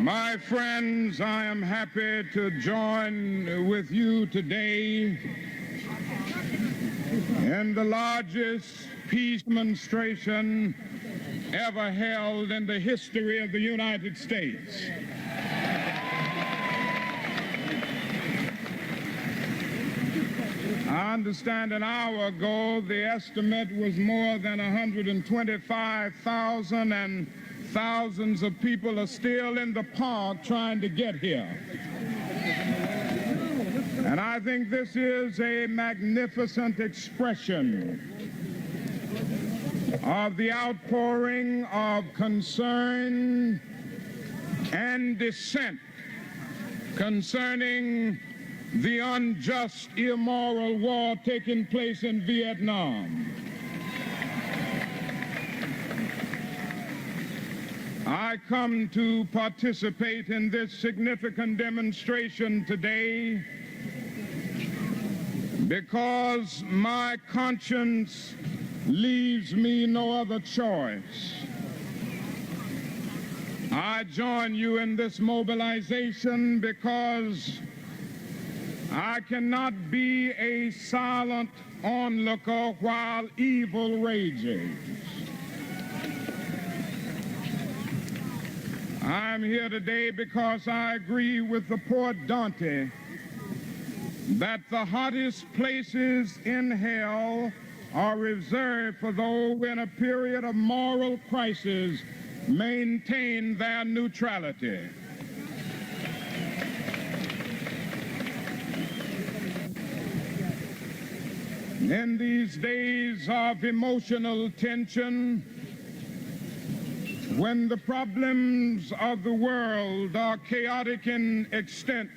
My friends, I am happy to join with you today in the largest peace demonstration ever held in the history of the United States. I understand an hour ago the estimate was more than 125,000, and thousands of people are still in the park trying to get here. And I think this is a magnificent expression of the outpouring of concern and dissent concerning the unjust, immoral war taking place in Vietnam. I come to participate in this significant demonstration today because my conscience leaves me no other choice. I join you in this mobilization because I cannot be a silent onlooker while evil rages. I'm here today because I agree with the poet Dante that the hottest places in hell are reserved for those who in a period of moral crisis maintain their neutrality. In these days of emotional tension, when the problems of the world are chaotic in extent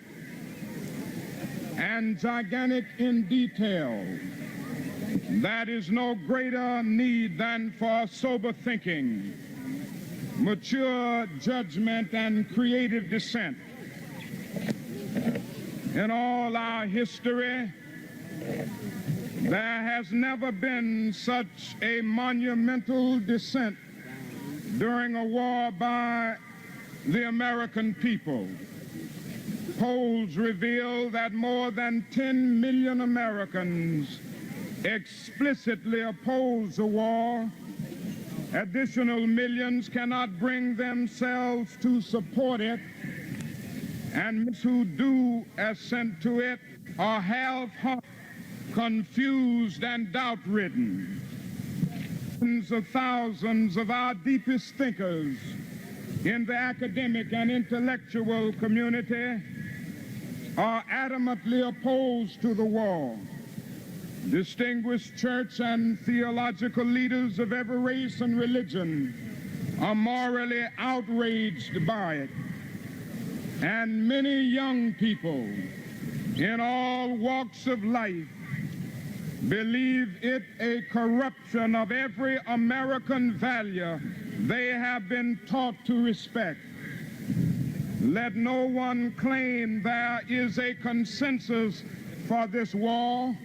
and gigantic in detail, there is no greater need than for sober thinking, mature judgment, and creative dissent. In all our history, there has never been such a monumental dissent during a war by the American people. Polls reveal that more than 10 million Americans explicitly oppose the war. Additional millions cannot bring themselves to support it, and those who do assent to it are half-hearted, confused, and doubt-ridden. Tens of thousands of our deepest thinkers in the academic and intellectual community are adamantly opposed to the war. Distinguished church and theological leaders of every race and religion are morally outraged by it. And many young people in all walks of life believe it a corruption of every American value they have been taught to respect. Let no one claim there is a consensus for this war.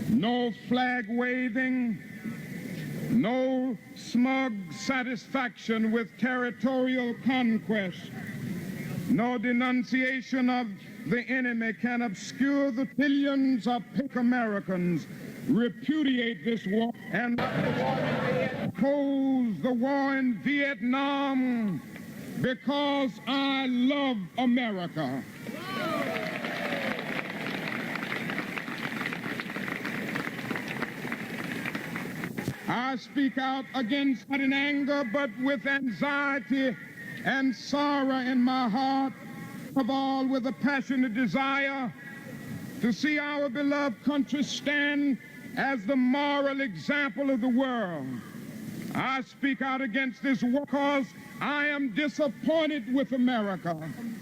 No flag waving, no smug satisfaction with territorial conquest, no denunciation of the enemy can obscure the billions of Americans repudiate this war and oppose the war in Vietnam because I love America. I speak out against not in anger, but with anxiety and sorrow in my heart, of all with a passionate desire to see our beloved country stand as the moral example of the world. I speak out against this because I am disappointed with America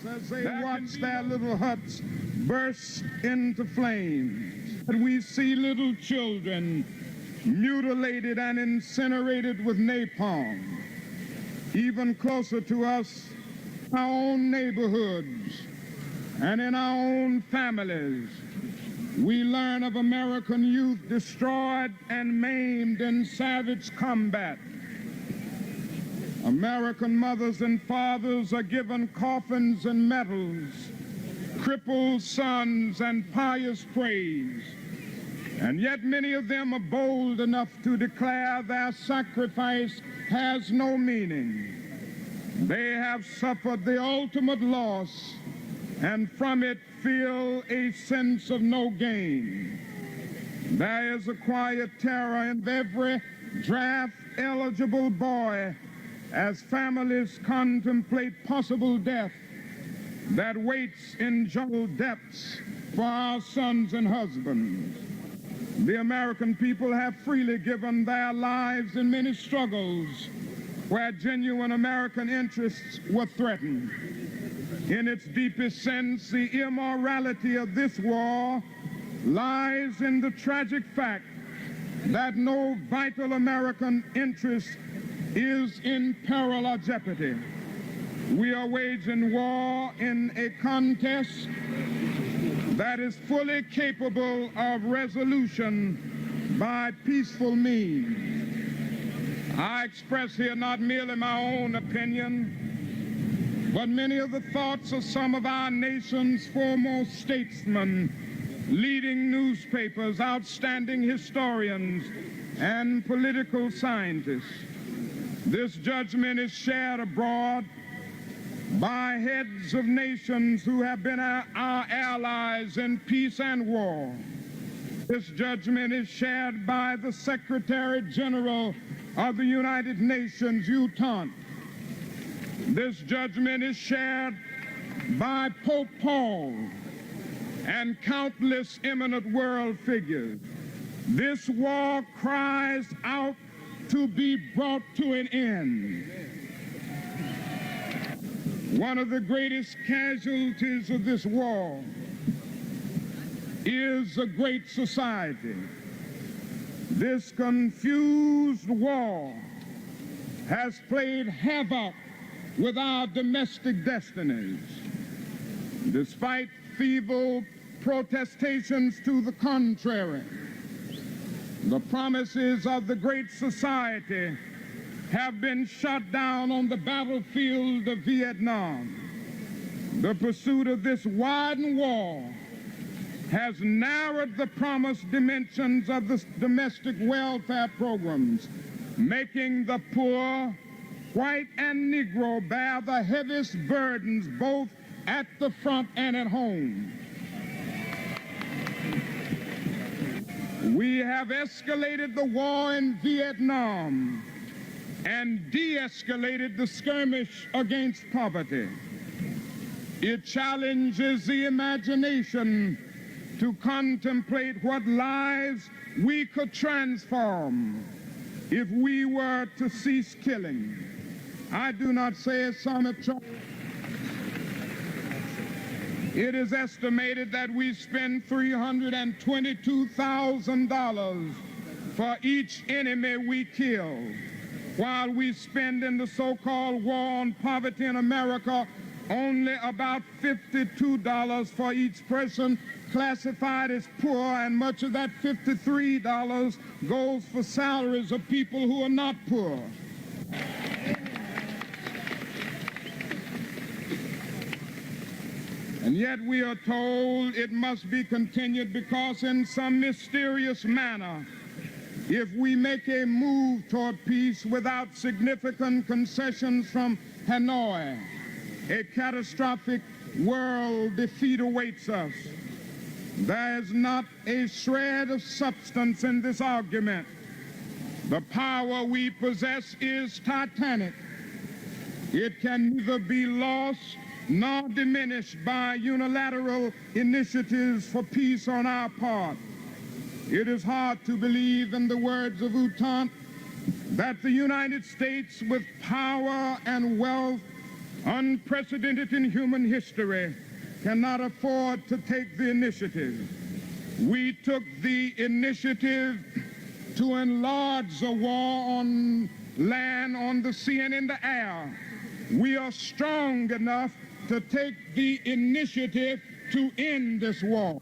as they watch their little huts burst into flames. And we see little children mutilated and incinerated with napalm. Even closer to us, our own neighborhoods and in our own families, we learn of American youth destroyed and maimed in savage combat. American mothers and fathers are given coffins and medals, crippled sons and pious praise, and yet many of them are bold enough to declare their sacrifice has no meaning. They have suffered the ultimate loss and from it feel a sense of no gain. There is a quiet terror in every draft-eligible boy as families contemplate possible death that waits in jungle depths for our sons and husbands. The American people have freely given their lives in many struggles where genuine American interests were threatened. In its deepest sense, the immorality of this war lies in the tragic fact that no vital American interest is in peril or jeopardy. We are waging war in a contest that is fully capable of resolution by peaceful means. I express here not merely my own opinion, but many of the thoughts of some of our nation's foremost statesmen, leading newspapers, outstanding historians, and political scientists. This judgment is shared abroad by heads of nations who have been our allies in peace and war. This judgment is shared by the Secretary General of the United Nations, UTON. This judgment is shared by Pope Paul and countless eminent world figures. This war cries out to be brought to an end. One of the greatest casualties of this war is a great society. This confused war has played havoc with our domestic destinies. Despite feeble protestations to the contrary, the promises of the great society have been shot down on the battlefield of Vietnam. The pursuit of this widened war has narrowed the promised dimensions of the domestic welfare programs, making the poor, white and Negro, bear the heaviest burdens both at the front and at home. We have escalated the war in Vietnam and de-escalated the skirmish against poverty. It challenges the imagination to contemplate what lives we could transform if we were to cease killing. I do not say as some have tried. It is estimated that we spend $322,000 for each enemy we kill, while we spend in the so-called war on poverty in America only about $52 for each person classified as poor, and much of that $53 goes for salaries of people who are not poor. And yet we are told it must be continued because in some mysterious manner, if we make a move toward peace without significant concessions from Hanoi, a catastrophic world defeat awaits us. There is not a shred of substance in this argument The power we possess is titanic. It can neither be lost nor diminished by unilateral initiatives for peace on our part. It is hard to believe, in the words of Utant, that the United States, with power and wealth unprecedented in human history, cannot afford to take the initiative. We took the initiative to enlarge the war on land, on the sea, and in the air. We are strong enough to take the initiative to end this war.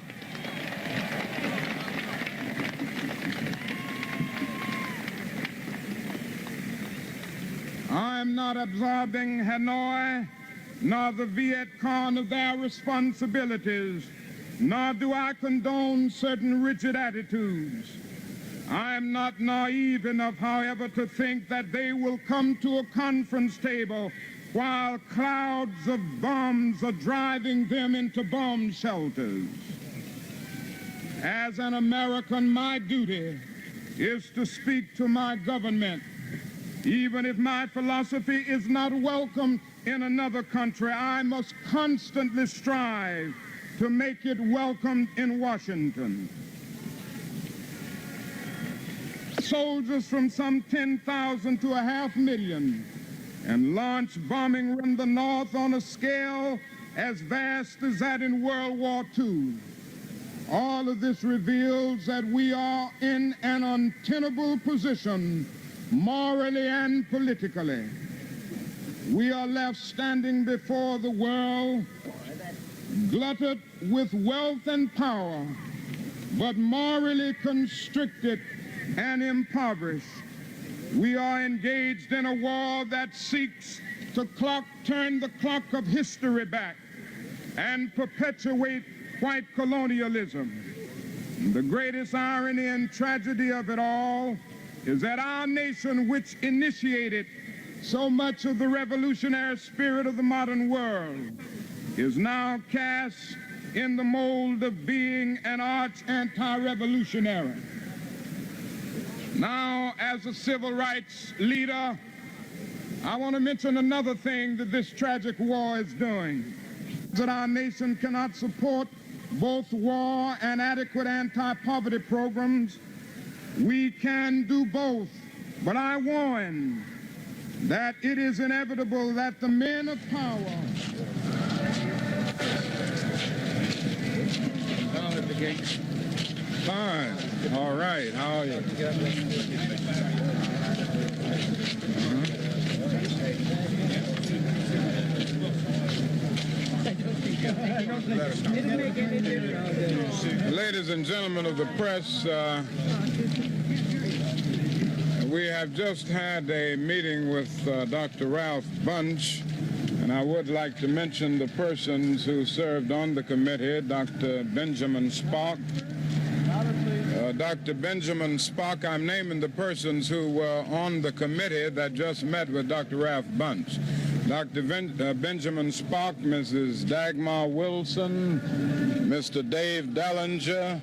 I am not absolving Hanoi nor the Viet Cong of their responsibilities, nor do I condone certain rigid attitudes. I am not naive enough, however, to think that they will come to a conference table while clouds of bombs are driving them into bomb shelters. As an American, my duty is to speak to my government. Even if my philosophy is not welcome in another country, I must constantly strive to make it welcome in Washington. Soldiers from some 10,000 to 500,000 and launch bombing in the North on a scale as vast as that in World War II. All of this reveals that we are in an untenable position, morally and politically. We are left standing before the world, glutted with wealth and power, but morally constricted and impoverished. We are engaged in a war that seeks to turn the clock of history back and perpetuate white colonialism. The greatest irony and tragedy of it all is that our nation, which initiated so much of the revolutionary spirit of the modern world, is now cast in the mold of being an arch anti-revolutionary. Now, as a civil rights leader, I want to mention another thing that this tragic war is doing, that our nation cannot support both war and adequate anti-poverty programs. We can do both, but I warn that it is inevitable that the men of power... Fine. All right. How are you? Ladies and gentlemen of the press, we have just had a meeting with Dr. Ralph Bunche, and I would like to mention the persons who served on the committee: Dr. Benjamin Spock. Dr. Benjamin Spock, I'm naming the persons who were on the committee that just met with Dr. Ralph Bunche. Dr. Benjamin Spock, Mrs. Dagmar Wilson, Mr. Dave Dellinger,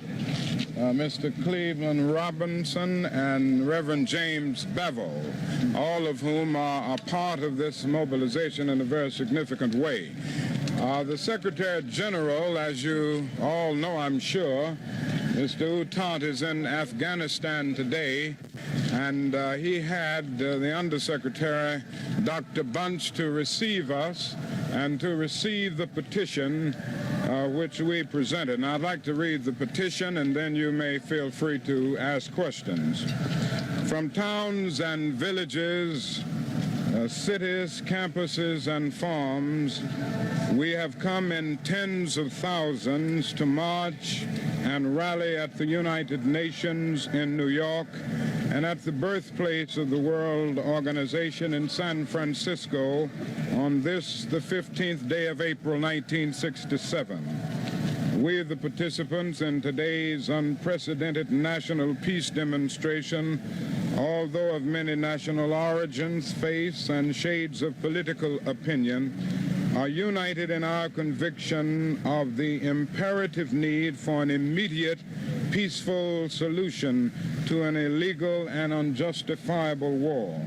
Mr. Cleveland Robinson, and Reverend James Bevel, all of whom are a part of this mobilization in a very significant way. The Secretary General, as you all know, I'm sure, Mr. Utant, is in Afghanistan today, and he had the Undersecretary, Dr. Bunche, to receive us and to receive the petition which we presented. And I'd like to read the petition, and then you may feel free to ask questions. From towns and villages, cities, campuses, and farms, we have come in tens of thousands to march and rally at the United Nations in New York and at the birthplace of the World Organization in San Francisco on this, the 15th day of April, 1967. We, the participants in today's unprecedented national peace demonstration, although of many national origins, faiths, and shades of political opinion, are united in our conviction of the imperative need for an immediate, peaceful solution to an illegal and unjustifiable war.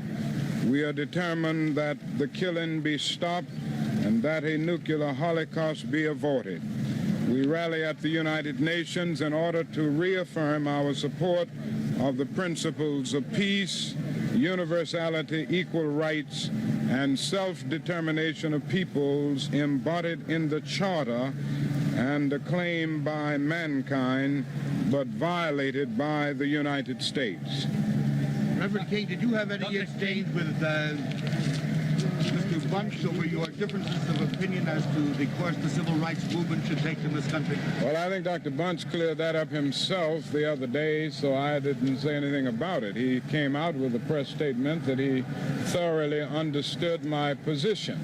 We are determined that the killing be stopped and that a nuclear holocaust be avoided. We rally at the United Nations in order to reaffirm our support of the principles of peace, universality, equal rights, and self-determination of peoples embodied in the Charter and acclaimed by mankind, but violated by the United States. Reverend King, did you have any exchange with Mr. Bunch over your differences of opinion as to the course the civil rights movement should take in this country? Well, I think Dr. Bunch cleared that up himself the other day, so I didn't say anything about it. He came out with a press statement that he thoroughly understood my position.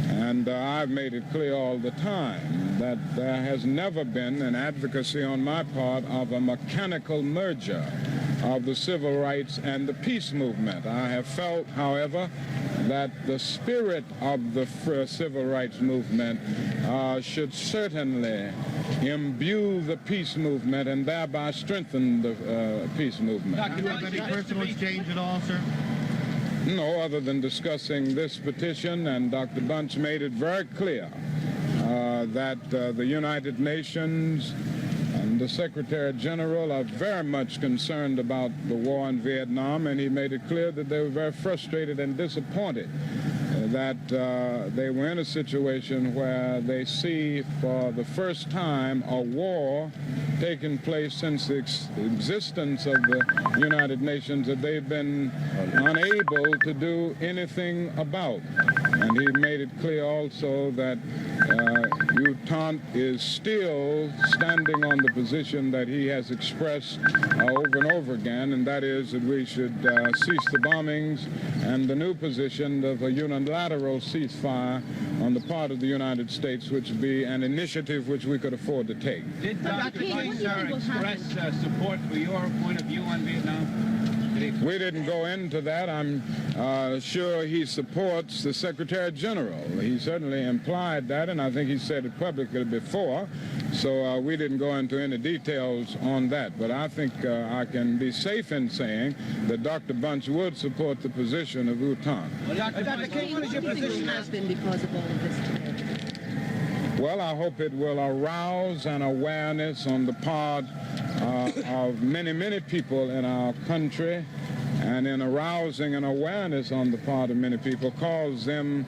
And I've made it clear all the time that there has never been an advocacy on my part of a mechanical merger of the civil rights and the peace movement. I have felt, however, that the spirit of the civil rights movement should certainly imbue the peace movement and thereby strengthen the peace movement. Do you have any personal exchange at all, sir? No, other than discussing this petition, and Dr. Bunch made it very clear that the United Nations and the Secretary General are very much concerned about the war in Vietnam, and he made it clear that they were very frustrated and disappointed that they were in a situation where they see for the first time a war taking place since the existence of the United Nations that they've been unable to do anything about. And he made it clear also that Utah is still standing on the position that he has expressed over and over again, and that is that we should cease the bombings, and the new position of a unilateral ceasefire on the part of the United States, which would be an initiative which we could afford to take. Did Dr. Bunch express support for your point of view on Vietnam? We didn't go into that. I'm sure he supports the Secretary General. He certainly implied that, and I think he said it publicly before. So we didn't go into any details on that. But I think I can be safe in saying that Dr. Bunch would support the position of Utah. Well, Dr. King, what is your position because of all of this today? Well, I hope it will arouse an awareness on the part of many, many people in our country, and in arousing an awareness on the part of many people, cause them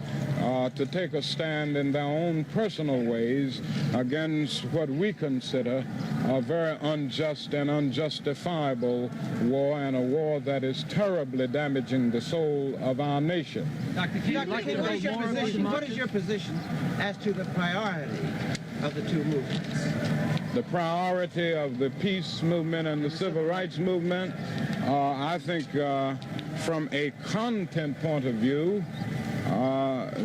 to take a stand in their own personal ways against what we consider a very unjust and unjustifiable war, and a war that is terribly damaging the soul of our nation. Dr. King, what is your position as to the priority of the two movements? The priority of the peace movement and the civil rights movement, I think from a content point of view,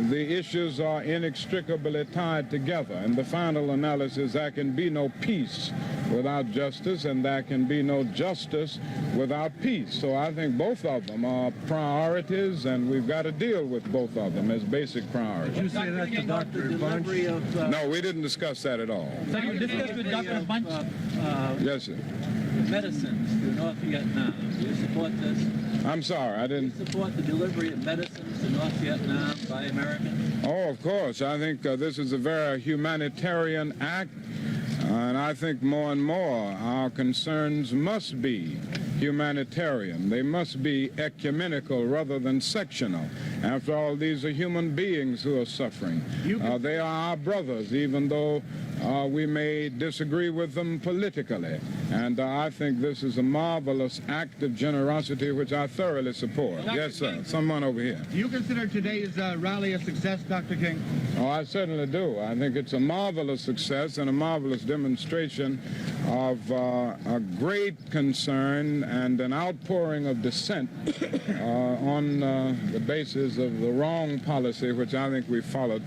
the issues are inextricably tied together. In the final analysis, there can be no peace without justice, and there can be no justice without peace. So I think both of them are priorities, and we've got to deal with both of them as basic priorities. Did you say that to Dr. Bunch? No, we didn't discuss that at all. So you discussed with Dr. Bunch? Yes, sir. Medicines to North Vietnam. Do you support this? I'm sorry, I didn't... Do you support the delivery of medicines to North Vietnam by Americans? Oh, of course. I think this is a very humanitarian act, and I think more and more our concerns must be humanitarian. They must be ecumenical rather than sectional. After all, these are human beings who are suffering. They are our brothers, even though we may disagree with them politically. And I think this is a marvelous act of generosity which I thoroughly support. Yes, sir. Someone over here. Do you consider today's rally a success, Dr. King? Oh, I certainly do. I think it's a marvelous success and a marvelous demonstration of a great concern and an outpouring of dissent on the basis of the wrong policy which I think we followed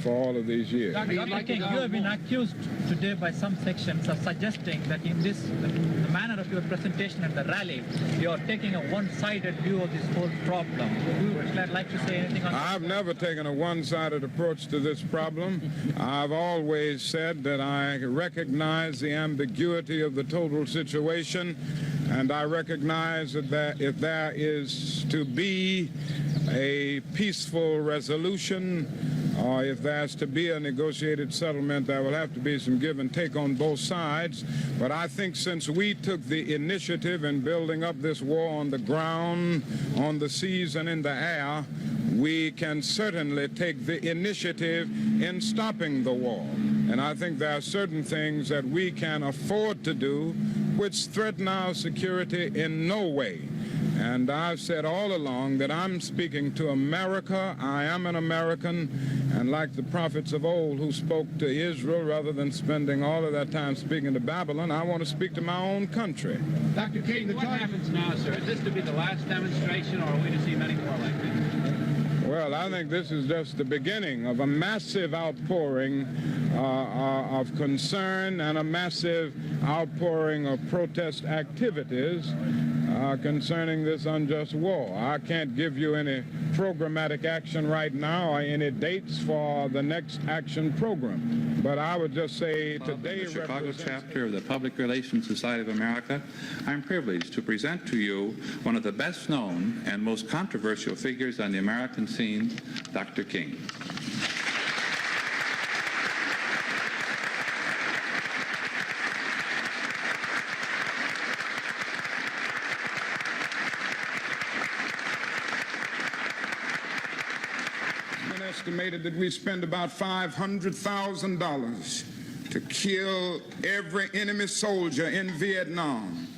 for all of these years. Dr. King, you have been been accused today by some sections of suggesting that in this, the manner of your presentation at the rally, you are taking a one-sided view of this whole problem. Would you like to say anything on that? I've never taken a one-sided approach to this problem. I've always said that I recognize the ambiguity of the total situation, and I recognize that if there is to be a peaceful resolution, or if there's to be a negotiated settlement, there will have to be some give and take on both sides. But I think since we took the initiative in building up this war on the ground, on the seas, and in the air, we can certainly take the initiative in stopping the war. And I think there are certain things that we can afford to do which threaten our security in no way. And I've said all along that I'm speaking to America. I am an American, and like the prophets of old who spoke to Israel rather than spending all of that time speaking to Babylon, I want to speak to my own country. Dr. King, What happens now, sir? Is this to be the last demonstration, or are we to see many more like this? Well, I think this is just the beginning of a massive outpouring of concern and a massive outpouring of protest activities concerning this unjust war. I can't give you any programmatic action right now or any dates for the next action program. But I would just say today... The Chicago chapter of the Public Relations Society of America, I'm privileged to present to you one of the best known and most controversial figures on the American scene, Dr. King. Estimated that we spend about $500,000 to kill every enemy soldier in Vietnam.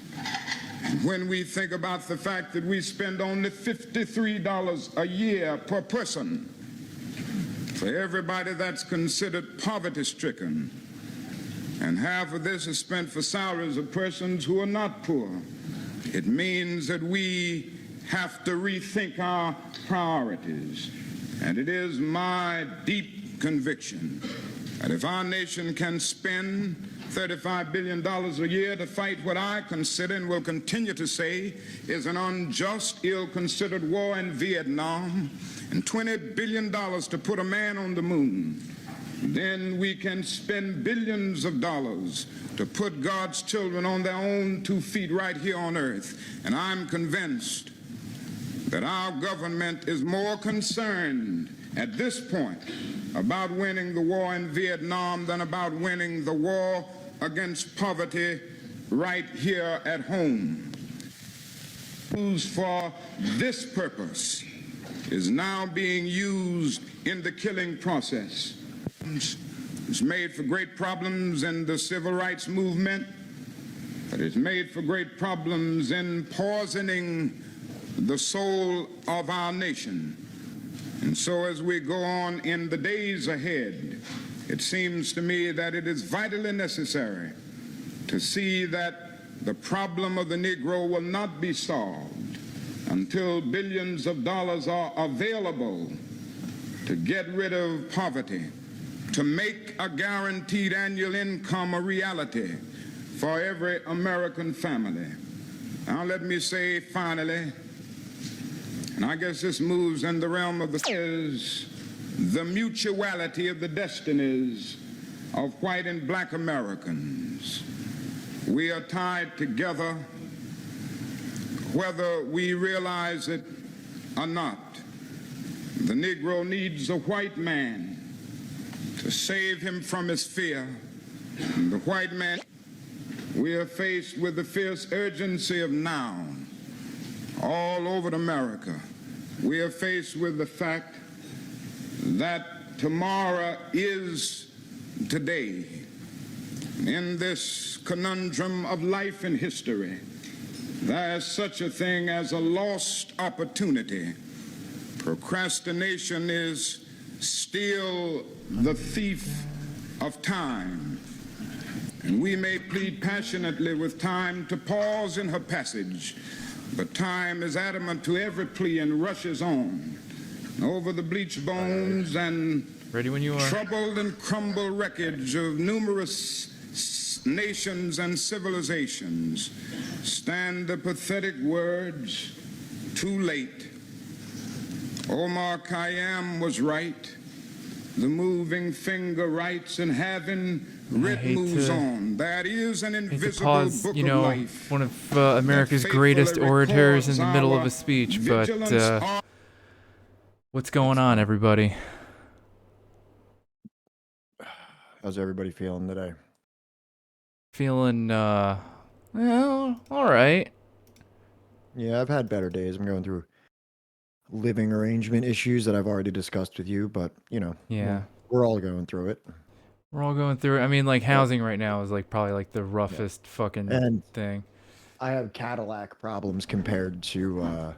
And when we think about the fact that we spend only $53 a year per person for everybody that's considered poverty-stricken, and half of this is spent for salaries of persons who are not poor, it means that we have to rethink our priorities. And it is my deep conviction that if our nation can spend $35 billion a year to fight what I consider and will continue to say is an unjust, ill-considered war in Vietnam, and $20 billion to put a man on the moon, then we can spend billions of dollars to put God's children on their own 2 feet right here on earth. And I'm convinced that our government is more concerned at this point about winning the war in Vietnam than about winning the war against poverty right here at home. Used for this purpose is now being used in the killing process. It's made for great problems in the civil rights movement, but it's made for great problems in poisoning the soul of our nation. And so as we go on in the days ahead, it seems to me that it is vitally necessary to see that the problem of the Negro will not be solved until billions of dollars are available to get rid of poverty, to make a guaranteed annual income a reality for every American family. Now let me say finally, and I guess this moves in the realm of is the mutuality of the destinies of white and black Americans. We are tied together whether we realize it or not. The Negro needs a white man to save him from his fear. And the white man, we are faced with the fierce urgency of now. All over America, we are faced with the fact that tomorrow is today. In this conundrum of life and history, there is such a thing as a lost opportunity. Procrastination is still the thief of time. And we may plead passionately with time to pause in her passage, but time is adamant to every plea and rushes on over the bleached bones and Ready when you are. Troubled and crumbled wreckage of numerous nations and civilizations stand the pathetic words, too late. Omar Khayyam was right. The moving finger writes, and having writ moves on. That is an invisible pause, book you know, of life. one of America's greatest orators in the middle of a speech, but what's going on, everybody? How's everybody feeling today? Feeling, well, all right. Yeah, I've had better days. I'm going through living arrangement issues that I've already discussed with you, but, you know, yeah, we're all going through it. We're all going through it. I mean, like, housing right now is, like, probably, like, the roughest fucking thing. I have Cadillac problems compared to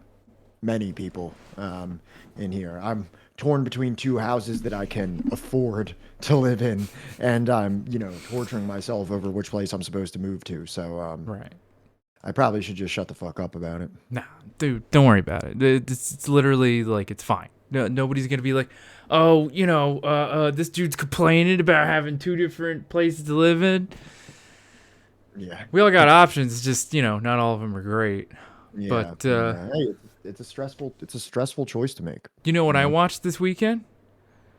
many people in here. I'm torn between two houses that I can afford to live in, and I'm, you know, torturing myself over which place I'm supposed to move to. So, right. I probably should just shut the fuck up about it. Nah, dude, don't worry about it. It's literally, like, it's fine. No, nobody's gonna be like, oh, you know, this dude's complaining about having two different places to live in. Yeah. We all got options, just, you know, not all of them are great. Yeah, but hey, it's a stressful choice to make. You know what I watched this weekend?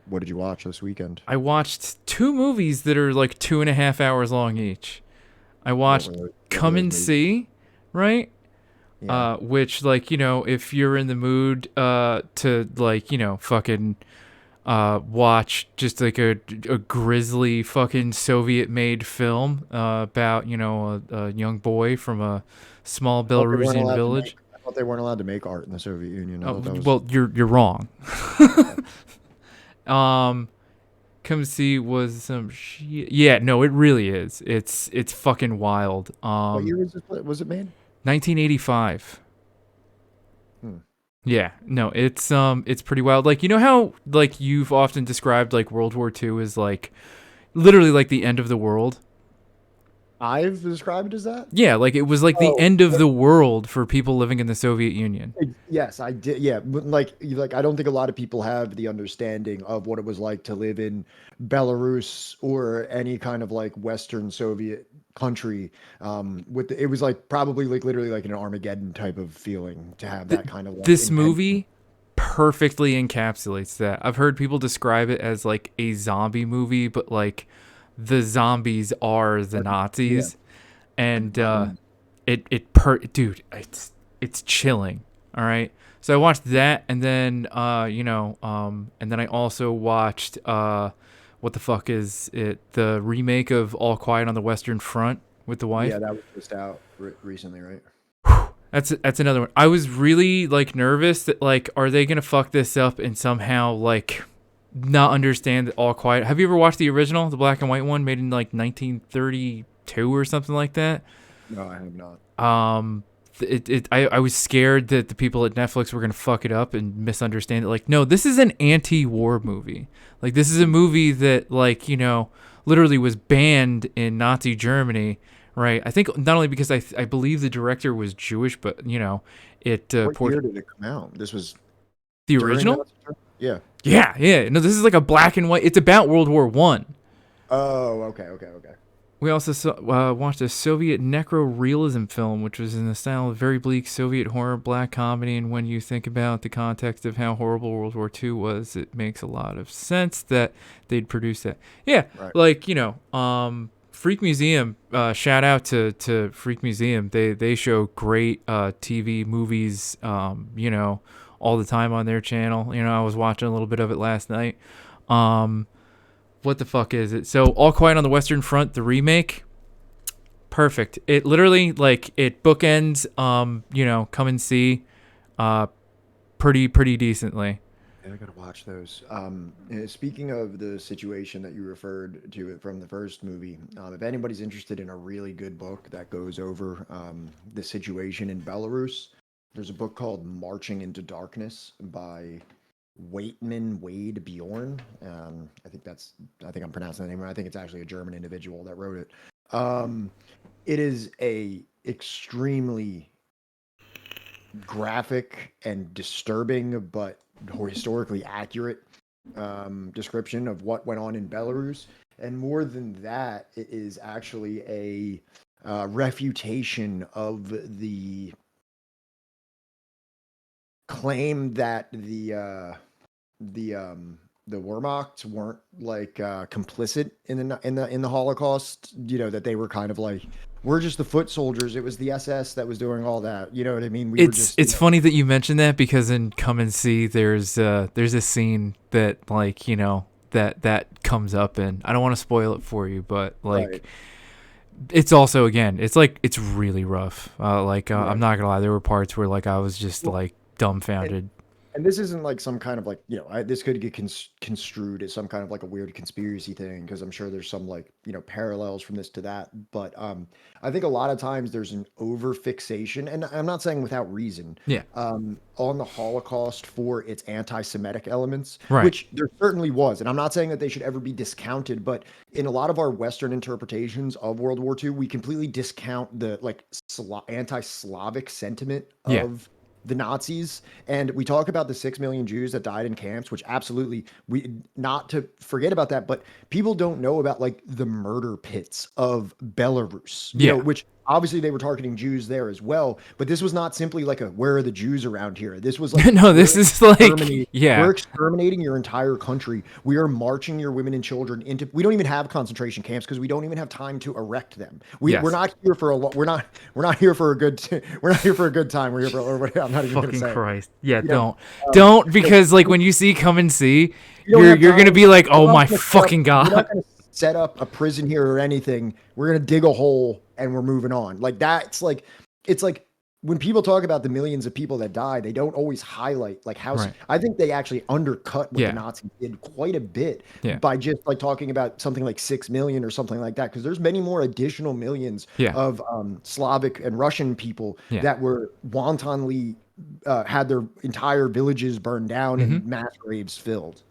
What did you watch this weekend? I watched two movies that are like 2.5 hours long each. I watched Come and See, right? Yeah. Which, like, you know, if you're in the mood to, like, you know, fucking watch just like a grisly fucking Soviet-made film about, you know, a young boy from a small Belarusian village. I thought they weren't allowed to make art in the Soviet Union. Well, you're wrong. Come See was some shit. Yeah, no, it really is. It's fucking wild. What year was it made? 1985. Yeah, no, it's pretty wild. Like, you know how, like, you've often described, like, World War II as, like, literally, like, the end of the world? I've described it as that? Yeah, like, it was, like, the end of the world for people living in the Soviet Union. Yes, I did. Yeah, but like, I don't think a lot of people have the understanding of what it was like to live in Belarus or any kind of, like, Western Soviet country. It was like probably like literally like an Armageddon type of feeling to have that kind of. Like, this movie perfectly encapsulates that. I've heard people describe it as like a zombie movie, but like the zombies are the Nazis, and dude, it's chilling. All right, so I watched that, and then and then I also watched what the fuck is it? The remake of All Quiet on the Western Front with the wife. Yeah, that was just out recently, right? That's another one. I was really like nervous that like, are they gonna fuck this up and somehow like not understand that All Quiet? Have you ever watched the original, the black and white one, made in like 1932 or something like that? No, I have not. I was scared that the people at Netflix were gonna fuck it up and misunderstand it. Like, no, this is an anti-war movie. Like, this is a movie that, like, you know, literally was banned in Nazi Germany, right? I think not only because I believe the director was Jewish, but, you know, it. What year did it come out? This was the original. Yeah. Yeah. No, this is like a black and white. It's about World War I. Oh, okay. We also watched a Soviet necro-realism film, which was in the style of very bleak Soviet horror black comedy. And when you think about the context of how horrible World War II was, it makes a lot of sense that they'd produce that. Yeah, right. Like, you know, Freak Museum, shout out to Freak Museum. They show great TV movies, you know, all the time on their channel. You know, I was watching a little bit of it last night. What the fuck is it? So All Quiet on the Western Front, the remake, perfect. It literally, like, it bookends, you know, Come and See, pretty decently. Yeah, I gotta watch those. Speaking of the situation that you referred to it from the first movie, if anybody's interested in a really good book that goes over the situation in Belarus, there's a book called Marching into Darkness by Wade Bjorn. I think I'm pronouncing the name right. I think it's actually a German individual that wrote it. It is a extremely graphic and disturbing, but historically accurate description of what went on in Belarus, and more than that, it is actually a refutation of the claim that the Wehrmacht weren't like complicit in the Holocaust. You know, that they were kind of like, we're just the foot soldiers. It was the SS that was doing all that. You know what I mean? It's funny that you mentioned that, because in Come and See, there's a scene that, like, you know, that comes up in. I don't want to spoil it for you, but like, Right. it's also, again, it's like, it's really rough. I'm not gonna lie, there were parts where like I was just like dumbfounded. And this isn't like some kind of like, you know, this could get construed as some kind of like a weird conspiracy thing, because I'm sure there's some like, you know, parallels from this to that. But I think a lot of times there's an over fixation, and I'm not saying without reason, Yeah. on the Holocaust for its anti-Semitic elements, Right. which there certainly was. And I'm not saying that they should ever be discounted, but in a lot of our Western interpretations of World War II, we completely discount the like anti-Slavic sentiment Yeah. of the Nazis, and we talk about the 6 million Jews that died in camps, which absolutely, we not to forget about that, but people don't know about like the murder pits of Belarus, you know, which obviously they were targeting Jews there as well, but this was not simply like a, where are the Jews around here? This was like, no, this is like, we're exterminating your entire country. We are marching your women and children into, we don't even have concentration camps because we don't even have time to erect them. We're not here for we're not here for a good, we're not here for a good time. We're here for, or I'm not even going to Fucking say. Christ. Yeah, You know, don't, because like when you see Come and See, you're going to be like, oh my fucking God. We're not going to set up a prison here or anything. We're going to dig a hole and we're moving on. Like that's like, it's like when people talk about the millions of people that died, they don't always highlight like how, Right. I think they actually undercut what Yeah. the Nazis did quite a bit Yeah. by just like talking about something like 6 million or something like that. Cause there's many more additional millions Yeah. of Slavic and Russian people Yeah. that were wantonly had their entire villages burned down and mass graves filled.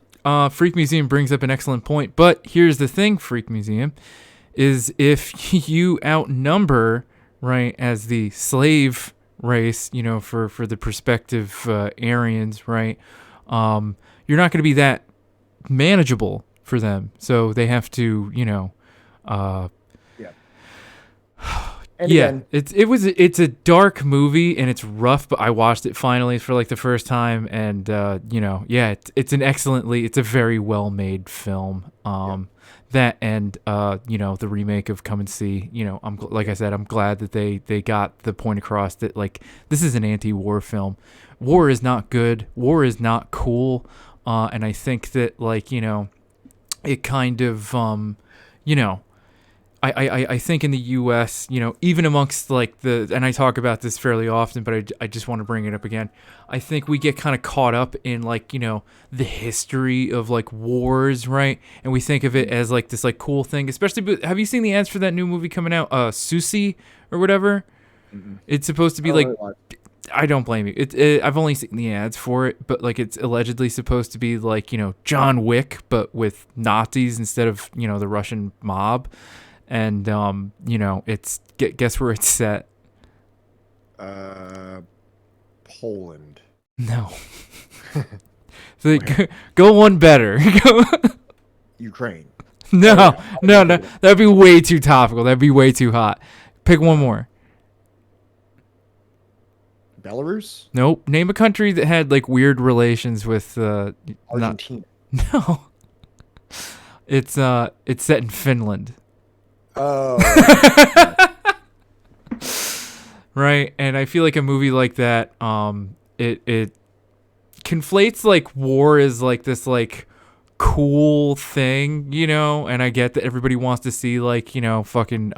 Freak Museum brings up an excellent point, but here's the thing, Freak Museum, is if you outnumber, right, as the slave race, you know, for the prospective Aryans, right, you're not going to be that manageable for them. So they have to, you know, And yeah, again, it's a dark movie and it's rough, but I watched it finally for like the first time, and you know, yeah, it's a very well made film. That and you know, the remake of Come and See, you know, like I said, I'm glad that they got the point across that like this is an anti-war film. War is not good. War is not cool. And I think that like, you know, it kind of you know, I think in the U.S., you know, even amongst like and I talk about this fairly often, but I just want to bring it up again. I think we get kind of caught up in like, you know, the history of like wars, right? And we think of it as like this like cool thing, especially, have you seen the ads for that new movie coming out, Susie or whatever? It's supposed to be like, I don't blame you. I've only seen the ads for it, but like it's allegedly supposed to be like, you know, John Wick, but with Nazis instead of, you know, the Russian mob. And, you know, it's, guess where it's set? Poland. No. So go one better. Ukraine. No. That'd be way too topical. That'd be way too hot. Pick one more. Belarus? Nope. Name a country that had like weird relations with, Argentina. No. It's set in Finland. Oh. Right, and I feel like a movie like that, it conflates like war as like this like cool thing, you know, and I get that everybody wants to see like, you know, fucking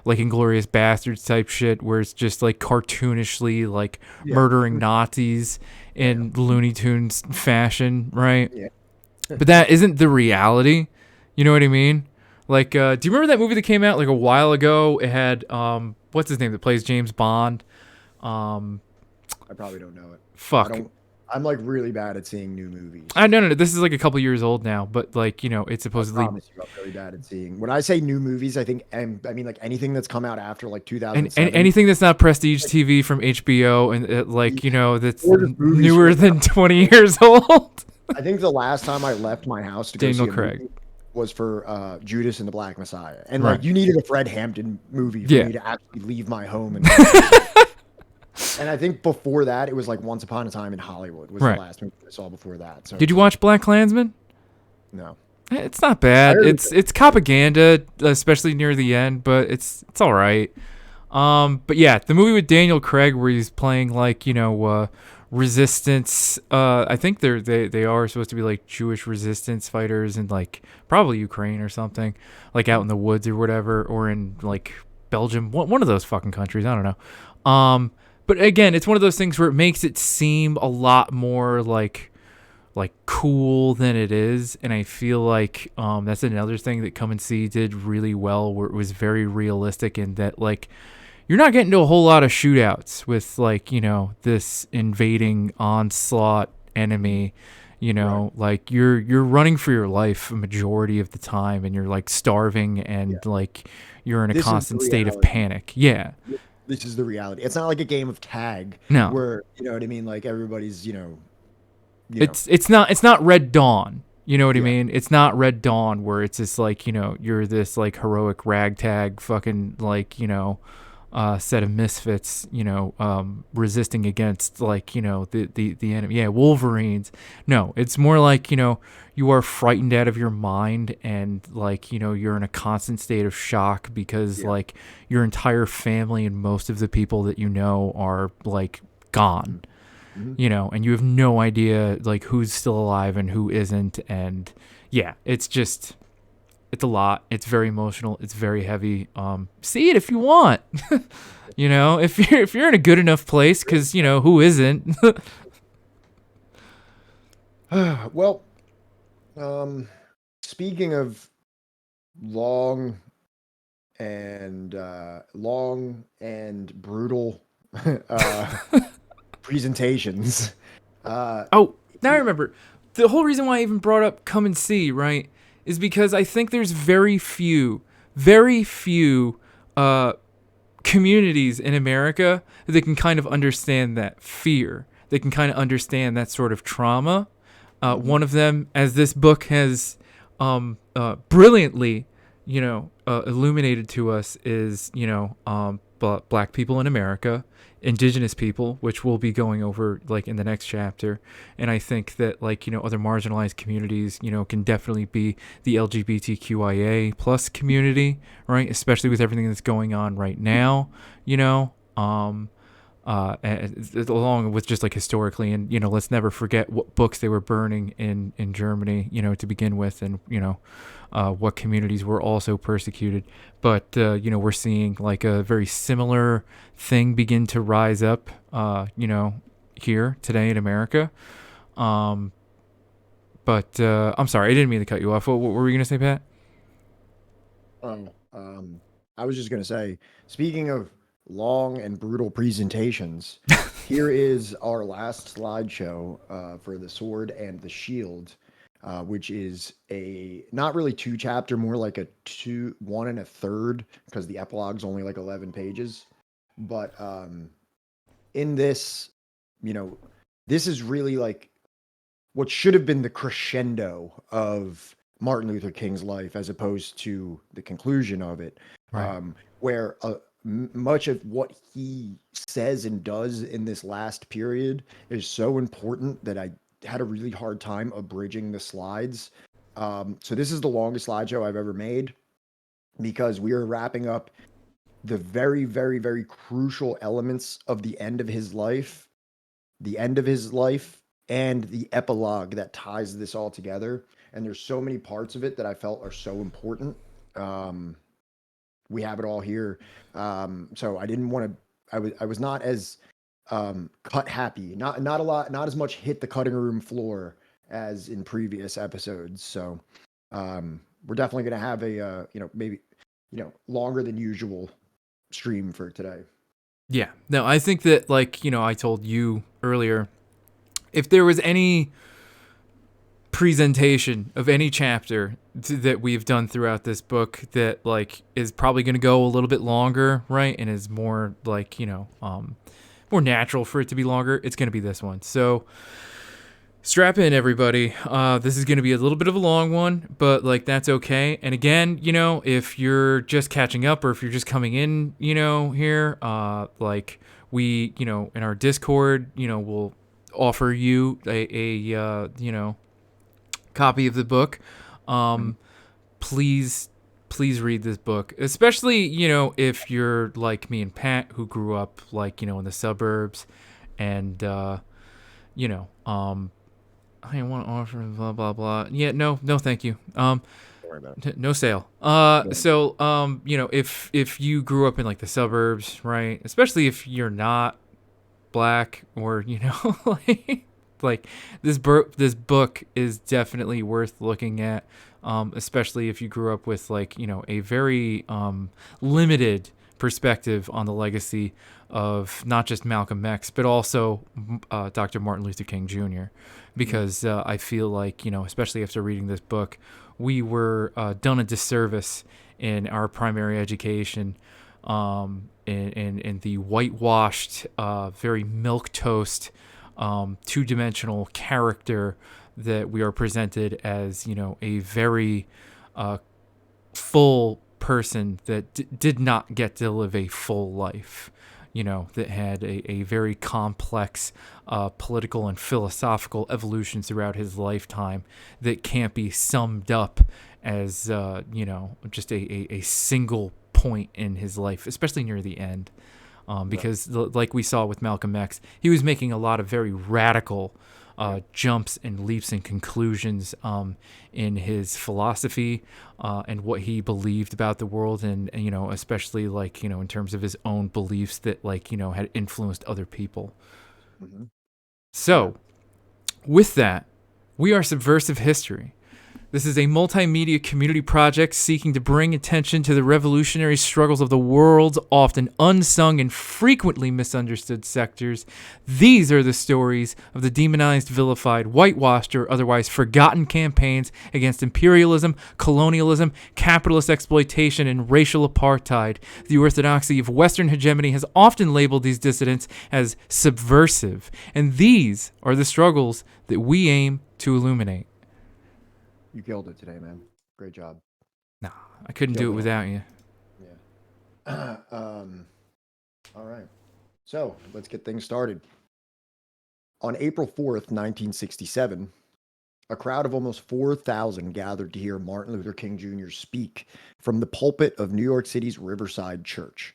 like Inglourious Bastards type shit where it's just like cartoonishly like murdering Nazis in Looney Tunes fashion, right? Yeah. But that isn't the reality. You know what I mean? Like, do you remember that movie that came out like a while ago? It had what's his name that plays James Bond? I probably don't know it. Fuck. I'm like really bad at seeing new movies. No. This is like a couple years old now, but like, you know, it's supposedly. I promise you, I'm really bad at seeing. When I say new movies, I think I mean like anything that's come out after like 2007. And anything that's not prestige TV from HBO and like, you know, that's newer than 20 years old. I think the last time I left my house to go Daniel see a Craig. movie was for Judas and the Black Messiah, and Right. like you needed a Fred Hampton movie for Yeah. me to actually leave my home. And and I think before that, it was like Once Upon a Time in Hollywood was Right. the last movie I saw before that. So Did you watch Black Klansman? no. It's not bad. heard It's propaganda, especially near the end, but it's all right. But yeah, the movie with Daniel Craig where he's playing like resistance. I think they are supposed to be like Jewish resistance fighters in like probably Ukraine or something, like out in the woods or whatever, or in like Belgium, one of those fucking countries. I don't know. But again, it's one of those things where it makes it seem a lot more like cool than it is, and I feel like that's another thing that Come and See did really well, where it was very realistic in that like you're not getting to a whole lot of shootouts with like this invading onslaught enemy, like you're running for your life a majority of the time, and you're like starving and like you're in a constant state of panic. Yeah. This is the reality. It's not like a game of tag. No. Where you know what I mean. Like everybody's It's not Red Dawn. You know what I mean? It's not Red Dawn where it's just like, you're this like heroic ragtag fucking like, set of misfits, resisting against like, the enemy. Yeah, Wolverines. No, it's more like, you are frightened out of your mind and like, you're in a constant state of shock because like your entire family and most of the people that are like gone. And you have no idea like who's still alive and who isn't, and yeah, it's a lot. It's very emotional. It's very heavy. See it if you want. If you're in a good enough place, because who isn't? Well, speaking of long and brutal presentations. Now I remember. The whole reason why I even brought up Come and See, right, is because I think there's very few communities in America that can kind of understand that fear. They can kind of understand that sort of trauma. One of them, as this book has brilliantly, illuminated to us, is, Black people in America, Indigenous people, which we'll be going over like in the next chapter. And I think that like, other marginalized communities, can definitely be the LGBTQIA plus community, right? Especially with everything that's going on right now, and along with just like historically, and, let's never forget what books they were burning in Germany, to begin with, and, what communities were also persecuted. But, we're seeing like a very similar thing begin to rise up, here today in America. But I'm sorry, I didn't mean to cut you off. What were you going to say, Pat? I was just going to say, speaking of long and brutal presentations, here is our last slideshow for the Sword and the Shield. Which is a not really 2-chapter, more like a 1 1/3, because the epilogue's only like 11 pages. But in this, this is really like what should have been the crescendo of Martin Luther King's life, as opposed to the conclusion of it, Right. Where much of what he says and does in this last period is so important that I had a really hard time abridging the slides. So this is the longest slideshow I've ever made, because we are wrapping up the very, very, very crucial elements of the end of his life, and the epilogue that ties this all together. And there's so many parts of it that I felt are so important. We have it all here. So I didn't want to, I was not as cut happy, not as much hit the cutting room floor as in previous episodes. So we're definitely going to have a maybe longer than usual stream for today. Yeah, no, I think that like, I told you earlier, if there was any presentation of any chapter that we've done throughout this book that like is probably going to go a little bit longer, right, and is more like more natural for it to be longer, it's going to be this one. So Strap in, everybody. This is going to be a little bit of a long one, but like that's okay. And again, if you're just catching up or if you're just coming in, here, like we, in our Discord, we'll offer you a copy of the book. Please read this book, especially, if you're like me and Pat, who grew up like, in the suburbs and, I want to offer blah blah blah. Yeah, no, thank you. Don't worry about it. No sale. So if you grew up in like the suburbs, right? Especially if you're not black or like this book is definitely worth looking at. Especially if you grew up with like a very limited perspective on the legacy of not just Malcolm X but also Dr. Martin Luther King Jr. Because I feel like especially after reading this book, we were done a disservice in our primary education, in the whitewashed, very milquetoast, two-dimensional character that we are presented as a very full person that did not get to live a full life, that had a very complex political and philosophical evolution throughout his lifetime that can't be summed up as, just a single point in his life, especially near the end. Because like we saw with Malcolm X, he was making a lot of very radical jumps and leaps and conclusions in his philosophy and what he believed about the world, and especially like in terms of his own beliefs that like had influenced other people. So with that, we are Subversive History. This is a multimedia community project seeking to bring attention to the revolutionary struggles of the world's often unsung and frequently misunderstood sectors. These are the stories of the demonized, vilified, whitewashed, or otherwise forgotten campaigns against imperialism, colonialism, capitalist exploitation, and racial apartheid. The orthodoxy of Western hegemony has often labeled these dissidents as subversive, and these are the struggles that we aim to illuminate. You killed it today, man. Great job. Nah, I couldn't do it without you. Yeah. All right. So let's get things started. On April 4th, 1967, a crowd of almost 4,000 gathered to hear Martin Luther King Jr. speak from the pulpit of New York City's Riverside Church.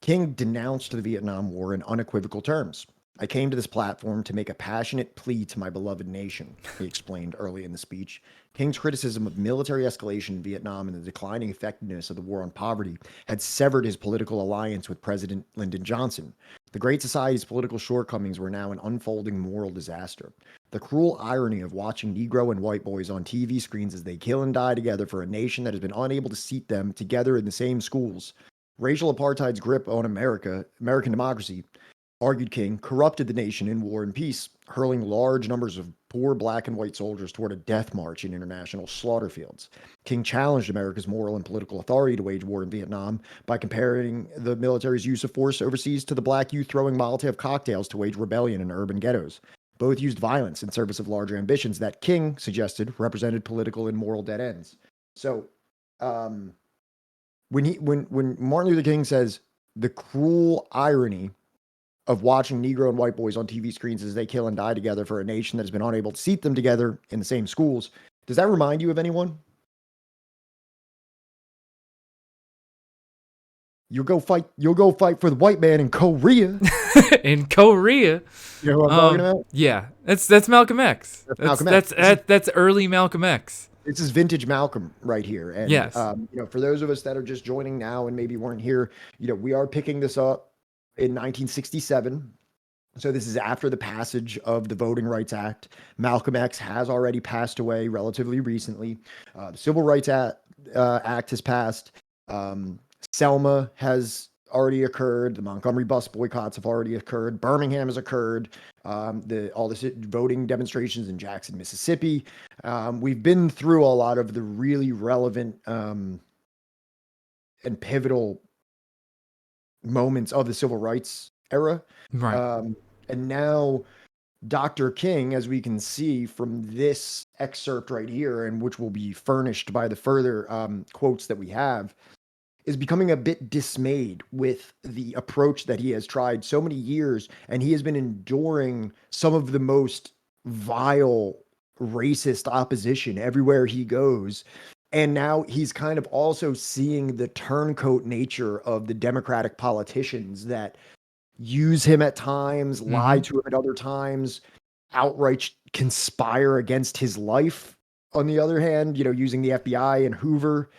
King denounced the Vietnam War in unequivocal terms. I came to this platform to make a passionate plea to my beloved nation, he explained early in the speech. King's criticism of military escalation in Vietnam and the declining effectiveness of the war on poverty had severed his political alliance with President Lyndon Johnson. The Great Society's political shortcomings were now an unfolding moral disaster. The cruel irony of watching Negro and white boys on TV screens as they kill and die together for a nation that has been unable to seat them together in the same schools. Racial apartheid's grip on American democracy, argued King, corrupted the nation in war and peace, hurling large numbers of poor black and white soldiers toward a death march in international slaughter fields. King challenged America's moral and political authority to wage war in Vietnam by comparing the military's use of force overseas to the black youth throwing Molotov cocktails to wage rebellion in urban ghettos. Both used violence in service of larger ambitions that King suggested represented political and moral dead ends. So, when Martin Luther King says the cruel irony of watching Negro and white boys on TV screens as they kill and die together for a nation that has been unable to seat them together in the same schools, does that remind you of anyone? You'll go fight for the white man in Korea. In Korea. You know what I'm talking about? Yeah. That's Malcolm X. That's early Malcolm X. This is vintage Malcolm right here. And yes. For those of us that are just joining now and maybe weren't here, we are picking this up in 1967. So this is after the passage of the Voting Rights Act. Malcolm X has already passed away relatively recently. The Civil Rights Act has passed. Selma has already occurred. The Montgomery bus boycotts have already occurred. Birmingham has occurred. All the voting demonstrations in Jackson, Mississippi. We've been through a lot of the really relevant and pivotal moments of the civil rights era. Right. And now Dr. King, as we can see from this excerpt right here, and which will be furnished by the further quotes that we have, is becoming a bit dismayed with the approach that he has tried so many years, and he has been enduring some of the most vile racist opposition everywhere he goes. And now he's kind of also seeing the turncoat nature of the Democratic politicians that use him at times, lie to him at other times, outright conspire against his life. On the other hand, using the FBI and Hoover.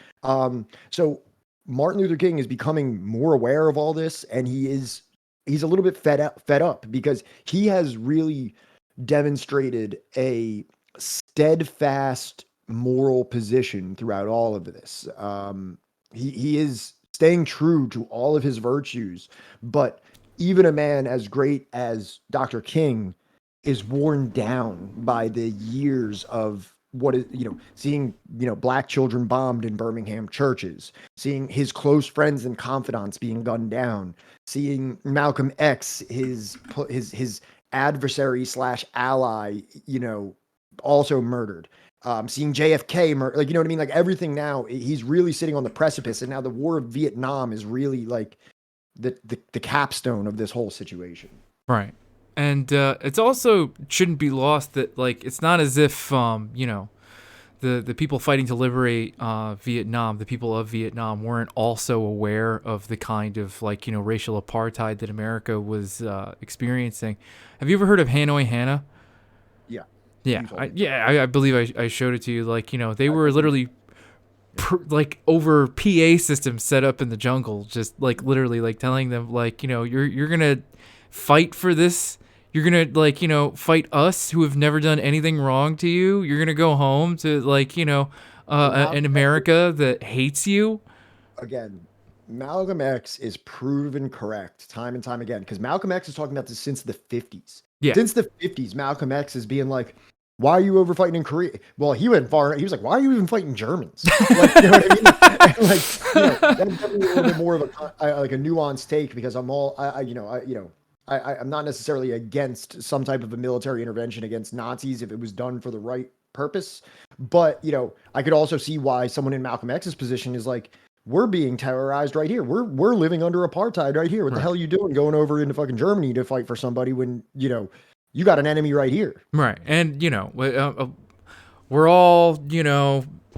So Martin Luther King is becoming more aware of all this, and he's a little bit fed up because he has really demonstrated a steadfast moral position throughout all of this. He is staying true to all of his virtues, but even a man as great as Dr. King is worn down by the years of what is, seeing, black children bombed in Birmingham churches, seeing his close friends and confidants being gunned down, seeing Malcolm X, his adversary / ally, also murdered. Seeing JFK like, you know what I mean? Like everything now, he's really sitting on the precipice, and now the war of Vietnam is really like the capstone of this whole situation. Right. And it's also shouldn't be lost that like it's not as if the people fighting to liberate Vietnam, the people of Vietnam, weren't also aware of the kind of like racial apartheid that America was experiencing. Have you ever heard of Hanoi Hannah? Yeah. I believe I showed it to you. Like they were literally like over PA systems set up in the jungle, just like literally like telling them like you're gonna fight for this. You're going to, like, fight us who have never done anything wrong to you. You're going to go home to, like, an America that hates you. Again, Malcolm X is proven correct time and time again, because Malcolm X is talking about this since the 50s. Yeah. Since the 50s, Malcolm X is being like, why are you over fighting in Korea? Well, he went far. He was like, why are you even fighting Germans? Like, you know what I mean? And like, that's definitely a little bit more of a nuanced take, because I'm not necessarily against some type of a military intervention against Nazis if it was done for the right purpose. But, I could also see why someone in Malcolm X's position is like, we're being terrorized right here. We're living under apartheid right here. What the hell are you doing going over into fucking Germany to fight for somebody when, you got an enemy right here. Right. And, we're all,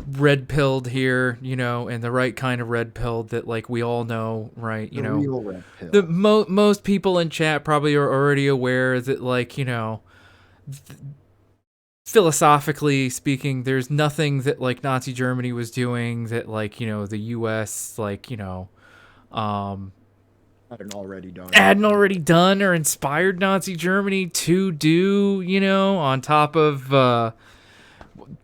red-pilled here, and the right kind of red-pilled that, like, we all know, right? Real red pill. Most people in chat probably are already aware that, like, philosophically speaking, there's nothing that, like, Nazi Germany was doing that, like, the U.S., like, hadn't already done or inspired Nazi Germany to do, on top of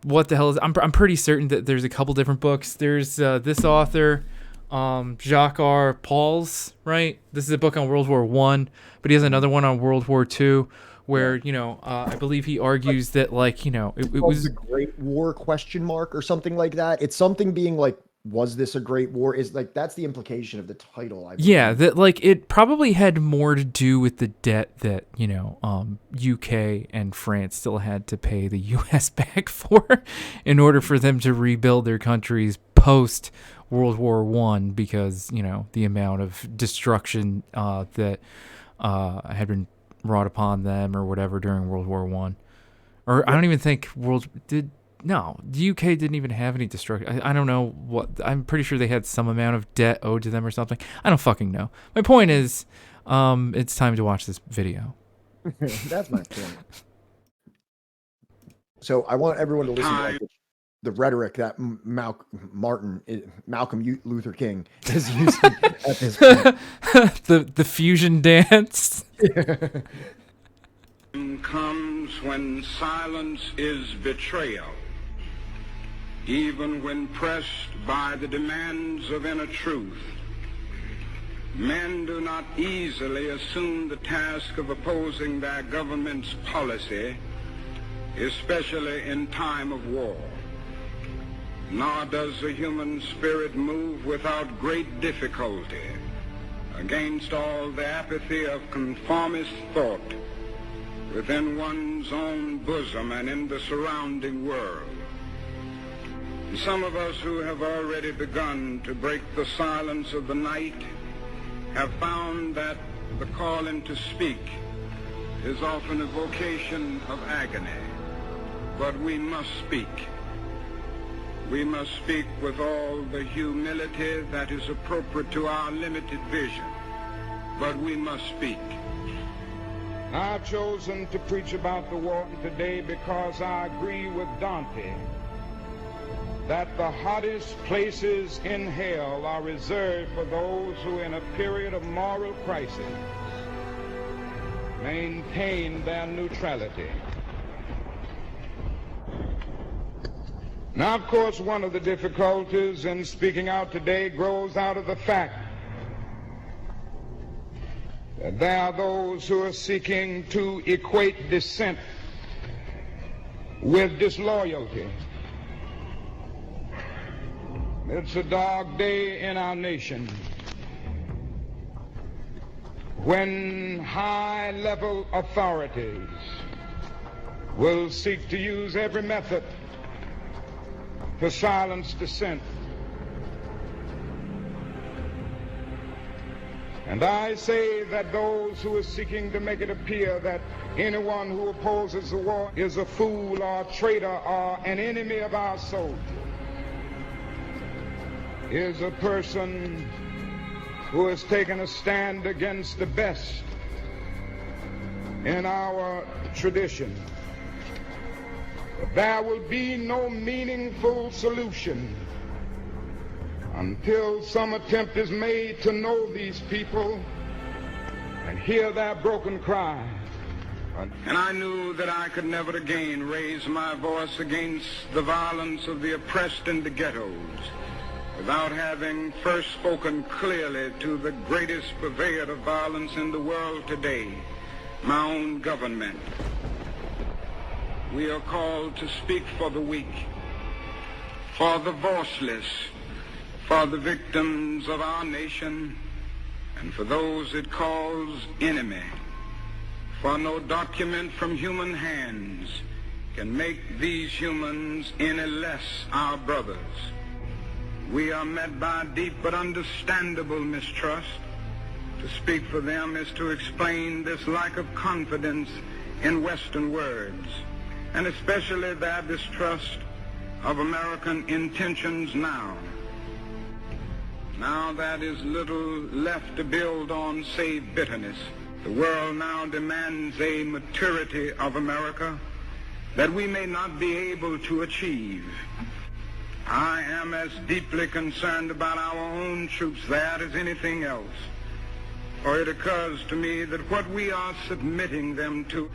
what the hell is I'm pretty certain that there's a couple different books. There's this author, Jacques R. Pauls, right? This is a book on World War I, but he has another one on World War II where, I believe he argues that, like, it was the Great War ? Or something like that. It's something being like, was this a great war? Is like, that's the implication of the title. I believe. Yeah, that like it probably had more to do with the debt that UK and France still had to pay the US back for in order for them to rebuild their countries post World War I, because the amount of destruction that had been wrought upon them or whatever during World War I. Or I don't even think the UK didn't even have any destruction. I don't know what. I'm pretty sure they had some amount of debt owed to them or something. I don't fucking know. My point is, it's time to watch this video. That's my point. So I want everyone to listen to like, the rhetoric that Malcolm Luther King is using at this point. the fusion dance. Comes when silence is betrayal. Even when pressed by the demands of inner truth, men do not easily assume the task of opposing their government's policy, especially in time of war. Nor does the human spirit move without great difficulty against all the apathy of conformist thought within one's own bosom and in the surrounding world. And some of us who have already begun to break the silence of the night have found that the calling to speak is often a vocation of agony. But we must speak. We must speak with all the humility that is appropriate to our limited vision. But we must speak. I've chosen to preach about the war today because I agree with Dante that the hottest places in hell are reserved for those who in a period of moral crisis maintain their neutrality. Now, of course, one of the difficulties in speaking out today grows out of the fact that there are those who are seeking to equate dissent with disloyalty. It's a dark day in our nation when high-level authorities will seek to use every method to silence dissent. And I say that those who are seeking to make it appear that anyone who opposes the war is a fool or a traitor or an enemy of our soldiers is a person who has taken a stand against the best in our tradition. There will be no meaningful solution until some attempt is made to know these people and hear their broken cry. And I knew that I could never again raise my voice against the violence of the oppressed in the ghettos without having first spoken clearly to the greatest purveyor of violence in the world today, my own government. We are called to speak for the weak, for the voiceless, for the victims of our nation, and for those it calls enemy. For no document from human hands can make these humans any less our brothers. We are met by deep but understandable mistrust. To speak for them is to explain this lack of confidence in Western words, and especially their distrust of American intentions now. Now that is little left to build on save bitterness. The world now demands a maturity of America that we may not be able to achieve. I am as deeply concerned about our own troops there as anything else. For it occurs to me that what we are submitting them to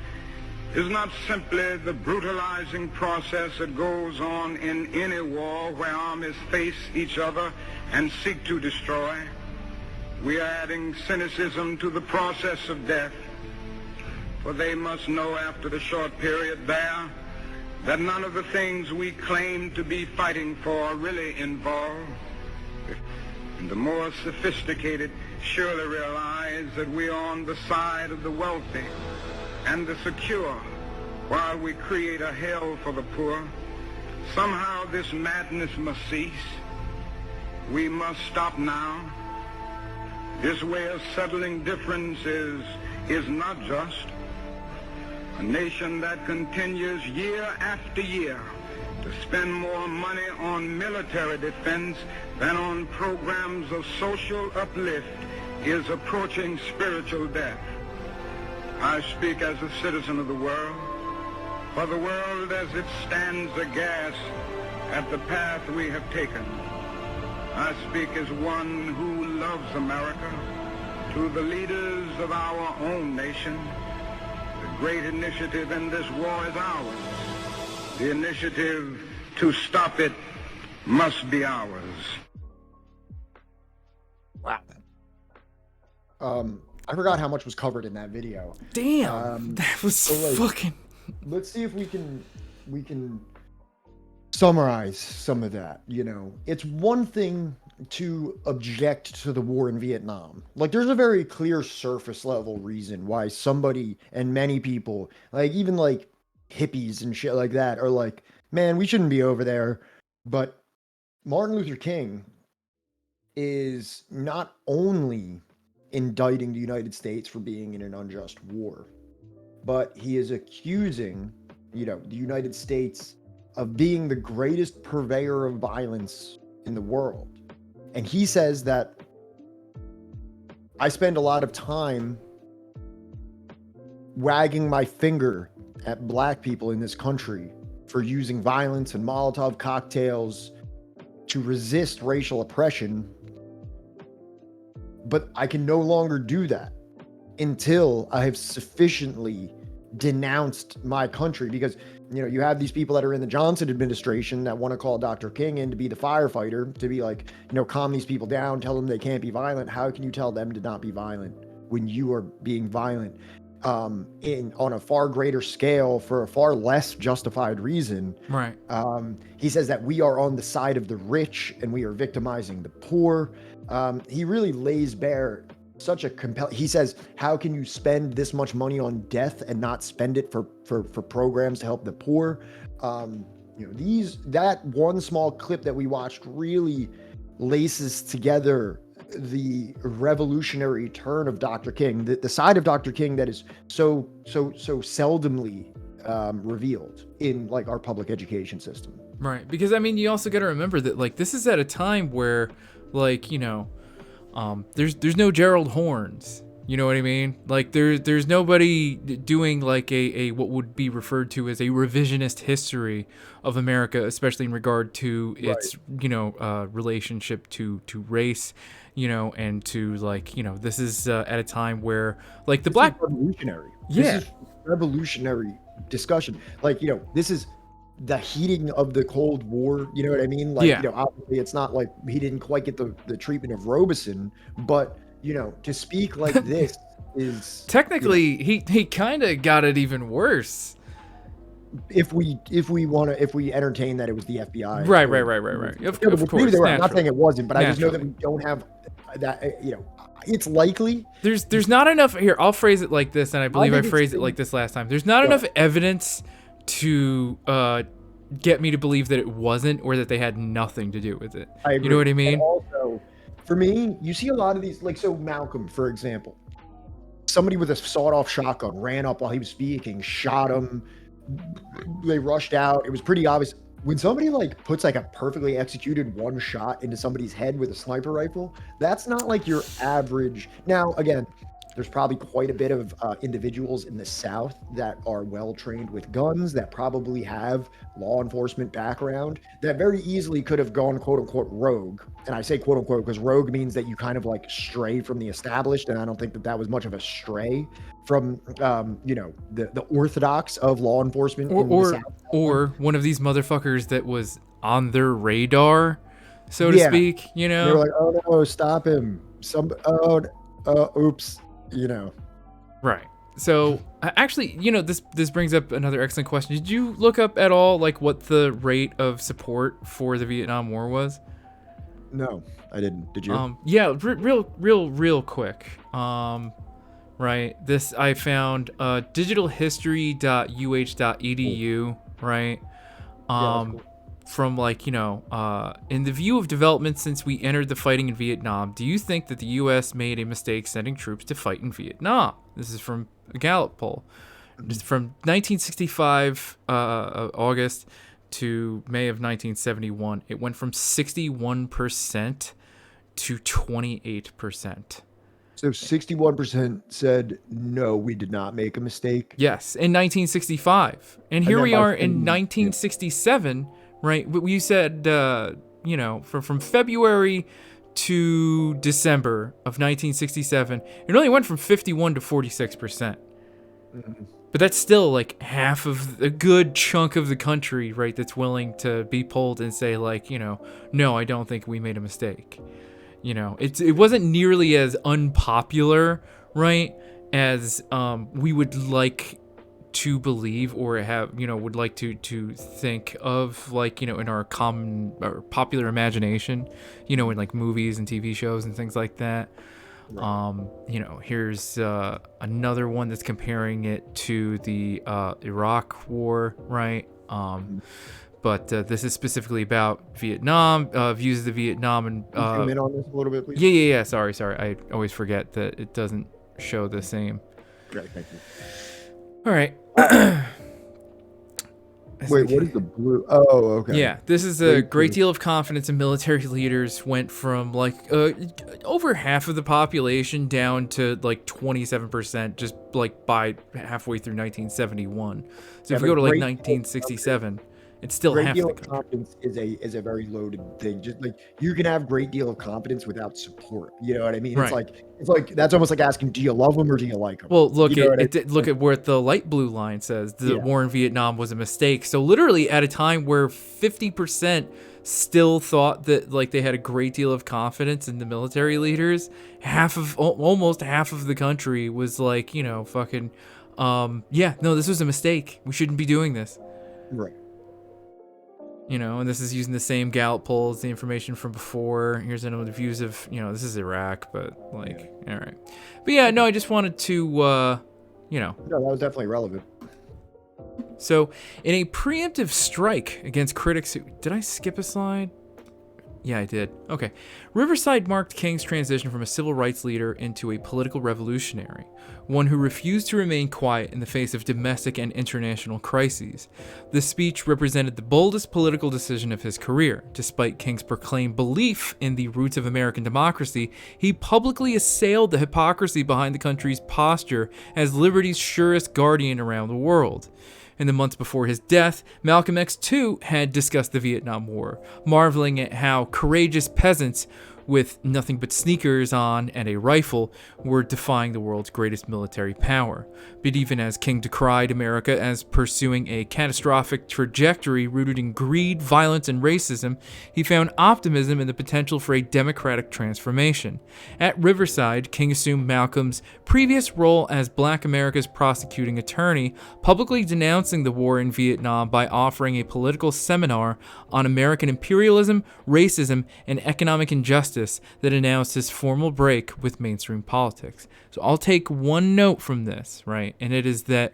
is not simply the brutalizing process that goes on in any war where armies face each other and seek to destroy. We are adding cynicism to the process of death, for they must know after the short period there that none of the things we claim to be fighting for are really involved. And the more sophisticated surely realize that we are on the side of the wealthy and the secure while we create a hell for the poor. Somehow this madness must cease. We must stop now. This way of settling differences is not just. A nation that continues year after year to spend more money on military defense than on programs of social uplift is approaching spiritual death. I speak as a citizen of the world, for the world as it stands aghast at the path we have taken. I speak as one who loves America, to the leaders of our own nation. The great initiative in this war is ours. The initiative to stop it must be ours. Wow. I forgot how much was covered in that video. Damn, that was so fucking. Let's see if we can summarize some of that. You know, it's one thing to object to the war in Vietnam. Like, there's a very clear surface level reason why somebody and many people, like even like hippies and shit like that, are like, man, we shouldn't be over there. But Martin Luther King is not only indicting the United States for being in an unjust war, but he is accusing, the United States of being the greatest purveyor of violence in the world. And he says that I spend a lot of time wagging my finger at black people in this country for using violence and Molotov cocktails to resist racial oppression. But I can no longer do that until I have sufficiently denounced my country, because you have these people that are in the Johnson administration that want to call Dr. King in to be the firefighter, to be like, calm these people down, tell them they can't be violent. How can you tell them to not be violent when you are being violent on a far greater scale for a far less justified reason? Right. He says that we are on the side of the rich and we are victimizing the poor. He really lays bare such a he says, how can you spend this much money on death and not spend it for programs to help the poor? That one small clip that we watched really laces together the revolutionary turn of Dr. King, the side of Dr. King that is so seldomly revealed in like our public education system. Right. Because you also got to remember that like this is at a time where like, there's no Gerald Horns, you know what I mean? Like there's nobody doing like a what would be referred to as a revisionist history of America, especially in regard to its relationship to race, and to like this is at a time where like the black revolutionary, yeah, this is revolutionary discussion. Like this is the heating of the Cold War, you know what I mean? Like, obviously it's not like he didn't quite get the treatment of Robeson, but, to speak like this is... Technically, he kind of got it even worse. If we entertain that it was the FBI. Right. Of course. I'm not saying it wasn't, but I just know that we don't have that, it's likely. There's not enough... Here, I'll phrase it like this, and I believe I phrased it like this last time. There's not enough evidence to get me to believe that it wasn't, or that they had nothing to do with it. I agree. You know what I mean? And also, for me, you see a lot of these, like, so Malcolm, for example, somebody with a sawed-off shotgun ran up while he was speaking, shot him. They rushed out. It was pretty obvious. When somebody like puts like a perfectly executed one shot into somebody's head with a sniper rifle, that's not like your average. Now, again, there's probably quite a bit of individuals in the South that are well trained with guns, that probably have law enforcement background, that very easily could have gone quote unquote rogue. And I say quote unquote because rogue means that you kind of like stray from the established. And I don't think that was much of a stray from, the orthodox of law enforcement. Or one of these motherfuckers that was on their radar, so to speak, They were like, oh no, stop him. Oops. Right. So actually, this brings up another excellent question. Did you look up at all like what the rate of support for the Vietnam War was? No, I didn't. Did you? Yeah, real quick. Right. This I found digitalhistory.uh.edu, right? Cool. From like, in the view of development since we entered the fighting in Vietnam, do you think that the U.S. made a mistake sending troops to fight in Vietnam? This is from a Gallup poll. Just from 1965 August to May of 1971, it went from 61% to 28%. So 61% said, no, we did not make a mistake. Yes, in 1965. And here we are in 1967, right? You said, from February to December of 1967, it only went from 51 to 46%. Mm-hmm. But that's still like half of a good chunk of the country, right, that's willing to be polled and say like, no, I don't think we made a mistake. It wasn't nearly as unpopular, right, as we would like to believe or have, would like to think of, like, in our common or popular imagination, in like movies and TV shows and things like that. Right. Here's another one that's comparing it to the Iraq War, right? But this is specifically about Vietnam, views of the Vietnam and zoom in on this a little bit, please. Yeah. Sorry. I always forget that it doesn't show the same. Great, thank you. All right. Wait, what is the blue? Oh, okay. Yeah, this is a great deal of confidence in military leaders went from like over half of the population down to like 27% just like by halfway through 1971. So if you go to like 1967, it's still half the country. Great deal of confidence is a very loaded thing. Just like you can have great deal of confidence without support. You know what I mean? Right. It's like that's almost like asking, do you love them or do you like them? Well, look look at where the light blue line says the war in Vietnam was a mistake. So literally at a time where 50% still thought that like they had a great deal of confidence in the military leaders, almost half of the country was like, fucking no, this was a mistake. We shouldn't be doing this. Right. And this is using the same Gallup polls, the information from before. Here's another views of, this is Iraq, but like, all right. But yeah, no, I just wanted to, No, that was definitely relevant. So, in a preemptive strike against critics who... Did I skip a slide? Yeah, I did. Okay. Riverside marked King's transition from a civil rights leader into a political revolutionary, one who refused to remain quiet in the face of domestic and international crises. The speech represented the boldest political decision of his career. Despite King's proclaimed belief in the roots of American democracy, he publicly assailed the hypocrisy behind the country's posture as liberty's surest guardian around the world. In the months before his death, Malcolm X too had discussed the Vietnam War, marveling at how courageous peasants with nothing but sneakers on and a rifle were defying the world's greatest military power. But even as King decried America as pursuing a catastrophic trajectory rooted in greed, violence, and racism, he found optimism in the potential for a democratic transformation. At Riverside, King assumed Malcolm's previous role as Black America's prosecuting attorney, publicly denouncing the war in Vietnam by offering a political seminar on American imperialism, racism, and economic injustice that announced his formal break with mainstream politics. So I'll take one note from this, right? And it is that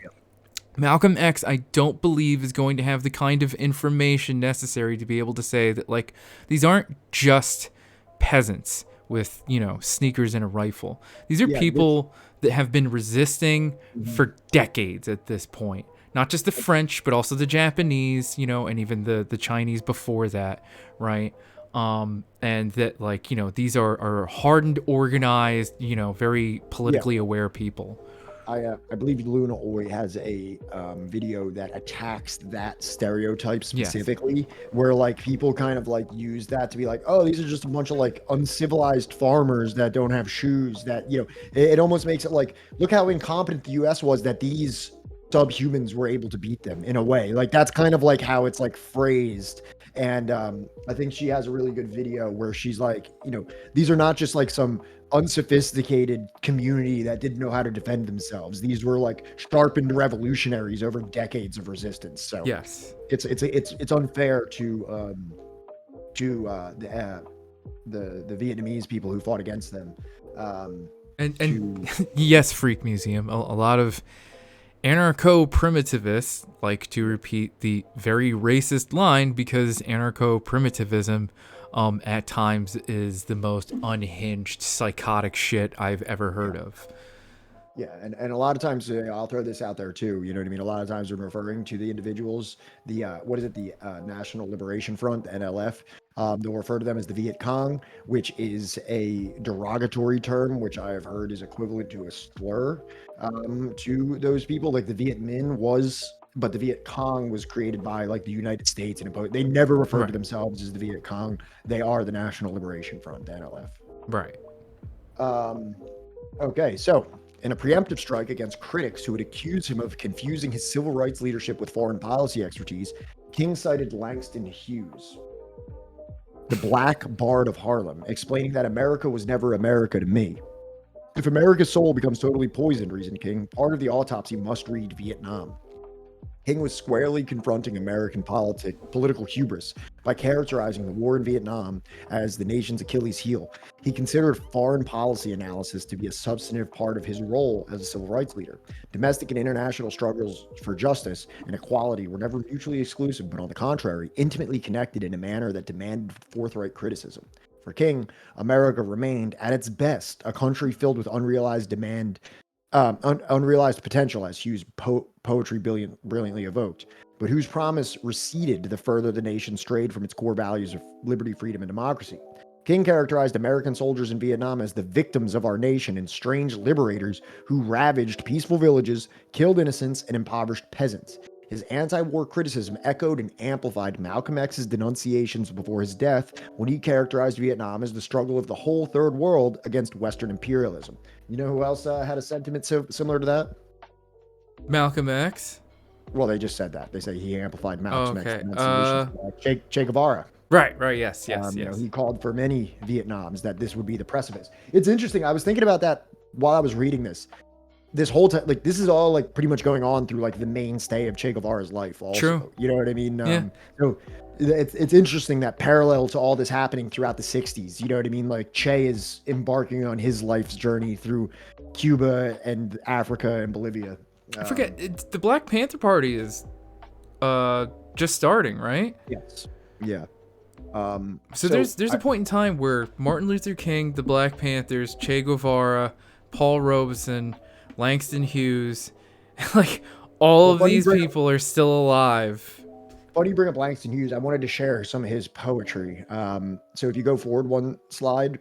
Malcolm X, I don't believe, is going to have the kind of information necessary to be able to say that, like, these aren't just peasants with, sneakers and a rifle. These are people that have been resisting for decades at this point. Not just the French, but also the Japanese, and even the Chinese before that, right? And that, like, these are hardened, organized, very politically aware people. I believe Luna Oi has a video that attacks that stereotype specifically, where like people kind of like use that to be like, oh, these are just a bunch of like uncivilized farmers that don't have shoes. That it almost makes it like, look how incompetent the U.S. was that these subhumans were able to beat them in a way. Like that's kind of like how it's like phrased. And I think she has a really good video where she's like, these are not just like some unsophisticated community that didn't know how to defend themselves. These were like sharpened revolutionaries over decades of resistance. So yes, it's unfair to the Vietnamese people who fought against them. And yes, Freak Museum, a lot of anarcho-primitivists like to repeat the very racist line because anarcho-primitivism at times is the most unhinged, psychotic shit I've ever heard of. Yeah, and a lot of times, I'll throw this out there too, you know what I mean? A lot of times when referring to the individuals, the National Liberation Front, the NLF, they'll refer to them as the Viet Cong, which is a derogatory term, which I have heard is equivalent to a slur to those people. Like the Viet Minh was, but the Viet Cong was created by like the United States, and they never refer to themselves as the Viet Cong. They are the National Liberation Front, the NLF. Right. Okay, so in a preemptive strike against critics who would accuse him of confusing his civil rights leadership with foreign policy expertise, King cited Langston Hughes, the Black Bard of Harlem, explaining that America was never America to me. If America's soul becomes totally poisoned, reasoned King, part of the autopsy must read Vietnam. King was squarely confronting American political hubris by characterizing the war in Vietnam as the nation's Achilles heel. He considered foreign policy analysis to be a substantive part of his role as a civil rights leader. Domestic and international struggles for justice and equality were never mutually exclusive, but on the contrary, intimately connected in a manner that demanded forthright criticism. For King, America remained, at its best, a country filled with unrealized unrealized potential, as Hughes' poetry brilliantly evoked, but whose promise receded the further the nation strayed from its core values of liberty, freedom, and democracy. King characterized American soldiers in Vietnam as the victims of our nation and strange liberators who ravaged peaceful villages, killed innocents, and impoverished peasants. His anti-war criticism echoed and amplified Malcolm X's denunciations before his death when he characterized Vietnam as the struggle of the whole third world against Western imperialism. You know who else had a sentiment similar to that? Malcolm X? Well, they just said that. They say he amplified Malcolm Okay. X's Che Guevara. Right, yes. You know, he called for many Vietnams that this would be the precipice. It's interesting. I was thinking about that while I was reading this whole time. Like, this is all like pretty much going on through like the mainstay of Che Guevara's life also. True. You know what I mean? Yeah. So it's interesting that parallel to all this happening throughout the 60s, you know what I mean? Like, Che is embarking on his life's journey through Cuba and Africa and Bolivia. I forget, the Black Panther Party is just starting, right? Yes. Yeah. So there's a point in time where Martin Luther King, the Black Panthers, Che Guevara, Paul Robeson, Langston Hughes, like all of these people are still alive. Funny you bring up Langston Hughes. I wanted to share some of his poetry. So if you go forward one slide,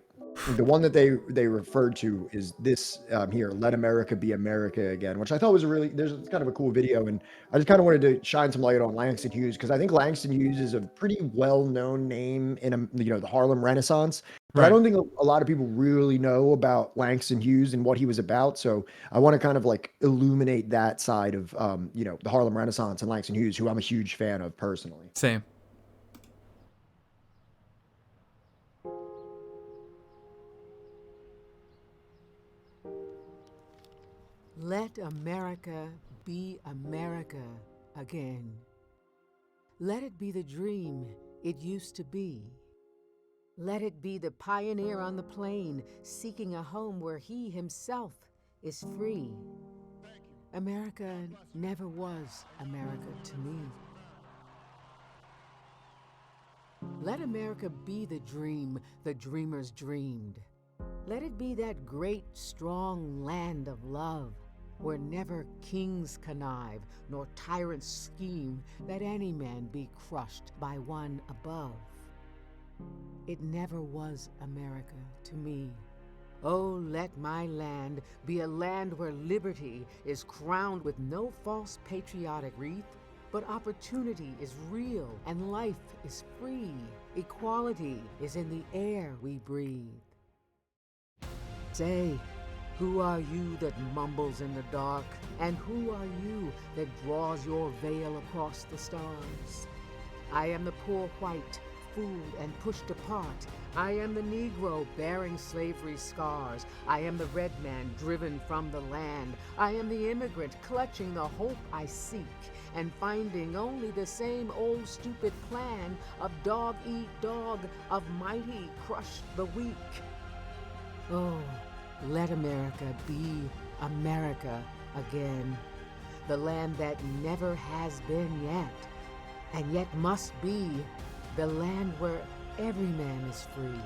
the one that they referred to is this here, "Let America Be America Again," which I thought was it's kind of a cool video, and I just kind of wanted to shine some light on Langston Hughes because I think Langston Hughes is a pretty well-known name in the Harlem Renaissance, but I don't think a lot of people really know about Langston Hughes and what he was about. So I want to kind of like illuminate that side of the Harlem Renaissance and Langston Hughes, who I'm a huge fan of personally. Same. Let America be America again. Let it be the dream it used to be. Let it be the pioneer on the plain seeking a home where he himself is free. America never was America to me. Let America be the dream the dreamers dreamed. Let it be that great, strong land of love, where never kings connive, nor tyrants scheme that any man be crushed by one above. It never was America to me. Oh, let my land be a land where liberty is crowned with no false patriotic wreath, but opportunity is real and life is free. Equality is in the air we breathe. Say, who are you that mumbles in the dark? And who are you that draws your veil across the stars? I am the poor white, fooled and pushed apart. I am the Negro bearing slavery's scars. I am the red man driven from the land. I am the immigrant clutching the hope I seek and finding only the same old stupid plan of dog eat dog, of mighty crush the weak. Oh, let America be America again. The land that never has been yet, and yet must be. The land where every man is free.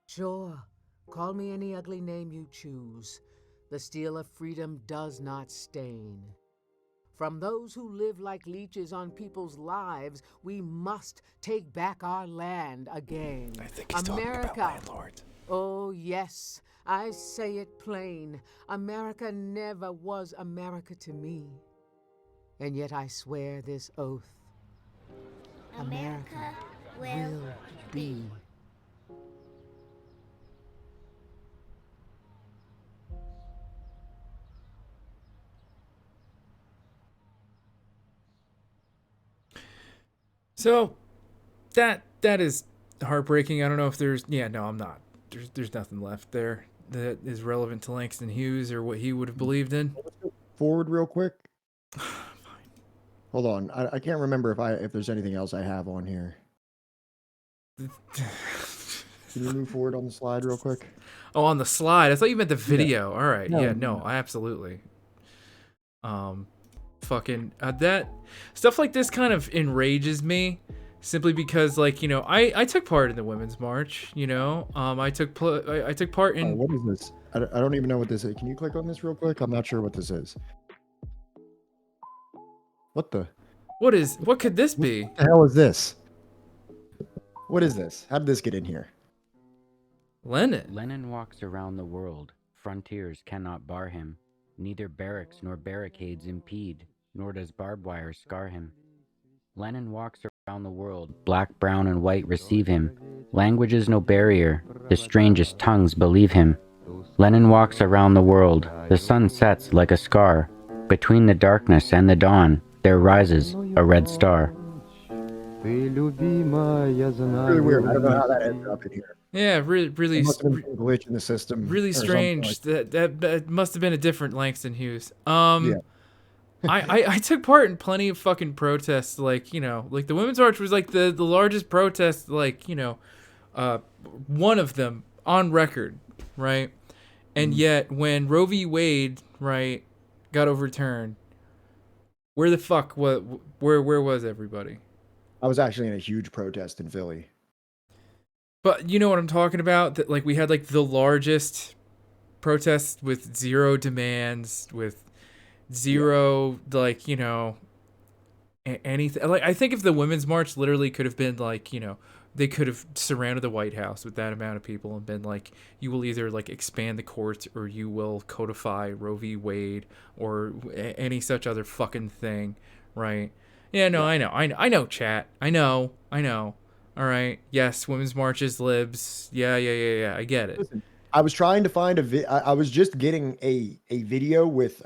Sure, call me any ugly name you choose. The steel of freedom does not stain. From those who live like leeches on people's lives, we must take back our land again. I think he's America. talking about landlords. Oh, yes, I say it plain. America never was America to me. And yet I swear this oath. America will be. So that is heartbreaking. I don't know if there's I'm not. There's nothing left there. that is relevant to Langston Hughes or what he would have believed in. Forward real quick. Hold on. I can't remember if there's anything else I have on here. Can you move forward on the slide real quick? Oh, on the slide. I thought you meant the video. Yeah. All right. No, Yeah, no. absolutely. Fucking that stuff like this kind of enrages me simply because, like, you know, I took part in the Women's March, you know. I took part in What is this? I don't even know what this is. Can you click on this real quick? I'm not sure what this is. What could this be? What the hell is this? What is this? How did this get in here? Lenin walks around the world. Frontiers cannot bar him. Neither barracks nor barricades impede, nor does barbed wire scar him. Lenin walks around the world. Black, brown, and white receive him. Language is no barrier. The strangest tongues believe him. Lenin walks around the world. The sun sets like a scar. Between the darkness and the dawn, there rises a red star. Really weird. I don't know how that ended up in here. Yeah, really must have been a glitch in the system. Really strange. That must have been a different Langston Hughes. I took part in plenty of fucking protests, like, you know, like the Women's March was like the largest protest, like, you know, one of them on record, right? And yet when Roe v. Wade, right, got overturned, where the fuck where was everybody? I was actually in a huge protest in Philly. But you know what I'm talking about? That, like, we had like the largest protest with zero demands, with zero, like, you know, anything. Like, I think if the Women's March literally could have been like, you know, they could have surrounded the White House with that amount of people and been like, you will either like expand the courts or you will codify Roe v. Wade or any such other fucking thing, right? Yeah, no, I know, chat. I know. All right. Yes, women's marches, libs. Yeah. I get it. Listen, I was trying to find I was just getting a video with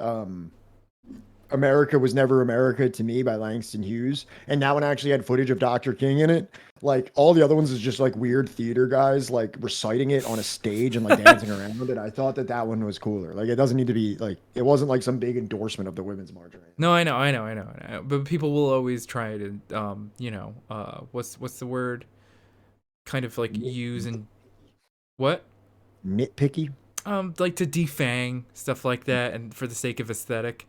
America Was Never America to Me by Langston Hughes, and that one actually had footage of Dr. King in it. Like, all the other ones is just like weird theater guys like reciting it on a stage and like dancing around it. I thought that one was cooler. Like, it doesn't need to be like, it wasn't like some big endorsement of the Women's March or anything. No, I know. But people will always try to, you know, what's the word? Kind of like use and what? Nitpicky. Like to defang stuff like that, and for the sake of aesthetic.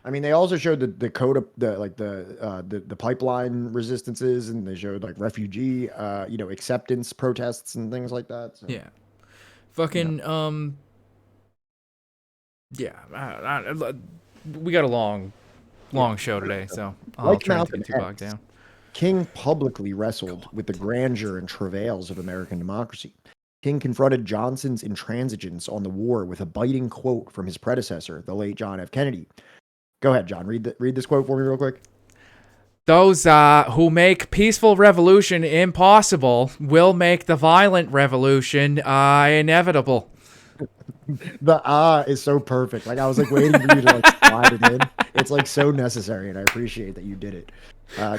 I mean, they also showed the code of the pipeline resistances, and they showed like refugee, you know, acceptance protests and things like that. So. Yeah, fucking we got a long show today, so I'll try not to get too bogged down. King publicly wrestled with the grandeur and travails of American democracy. King confronted Johnson's intransigence on the war with a biting quote from his predecessor, the late John F. Kennedy. Go ahead, John. Read this quote for me real quick. Those who make peaceful revolution impossible will make the violent revolution inevitable. The is so perfect. Like, I was like waiting for you to like slide it in. It's like so necessary, and I appreciate that you did it.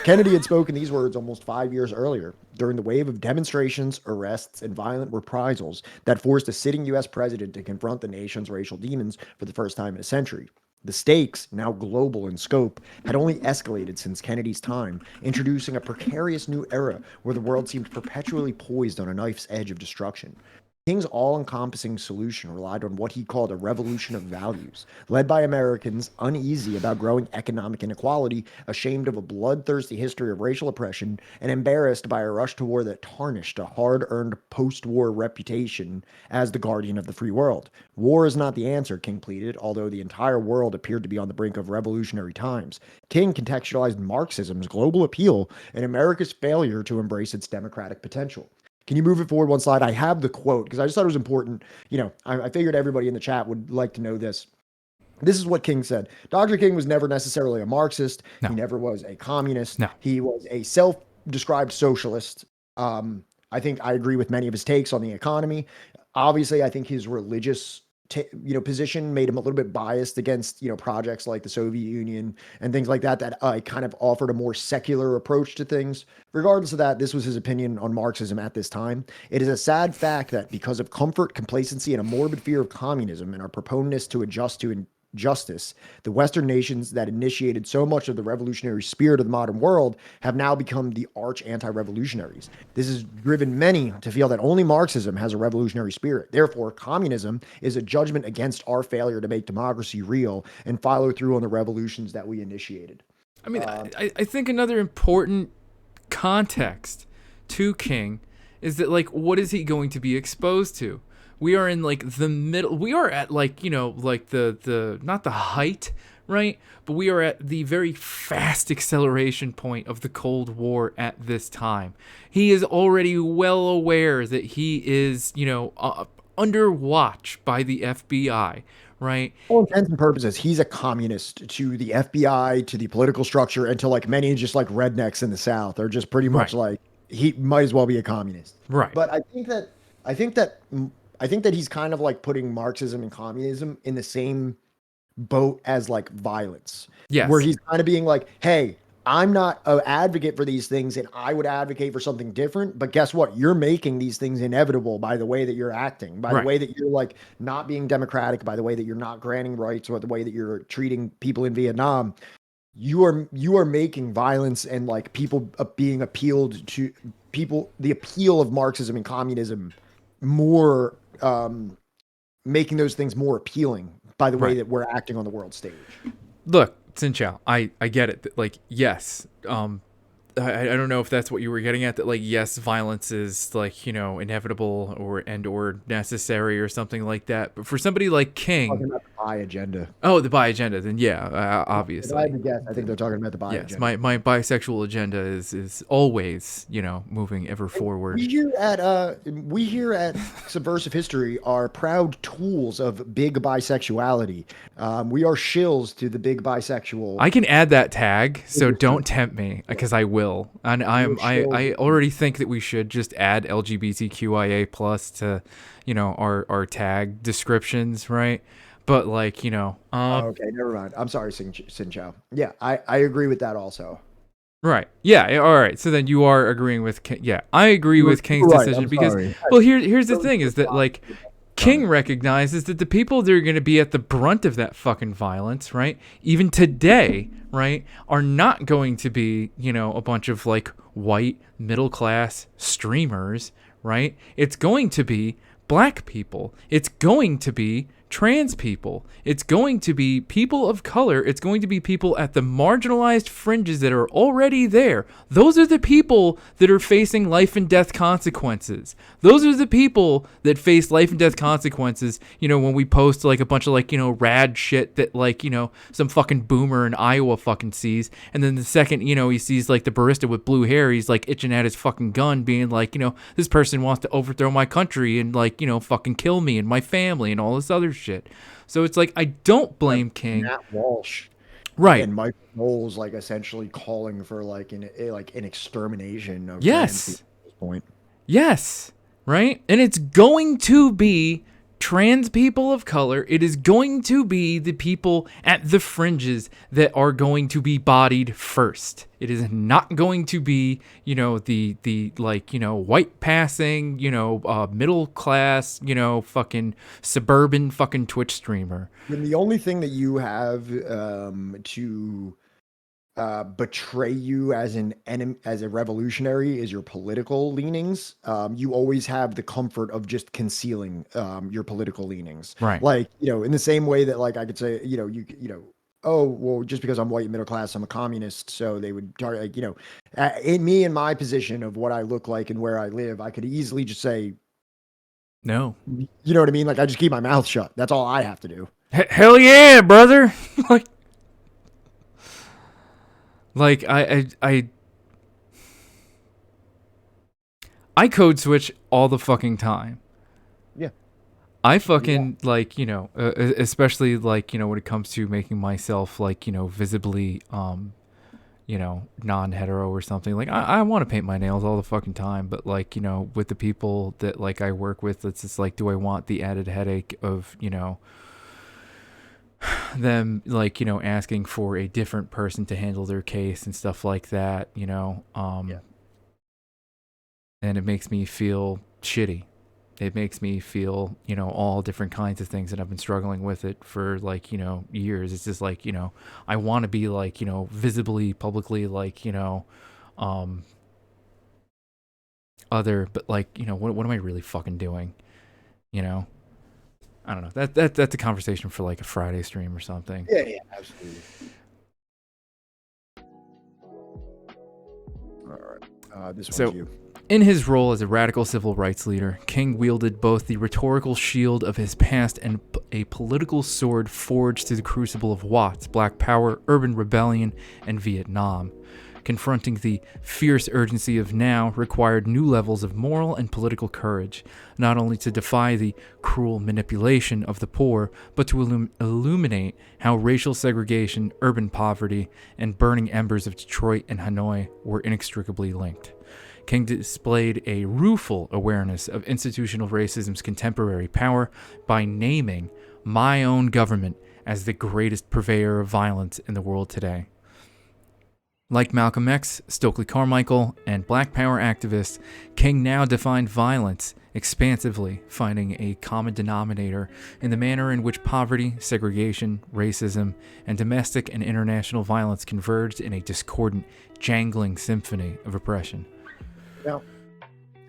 Kennedy had spoken these words almost 5 years earlier during the wave of demonstrations, arrests, and violent reprisals that forced a sitting U.S. president to confront the nation's racial demons for the first time in a century. The stakes, now global in scope, had only escalated since Kennedy's time, introducing a precarious new era where the world seemed perpetually poised on a knife's edge of destruction. King's all-encompassing solution relied on what he called a revolution of values, led by Americans uneasy about growing economic inequality, ashamed of a bloodthirsty history of racial oppression, and embarrassed by a rush to war that tarnished a hard-earned post-war reputation as the guardian of the free world. War is not the answer, King pleaded, although the entire world appeared to be on the brink of revolutionary times. King contextualized Marxism's global appeal and America's failure to embrace its democratic potential. Can you move it forward one slide? I have the quote because I just thought it was important. You know, I figured everybody in the chat would like to know this. This is what King said. Dr. King was never necessarily a Marxist. No. He never was a communist. No. He was a self-described socialist. I think I agree with many of his takes on the economy. Obviously, I think his religious position made him a little bit biased against, projects like the Soviet Union and things like that, kind of offered a more secular approach to things. Regardless of that, this was his opinion on Marxism at this time. It is a sad fact that because of comfort, complacency, and a morbid fear of communism and our proponents to adjust to justice, the Western nations that initiated so much of the revolutionary spirit of the modern world have now become the arch anti-revolutionaries. This has driven many to feel that only Marxism has a revolutionary spirit. Therefore, communism is a judgment against our failure to make democracy real and follow through on the revolutions that we initiated. I mean, I think another important context to King is that, like, what is he going to be exposed to? We are in like the middle. We are at like, like the not the height, right? But we are at the very fast acceleration point of the Cold War at this time. He is already well aware that he is, under watch by the FBI, right? For all intents and purposes, he's a communist to the FBI, to the political structure, and to like many just like rednecks in the South are just pretty much like he might as well be a communist. Right. But I think that he's kind of like putting Marxism and communism in the same boat as like violence. Yes. Where he's kind of being like, hey, I'm not an advocate for these things and I would advocate for something different. But guess what? You're making these things inevitable by the way that you're acting, by the way that you're like not being democratic, by the way that you're not granting rights, or the way that you're treating people in Vietnam. You are making violence and like people being appealed to people, the appeal of Marxism and communism more, making those things more appealing by the way that we're acting on the world stage. Look, Xin Chao, I get it. Like, yes, I don't know if that's what you were getting at, that like, yes, violence is like, inevitable or necessary or something like that. But for somebody like King, talking about the bi agenda. Oh, the bi agenda, then yeah, obviously. If I had to guess, I think they're talking about the bi agenda. Yes, my bisexual agenda is always, moving ever forward. We here at Subversive History are proud tools of big bisexuality. We are shills to the big bisexual. I can add that tag, so don't tempt me, because I will. And I already think that we should just add LGBTQIA plus to, our tag descriptions, right? But like, okay, never mind. I'm sorry, Xin Chao. Yeah, I agree with that also. Right. Yeah. All right. So then you are agreeing with King. Yeah, I agree with King's decision because, well, here's the thing is that like King recognizes that the people that are going to be at the brunt of that fucking violence, right, even today, right, are not going to be, a bunch of like white middle class streamers, right? It's going to be black people. It's going to be trans people. It's going to be people of color. It's going to be people at the marginalized fringes that are already there. Those are the people that are facing life and death consequences. Those are the people that face life and death consequences, when we post like a bunch of like, rad shit that like, some fucking boomer in Iowa fucking sees. And then the second, he sees like the barista with blue hair, he's like itching at his fucking gun being like, this person wants to overthrow my country and like, fucking kill me and my family and all this other shit. So it's like I don't blame King. Matt Walsh, right? And Michael Knowles, like essentially calling for like an extermination of yes, at this point. Yes, right. And it's going to be trans people of color. It is going to be the people at the fringes that are going to be bodied first. It is not going to be, the like, white passing, middle class, fucking suburban fucking Twitch streamer. And the only thing that you have to betray you as an enemy, as a revolutionary, is your political leanings. You always have the comfort of just concealing your political leanings, right? Like, in the same way that like I could say, oh, well, just because I'm white and middle class, I'm a communist. So they would target, in me, in my position of what I look like and where I live, I could easily just say, no. You know what I mean? Like I just keep my mouth shut. That's all I have to do. Hell yeah, brother. Like I code switch all the fucking time. Yeah. I fucking like, especially like, when it comes to making myself like, visibly, you know, non-hetero or something. Like, I want to paint my nails all the fucking time, but like, you know, with the people that like I work with, it's just like, do I want the added headache of, you know, them like, you know, asking for a different person to handle their case and stuff like that, you know? And it makes me feel shitty. It makes me feel, you know, all different kinds of things, and I've been struggling with it for like, you know, years. It's just like, you know, I want to be like, you know, visibly, publicly, like, you know, other, but like, you know, what am I really fucking doing? You know, I don't know. That's a conversation for like a Friday stream or something. Yeah, absolutely. All right, this one's you. In his role as a radical civil rights leader, King wielded both the rhetorical shield of his past and a political sword forged through the crucible of Watts, Black Power, urban rebellion, and Vietnam. Confronting the fierce urgency of now required new levels of moral and political courage, not only to defy the cruel manipulation of the poor, but to illuminate how racial segregation, urban poverty, and burning embers of Detroit and Hanoi were inextricably linked. King displayed a rueful awareness of institutional racism's contemporary power by naming my own government as the greatest purveyor of violence in the world today. Like Malcolm X, Stokely Carmichael, and Black Power activists, King now defined violence expansively, finding a common denominator in the manner in which poverty, segregation, racism, and domestic and international violence converged in a discordant, jangling symphony of oppression. Now,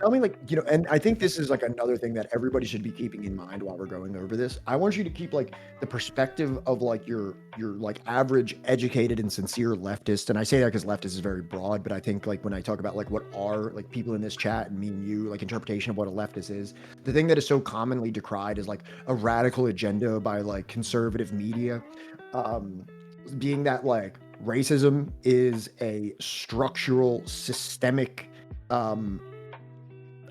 tell me, like, you know, and I think this is like another thing that everybody should be keeping in mind while we're going over this. I want you to keep like the perspective of like your like average educated and sincere leftist. And I say that because leftist is very broad, but I think like when I talk about like what are like people in this chat and me and you, like interpretation of what a leftist is, the thing that is so commonly decried is like a radical agenda by like conservative media, being that like racism is a structural, systemic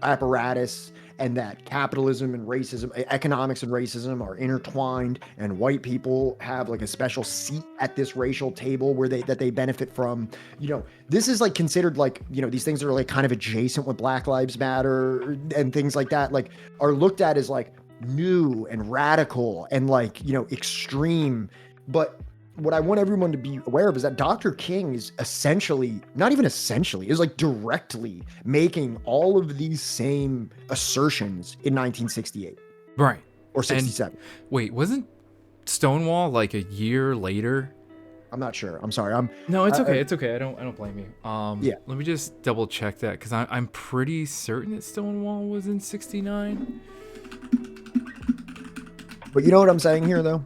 apparatus, and that capitalism and racism, economics and racism are intertwined, and white people have like a special seat at this racial table where they benefit from. You know, this is like considered like, you know, these things are like kind of adjacent with Black Lives Matter and things like that, like are looked at as like new and radical and like, you know, extreme. But what I want everyone to be aware of is that Dr. King is essentially, not even essentially, is like directly making all of these same assertions in 1968. Right. Or 67. And, wait, wasn't Stonewall like a year later? I'm not sure. I'm sorry. No, it's okay. It's okay. I don't blame you. Yeah. Let me just double check that, because I'm pretty certain that Stonewall was in 69. But you know what I'm saying here, though?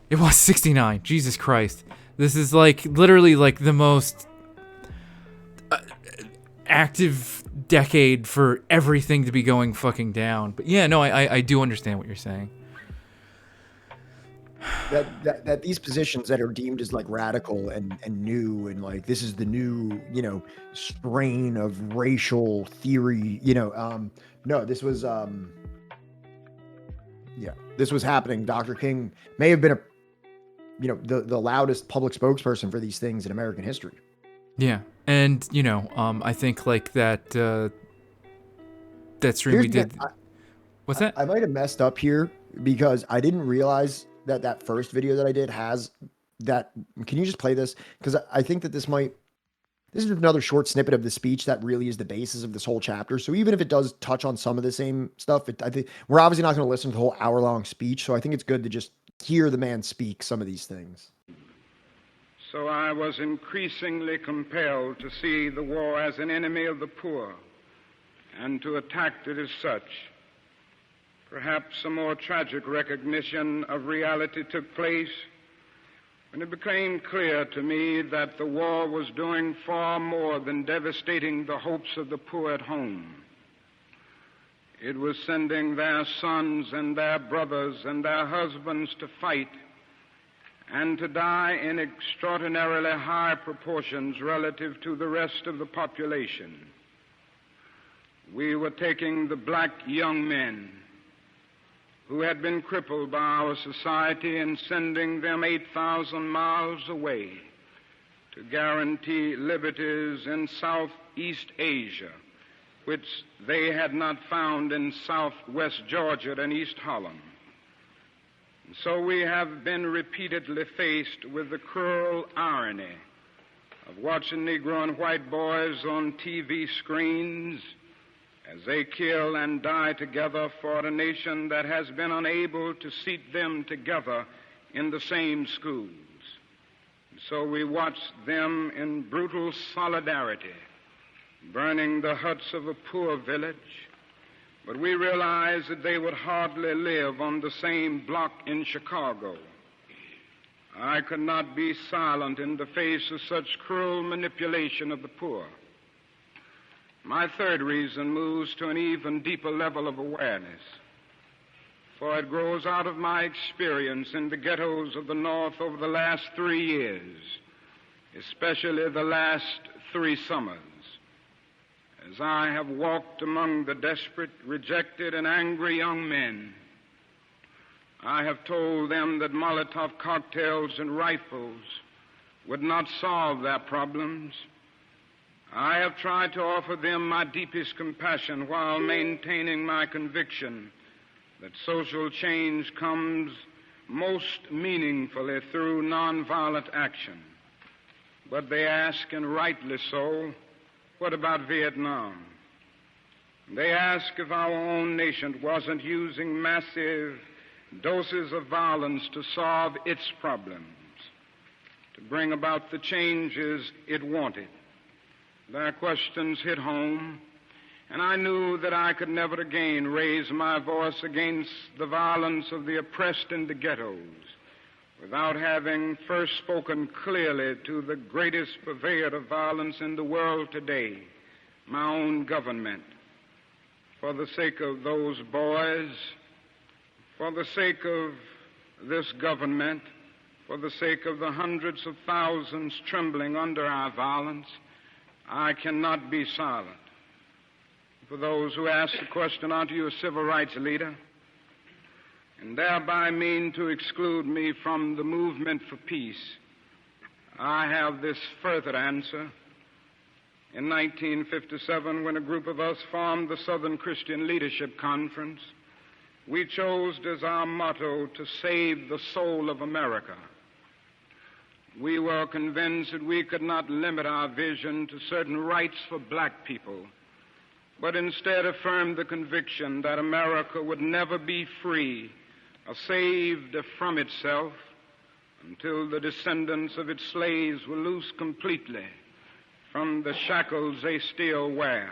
It was 69. Jesus Christ. This is like literally like the most active decade for everything to be going fucking down. But yeah, no, I do understand what you're saying. That these positions that are deemed as like radical and new and like this is the new, you know, strain of racial theory, you know, no, this was this was happening. Dr. King may have been the loudest public spokesperson for these things in American history. Yeah. And, you know, I think like that stream we did. What's that? I might have messed up here because I didn't realize that first video that I did has that. Can you just play this? Because I think that this is another short snippet of the speech that really is the basis of this whole chapter. So even if it does touch on some of the same stuff, I think we're obviously not going to listen to the whole hour-long speech. So I think it's good to just hear the man speak some of these things. So I was increasingly compelled to see the war as an enemy of the poor and to attack it as such. Perhaps a more tragic recognition of reality took place when it became clear to me that the war was doing far more than devastating the hopes of the poor at home. It was sending their sons and their brothers and their husbands to fight and to die in extraordinarily high proportions relative to the rest of the population. We were taking the black young men who had been crippled by our society and sending them 8,000 miles away to guarantee liberties in Southeast Asia, which they had not found in Southwest Georgia and East Holland. And so we have been repeatedly faced with the cruel irony of watching Negro and white boys on TV screens as they kill and die together for a nation that has been unable to seat them together in the same schools. And so we watch them in brutal solidarity, burning the huts of a poor village, but we realize that they would hardly live on the same block in Chicago. I could not be silent in the face of such cruel manipulation of the poor. My third reason moves to an even deeper level of awareness, for it grows out of my experience in the ghettos of the North over the last 3 years, especially the last 3 summers. As I have walked among the desperate, rejected, and angry young men, I have told them that Molotov cocktails and rifles would not solve their problems. I have tried to offer them my deepest compassion while maintaining my conviction that social change comes most meaningfully through nonviolent action. But they ask, and rightly so, what about Vietnam? They ask if our own nation wasn't using massive doses of violence to solve its problems, to bring about the changes it wanted. Their questions hit home, and I knew that I could never again raise my voice against the violence of the oppressed in the ghettos without having first spoken clearly to the greatest purveyor of violence in the world today, my own government. For the sake of those boys, for the sake of this government, for the sake of the hundreds of thousands trembling under our violence, I cannot be silent. For those who ask the question, aren't you a civil rights leader? And thereby mean to exclude me from the movement for peace, I have this further answer. In 1957, when a group of us formed the Southern Christian Leadership Conference, we chose as our motto to save the soul of America. We were convinced that we could not limit our vision to certain rights for black people, but instead affirmed the conviction that America would never be free or saved from itself until the descendants of its slaves were loosed completely from the shackles they still wear.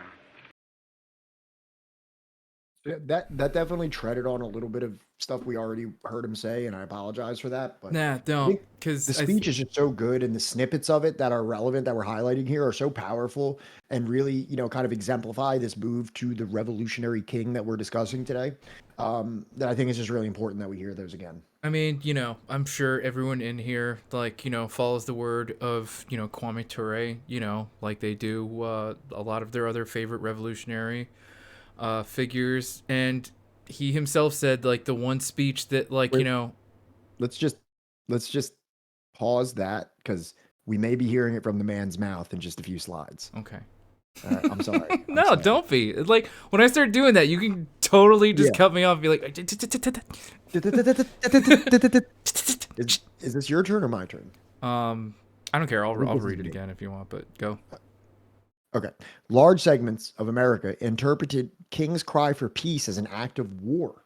That definitely treaded on a little bit of stuff we already heard him say, and I apologize for that. But Nah, don't, because the speech is just so good, and the snippets of it that are relevant that we're highlighting here are so powerful and really, kind of exemplify this move to the revolutionary king that we're discussing today. That I think is just really important that we hear those again. I mean, I'm sure everyone in here, follows the word of, Kwame Ture, like they do a lot of their other favorite revolutionary figures. And he himself said, the one speech that, Wait, let's just pause that, because we may be hearing it from the man's mouth in just a few slides. Okay. I'm sorry. No, don't be. When I start doing that, you can totally just cut me off and be like... Is this your turn or my turn? I don't care. I'll read it again if you want, but go. Okay. Large segments of America interpreted King's cry for peace as an act of war.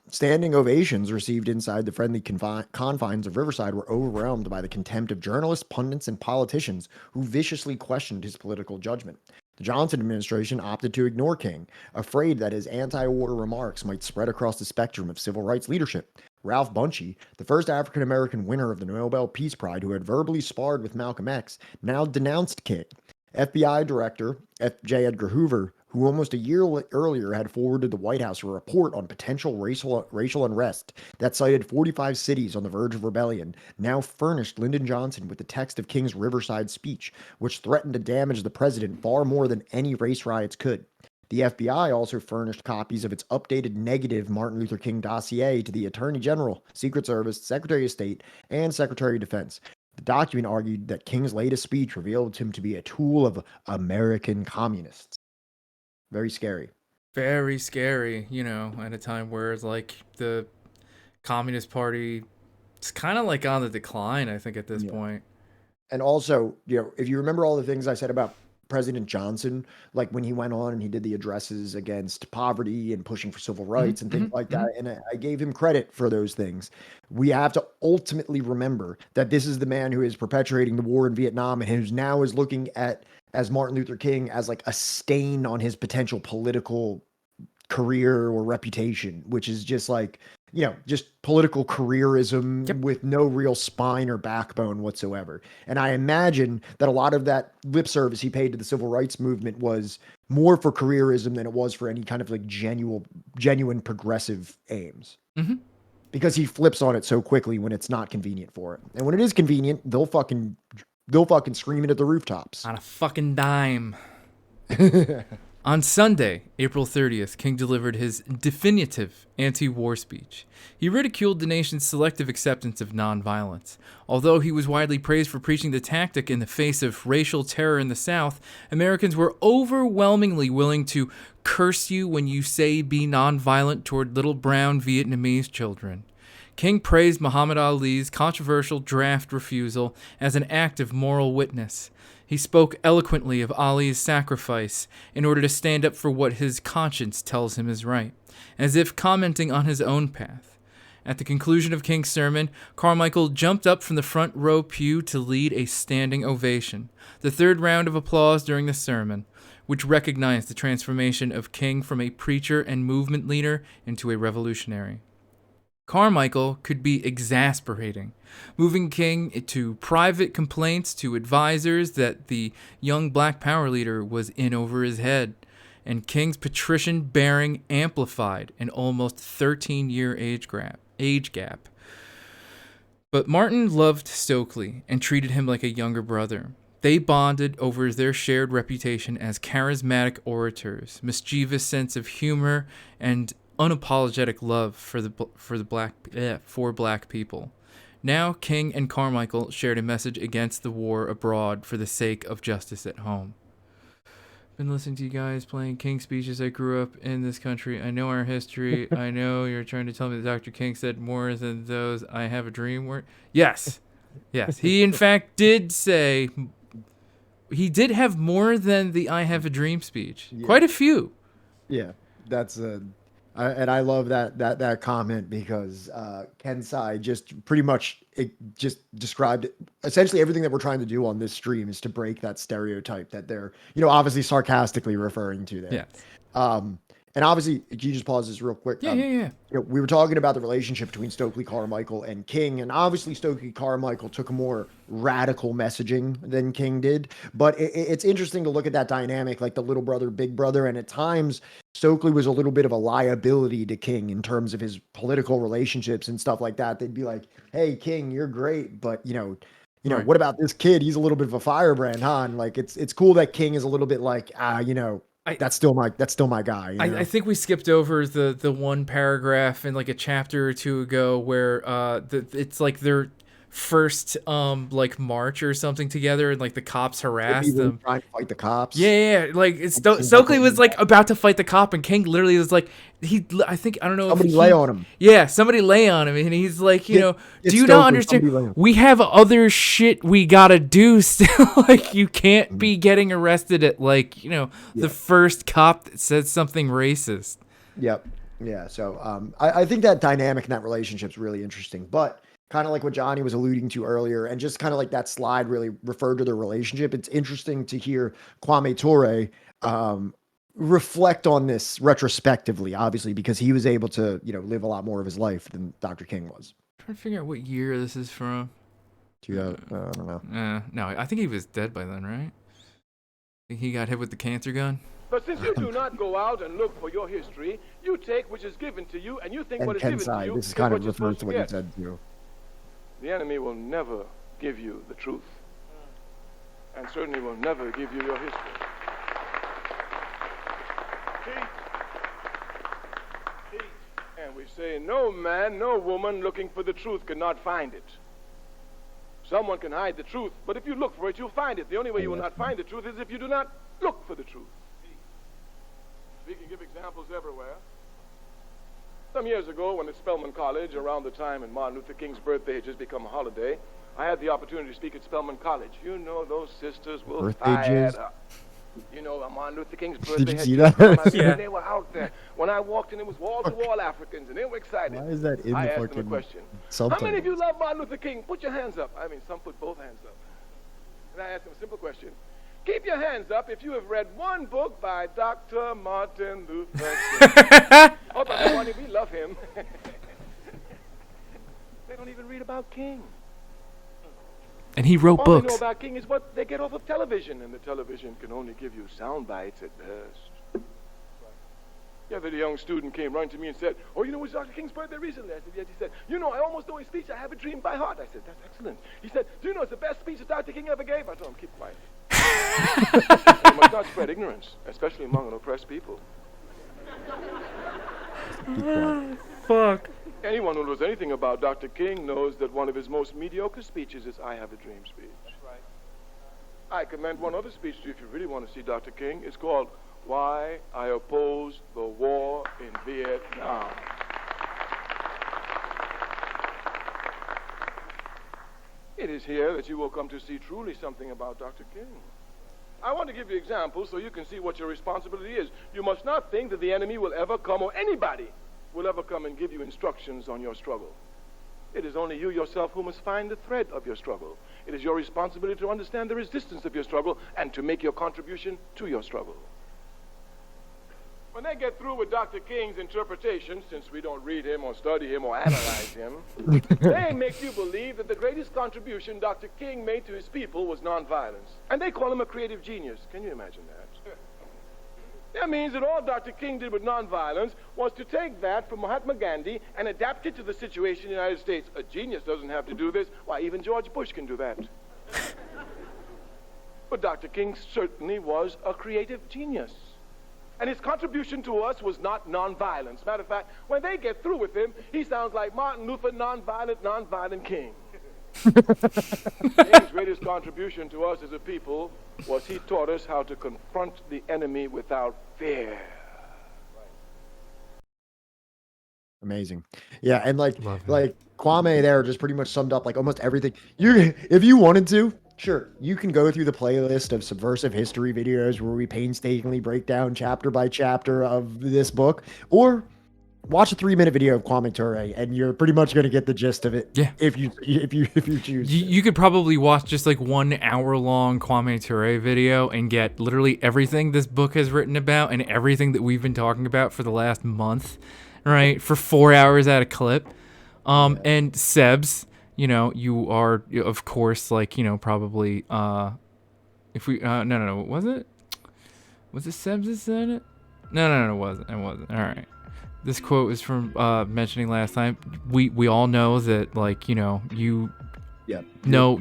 Standing ovations received inside the friendly confines of Riverside were overwhelmed by the contempt of journalists, pundits, and politicians who viciously questioned his political judgment. The Johnson administration opted to ignore King, afraid that his anti-war remarks might spread across the spectrum of civil rights leadership. Ralph Bunchy, the first African-American winner of the Nobel Peace Prize who had verbally sparred with Malcolm X, now denounced King. FBI Director J. Edgar Hoover, who almost a year earlier had forwarded the White House a report on potential racial unrest that cited 45 cities on the verge of rebellion, now furnished Lyndon Johnson with the text of King's Riverside speech, which threatened to damage the president far more than any race riots could. The FBI also furnished copies of its updated negative Martin Luther King dossier to the Attorney General, Secret Service, Secretary of State, and Secretary of Defense. The document argued that King's latest speech revealed him to be a tool of American communists. Very scary. Very scary, you know, at a time where it's like the Communist Party, it's kind of like on the decline, I think, at this point. And also, you know, if you remember all the things I said about President Johnson, like when he went on and he did the addresses against poverty and pushing for civil rights and things like that, and I gave him credit for those things. We have to ultimately remember that this is the man who is perpetuating the war in Vietnam and who's now is looking at, as Martin Luther King, as like a stain on his potential political career or reputation, which is just like, you know, just political careerism with no real spine or backbone whatsoever. And I imagine that a lot of that lip service he paid to the civil rights movement was more for careerism than it was for any kind of like genuine progressive aims. Because he flips on it so quickly when it's not convenient for him. And when it is convenient, they'll fucking scream it at the rooftops. On a fucking dime. On Sunday, April 30th, King delivered his definitive anti-war speech. He ridiculed the nation's selective acceptance of nonviolence. Although he was widely praised for preaching the tactic in the face of racial terror in the South, Americans were overwhelmingly willing to curse you when you say be nonviolent toward little brown Vietnamese children. King praised Muhammad Ali's controversial draft refusal as an act of moral witness. He spoke eloquently of Ali's sacrifice in order to stand up for what his conscience tells him is right, as if commenting on his own path. At the conclusion of King's sermon, Carmichael jumped up from the front row pew to lead a standing ovation, the third round of applause during the sermon, which recognized the transformation of King from a preacher and movement leader into a revolutionary. Carmichael could be exasperating, moving King to private complaints to advisors that the young Black Power leader was in over his head, and King's patrician bearing amplified an almost 13-year age gap. But Martin loved Stokely and treated him like a younger brother. They bonded over their shared reputation as charismatic orators, mischievous sense of humor, and unapologetic love for black people. Now King and Carmichael shared a message against the war abroad for the sake of justice at home. Been listening to you guys playing King speeches. I grew up in this country. I know our history. I know you're trying to tell me that Dr. King said more than those I have a dream word. Yes. He in fact did say he did have more than the I have a dream speech. Yeah. Quite a few. Yeah. That's and I love that comment because Ken Tsai just pretty much just described essentially everything that we're trying to do on this stream is to break that stereotype that they're, you know, obviously sarcastically referring to there. Yeah. And obviously, can you just pause this real quick? Yeah. You know, we were talking about the relationship between Stokely Carmichael and King, and obviously Stokely Carmichael took a more radical messaging than King did. But it's interesting to look at that dynamic, like the little brother, big brother, and at times Stokely was a little bit of a liability to King in terms of his political relationships and stuff like that. They'd be like, "Hey, King, you're great, but you know, right. What about this kid? He's a little bit of a firebrand, huh?" And like, it's cool that King is a little bit like, you know. That's still my guy. You know? I think we skipped over the one paragraph in like a chapter or two ago where it's like their first like march or something together, and like the cops harassed them trying to fight the cops. Yeah. Like Stokely was like about to fight the cop, and King literally was like, somebody lay on him. Yeah, somebody lay on him, and he's like, do you not understand? We have other shit we gotta do still. Like, you can't be getting arrested at like, the first cop that says something racist. Yep. Yeah. So I think that dynamic in that relationship is really interesting, but kind of like what Johnny was alluding to earlier, and just kind of like that slide really referred to their relationship. It's interesting to hear Kwame Ture reflect on this retrospectively, obviously, because he was able to, live a lot more of his life than Dr. King was. I'm trying to figure out what year this is from. I don't know. No, I think he was dead by then, right? I think he got hit with the cancer gun. But since you do not go out and look for your history, you take which is given to you, and you think what is given to you. This is kind of refers to what you said too. The enemy will never give you the truth, and certainly will never give you your history. And we say, no man, no woman looking for the truth cannot find it. Someone can hide the truth, but if you look for it, you'll find it. The only way you will not find the truth is if you do not look for the truth. We can give examples everywhere. Some years ago, when at Spelman College, around the time when Martin Luther King's birthday had just become a holiday, I had the opportunity to speak at Spelman College. You know, those sisters will fire up. You know, Martin Luther King's birthday. Did you had see just that? come. I mean, Yeah. They were out there. When I walked in, it was wall-to-wall Africans, and they were excited. Why is that in I the asked them a fucking question. subtitle? How many of you love Martin Luther King? Put your hands up. I mean, some put both hands up. And I asked them a simple question. Keep your hands up if you have read one book by Dr. Martin Luther King. Oh, but funny, we love him. They don't even read about King. And he wrote All books. they know about King is what they get off of television, and the television can only give you sound bites at best. The other day, a young student came running to me and said, "Oh, you know, it was Dr. King's birthday recently." I said, "Yes." He said, "You know, I almost know his speech. I have a dream by heart." I said, "That's excellent." He said, "Do you know it's the best speech that Dr. King ever gave?" I told him, "Keep quiet." You must not spread ignorance, especially among an oppressed people. Fuck. Anyone who knows anything about Dr. King knows that one of his most mediocre speeches is "I Have a Dream" speech. That's right. I commend one other speech to you if you really want to see Dr. King. It's called "Why I Oppose the War in Vietnam." It is here that you will come to see truly something about Dr. King. I want to give you examples so you can see what your responsibility is. You must not think that the enemy will ever come, or anybody will ever come and give you instructions on your struggle. It is only you yourself who must find the thread of your struggle. It is your responsibility to understand the resistance of your struggle and to make your contribution to your struggle. When they get through with Dr. King's interpretation, since we don't read him or study him or analyze him, they make you believe that the greatest contribution Dr. King made to his people was nonviolence. And they call him a creative genius. Can you imagine that? That means that all Dr. King did with nonviolence was to take that from Mahatma Gandhi and adapt it to the situation in the United States. A genius doesn't have to do this. Why, even George Bush can do that. But Dr. King certainly was a creative genius. And his contribution to us was not nonviolence. Matter of fact, when they get through with him, he sounds like Martin Luther, nonviolent King. King's greatest contribution to us as a people was he taught us how to confront the enemy without fear. Amazing. Yeah, and like Kwame there just pretty much summed up like almost everything. You, if you wanted to, sure, you can go through the playlist of Subversive History videos where we painstakingly break down chapter by chapter of this book, or watch a 3-minute video of Kwame Ture, and you're pretty much going to get the gist of it. Yeah. If you choose. You could probably watch just like 1 hour-long Kwame Ture video and get literally everything this book has written about and everything that we've been talking about for the last month, right? For 4 hours at a clip. And Sebs, you know, you are, of course, like, you know, probably, if we, no, was it Sebs that said it? No, it wasn't. All right. This quote is from mentioning last time. We all know that, like, you know, you know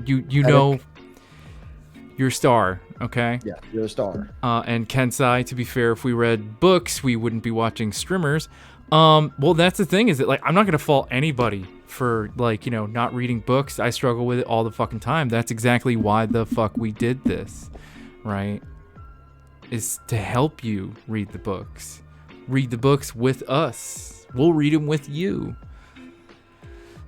you're a star, okay? Yeah, you're a star. And Kensai, to be fair, if we read books, we wouldn't be watching streamers. Well, that's the thing, is that, like, I'm not gonna fault anybody for, like, you know, not reading books. I struggle with it all the fucking time. That's exactly why the fuck we did this, right? Is to help you read the books. Read the books with us. We'll read them with you.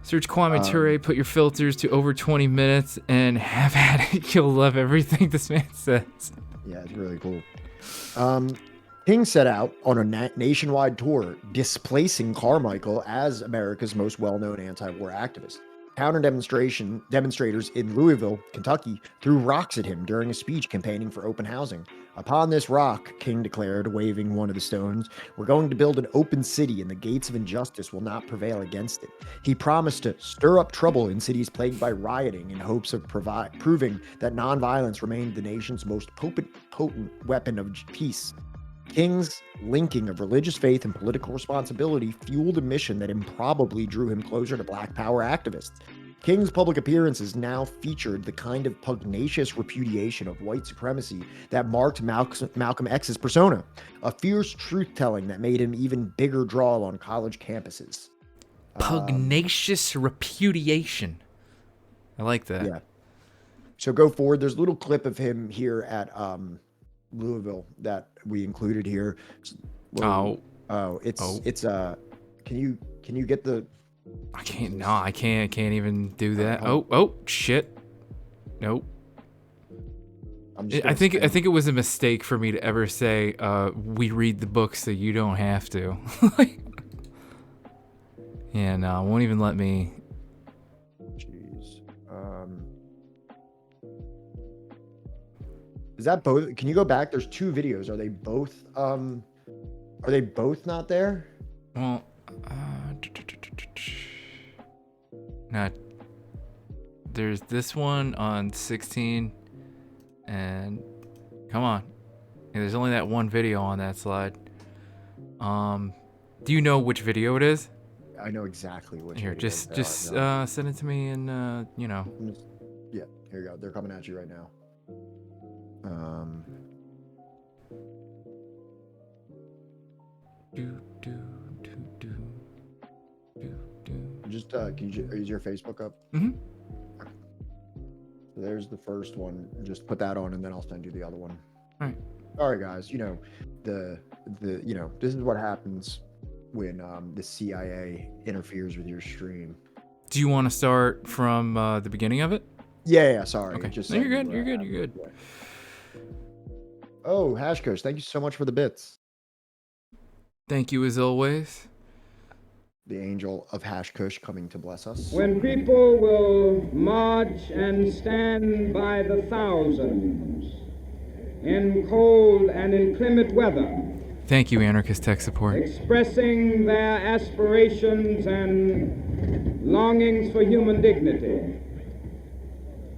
Search Kwame Ture, put your filters to over 20 minutes, and have at it. You'll love everything this man says. Yeah, it's really cool. King set out on a nationwide tour, displacing Carmichael as America's most well-known anti-war activist. Demonstrators in Louisville, Kentucky, threw rocks at him during a speech campaigning for open housing. Upon this rock, King declared, waving one of the stones, "We're going to build an open city, and the gates of injustice will not prevail against it." He promised to stir up trouble in cities plagued by rioting in hopes of proving that nonviolence remained the nation's most potent weapon of peace. King's linking of religious faith and political responsibility fueled a mission that improbably drew him closer to Black Power activists. King's public appearances now featured the kind of pugnacious repudiation of white supremacy that marked Malcolm X's persona, a fierce truth-telling that made him even bigger draw on college campuses. Pugnacious repudiation. I like that. Yeah. So go forward. There's a little clip of him here at Louisville that we included here. It's can you get the I can't. No, I can't even do that. Oh shit. Nope. I think it was a mistake for me to ever say we read the book so you don't have to. Yeah, no, it won't even let me. Jeez. Is that both? Can you go back? There's 2 videos. Are they both not there? Well, not. There's this one on 16, and come on, yeah, there's only that one video on that slide. Do you know which video it is? I know exactly which. Here, just send it to me, and Yeah, here you go. They're coming at you right now. Just can you use your Facebook up? Mm-hmm. Okay. So there's the first one. Just put that on, and then I'll send you the other one. All right. All right, guys. The this is what happens when the CIA interferes with your stream. Do you want to start from the beginning of it? Yeah. Sorry. Okay. Just No, you're good. You're good. Yeah. Oh, Hash Coach, thank you so much for the bits. Thank you as always. The angel of Hash Kush coming to bless us. When people will march and stand by the thousands in cold and inclement weather, Thank you, Anarchist Tech Support. expressing their aspirations and longings for human dignity,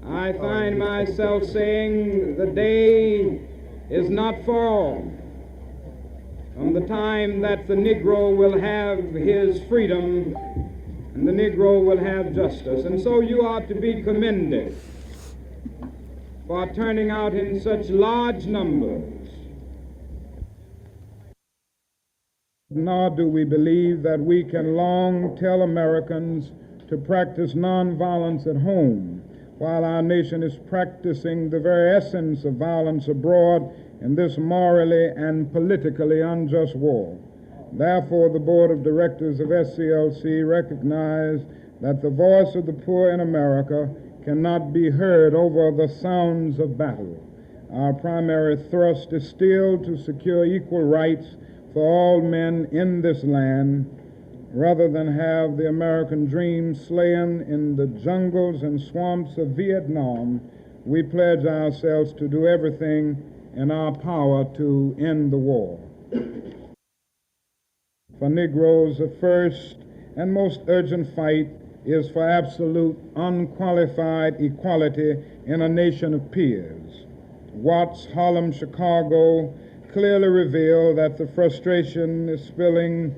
I find myself saying the day is not far off from the time that the Negro will have his freedom and the Negro will have justice. And so you are to be commended for turning out in such large numbers. Nor do we believe that we can long tell Americans to practice nonviolence at home, while our nation is practicing the very essence of violence abroad in this morally and politically unjust war. Therefore, the Board of Directors of SCLC recognize that the voice of the poor in America cannot be heard over the sounds of battle. Our primary thrust is still to secure equal rights for all men in this land, rather than have the American dream slain in the jungles and swamps of Vietnam. We pledge ourselves to do everything in our power to end the war. For Negroes, the first and most urgent fight is for absolute, unqualified equality in a nation of peers. Watts, Harlem, Chicago clearly reveal that the frustration is spilling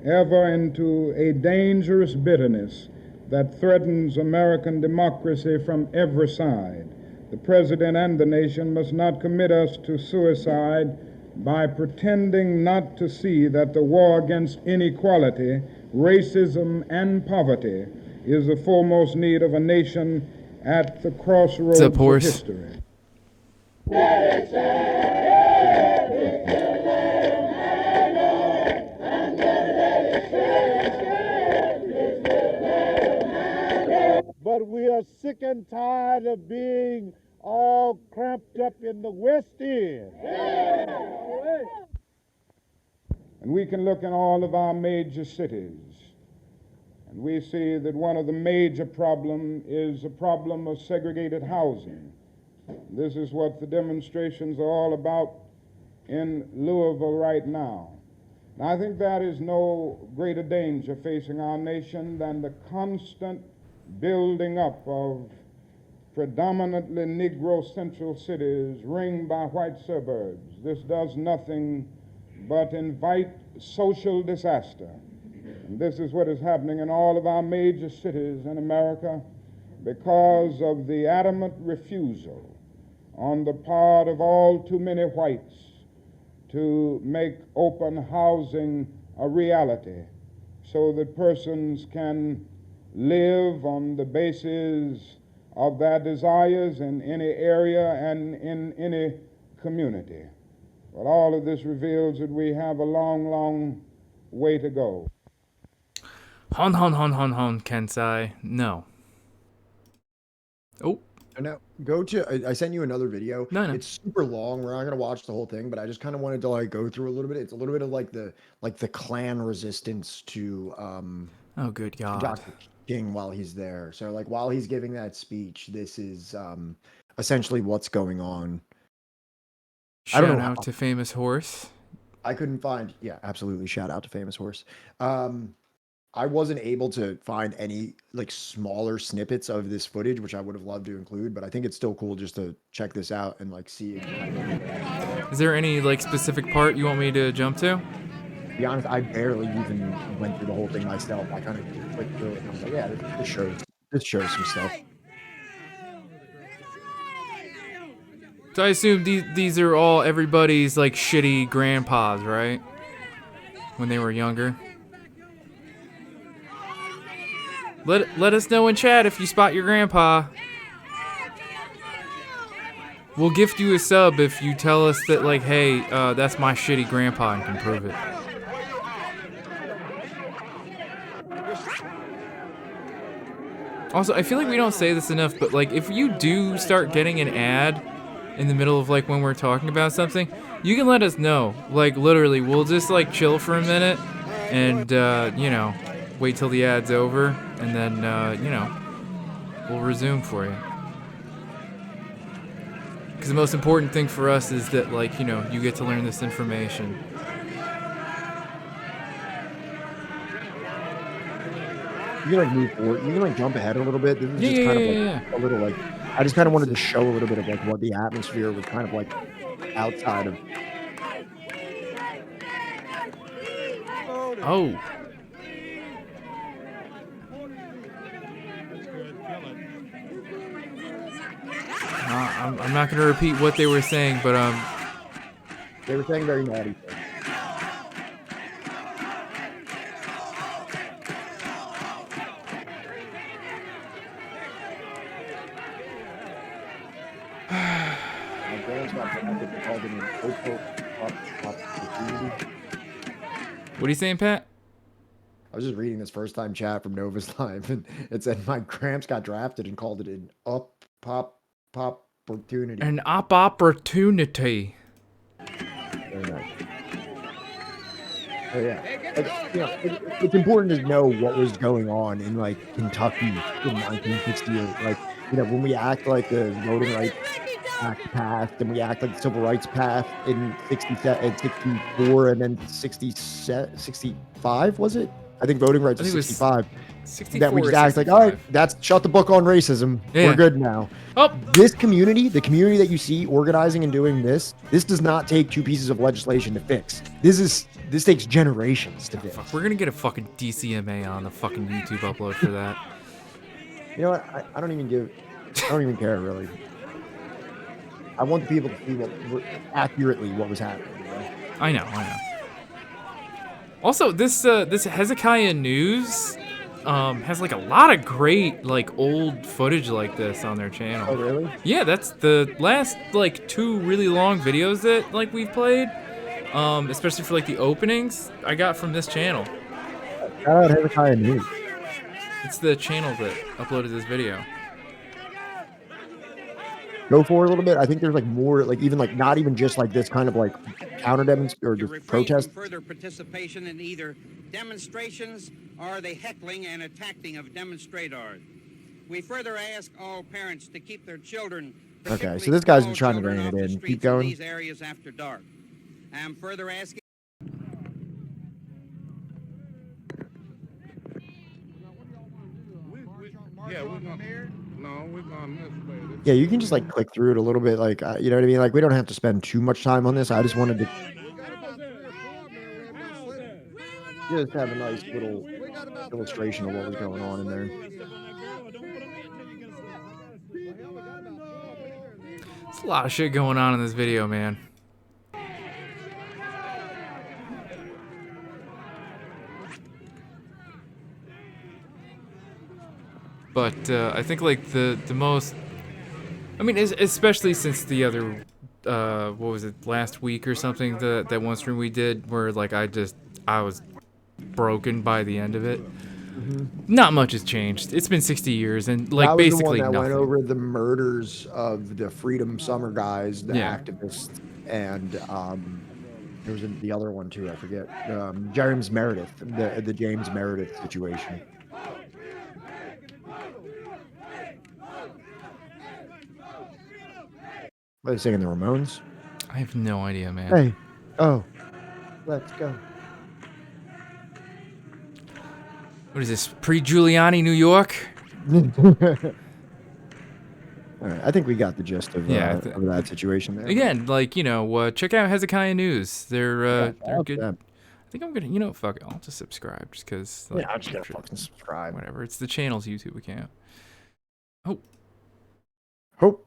ever into a dangerous bitterness that threatens American democracy from every side. The President and the nation must not commit us to suicide by pretending not to see that the war against inequality, racism, and poverty is the foremost need of a nation at the crossroads of history. But we are sick and tired of being all cramped up in the West End. And we can look in all of our major cities, and we see that one of the major problems is a problem of segregated housing. This is what the demonstrations are all about in Louisville right now. And I think that is no greater danger facing our nation than the constant building up of predominantly Negro central cities ringed by white suburbs. This does nothing but invite social disaster. And this is what is happening in all of our major cities in America because of the adamant refusal on the part of all too many whites to make open housing a reality so that persons can live on the basis of their desires in any area and in any community. But all of this reveals that we have a long, long way to go. Hon, Kensai. No. Oh. No, go to. I sent you another video. No. It's super long. We're not gonna watch the whole thing, but I just kind of wanted to like go through a little bit. It's a little bit of like the clan resistance to Oh, good God. Dr. King while he's there. So like while he's giving that speech, this is essentially what's going on. Shout out to Famous Horse. I couldn't find. Yeah, absolutely. Shout out to Famous Horse. I wasn't able to find any like smaller snippets of this footage, which I would have loved to include, but I think it's still cool just to check this out and like see. Is there any like specific part you want me to jump to? To be honest, I barely even went through the whole thing myself. I kind of clicked through it and I was like, yeah, this shows some stuff. So I assume these are all everybody's like shitty grandpas, right? When they were younger. Let us know in chat if you spot your grandpa. We'll gift you a sub if you tell us that, like, hey, that's my shitty grandpa and can prove it. Also, I feel like we don't say this enough, but like if you do start getting an ad in the middle of like when we're talking about something, you can let us know. Like literally, we'll just like chill for a minute and you know, wait till the ad's over, and then, you know, we'll resume for you. Because the most important thing for us is that, like, you know, you get to learn this information. You can, like, move forward. You can, like, jump ahead a little bit. This is just kind of, like, a little, like, I just kind of wanted to show a little bit of, like, what the atmosphere was kind of, like, outside of. Oh. I'm not going to repeat what they were saying, but they were saying very naughty things. My parents got drafted and called him an opportunity. What are you saying, Pat? I was just reading this first time chat from Nova's Live, and it said my gramps got drafted and called it an opportunity. An opportunity. Very nice. So yeah, like, you know, it's important to know what was going on in like Kentucky in 1968. Like, you know, when we act like the Voting Rights Act passed, and we act like the Civil Rights passed in 64, and then 65 was it? I think voting rights was 65. 64 that we just act like, all right, that's shut the book on racism. Yeah. We're good now. Oh. This community, the community that you see organizing and doing this does not take 2 pieces of legislation to fix. This takes generations to fix. Fuck, we're gonna get a fucking DCMA on the fucking YouTube upload for that. You know what? I don't even care really. I want the people to see accurately what was happening. You know? I know. Also, this Hezekiah News has like a lot of great like old footage like this on their channel. Oh really? Yeah, that's the last like 2 really long videos that like we've played, especially for like the openings I got from this channel. Shout out Hezekiah News. It's the channel that uploaded this video. Go for it a little bit. I think there's like more, like even like not even just like this kind of like counter demonstration or just protest. Further participation in either demonstrations or the heckling and attacking of demonstrators. We further ask all parents to keep their children. Okay, so this guy's been trying to rein it in. Keep going. These areas after dark. I'm further asking. Yeah, we're going this way. Yeah, you can just like click through it a little bit, like you know what I mean. Like we don't have to spend too much time on this. I just wanted to just have a nice little illustration of what was going on in there. There's a lot of shit going on in this video, man. but I think like the most, I mean, especially since the other, what was it, last week or something, that one stream we did where like I was broken by the end of it. Not much has changed. It's been 60 years and like that was basically the one that nothing. went over the murders of the Freedom Summer guys, the Yeah. activists, and there was the other one too. I forget. James Meredith, the James Meredith situation. What are they singing, the Ramones? I have no idea, man. Hey, oh, let's go. What is this? Pre-Giuliani, New York? All right, I think we got the gist of, of that situation there. Again, like, you know, check out Hezekiah News. They're good. Them. I think I'm gonna, you know, fuck it. I'll just subscribe just because. Like, Yeah, I'm just gonna fucking subscribe. Whatever. It's the channel's YouTube account. Hope.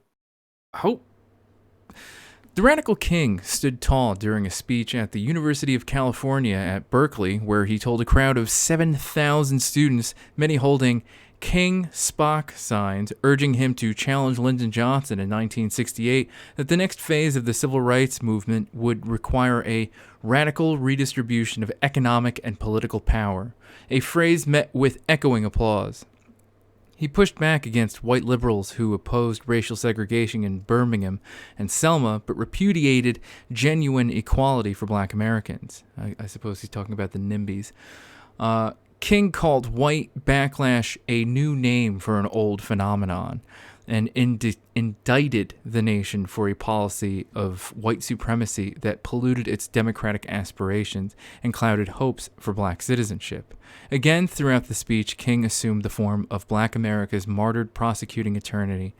The Radical King stood tall during a speech at the University of California at Berkeley, where he told a crowd of 7,000 students, many holding King Spock signs, urging him to challenge Lyndon Johnson in 1968, that the next phase of the civil rights movement would require a radical redistribution of economic and political power, a phrase met with echoing applause. He pushed back against white liberals who opposed racial segregation in Birmingham and Selma, but repudiated genuine equality for black Americans. I suppose he's talking about the NIMBYs. King called white backlash a new name for an old phenomenon and indicted the nation for a policy of white supremacy that polluted its democratic aspirations and clouded hopes for black citizenship. Again, throughout the speech, King assumed the form of black America's martyred prosecuting attorney,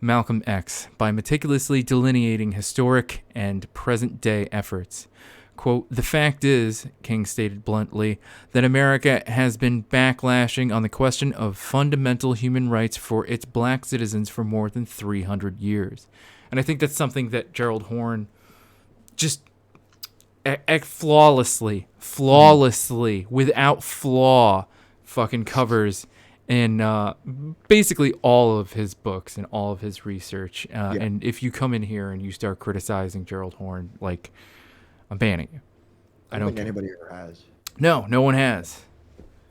Malcolm X, by meticulously delineating historic and present-day efforts. Quote, "The fact is," King stated bluntly, "that America has been backlashing on the question of fundamental human rights for its black citizens for more than 300 years. And I think that's something that Gerald Horne just flawlessly, without flaw, fucking covers in basically all of his books and all of his research. And if you come in here and you start criticizing Gerald Horne, like, I'm banning you. I don't think anybody ever has. No one has.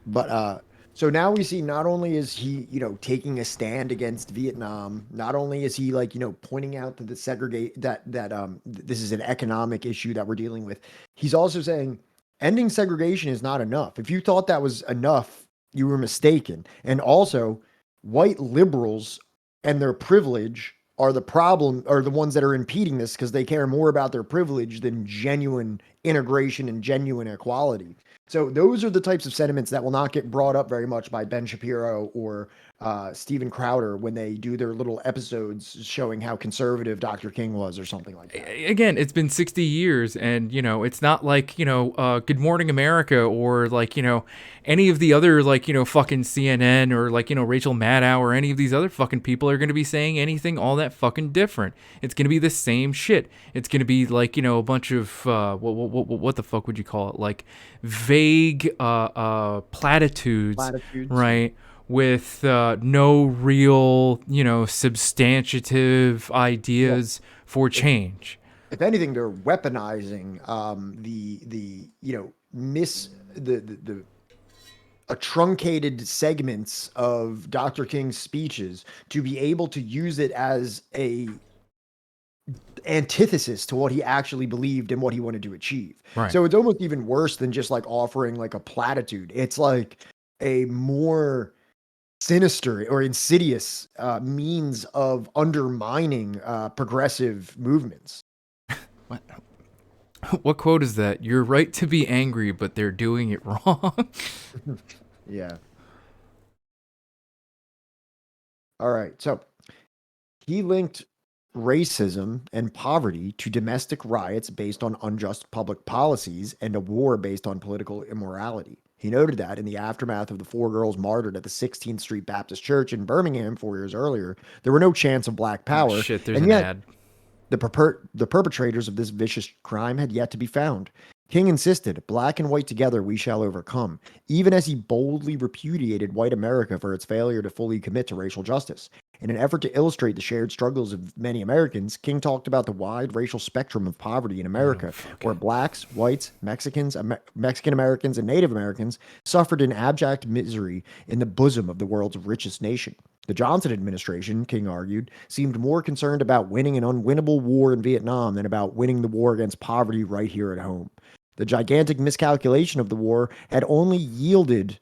But so now we see not only is he, you know, taking a stand against Vietnam, not only is he like, you know, pointing out that the this is an economic issue that we're dealing with. He's also saying ending segregation is not enough. If you thought that was enough, you were mistaken. And also, white liberals and their privilege are the problem, are the ones that are impeding this because they care more about their privilege than genuine integration and genuine equality. So those are the types of sentiments that will not get brought up very much by Ben Shapiro or Steven Crowder when they do their little episodes showing how conservative Dr. King was or something like that. Again, it's been 60 years and, you know, it's not like, you know, Good Morning America or like, you know, any of the other like, you know, fucking CNN or like, you know, Rachel Maddow or any of these other fucking people are going to be saying anything all that fucking different. It's going to be the same shit. It's going to be like, you know, a bunch of, what the fuck would you call it? Like vague platitudes, right? With no real, you know, substantive ideas for change. If anything, they're weaponizing the you know the truncated segments of Dr. King's speeches to be able to use it as a antithesis to what he actually believed and what he wanted to achieve. Right. So it's almost even worse than just like offering like a platitude. It's like a more sinister or insidious means of undermining progressive movements. What quote is that? You're right to be angry, but they're doing it wrong. Yeah. All right. So he linked racism and poverty to domestic riots based on unjust public policies and a war based on political immorality. He noted that in the aftermath of the 4 girls martyred at the 16th Street Baptist Church in Birmingham 4 years earlier, there were no chants of black power. Oh, shit, there's and an yet, ad. The perpetrators of this vicious crime had yet to be found. King insisted, black and white together we shall overcome, even as he boldly repudiated white America for its failure to fully commit to racial justice. In an effort to illustrate the shared struggles of many Americans, King talked about the wide racial spectrum of poverty in America, where blacks, whites, Mexicans, Mexican Americans, and Native Americans suffered in abject misery in the bosom of the world's richest nation. The Johnson administration, King argued, seemed more concerned about winning an unwinnable war in Vietnam than about winning the war against poverty right here at home. The gigantic miscalculation of the war had only yielded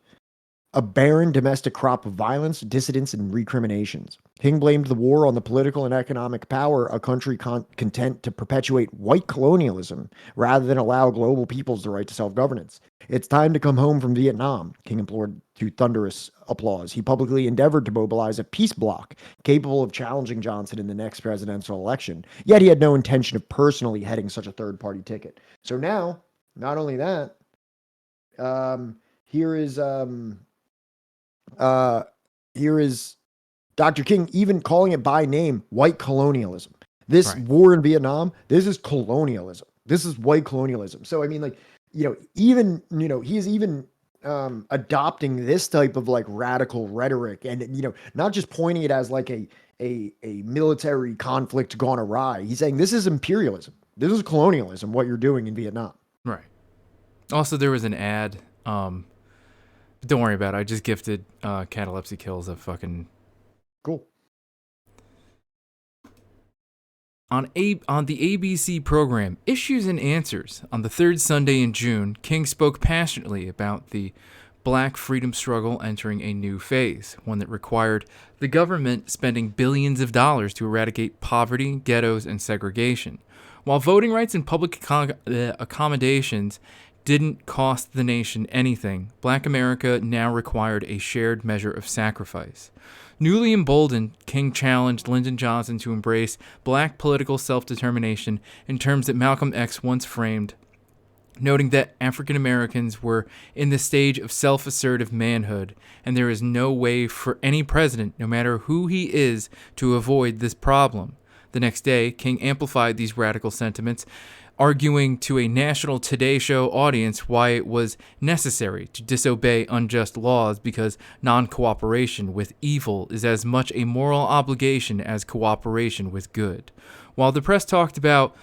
a barren domestic crop of violence, dissidents, and recriminations. King blamed the war on the political and economic power of a country content to perpetuate white colonialism rather than allow global peoples the right to self-governance. It's time to come home from Vietnam, King implored to thunderous applause. He publicly endeavored to mobilize a peace bloc capable of challenging Johnson in the next presidential election, yet he had no intention of personally heading such a third-party ticket. So now, not only that, here is Dr. King even calling it by name, white colonialism. This war in Vietnam, this is colonialism. This is white colonialism. So, I mean, like, even, he is even adopting this type of like radical rhetoric and, not just pointing it as like a military conflict gone awry. He's saying this is imperialism. This is colonialism, what you're doing in Vietnam. Right. Also, there was an ad. Don't worry about it. I just gifted Catalepsy Kills a fucking... Cool. On the ABC program, Issues and Answers, on the third Sunday in June, King spoke passionately about the black freedom struggle entering a new phase, one that required the government spending billions of dollars to eradicate poverty, ghettos, and segregation. While voting rights and public accommodations didn't cost the nation anything, Black America now required a shared measure of sacrifice. Newly emboldened, King challenged Lyndon Johnson to embrace black political self-determination in terms that Malcolm X once framed, noting that African Americans were in the stage of self-assertive manhood, and there is no way for any president, no matter who he is, to avoid this problem. The next day, King amplified these radical sentiments, arguing to a national Today Show audience why it was necessary to disobey unjust laws because non-cooperation with evil is as much a moral obligation as cooperation with good. While the press talked about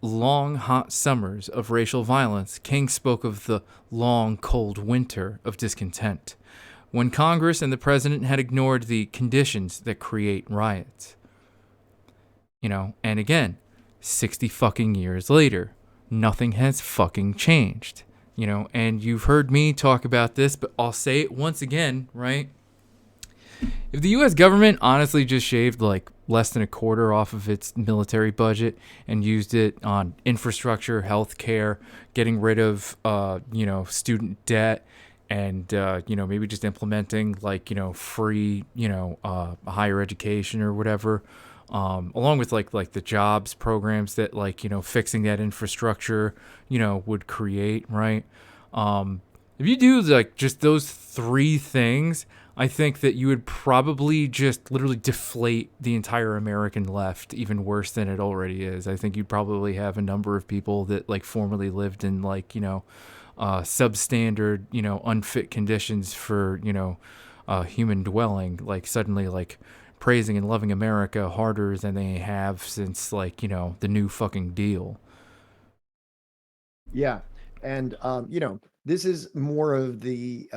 long, hot summers of racial violence, King spoke of the long, cold winter of discontent, when Congress and the president had ignored the conditions that create riots. And again, 60 fucking years later, nothing has fucking changed, and you've heard me talk about this, but I'll say it once again, right? If the U.S. government honestly just shaved like less than a quarter off of its military budget and used it on infrastructure, healthcare, getting rid of, student debt, and, maybe just implementing like, free, higher education or whatever, along with like the jobs programs that fixing that infrastructure, would create, right? If you do like just those three things, I think that you would probably just literally deflate the entire American left even worse than it already is. I think you'd probably have a number of people that like formerly lived in like, substandard, unfit conditions for, human dwelling, like suddenly like praising and loving America harder than they have since like, the new fucking deal. Yeah. And, this is more of the,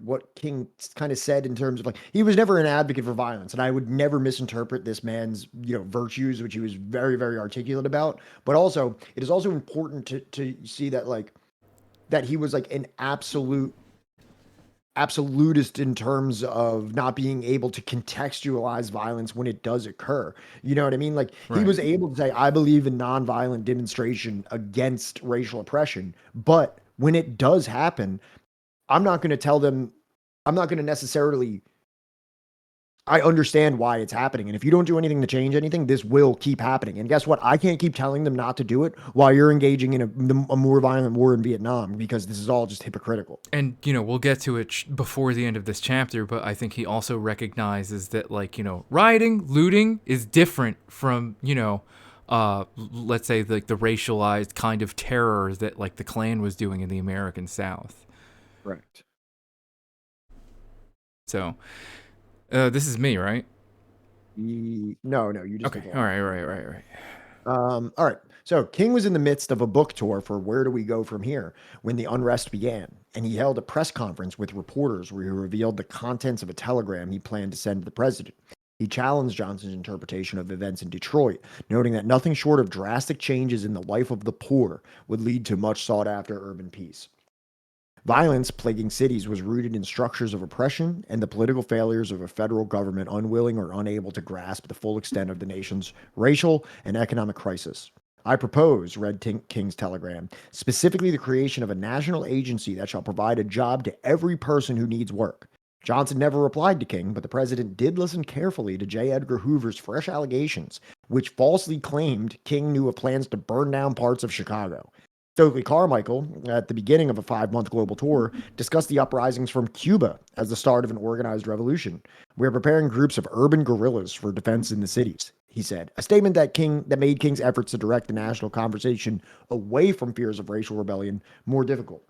what King kind of said in terms of like, he was never an advocate for violence. And I would never misinterpret this man's, virtues, which he was very, very articulate about. But also, it is also important to see that like, that he was like an absolutist in terms of not being able to contextualize violence when it does occur. You know what I mean? Like he was able to say, I believe in nonviolent demonstration against racial oppression, but when it does happen, I'm not going to tell them, I'm not going to necessarily, I understand why it's happening. And if you don't do anything to change anything, this will keep happening. And guess what? I can't keep telling them not to do it while you're engaging in a more violent war in Vietnam, because this is all just hypocritical. And, we'll get to it before the end of this chapter, but I think he also recognizes that, like, rioting, looting is different from, let's say like the racialized kind of terror that like the Klan was doing in the American South. Correct. So, this is me, right? No, you just okay. All right. All right. So King was in the midst of a book tour for Where Do We Go From Here when the unrest began, and he held a press conference with reporters where he revealed the contents of a telegram he planned to send to the president. He challenged Johnson's interpretation of events in Detroit, noting that nothing short of drastic changes in the life of the poor would lead to much sought-after urban peace. Violence plaguing cities was rooted in structures of oppression and the political failures of a federal government unwilling or unable to grasp the full extent of the nation's racial and economic crisis. I propose, read King's telegram, specifically the creation of a national agency that shall provide a job to every person who needs work. Johnson never replied to King, but the president did listen carefully to J. Edgar Hoover's fresh allegations, which falsely claimed King knew of plans to burn down parts of Chicago. Stokely Carmichael, at the beginning of a 5-month global tour, discussed the uprisings from Cuba as the start of an organized revolution. We are preparing groups of urban guerrillas for defense in the cities, he said. A statement that made King's efforts to direct the national conversation away from fears of racial rebellion more difficult.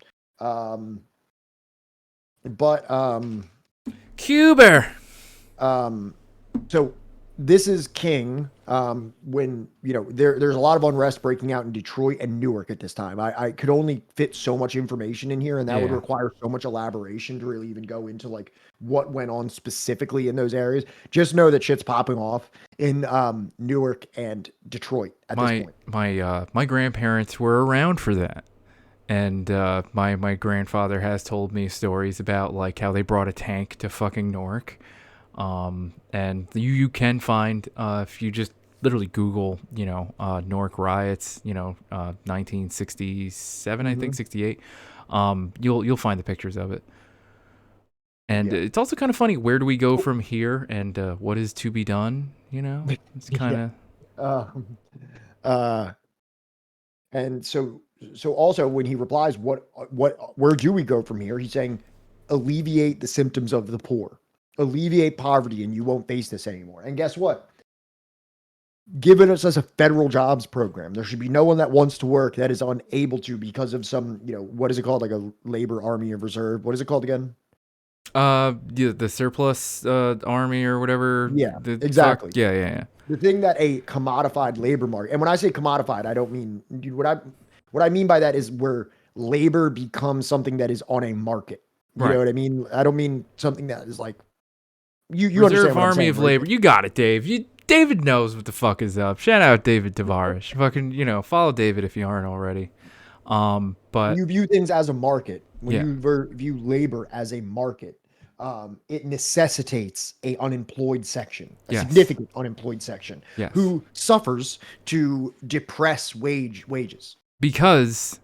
Cuba. So this is King when, there's a lot of unrest breaking out in Detroit and Newark at this time. I could only fit so much information in here, and that would require so much elaboration to really even go into like what went on specifically in those areas. Just know that shit's popping off in Newark and Detroit at this point. My grandparents were around for that. And my grandfather has told me stories about like how they brought a tank to fucking Newark. And you can find if you just literally Google, Newark riots, 1967, I think 68. You'll find the pictures of it. And it's also kind of funny. Where do we go from here? And what is to be done? It's kind of. And so also when he replies, where do we go from here? He's saying, alleviate the symptoms of the poor. Alleviate poverty and you won't face this anymore. And guess what? Give it us as a federal jobs program. There should be no one that wants to work that is unable to because of some, what is it called? Like a labor army of reserve. What is it called again? The surplus army or whatever. Yeah, exactly. Yeah. The thing that a commodified labor market, and when I say commodified, I don't mean, what I mean by that is where labor becomes something that is on a market. You know what I mean? I don't mean something that is like, you Reserve understand what I'm Army saying, of right? Labor. You got it, Dave. David knows what the fuck is up. Shout out David Tavarish. Fucking, follow David if you aren't already. But you view things as a market. When you view labor as a market, it necessitates a unemployed section, a significant unemployed section, who suffers to depress wages. Because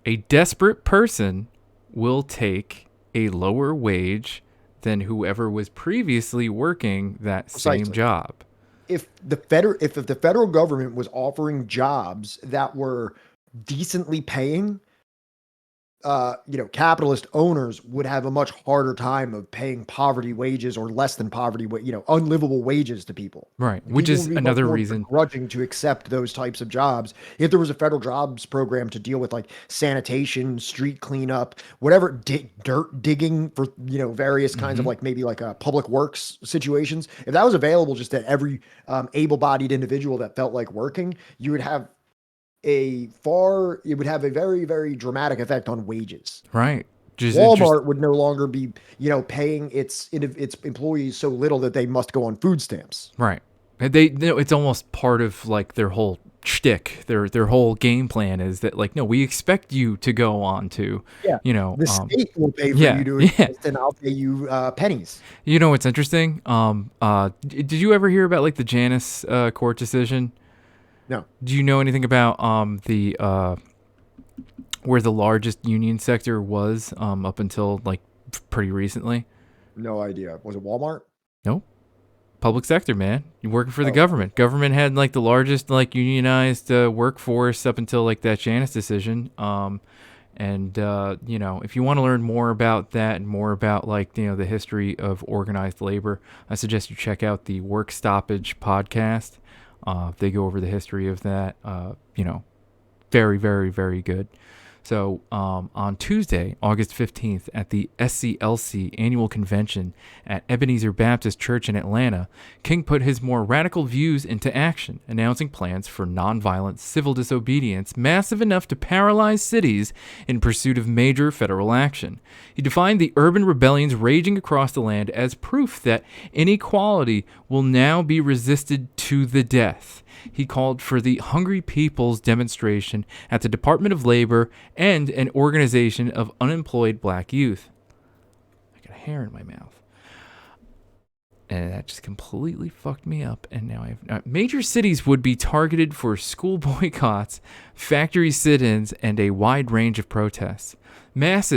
a desperate person will take a lower wage than whoever was previously working that same job. If the federal government was offering jobs that were decently paying, capitalist owners would have a much harder time of paying poverty wages or less than poverty, unlivable wages to people. Right. Which is another reason begrudging to accept those types of jobs. If there was a federal jobs program to deal with like sanitation, street cleanup, whatever, dirt digging for, various kinds of like maybe like public works situations. If that was available just to every able-bodied individual that felt like working, you would have it would have a very, very dramatic effect on wages. Right. Walmart would no longer be, paying its employees so little that they must go on food stamps. Right. It's almost part of like their whole shtick. Their whole game plan is that like, no, we expect you to go on to, the state will pay for you to exist, and I'll pay you pennies. What's interesting? Did you ever hear about like the Janus court decision? No. Do you know anything about the where the largest union sector was up until like pretty recently? No idea. Was it Walmart? Nope. Public sector, man. You're working for the government. Government had like the largest like unionized workforce up until like that Janus decision. And if you want to learn more about that and more about like the history of organized labor, I suggest you check out the Work Stoppage podcast. They go over the history of that. Very, very, very good. So on Tuesday, August 15th, at the SCLC annual convention at Ebenezer Baptist Church in Atlanta, King put his more radical views into action, announcing plans for nonviolent civil disobedience massive enough to paralyze cities in pursuit of major federal action. He defined the urban rebellions raging across the land as proof that inequality will now be resisted to the death. He called for the Hungry People's demonstration at the Department of Labor and an organization of unemployed black youth. I got a hair in my mouth. And that just completely fucked me up. And now I have... major cities would be targeted for school boycotts, factory sit-ins, and a wide range of protests. Mass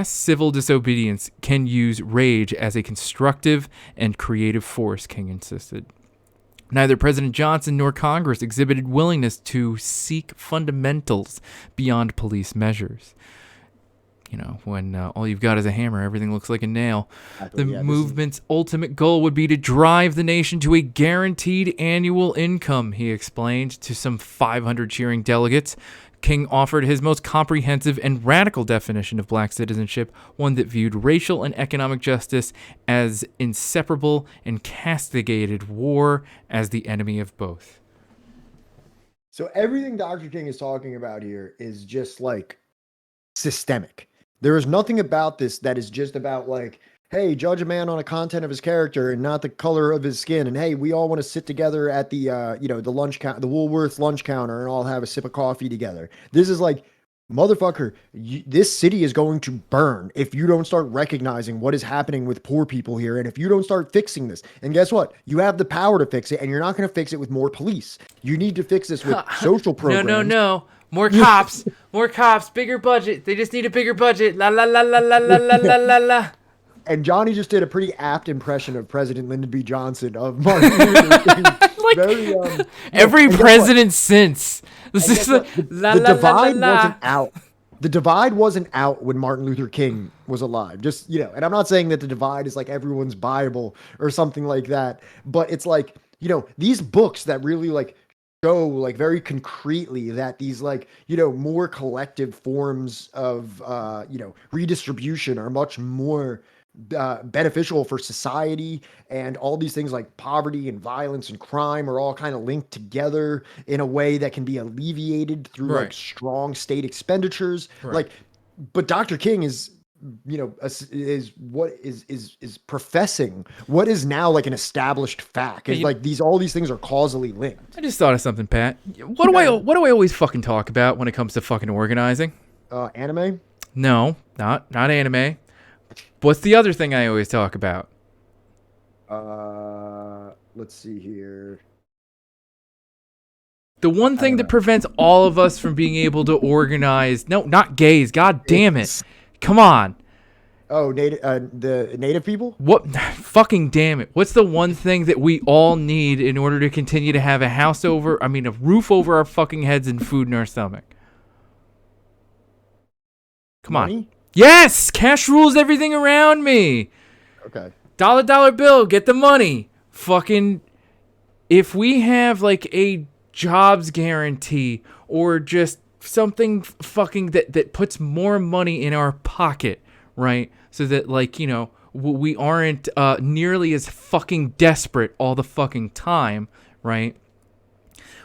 civil disobedience can use rage as a constructive and creative force, King insisted. Neither President Johnson nor Congress exhibited willingness to seek fundamentals beyond police measures. When all you've got is a hammer, everything looks like a nail. The movement's ultimate goal would be to drive the nation to a guaranteed annual income, he explained to some 500 cheering delegates. King offered his most comprehensive and radical definition of black citizenship, one that viewed racial and economic justice as inseparable and castigated war as the enemy of both. So everything Dr. King is talking about here is just like systemic. There is nothing about this that is just about like, hey, judge a man on the content of his character and not the color of his skin. And hey, we all want to sit together at the, the lunch the Woolworths lunch counter and all have a sip of coffee together. This is like, motherfucker, this city is going to burn if you don't start recognizing what is happening with poor people here. And if you don't start fixing this, and guess what? You have the power to fix it, and you're not going to fix it with more police. You need to fix this with social programs. No. More cops, more cops, bigger budget. They just need a bigger budget. La la la la la la la la la la. And Johnny just did a pretty apt impression of President Lyndon B. Johnson of Martin Luther King. Like very, every president since. This is the divide wasn't out. The divide wasn't out when Martin Luther King was alive. Just, and I'm not saying that the divide is like everyone's Bible or something like that, but it's like, these books that really like show like very concretely that these like, more collective forms of, redistribution are much more beneficial for society, and all these things like poverty and violence and crime are all kind of linked together in a way that can be alleviated through like strong state expenditures. Like, but Dr. King is professing what is now like an established fact. It's like all these things are causally linked. I just thought of something, Pat. What do I always fucking talk about when it comes to fucking organizing? Anime? No, not anime. What's the other thing I always talk about? Let's see here. The one thing that prevents all of us from being able to organize. No, not gays. God damn it. Come on. Oh, the native people? What? Fucking damn it. What's the one thing that we all need in order to continue to have a roof over our fucking heads and food in our stomach? Come on. Yes! Cash rules everything around me. Okay. Dollar bill, get the money. Fucking, if we have like a jobs guarantee or just something fucking that puts more money in our pocket, right? So that like, we aren't nearly as fucking desperate all the fucking time, right?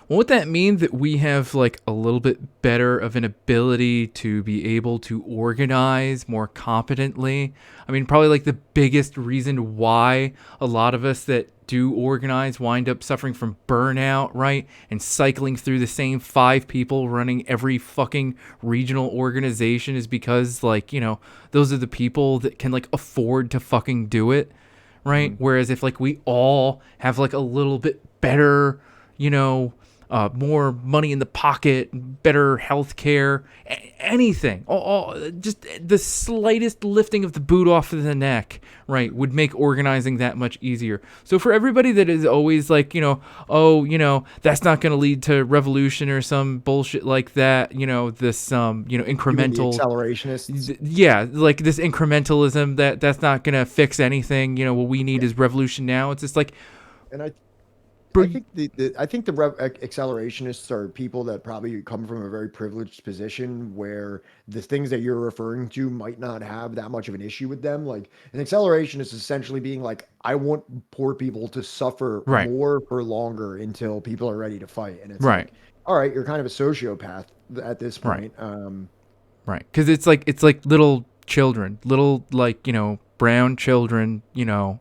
Won't that mean that we have like a little bit better of an ability to be able to organize more competently? I mean, probably like the biggest reason why a lot of us that do organize wind up suffering from burnout, right? And cycling through the same 5 people running every fucking regional organization is because like, those are the people that can like afford to fucking do it, right? Mm-hmm. Whereas if like we all have like a little bit better, more money in the pocket, better health care, anything. Just the slightest lifting of the boot off of the neck, right, would make organizing that much easier. So for everybody that is always like, that's not going to lead to revolution or some bullshit like that, this, incremental... accelerationists? Yeah, like this incrementalism, that's not going to fix anything. What we need is revolution now. It's just like... I think the accelerationists are people that probably come from a very privileged position where the things that you're referring to might not have that much of an issue with them. Like an accelerationist is essentially being like, I want poor people to suffer Right. more for longer until people are ready to fight. And it's Right. like, all right, you're kind of a sociopath at this Right. point. Right. Because it's like little children, little like, you know, brown children, you know,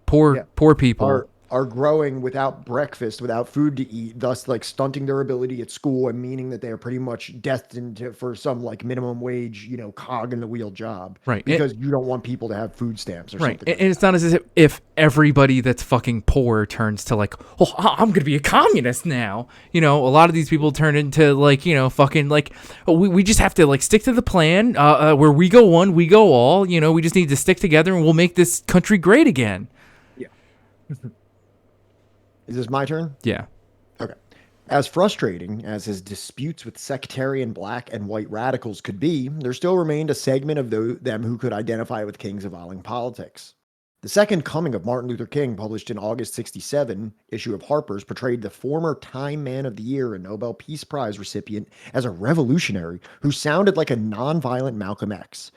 poor people. Are growing without breakfast, without food to eat, thus like stunting their ability at school and meaning that they are pretty much destined for some like minimum wage, you know, cog in the wheel job. Right. Because you don't want people to have food stamps or Right. something. And it's not as if everybody that's fucking poor turns to like, oh, I'm going to be a communist now. You know, a lot of these people turn into like, you know, fucking like, oh, we just have to like stick to the plan where we go one, we go all, you know, we just need to stick together and we'll make this country great again. Yeah. Is this my turn? Yeah. Okay. As frustrating as his disputes with sectarian black and white radicals could be, there still remained a segment of them who could identify with King's evolving politics. The Second Coming of Martin Luther King, published in August 1967, issue of Harper's, portrayed the former Time Man of the Year and Nobel Peace Prize recipient as a revolutionary who sounded like a nonviolent Malcolm X.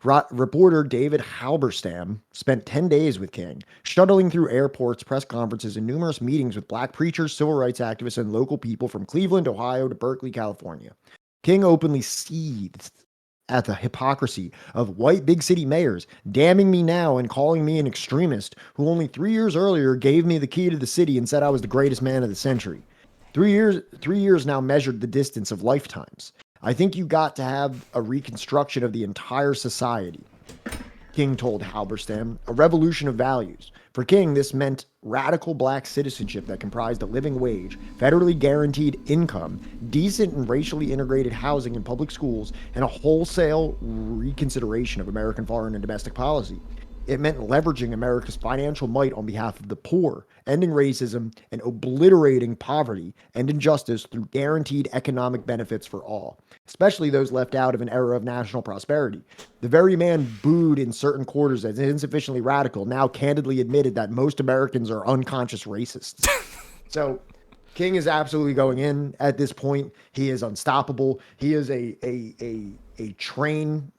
Reporter David Halberstam spent 10 days with King, shuttling through airports, press conferences, and numerous meetings with black preachers, civil rights activists, and local people from Cleveland, Ohio to Berkeley, California. King openly seethed at the hypocrisy of white big city mayors, damning me now and calling me an extremist who only 3 years earlier gave me the key to the city and said I was the greatest man of the century. 3 years now measured the distance of lifetimes. I think you got to have a reconstruction of the entire society, King told Halberstam, a revolution of values. For King, this meant radical black citizenship that comprised a living wage, federally guaranteed income, decent and racially integrated housing and public schools, and a wholesale reconsideration of American foreign and domestic policy. It meant leveraging America's financial might on behalf of the poor, ending racism, and obliterating poverty and injustice through guaranteed economic benefits for all, especially those left out of an era of national prosperity. The very man booed in certain quarters as insufficiently radical now candidly admitted that most Americans are unconscious racists. So King is absolutely going in at this point. He is unstoppable. He is a train.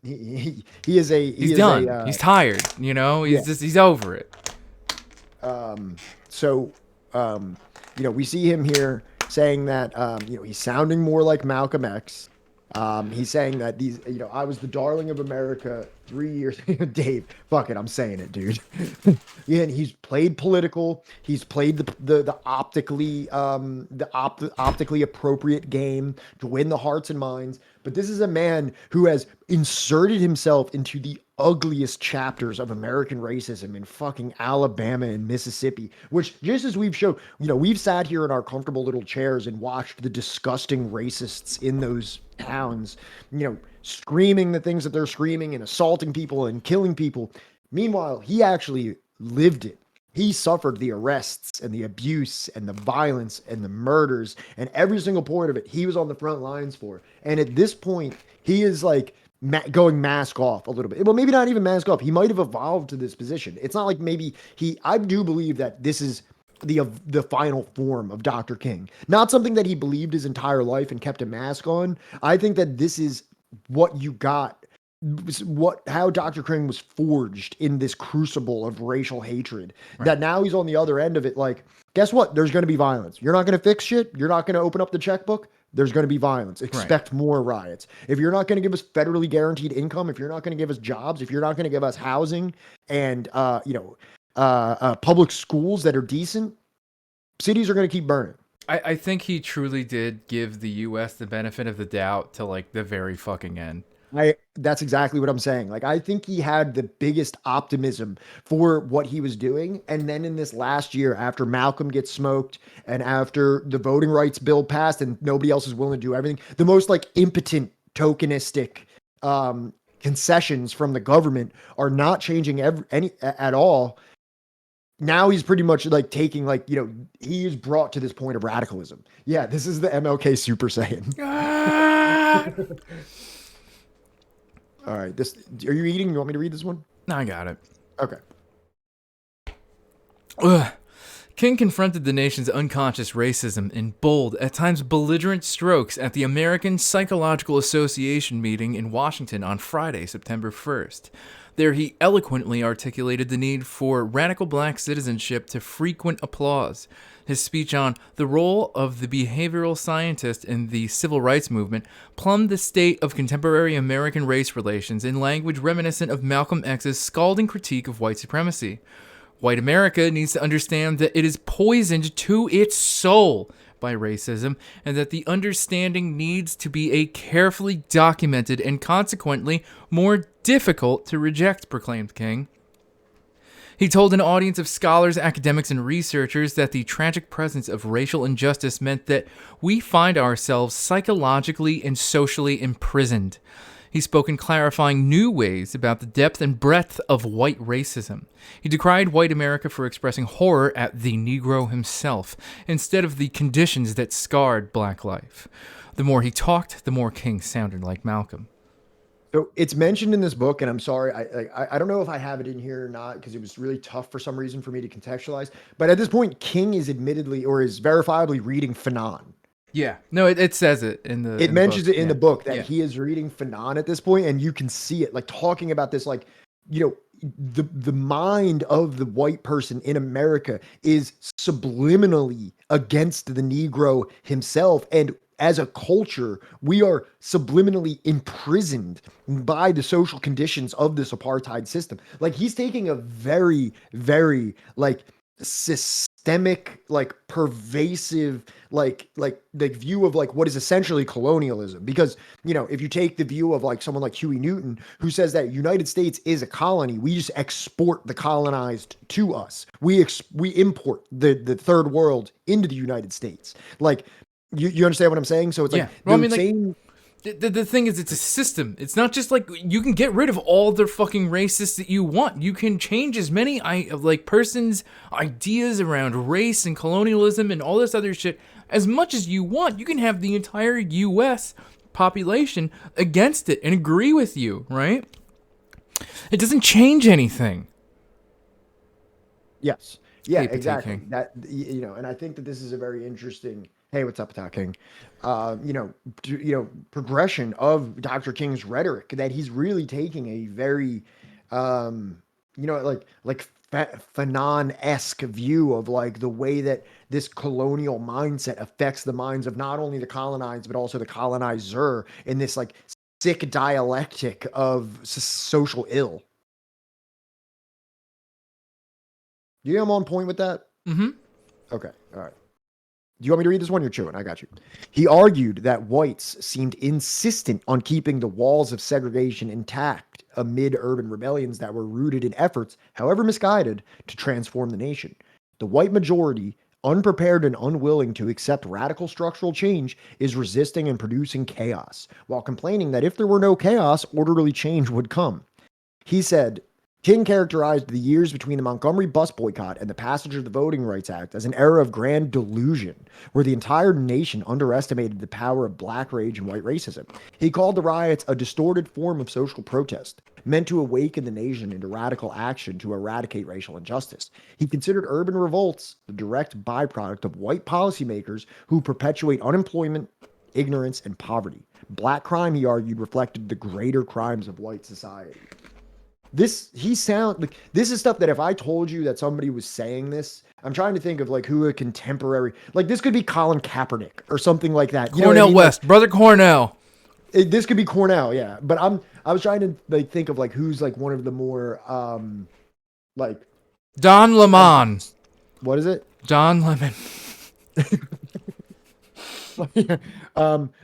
He's done. He's tired. You know, he's over it. We see him here saying that, he's sounding more like Malcolm X. He's saying that I was the darling of America 3 years. Dave, fuck it, I'm saying it, dude. Yeah, and he's played political. He's played the optically appropriate game to win the hearts and minds. But this is a man who has inserted himself into the ugliest chapters of American racism in fucking Alabama and Mississippi, which, just as we've shown, we've sat here in our comfortable little chairs and watched the disgusting racists in those towns, screaming the things that they're screaming and assaulting people and killing people. Meanwhile, he actually lived it. He suffered the arrests and the abuse and the violence and the murders, and every single point of it he was on the front lines for. And at this point, he is like going mask off a little bit. Well, maybe not even mask off. He might have evolved to this position. It's not like I do believe that this is the final form of Dr. King. Not something that he believed his entire life and kept a mask on. I think that this is what you got, how Dr. King was forged in this crucible of racial hatred. Right. That now he's on the other end of it. Like, guess what? There's going to be violence. You're not going to fix shit. You're not going to open up the checkbook. There's going to be violence. Expect more riots. If you're not going to give us federally guaranteed income, if you're not going to give us jobs, if you're not going to give us housing and, public schools that are decent, cities are going to keep burning. I think he truly did give the U.S. the benefit of the doubt to like the very fucking end. That's exactly what I'm saying. Like, I think he had the biggest optimism for what he was doing. And then in this last year, after Malcolm gets smoked and after the voting rights bill passed and nobody else is willing to do everything, the most like impotent, tokenistic concessions from the government are not changing any at all. Now he's pretty much like taking he is brought to this point of radicalism. Yeah, this is the MLK Super Saiyan. All right, are you eating? You want me to read this one? No, I got it. Okay. King confronted the nation's unconscious racism in bold, at times belligerent strokes at the American Psychological Association meeting in Washington on Friday, September 1st. There he eloquently articulated the need for radical black citizenship to frequent applause. His speech on the role of the behavioral scientist in the civil rights movement plumbed the state of contemporary American race relations in language reminiscent of Malcolm X's scalding critique of white supremacy. White America needs to understand that it is poisoned to its soul by racism, and that the understanding needs to be a carefully documented and consequently more difficult to reject, proclaimed King. He told an audience of scholars, academics, and researchers that the tragic presence of racial injustice meant that we find ourselves psychologically and socially imprisoned. He spoke in clarifying new ways about the depth and breadth of white racism. He decried white America for expressing horror at the Negro himself, instead of the conditions that scarred black life. The more he talked, the more King sounded like Malcolm. So it's mentioned in this book, and I'm sorry, I don't know if I have it in here or not, because it was really tough for some reason for me to contextualize. But at this point, King is admittedly, or is verifiably reading Fanon. Yeah, no, it says it in the. It mentions it in the book that Yeah. he is reading Fanon at this point, and you can see it, like talking about this, like, you know, the mind of the white person in America is subliminally against the Negro himself, and as a culture, we are subliminally imprisoned by the social conditions of this apartheid system. Like, he's taking a very, very, like, systemic, like, pervasive, like view of, like, what is essentially colonialism. Because, you know, if you take the view of, like, someone like Huey Newton, who says that United States is a colony, we just export the colonized to us. We import the third world into the United States. Like, you understand what I'm saying? So it's like, well, I mean, like, the thing is, it's a system. It's not just like you can get rid of all the fucking racists that you want. You can change as many persons' ideas around race and colonialism and all this other shit as much as you want. You can have the entire U.S. population against it and agree with you, right? It doesn't change anything. Yes. Yeah, Hey, Potato exactly. King. That, you know, and I think that this is a very interesting. Hey, what's up, Potato King? Progression of Dr. King's rhetoric, that he's really taking a very, Fanon-esque view of, like, the way that this colonial mindset affects the minds of not only the colonized but also the colonizer in this, like, sick dialectic of social ill. Do you think I'm on point with that? Mm-hmm. Okay, all right. Do you want me to read this one? You're chewing. I got you. He argued that whites seemed insistent on keeping the walls of segregation intact amid urban rebellions that were rooted in efforts, however misguided, to transform the nation. The white majority, unprepared and unwilling to accept radical structural change, is resisting and producing chaos, while complaining that if there were no chaos, orderly change would come. He said, King characterized the years between the Montgomery bus boycott and the passage of the Voting Rights Act as an era of grand delusion, where the entire nation underestimated the power of black rage and white racism. He called the riots a distorted form of social protest, meant to awaken the nation into radical action to eradicate racial injustice. He considered urban revolts the direct byproduct of white policymakers who perpetuate unemployment, ignorance, and poverty. Black crime, he argued, reflected the greater crimes of white society. This is stuff that if I told you that somebody was saying this, I'm trying to think of, like, who a contemporary, like, this could be Colin Kaepernick or something like that. Cornell West, like, Brother Cornell. This could be Cornell, yeah. But I was trying to, like, think of, like, who's, like, one of the more like Don Lemon. What is it? Don Lemon.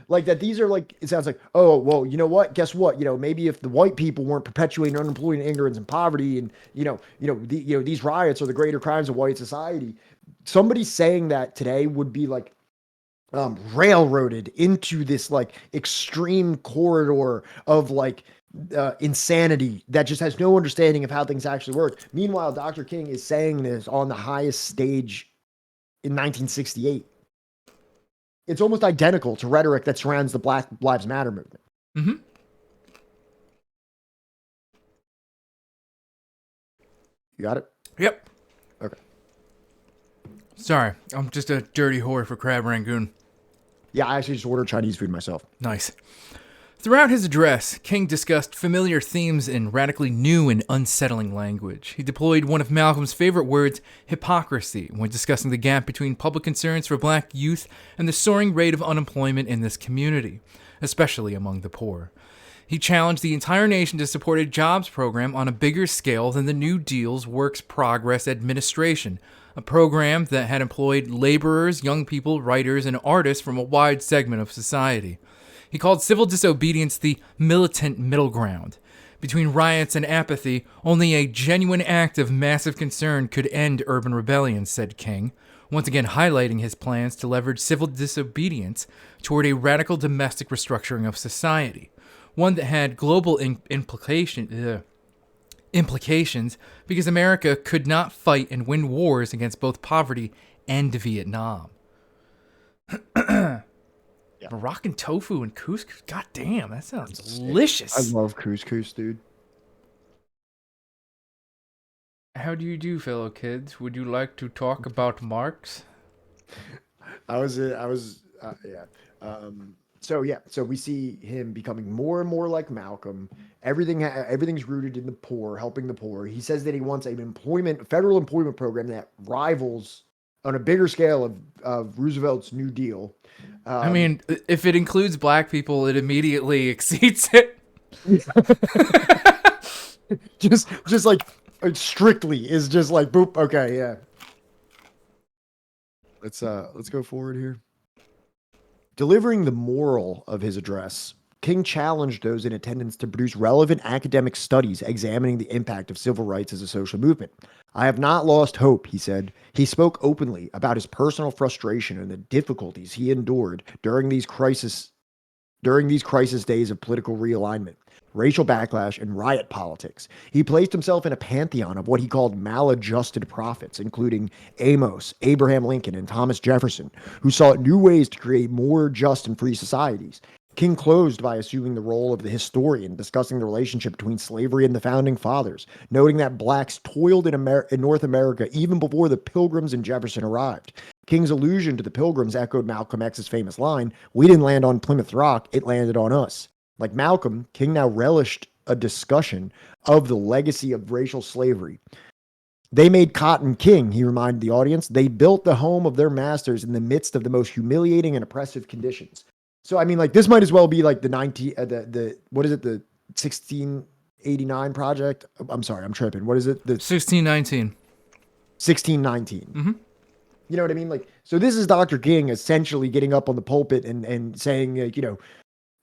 Like that these are, like, it sounds like, oh, well, you know what, guess what, you know, maybe if the white people weren't perpetuating unemployment, ignorance, and poverty, and these riots are the greater crimes of white society, somebody saying that today would be, like, railroaded into this, like, extreme corridor of, like, insanity that just has no understanding of how things actually work. Meanwhile, Dr. King is saying this on the highest stage in 1968. It's almost identical to rhetoric that surrounds the Black Lives Matter movement. Mm-hmm. You got it? Yep. Okay. Sorry, I'm just a dirty whore for crab rangoon. Yeah, I actually just ordered Chinese food myself. Nice. Throughout his address, King discussed familiar themes in radically new and unsettling language. He deployed one of Malcolm's favorite words, hypocrisy, when discussing the gap between public concerns for black youth and the soaring rate of unemployment in this community, especially among the poor. He challenged the entire nation to support a jobs program on a bigger scale than the New Deal's Works Progress Administration, a program that had employed laborers, young people, writers, and artists from a wide segment of society. He called civil disobedience the militant middle ground. Between riots and apathy, only a genuine act of massive concern could end urban rebellion, said King, once again highlighting his plans to leverage civil disobedience toward a radical domestic restructuring of society, one that had global implications because America could not fight and win wars against both poverty and Vietnam. Yeah. Moroccan tofu and couscous. God damn, that sounds delicious. I love couscous, dude. How do you do, fellow kids? Would you like to talk about Marx? So we see him becoming more and more like Malcolm. Everything's rooted in the poor, helping the poor. He says that he wants a federal employment program that rivals on a bigger scale of Roosevelt's New Deal. I mean, if it includes black people, it immediately exceeds it. just like strictly is just like boop. Okay, yeah. Let's go forward here. Delivering the moral of his address, King challenged those in attendance to produce relevant academic studies examining the impact of civil rights as a social movement. I have not lost hope, he said. He spoke openly about his personal frustration and the difficulties he endured during these crisis days of political realignment, racial backlash, and riot politics. He placed himself in a pantheon of what he called maladjusted prophets, including Amos, Abraham Lincoln, and Thomas Jefferson, who sought new ways to create more just and free societies. King closed by assuming the role of the historian, discussing the relationship between slavery and the founding fathers, noting that blacks toiled in North America even before the Pilgrims and Jefferson arrived. King's allusion to the Pilgrims echoed Malcolm X's famous line, "We didn't land on Plymouth Rock, it landed on us." Like Malcolm, King now relished a discussion of the legacy of racial slavery. They made cotton king, he reminded the audience. They built the home of their masters in the midst of the most humiliating and oppressive conditions. So, I mean, like, this might as well be like the 1689 project? I'm sorry, I'm tripping. What is it? The 1619. 1619. Mm-hmm. You know what I mean? Like, so this is Dr. King essentially getting up on the pulpit and saying, like, you know,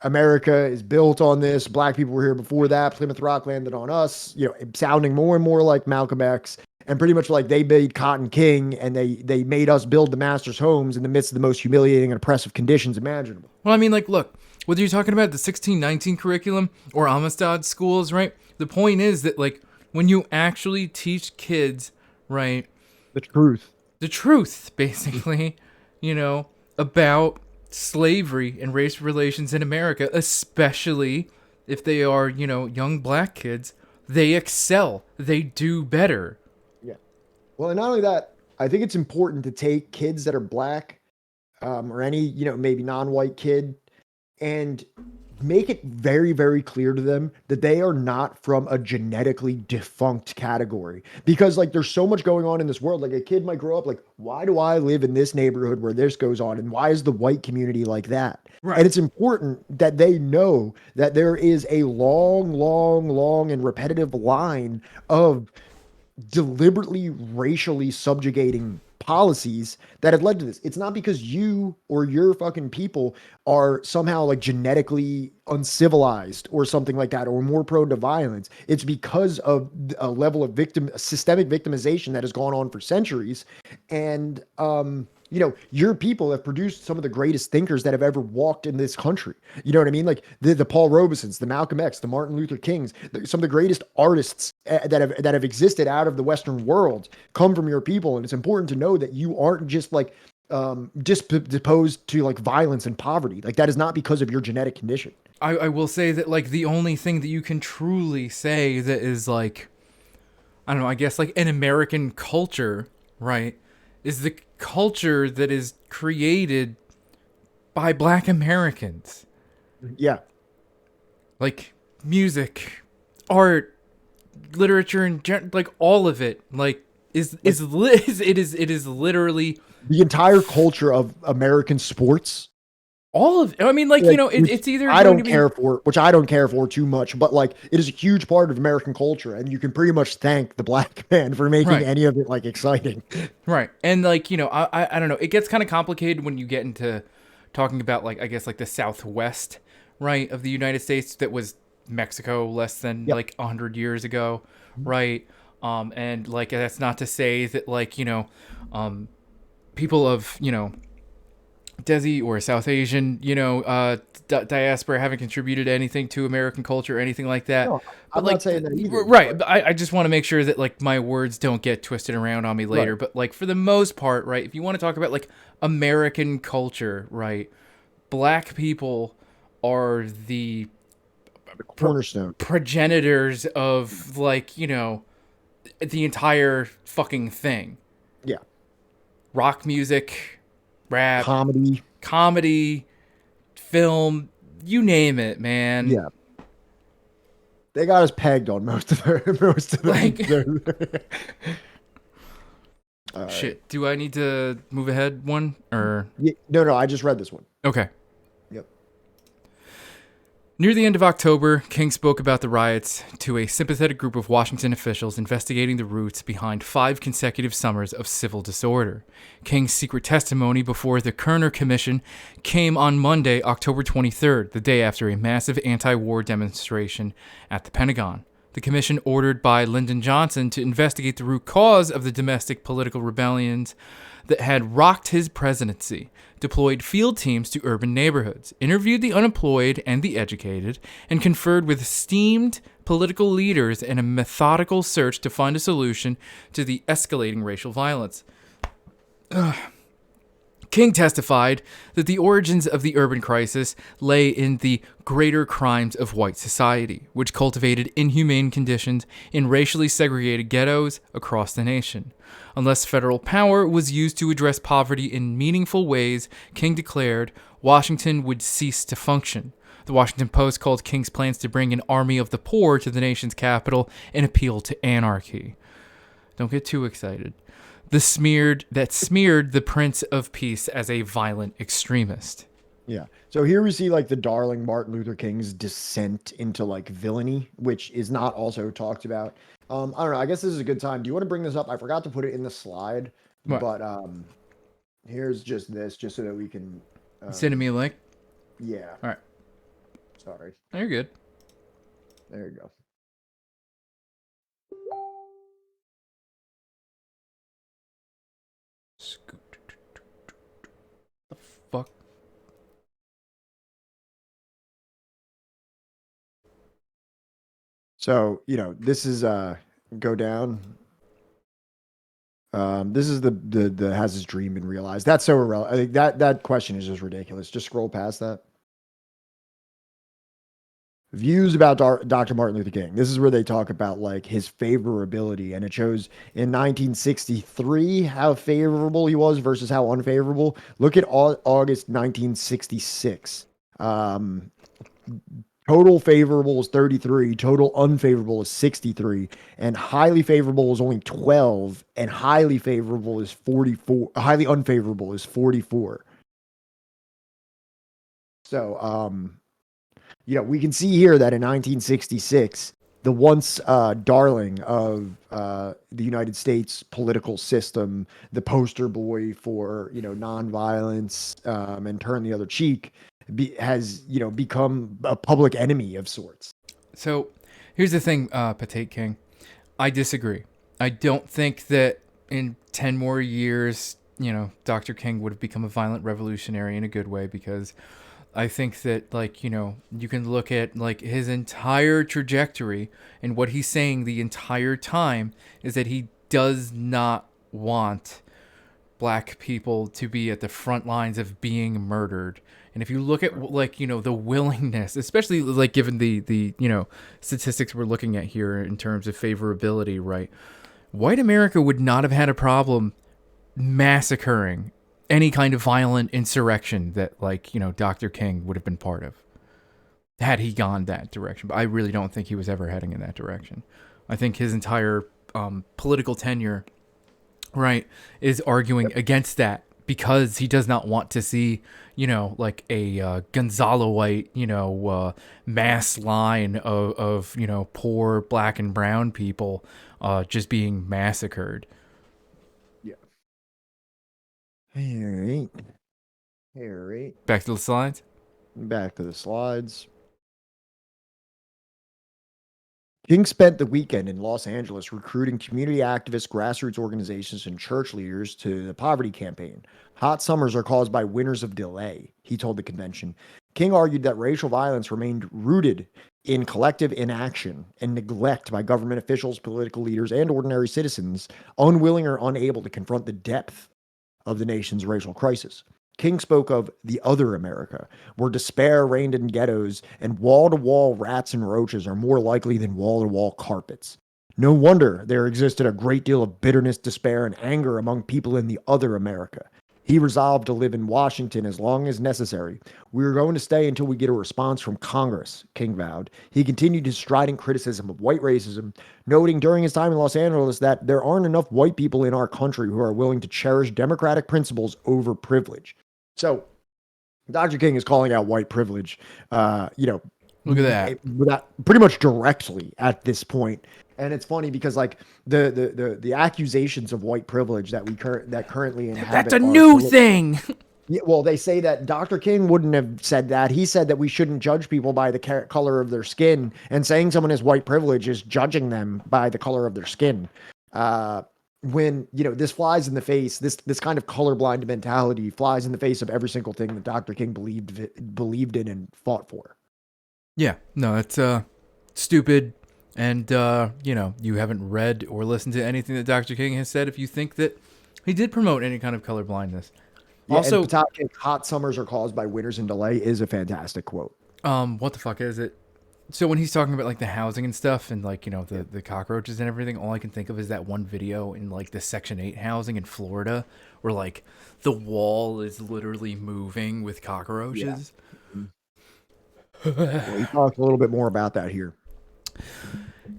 America is built on this. Black people were here before that. Plymouth Rock landed on us. You know, sounding more and more like Malcolm X. And pretty much like they made cotton king and they made us build the masters' homes in the midst of the most humiliating and oppressive conditions imaginable. Well, I mean, like, look, whether you're talking about the 1619 curriculum or Amistad schools, right? The point is that, like, when you actually teach kids, right? The truth, basically, you know, about slavery and race relations in America, especially if they are, you know, young black kids, they excel. They do better. Well, and not only that, I think it's important to take kids that are black or any, you know, maybe non-white kid and make it very, very clear to them that they are not from a genetically defunct category. Because, like, there's so much going on in this world. Like, a kid might grow up like, why do I live in this neighborhood where this goes on? And why is the white community like that? Right. And it's important that they know that there is a long and repetitive line of deliberately racially subjugating policies that have led to this. It's not because you or your fucking people are somehow like genetically uncivilized or something like that, or more prone to violence. It's because of a level of systemic victimization that has gone on for centuries. And, you know, your people have produced some of the greatest thinkers that have ever walked in this country. You know what I mean? Like the Paul Robesons, the Malcolm X, the Martin Luther Kings, some of the greatest artists that have existed out of the Western world come from your people. And it's important to know that you aren't just like disposed to like violence and poverty. Like that is not because of your genetic condition. I will say that, like, the only thing that you can truly say that is, like, I don't know, I guess like an American culture, right, is the culture that is created by Black Americans. Yeah. Like music, art, literature, and like all of it, like it is literally the entire culture of American sports. All of, I mean, like, you know, it's either I don't care for, which I don't care for too much, but like it is a huge part of American culture, and you can pretty much thank the black man for making any of it like exciting. Right. And like, you know, I don't know, it gets kind of complicated when you get into talking about like, I guess like the Southwest, right, of the United States that was Mexico less than like 100 years ago, right? And like that's not to say that like, you know, people of, you know, Desi or South Asian, you know, diaspora haven't contributed anything to American culture or anything like that. No, but I'm like, not saying that either. Right. But I just want to make sure that like my words don't get twisted around on me later. Right. But like for the most part, right, if you want to talk about like American culture, right, Black people are the cornerstone progenitors of like, you know, the entire fucking thing. Yeah. Rock music, rap, comedy, film, you name it, man. Yeah. They got us pegged on most of them. Shit. Do I need to move ahead one or? Yeah, no, I just read this one. Okay. Yep. Near the end of October, King spoke about the riots to a sympathetic group of Washington officials investigating the roots behind 5 consecutive summers of civil disorder. King's secret testimony before the Kerner Commission came on Monday, October 23rd, the day after a massive anti-war demonstration at the Pentagon. The commission, ordered by Lyndon Johnson to investigate the root cause of the domestic political rebellions that had rocked his presidency, deployed field teams to urban neighborhoods, interviewed the unemployed and the educated, and conferred with esteemed political leaders in a methodical search to find a solution to the escalating racial violence. King testified that the origins of the urban crisis lay in the greater crimes of white society, which cultivated inhumane conditions in racially segregated ghettos across the nation. Unless federal power was used to address poverty in meaningful ways, King declared, Washington would cease to function. The Washington Post called King's plans to bring an army of the poor to the nation's capital an appeal to anarchy. Don't get too excited. That smeared the Prince of Peace as a violent extremist. Yeah. So here we see like the darling Martin Luther King's descent into like villainy, which is not also talked about. I don't know. I guess this is a good time. Do you want to bring this up? I forgot to put it in the slide, but here's just this, just so that we can send me a link. Yeah. All right. Sorry. No, you're good. There you go. The fuck? So, you know, this is go down. This is the has his dream been realized? That's so irrelevant. I think that question is just ridiculous. Just scroll past that. Views about Dr. Martin Luther King. This is where they talk about like his favorability, and it shows in 1963 how favorable he was versus how unfavorable. Look at August 1966. Total favorable is 33, total unfavorable is 63, and highly favorable is only 12, and highly favorable is 44. Highly unfavorable is 44. So, you know, we can see here that in 1966, the once darling of the United States political system, the poster boy for, you know, nonviolence and turn the other cheek, has, you know, become a public enemy of sorts. So here's the thing, Potato King. I disagree. I don't think that in 10 more years, you know, Dr. King would have become a violent revolutionary in a good way, because I think that, like, you know, you can look at like his entire trajectory, and what he's saying the entire time is that he does not want Black people to be at the front lines of being murdered. And if you look at, like, you know, the willingness, especially like given the you know, statistics we're looking at here in terms of favorability, right? White America would not have had a problem massacring any kind of violent insurrection that, like, you know, Dr. King would have been part of had he gone that direction. But I really don't think he was ever heading in that direction. I think his entire political tenure, right, is arguing against that because he does not want to see, you know, like a Gonzalo-white, you know, mass line of, you know, poor black and brown people just being massacred. Yeah. All right. Back to the slides. Back to the slides. King spent the weekend in Los Angeles recruiting community activists, grassroots organizations, and church leaders to the poverty campaign. Hot summers are caused by winters of delay, he told the convention. King argued that racial violence remained rooted in collective inaction and neglect by government officials, political leaders, and ordinary citizens, unwilling or unable to confront the depth of the nation's racial crisis. King spoke of the other America, where despair reigned in ghettos and wall-to-wall rats and roaches are more likely than wall-to-wall carpets. No wonder there existed a great deal of bitterness, despair, and anger among people in the other America. He resolved to live in Washington as long as necessary. We are going to stay until we get a response from Congress, King vowed. He continued his strident criticism of white racism, noting during his time in Los Angeles that there aren't enough white people in our country who are willing to cherish democratic principles over privilege. So, Dr. King is calling out white privilege, you know, look at that pretty much directly at this point. And it's funny because, like, the accusations of white privilege that that currently inhabit, that's a new thing. Yeah, well, they say that Dr. King wouldn't have said that. He said that we shouldn't judge people by the color of their skin, and saying someone has white privilege is judging them by the color of their skin. When, you know, this flies in the face, this kind of colorblind mentality flies in the face of every single thing that Dr. King believed in and fought for. Yeah, no, it's stupid. And, you know, you haven't read or listened to anything that Dr. King has said if you think that he did promote any kind of color blindness. Yeah, also, hot summers are caused by winters and delay is a fantastic quote. What the fuck is it? So when he's talking about, like, the housing and stuff and, like, you know, the cockroaches and everything, all I can think of is that one video in, like, the Section 8 housing in Florida where, like, the wall is literally moving with cockroaches. Yeah. Well, he talked a little bit more about that here.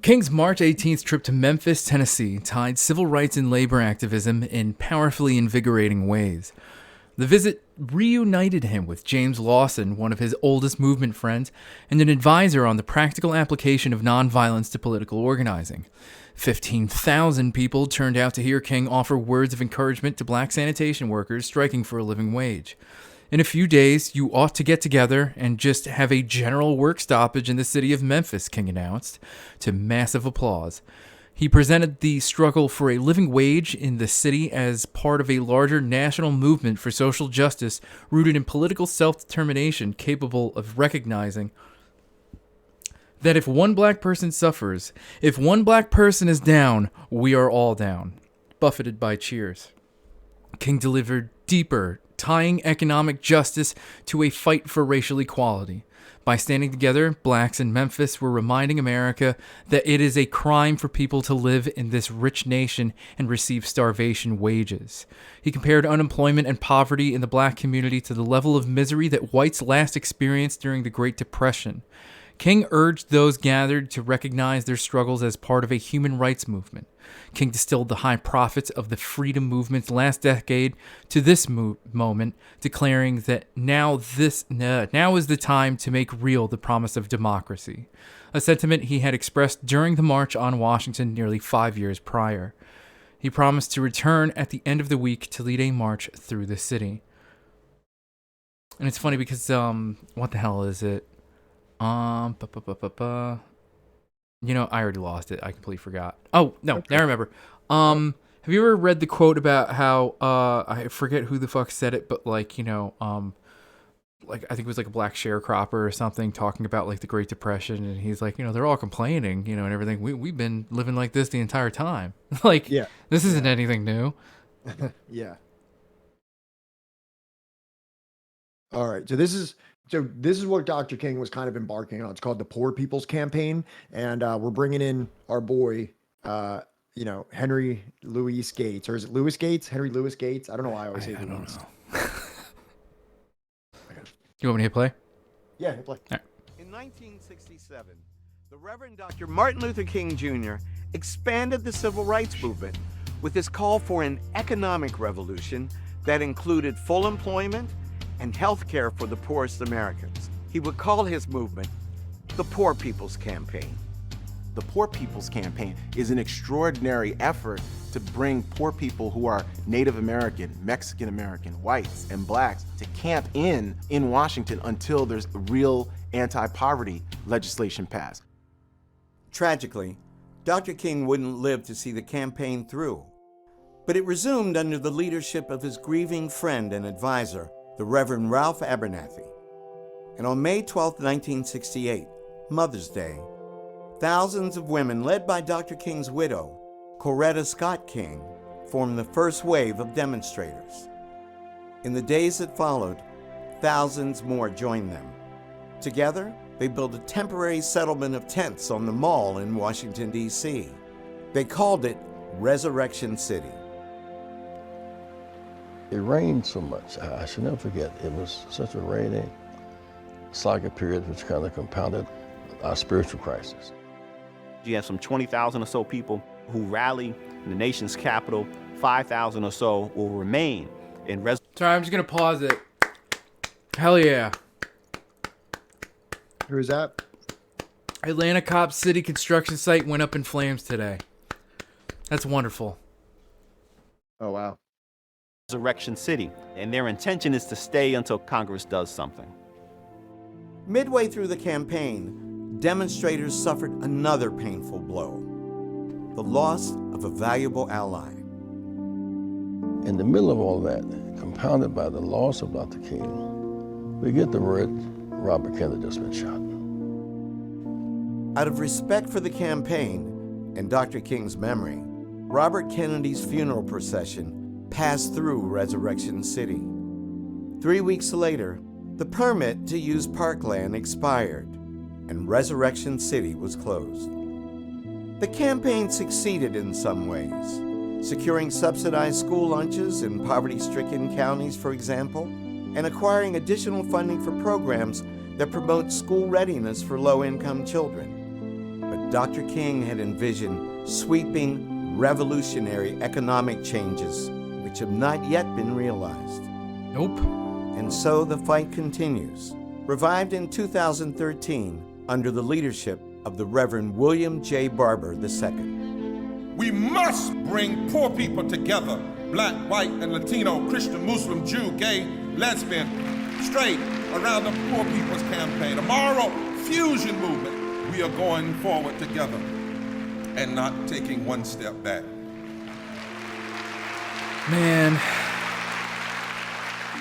King's March 18th trip to Memphis, Tennessee, tied civil rights and labor activism in powerfully invigorating ways. The visit reunited him with James Lawson, one of his oldest movement friends, and an advisor on the practical application of nonviolence to political organizing. 15,000 people turned out to hear King offer words of encouragement to black sanitation workers striking for a living wage. In a few days, you ought to get together and just have a general work stoppage in the city of Memphis, King announced, to massive applause. He presented the struggle for a living wage in the city as part of a larger national movement for social justice rooted in political self-determination, capable of recognizing that if one black person suffers, if one black person is down, we are all down. Buffeted by cheers. King delivered deeper, tying economic justice to a fight for racial equality. By standing together, blacks in Memphis were reminding America that it is a crime for people to live in this rich nation and receive starvation wages. He compared unemployment and poverty in the black community to the level of misery that whites last experienced during the Great Depression. King urged those gathered to recognize their struggles as part of a human rights movement. King distilled the high profits of the freedom movement's last decade to this moment, declaring that now is the time to make real the promise of democracy, a sentiment he had expressed during the March on Washington nearly 5 years prior. He promised to return at the end of the week to lead a march through the city. And it's funny because, what the hell is it? You know, I already lost it. I completely forgot. Oh, no, okay. Now I remember. Have you ever read the quote about how, I forget who the fuck said it, but, like, you know, like, I think it was like a black sharecropper or something talking about, like, the Great Depression, and he's like, you know, they're all complaining, you know, and everything. We've been living like this the entire time. Like, yeah. This isn't anything new. Yeah. All right, so this is what Dr. King was kind of embarking on. It's called the Poor People's Campaign, and we're bringing in our boy, Henry Louis Gates, or is it Louis Gates? Henry Louis Gates? I don't know why I always say I don't Louis. know. You want me to hit play? Yeah, hit play. All right. In 1967, the Reverend Dr. Martin Luther King Jr. expanded the civil rights movement with his call for an economic revolution that included full employment and health care for the poorest Americans. He would call his movement the Poor People's Campaign. The Poor People's Campaign is an extraordinary effort to bring poor people who are Native American, Mexican American, whites, and blacks to camp in Washington until there's real anti-poverty legislation passed. Tragically, Dr. King wouldn't live to see the campaign through, but it resumed under the leadership of his grieving friend and advisor, the Reverend Ralph Abernathy. And on May 12, 1968, Mother's Day, thousands of women, led by Dr. King's widow, Coretta Scott King, formed the first wave of demonstrators. In the days that followed, thousands more joined them. Together, they built a temporary settlement of tents on the Mall in Washington, D.C. They called it Resurrection City. It rained so much. I should never forget. It was such a rainy, saga period which kind of compounded our spiritual crisis. You have some 20,000 or so people who rally in the nation's capital. 5,000 or so will remain in Sorry, I'm just going to pause it. Hell yeah. Who's that? Atlanta Cop City construction site went up in flames today. That's wonderful. Oh, wow. Resurrection City, and their intention is to stay until Congress does something. Midway through the campaign, demonstrators suffered another painful blow: the loss of a valuable ally. In the middle of all that, compounded by the loss of Dr. King, we get the word Robert Kennedy just been shot. Out of respect for the campaign and Dr. King's memory, Robert Kennedy's funeral procession passed through Resurrection City. 3 weeks later, the permit to use parkland expired, and Resurrection City was closed. The campaign succeeded in some ways, securing subsidized school lunches in poverty-stricken counties, for example, and acquiring additional funding for programs that promote school readiness for low-income children. But Dr. King had envisioned sweeping, revolutionary economic changes which have not yet been realized. Nope. And so the fight continues, revived in 2013 under the leadership of the Reverend William J. Barber II. We must bring poor people together: black, white, and Latino, Christian, Muslim, Jew, gay, lesbian, straight, around the Poor People's Campaign, a moral fusion movement. We are going forward together and not taking one step back. Man,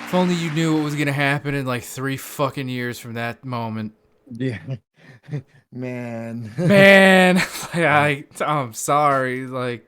if only you knew what was going to happen in like 3 fucking years from that moment. Yeah. Man. Man. I'm sorry.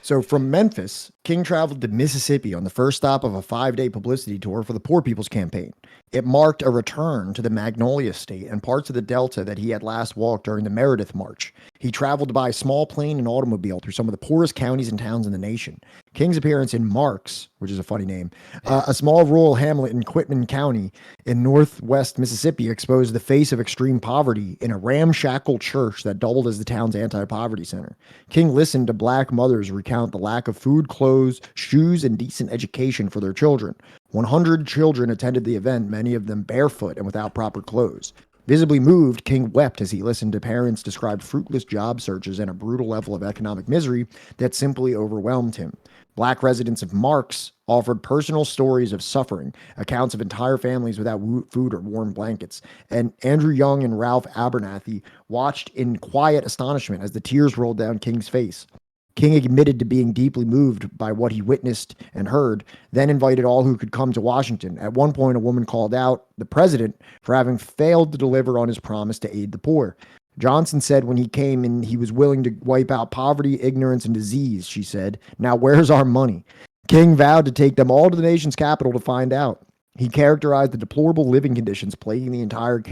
So from Memphis, King traveled to Mississippi on the first stop of a 5-day publicity tour for the Poor People's Campaign. It marked a return to the Magnolia State and parts of the Delta that he had last walked during the Meredith March. He traveled by small plane and automobile through some of the poorest counties and towns in the nation. King's appearance in Marks, which is a funny name, a small rural hamlet in Quitman County in northwest Mississippi, exposed the face of extreme poverty in a ramshackle church that doubled as the town's anti-poverty center. King listened to black mothers recount the lack of food, clothes, shoes, and decent education for their children. 100 children attended the event, many of them barefoot and without proper clothes. Visibly moved, King wept as he listened to parents describe fruitless job searches and a brutal level of economic misery that simply overwhelmed him. Black residents of Marks offered personal stories of suffering, accounts of entire families without food or warm blankets, and Andrew Young and Ralph Abernathy watched in quiet astonishment as the tears rolled down King's face. King admitted to being deeply moved by what he witnessed and heard, then invited all who could come to Washington. At one point, a woman called out the president for having failed to deliver on his promise to aid the poor. Johnson said when he came in, he was willing to wipe out poverty, ignorance, and disease, she said. Now, where's our money? King vowed to take them all to the nation's capital to find out. He characterized the deplorable living conditions plaguing the entire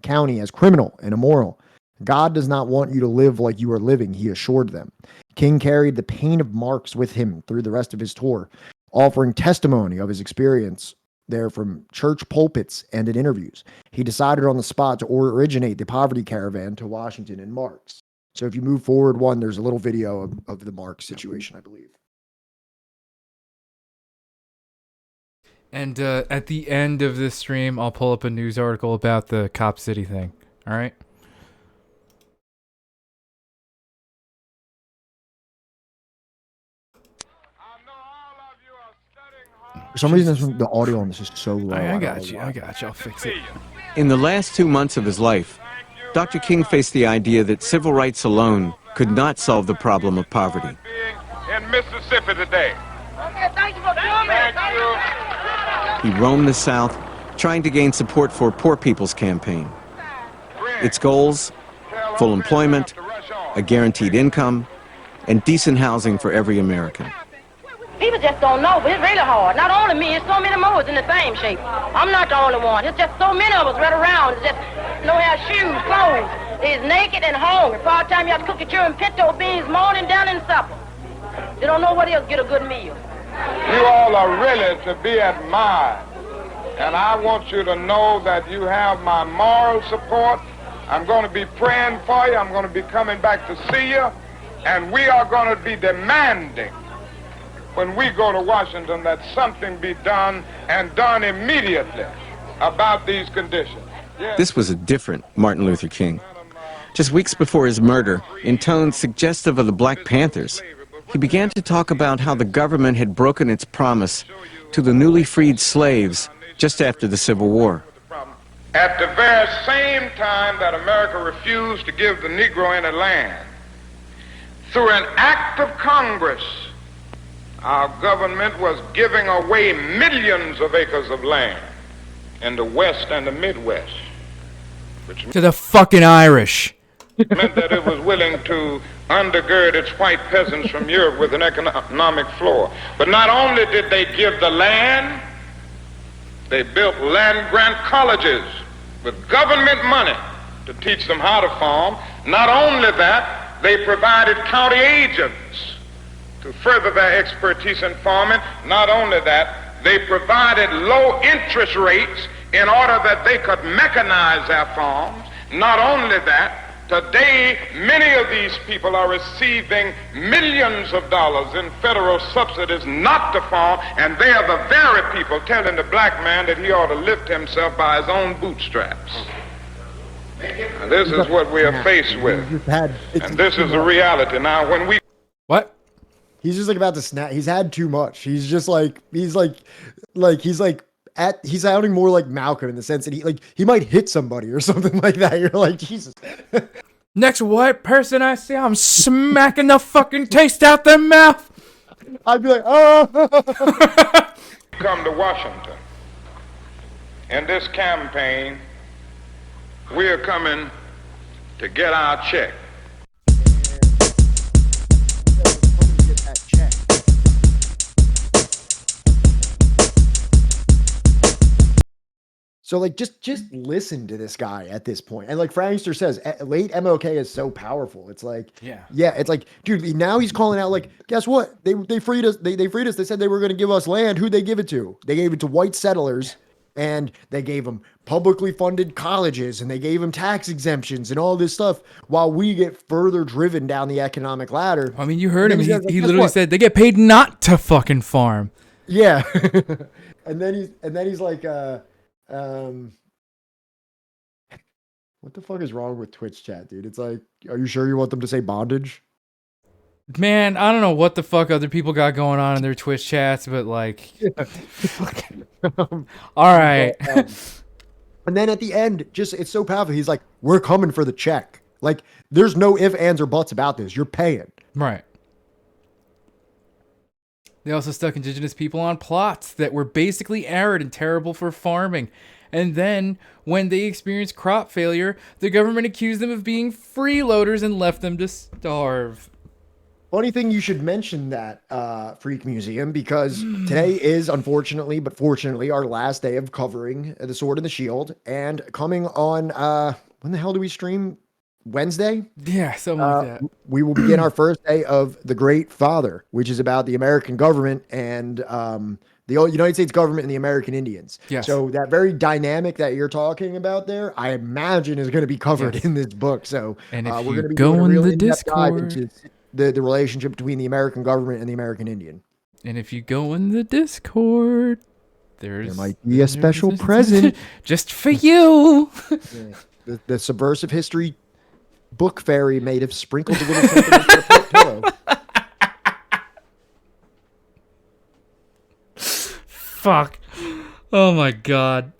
county as criminal and immoral. God does not want you to live like you are living, he assured them. King carried the pain of Marx with him through the rest of his tour, offering testimony of his experience there from church pulpits and in interviews. He decided on the spot to originate the poverty caravan to Washington and Marx. So if you move forward one, there's a little video of the Marx situation, I believe. And at the end of this stream, I'll pull up a news article about the Cop City thing. All right? For some reason, the audio on this is so low. I got you. I'll fix it. In the last 2 months of his life, Dr. King faced the idea that civil rights alone could not solve the problem of poverty. In Mississippi today. Thank you for coming. Thank you. He roamed the South, trying to gain support for Poor People's Campaign. Its goals: full employment, a guaranteed income, and decent housing for every American. People just don't know, but it's really hard. Not only me, it's so many more in the same shape. I'm not the only one. It's just so many of us right around. Just don't have shoes, clothes. They're naked and hungry. Part time you have to cook your children pinto beans morning, down, and supper. They don't know where they'll get a good meal. You all are really to be admired. And I want you to know that you have my moral support. I'm going to be praying for you. I'm going to be coming back to see you. And we are going to be demanding, when we go to Washington, that something be done, and done immediately, about these conditions. Yes. This was a different Martin Luther King. Just weeks before his murder, in tones suggestive of the Black Panthers, he began to talk about how the government had broken its promise to the newly freed slaves just after the Civil War. At the very same time that America refused to give the Negro any land, through an act of Congress, our government was giving away millions of acres of land in the West and the Midwest, which to the fucking Irish. meant that it was willing to undergird its white peasants from Europe with an economic floor. But not only did they give the land, they built land-grant colleges with government money to teach them how to farm. Not only that, they provided county agents to further their expertise in farming. Not only that, they provided low interest rates in order that they could mechanize their farms. Not only that, today, many of these people are receiving millions of dollars in federal subsidies not to farm, and they are the very people telling the black man that he ought to lift himself by his own bootstraps. And this is what we are faced with, and this is a reality. Now, when we... What? He's just like about to snap. He's had too much. He's just like, he's sounding more like Malcolm in the sense that he might hit somebody or something like that. You're like, Jesus. Next white person I see, I'm smacking the fucking taste out their mouth. I'd be like, oh. Come to Washington. In this campaign, we are coming to get our check. So like just listen to this guy at this point. And like Frankster says, late MLK is so powerful. It's like, yeah, it's like, dude, now he's calling out like, guess what? They freed us. They freed us. They said they were going to give us land. Who'd they give it to? They gave it to white settlers, and they gave them publicly funded colleges, and they gave them tax exemptions and all this stuff, while we get further driven down the economic ladder. I mean, you heard him. He literally said they get paid not to fucking farm. Yeah. and then he's like, what the fuck is wrong with Twitch chat, dude? It's like, are you sure you want them to say bondage? Man, I don't know what the fuck other people got going on in their Twitch chats, but like, all right. And then at the end, it's so powerful. He's like, we're coming for the check. Like, there's no ifs, ands, or buts about this. You're paying. Right. They also stuck indigenous people on plots that were basically arid and terrible for farming. And then, when they experienced crop failure, the government accused them of being freeloaders and left them to starve. Funny thing you should mention that, Freak Museum, because today is, unfortunately, but fortunately, our last day of covering The Sword and the Shield. And coming on, when the hell do we stream? Wednesday. Yeah, something like that. We will begin our first day of The Great Father, which is about the American government and the United States government and the American Indians. Yes. So that very dynamic that you're talking about there, I imagine is going to be covered in this book. So And if we're you going to be go doing a in real the in-depth dive Discord, into the relationship between the American government and the American Indian. and if you go in the Discord, there might be a special present just for you. The Subversive History book fairy may have sprinkled a little something into your pillow. Fuck. Oh my god.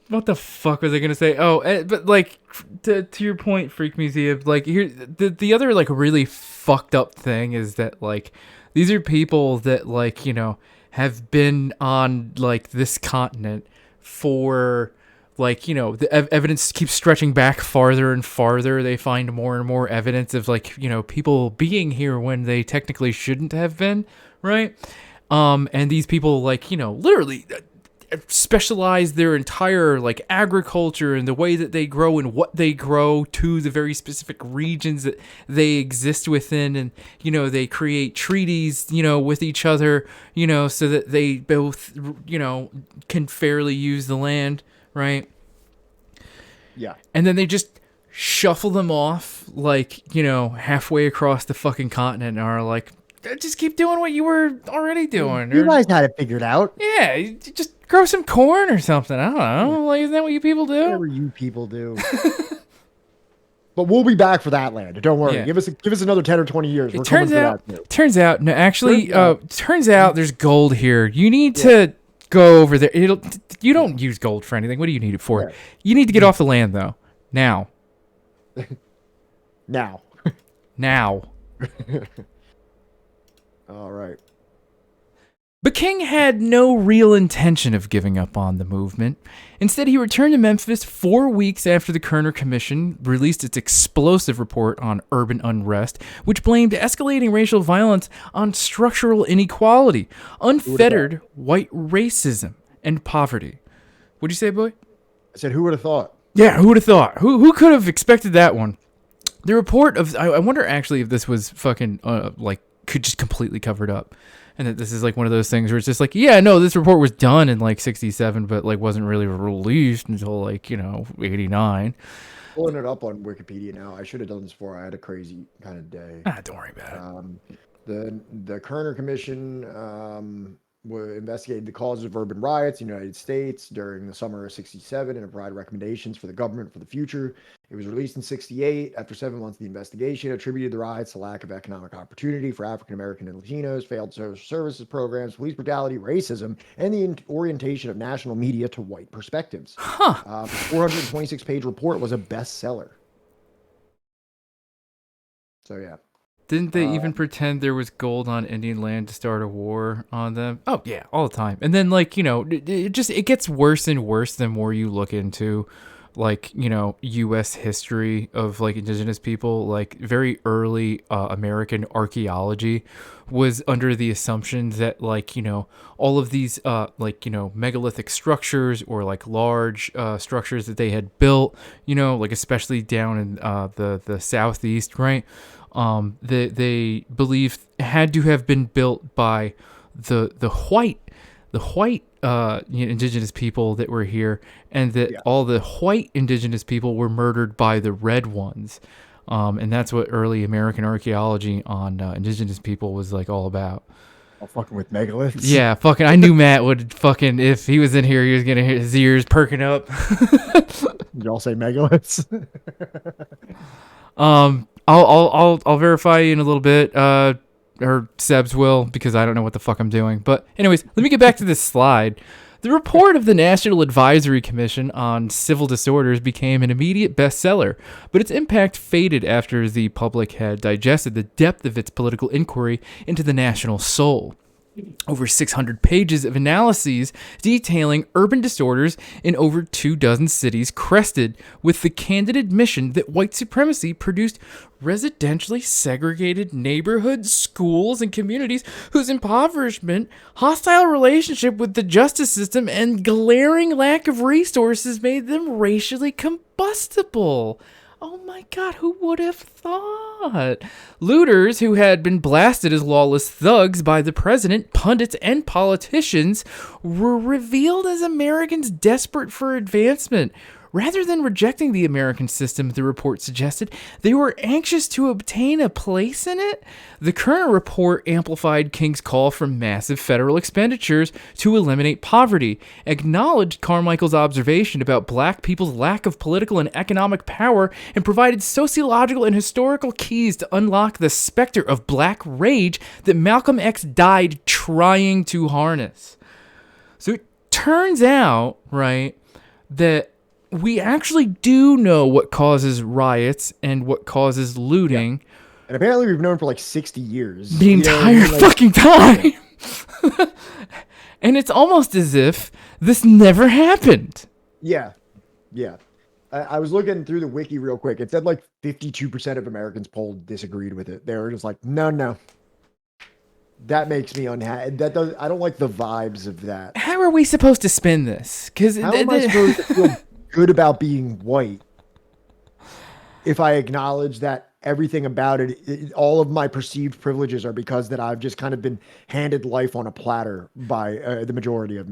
What the fuck was I gonna say? Oh, but like to your point, Freak Museum. Like here, the other like really fucked up thing is that like these are people that like, you know, have been on like this continent for like, you know, the evidence keeps stretching back farther and farther. They find more and more evidence of like, you know, people being here when they technically shouldn't have been, right? And these people like, you know, literally specialize their entire like agriculture and the way that they grow and what they grow to the very specific regions that they exist within. And, you know, they create treaties, you know, with each other, you know, so that they both, you know, can fairly use the land, right? Yeah. And then they just shuffle them off like, you know, halfway across the fucking continent and are like, just keep doing what you were already doing. You guys had it figured out. Yeah, you just grow some corn or something. I don't know. Like, isn't that what you people do? Whatever you people do. But we'll be back for that land. Don't worry. Yeah. Give us another 10 or 20 years. We're Turns coming out, for that too. turns out there's gold here. You need to go over there. You don't use gold for anything. What do you need it for? Yeah. You need to get off the land though. Now. Now. All right. But King had no real intention of giving up on the movement. Instead, he returned to Memphis 4 weeks after the Kerner Commission released its explosive report on urban unrest, which blamed escalating racial violence on structural inequality, unfettered white racism, and poverty. What'd you say, boy? I said, who would have thought? Yeah, who would have thought? Who could have expected that one? The report of... I wonder actually if this was fucking, like, could just completely covered up. And that this is like one of those things where it's just like, yeah, no, this report was done in like 67, but like wasn't really released until like, you know, 89. Pulling it up on Wikipedia now. I should have done this before. I had a crazy kind of day. Don't worry about it. The Kerner Commission investigated the causes of urban riots in the United States during the summer of 67 and provided recommendations for the government for the future. It was released in 68. After 7 months of the investigation, attributed the riots to lack of economic opportunity for African American and Latinos, failed social services programs, police brutality, racism, and the orientation of national media to white perspectives. The 426-page report was a bestseller. So yeah. Didn't they even pretend there was gold on Indian land to start a war on them? Oh yeah, all the time. And then like, you know, it gets worse and worse the more you look into like, you know, U.S. history of like indigenous people. Like very early American archaeology was under the assumption that like, you know, all of these like, you know, megalithic structures or like large structures that they had built, you know, like especially down in the southeast, right? They believed had to have been built by the white indigenous people that were here, and that all the white indigenous people were murdered by the red ones. And that's what early American archaeology on indigenous people was like all about. Oh, fucking with megaliths. Yeah, fucking. I knew Matt would fucking, if he was in here, he was gonna hear his ears perking up. Did y'all say megaliths? I'll verify you in a little bit, or Sebs will, because I don't know what the fuck I'm doing. But anyways, let me get back to this slide. The report of the National Advisory Commission on Civil Disorders became an immediate bestseller, but its impact faded after the public had digested the depth of its political inquiry into the national soul. Over 600 pages of analyses detailing urban disorders in over 24 cities crested with the candid admission that white supremacy produced residentially segregated neighborhoods, schools, and communities whose impoverishment, hostile relationship with the justice system, and glaring lack of resources made them racially combustible. Oh my God, who would have thought? Looters who had been blasted as lawless thugs by the president, pundits, and politicians were revealed as Americans desperate for advancement. Rather than rejecting the American system, the report suggested, they were anxious to obtain a place in it. The current report amplified King's call for massive federal expenditures to eliminate poverty, acknowledged Carmichael's observation about black people's lack of political and economic power, and provided sociological and historical keys to unlock the specter of black rage that Malcolm X died trying to harness. So it turns out, right, that we actually do know what causes riots and what causes looting. Yeah. And apparently we've known for like 60 years. The entire fucking time. And it's almost as if this never happened. Yeah. Yeah. I was looking through the wiki real quick. It said like 52% of Americans polled disagreed with it. They were just like, no. That makes me unhappy. I don't like the vibes of that. How are we supposed to spin this? Because how am I supposed to feel good about being white if I acknowledge that everything about it, all of my perceived privileges are because that I've just kind of been handed life on a platter by the majority of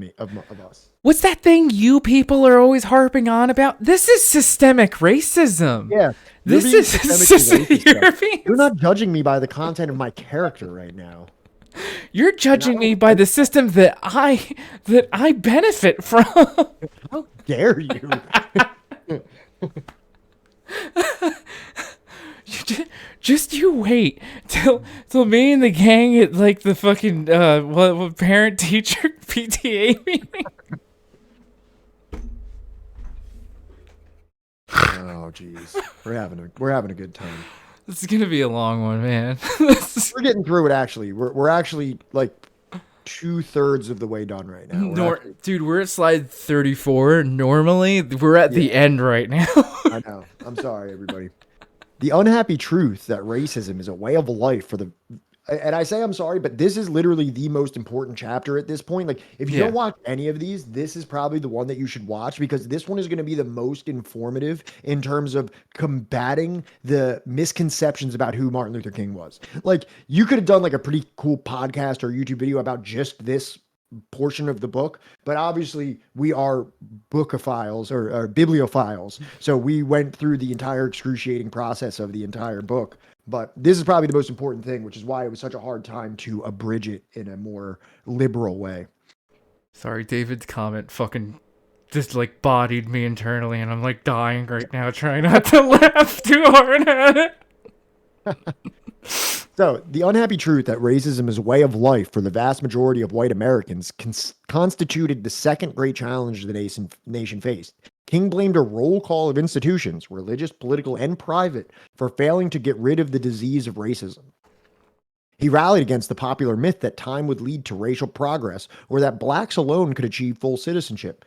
us. What's that thing you people are always harping on about? This is systemic racism. Yeah. This is systemic. You're not judging me by the content of my character right now. You're judging me by the system that I benefit from. How dare you? Just you wait till me and the gang at like the fucking parent teacher PTA meeting. Oh jeez, we're having a good time. This is gonna be a long one, man. We're getting through it. Actually, we're actually like 2/3 of the way done right now. Dude, we're at slide 34. Normally, we're at the end right now. I know. I'm sorry, everybody. The unhappy truth that racism is a way of life for the. And I say I'm sorry, but this is literally the most important chapter at this point. Like, if you don't watch any of these, this is probably the one that you should watch because this one is going to be the most informative in terms of combating the misconceptions about who Martin Luther King was. Like, you could have done like a pretty cool podcast or YouTube video about just this portion of the book, but obviously we are bookophiles or bibliophiles. So we went through the entire excruciating process of the entire book. But this is probably the most important thing, which is why it was such a hard time to abridge it in a more liberal way. Sorry, David's comment fucking just like bodied me internally, and I'm like dying right now, trying not to laugh too hard at it. So, the unhappy truth that racism is a way of life for the vast majority of white Americans constituted the second great challenge the nation faced. King blamed a roll call of institutions, religious, political, and private, for failing to get rid of the disease of racism. He rallied against the popular myth that time would lead to racial progress or that blacks alone could achieve full citizenship.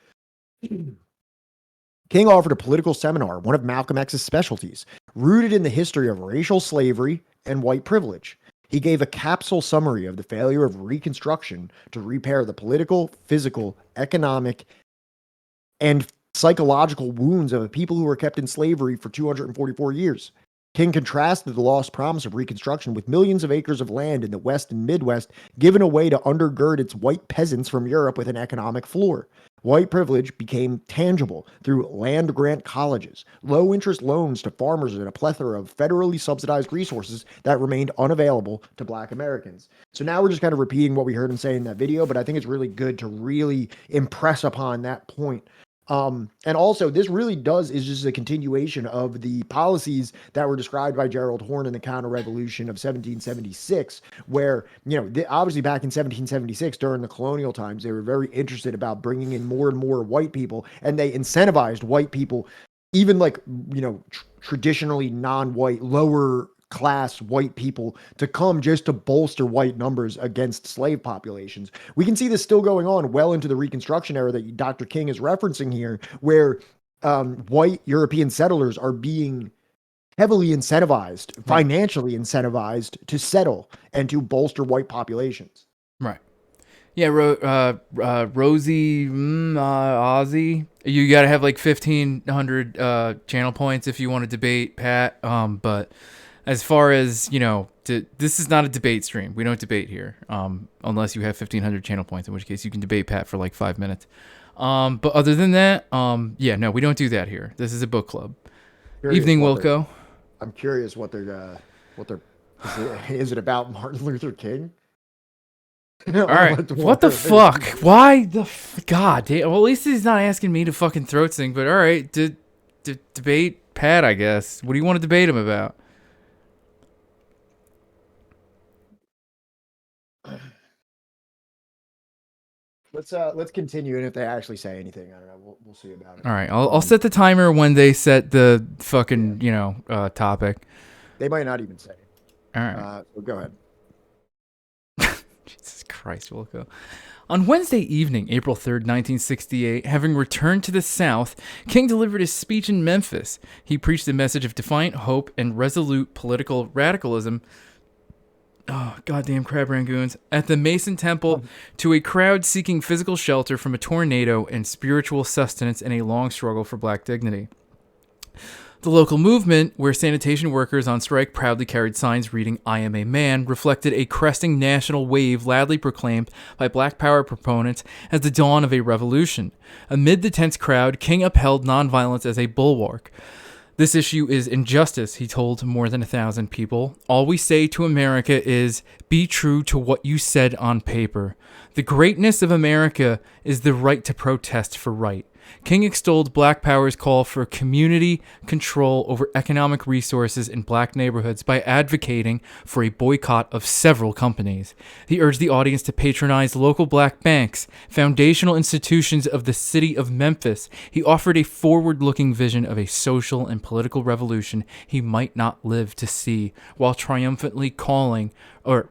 King offered a political seminar, one of Malcolm X's specialties, rooted in the history of racial slavery and white privilege. He gave a capsule summary of the failure of Reconstruction to repair the political, physical, economic, and psychological wounds of the people who were kept in slavery for 244 years. King contrasted the lost promise of Reconstruction with millions of acres of land in the West and Midwest given away to undergird its white peasants from Europe with an economic floor. White privilege became tangible through land grant colleges, low-interest loans to farmers, and a plethora of federally subsidized resources that remained unavailable to Black Americans. So now we're just kind of repeating what we heard him say in that video, but I think it's really good to really impress upon that point. And also, this really is just a continuation of the policies that were described by Gerald Horne in the counter-revolution of 1776, where, obviously back in 1776, during the colonial times, they were very interested about bringing in more and more white people, and they incentivized white people, even like, traditionally non-white, lower class white people, to come just to bolster white numbers against slave populations. We can see this still going on well into the Reconstruction era that Dr. King is referencing here, where white European settlers are being heavily incentivized, financially incentivized to settle and to bolster white populations. Right. Yeah, Rosie Ozzy. You got to have like 1,500 channel points if you want to debate Pat. But as far as, this is not a debate stream. We don't debate here, unless you have 1,500 channel points, in which case you can debate Pat for like 5 minutes. But other than that, no, we don't do that here. This is a book club. Evening, Wilco. I'm curious what they're is it about Martin Luther King? All right, what the fuck? Why the God damn? Well, at least he's not asking me to fucking throat sing. But all right, debate Pat, I guess. What do you want to debate him about? Let's continue, and if they actually say anything, I don't know. We'll see about it. All right, I'll set the timer when they set the fucking topic. They might not even say it. All right, so go ahead. Jesus Christ, Wilco. On Wednesday evening, April 3rd, 1968, having returned to the South, King delivered his speech in Memphis. He preached a message of defiant hope and resolute political radicalism. Oh, goddamn crab rangoons. At the Mason Temple to a crowd seeking physical shelter from a tornado and spiritual sustenance in a long struggle for black dignity. The local movement, where sanitation workers on strike proudly carried signs reading, "I am a man," reflected a cresting national wave loudly proclaimed by black power proponents as the dawn of a revolution. Amid the tense crowd, King upheld nonviolence as a bulwark. "This issue is injustice," he told more than 1,000 people. "All we say to America is, be true to what you said on paper. The greatness of America is the right to protest for right." King extolled Black Power's call for community control over economic resources in black neighborhoods by advocating for a boycott of several companies. He urged the audience to patronize local black banks, foundational institutions of the city of Memphis. He offered a forward-looking vision of a social and political revolution he might not live to see, while triumphantly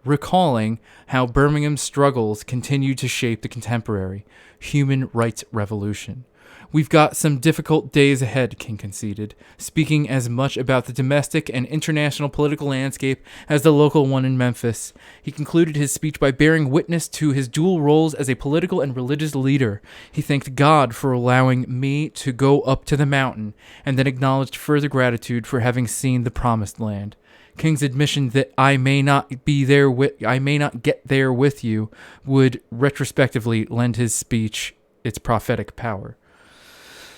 recalling how Birmingham's struggles continued to shape the contemporary human rights revolution. "We've got some difficult days ahead," King conceded, speaking as much about the domestic and international political landscape as the local one in Memphis. He concluded his speech by bearing witness to his dual roles as a political and religious leader. He thanked God for allowing me to go up to the mountain, and then acknowledged further gratitude for having seen the promised land. King's admission that I may not get there with you would retrospectively lend his speech its prophetic power.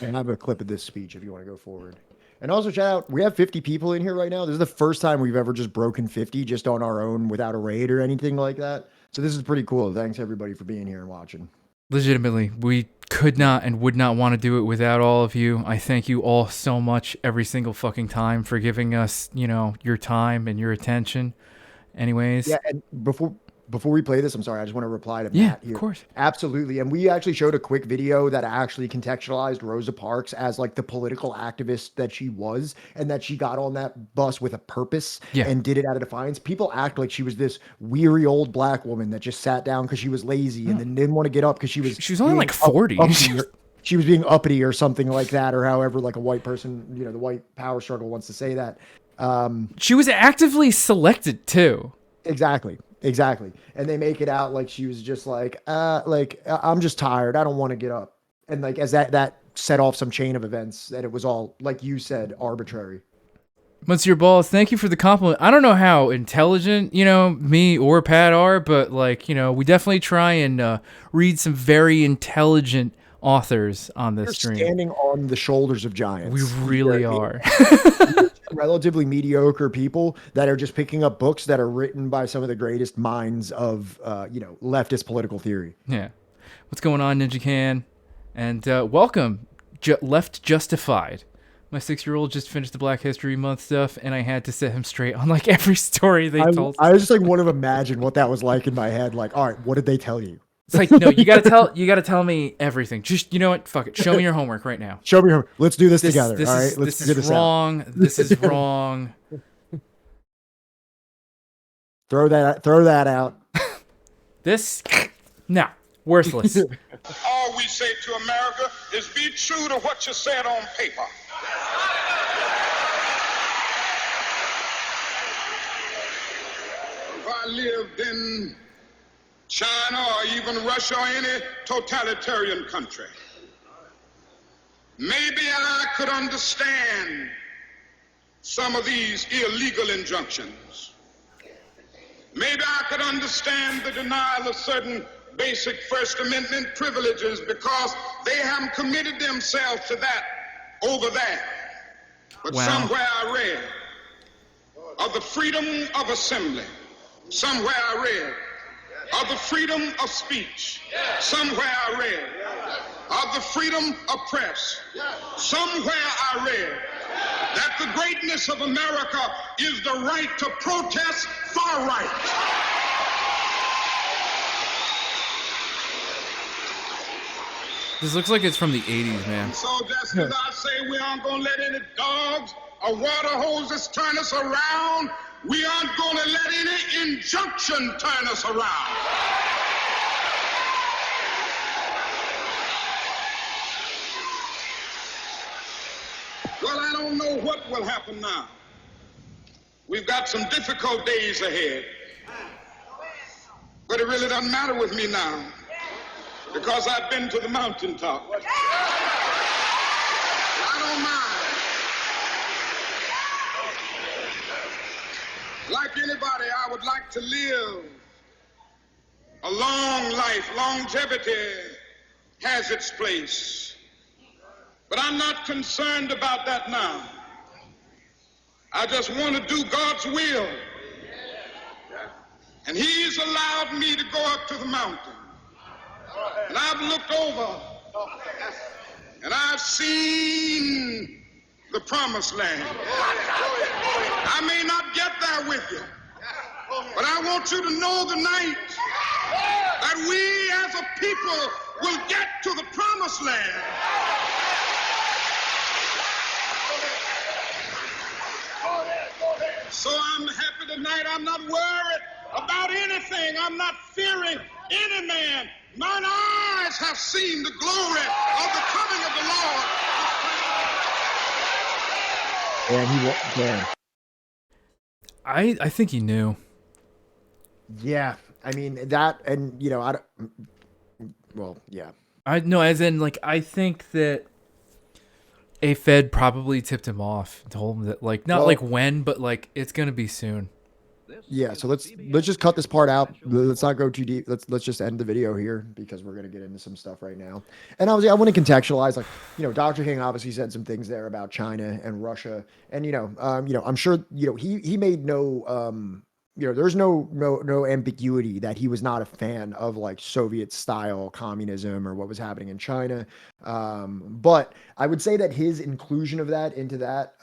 And I have a clip of this speech if you want to go forward. And also, shout out, we have 50 people in here right now. This is the first time we've ever just broken 50 just on our own without a raid or anything like that. So this is pretty cool. Thanks, everybody, for being here and watching. Legitimately, we could not and would not want to do it without all of you. I thank you all so much every single fucking time for giving us, your time and your attention. Anyways. Yeah, and before we play this, I'm sorry, I just want to reply to Matt here. Of course. Absolutely. And we actually showed a quick video that actually contextualized Rosa Parks as like the political activist that she was, and that she got on that bus with a purpose and did it out of defiance. People act like she was this weary old black woman that just sat down because she was lazy and then didn't want to get up because she was only like 40. She was being uppity or something like that, or however like a white person, the white power struggle wants to say that. She was actively selected too. Exactly. And they make it out like she was just like I'm just tired. I don't want to get up. And like, as that set off some chain of events that it was all, like you said, arbitrary. Monsieur Balls, thank you for the compliment. I don't know how intelligent, me or Pat are, but we definitely try and read some very intelligent authors on this stream. Standing on the shoulders of giants. We really are. Relatively mediocre people that are just picking up books that are written by some of the greatest minds of, leftist political theory. Yeah. What's going on, Ninja Can? And welcome, Left Justified. My 6-year-old just finished the Black History Month stuff, and I had to set him straight on like every story they told. I just want to imagine what that was like in my head. Like, all right, what did they tell you? It's like, no, you gotta tell me everything. Just, you know what? Fuck it. Show me your homework right now. Show me your homework. Let's do this together. All right, let's figure this out. This is wrong. Throw that out. No, worthless. All we say to America is be true to what you said on paper. If I lived in China or even Russia or any totalitarian country. Maybe I could understand some of these illegal injunctions. Maybe I could understand the denial of certain basic First Amendment privileges because they haven't committed themselves to that over there. But somewhere I read of the freedom of assembly. Somewhere I read of the freedom of speech. Somewhere I read of the freedom of press. Somewhere I read that the greatness of America is the right to protest far right. This looks like it's from the 80s, man. So just as I say we aren't going to let any dogs or water hoses turn us around, we aren't going to let any injunction turn us around. Well, I don't know what will happen now. We've got some difficult days ahead. But it really doesn't matter with me now, because I've been to the mountaintop. I don't mind. Like anybody, I would like to live a long life. Longevity has its place. But I'm not concerned about that now. I just want to do God's will. And He's allowed me to go up to the mountain. And I've looked over and I've seen the promised land. I may not get there with you, but I want you to know tonight that we as a people will get to the promised land. So I'm happy tonight. I'm not worried about anything. I'm not fearing any man. Mine eyes have seen the glory of the coming of the Lord. And I think he knew. Yeah, I mean that, and you know, I don't. Well, yeah. I know, as in, like, I think that a Fed probably tipped him off, told him that, like, not like when, but like it's gonna be soon. Yeah, so let's just cut this part out. Let's not go too deep. Let's just end the video here because we're gonna get into some stuff right now. And obviously, I want to contextualize, like, you know, Dr. King obviously said some things there about China and Russia, and you know, I'm sure, you know, he made no, you know, there's no ambiguity that he was not a fan of like Soviet style communism or what was happening in China. But I would say that his inclusion of that into that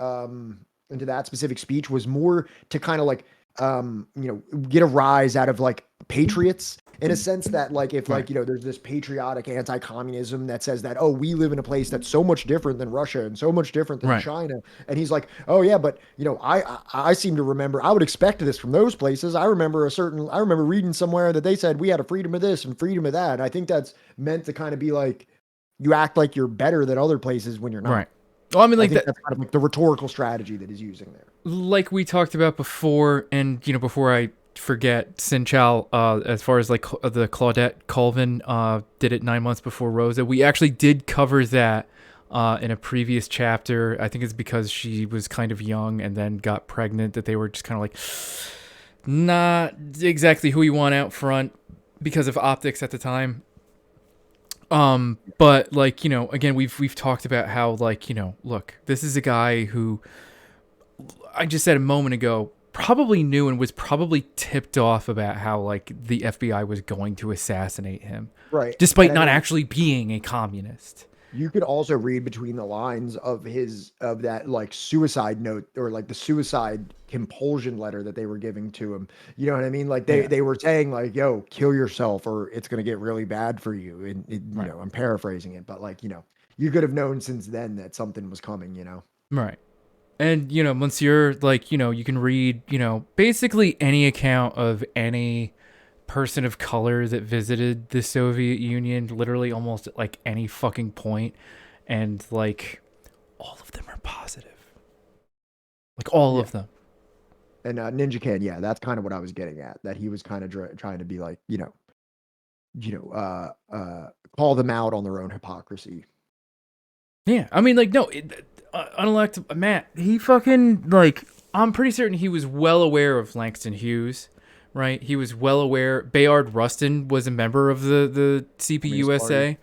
specific speech was more to kind of like, you know, get a rise out of like patriots, in a sense that like, if like, you know, there's this patriotic anti-communism that says that, oh, we live in a place that's so much different than Russia and so much different than China. And he's like, oh yeah, but you know, I seem to remember, I would expect this from those places. I remember reading somewhere that they said we had a freedom of this and freedom of that. And I think that's meant to kind of be like, you act like you're better than other places when you're not. Right. Well, I mean, like, that's kind of like the rhetorical strategy that he's using there. Like we talked about before, and you know, before I forget, Sin Chow, as far as like the Claudette Colvin did it 9 months before Rosa. We actually did cover that in a previous chapter. I think it's because she was kind of young and then got pregnant that they were just kind of like not exactly who you want out front because of optics at the time. But like, you know, again, we've talked about how, like, you know, look, this is a guy who I just said a moment ago probably knew and was probably tipped off about how like the FBI was going to assassinate him. Right. Despite not actually being a communist. You could also read between the lines of that like suicide note, or like the suicide compulsion letter that they were giving to him. You know what I mean? Like they were saying like, yo, kill yourself or it's going to get really bad for you. And you know, I'm paraphrasing it, but like, you know, you could have known since then that something was coming, you know? Right. And, you know, Monsieur, like, you know, you can read, you know, basically any account of any person of color that visited the Soviet Union, literally almost at like any fucking point, and like all of them are positive, like all of them. And Ninja Can, yeah, that's kind of what I was getting at, that he was kind of trying to be like, you know, call them out on their own hypocrisy. Yeah, I mean, like, no, unelected Matt, he fucking, like, I'm pretty certain he was well aware of Langston Hughes, right? He was well aware. Bayard Rustin was a member of the CPUSA.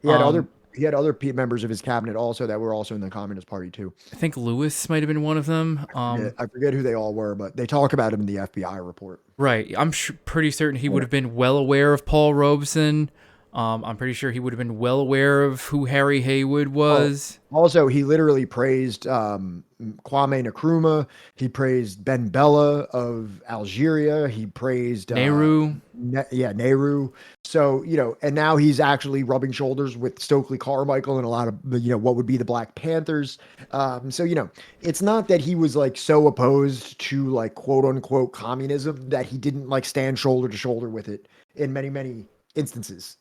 He had other members of his cabinet also that were also in the Communist Party too. I think Lewis might have been one of them. I forget who they all were, but they talk about him in the FBI report. Right. I'm pretty certain he would have been well aware of Paul Robeson. I'm pretty sure he would have been well aware of who Harry Haywood was. Also, he literally praised Kwame Nkrumah. He praised Ben Bella of Algeria. He praised Nehru. Nehru. So, and now he's actually rubbing shoulders with Stokely Carmichael and a lot of, what would be the Black Panthers. So, it's not that he was like so opposed to like quote unquote communism that he didn't like stand shoulder to shoulder with it in many, many instances.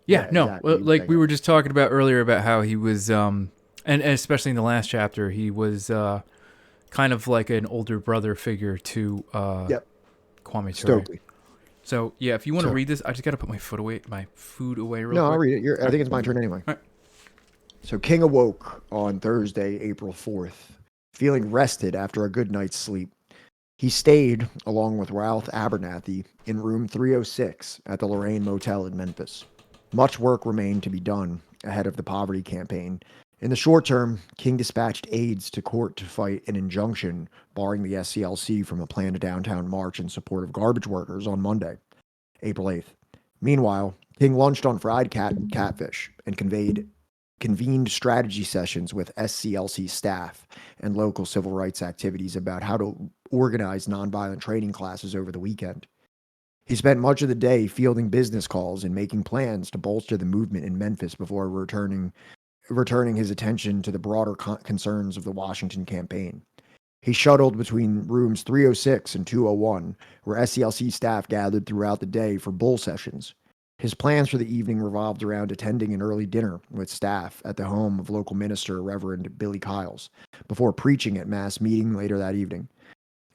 Yeah, no, exactly. like we were just talking about earlier about how he was, and especially in the last chapter, he was kind of like an older brother figure to Kwame Ture. Stokely. So yeah, if you want to read this, I just got to put my food away real quick. No, I'll read it. I think it's my turn anyway. All right. So King awoke on Thursday, April 4th, feeling rested after a good night's sleep. He stayed, along with Ralph Abernathy, in room 306 at the Lorraine Motel in Memphis. Much work remained to be done ahead of the poverty campaign. In the short term, King dispatched aides to court to fight an injunction barring the SCLC from a planned downtown march in support of garbage workers on Monday, April 8th. Meanwhile, King lunched on fried catfish and convened strategy sessions with SCLC staff and local civil rights activities about how to organize nonviolent training classes over the weekend. He spent much of the day fielding business calls and making plans to bolster the movement in Memphis before returning his attention to the broader concerns of the Washington campaign. He shuttled between rooms 306 and 201, where SCLC staff gathered throughout the day for bull sessions. His plans for the evening revolved around attending an early dinner with staff at the home of local minister Reverend Billy Kiles, before preaching at mass meeting later that evening.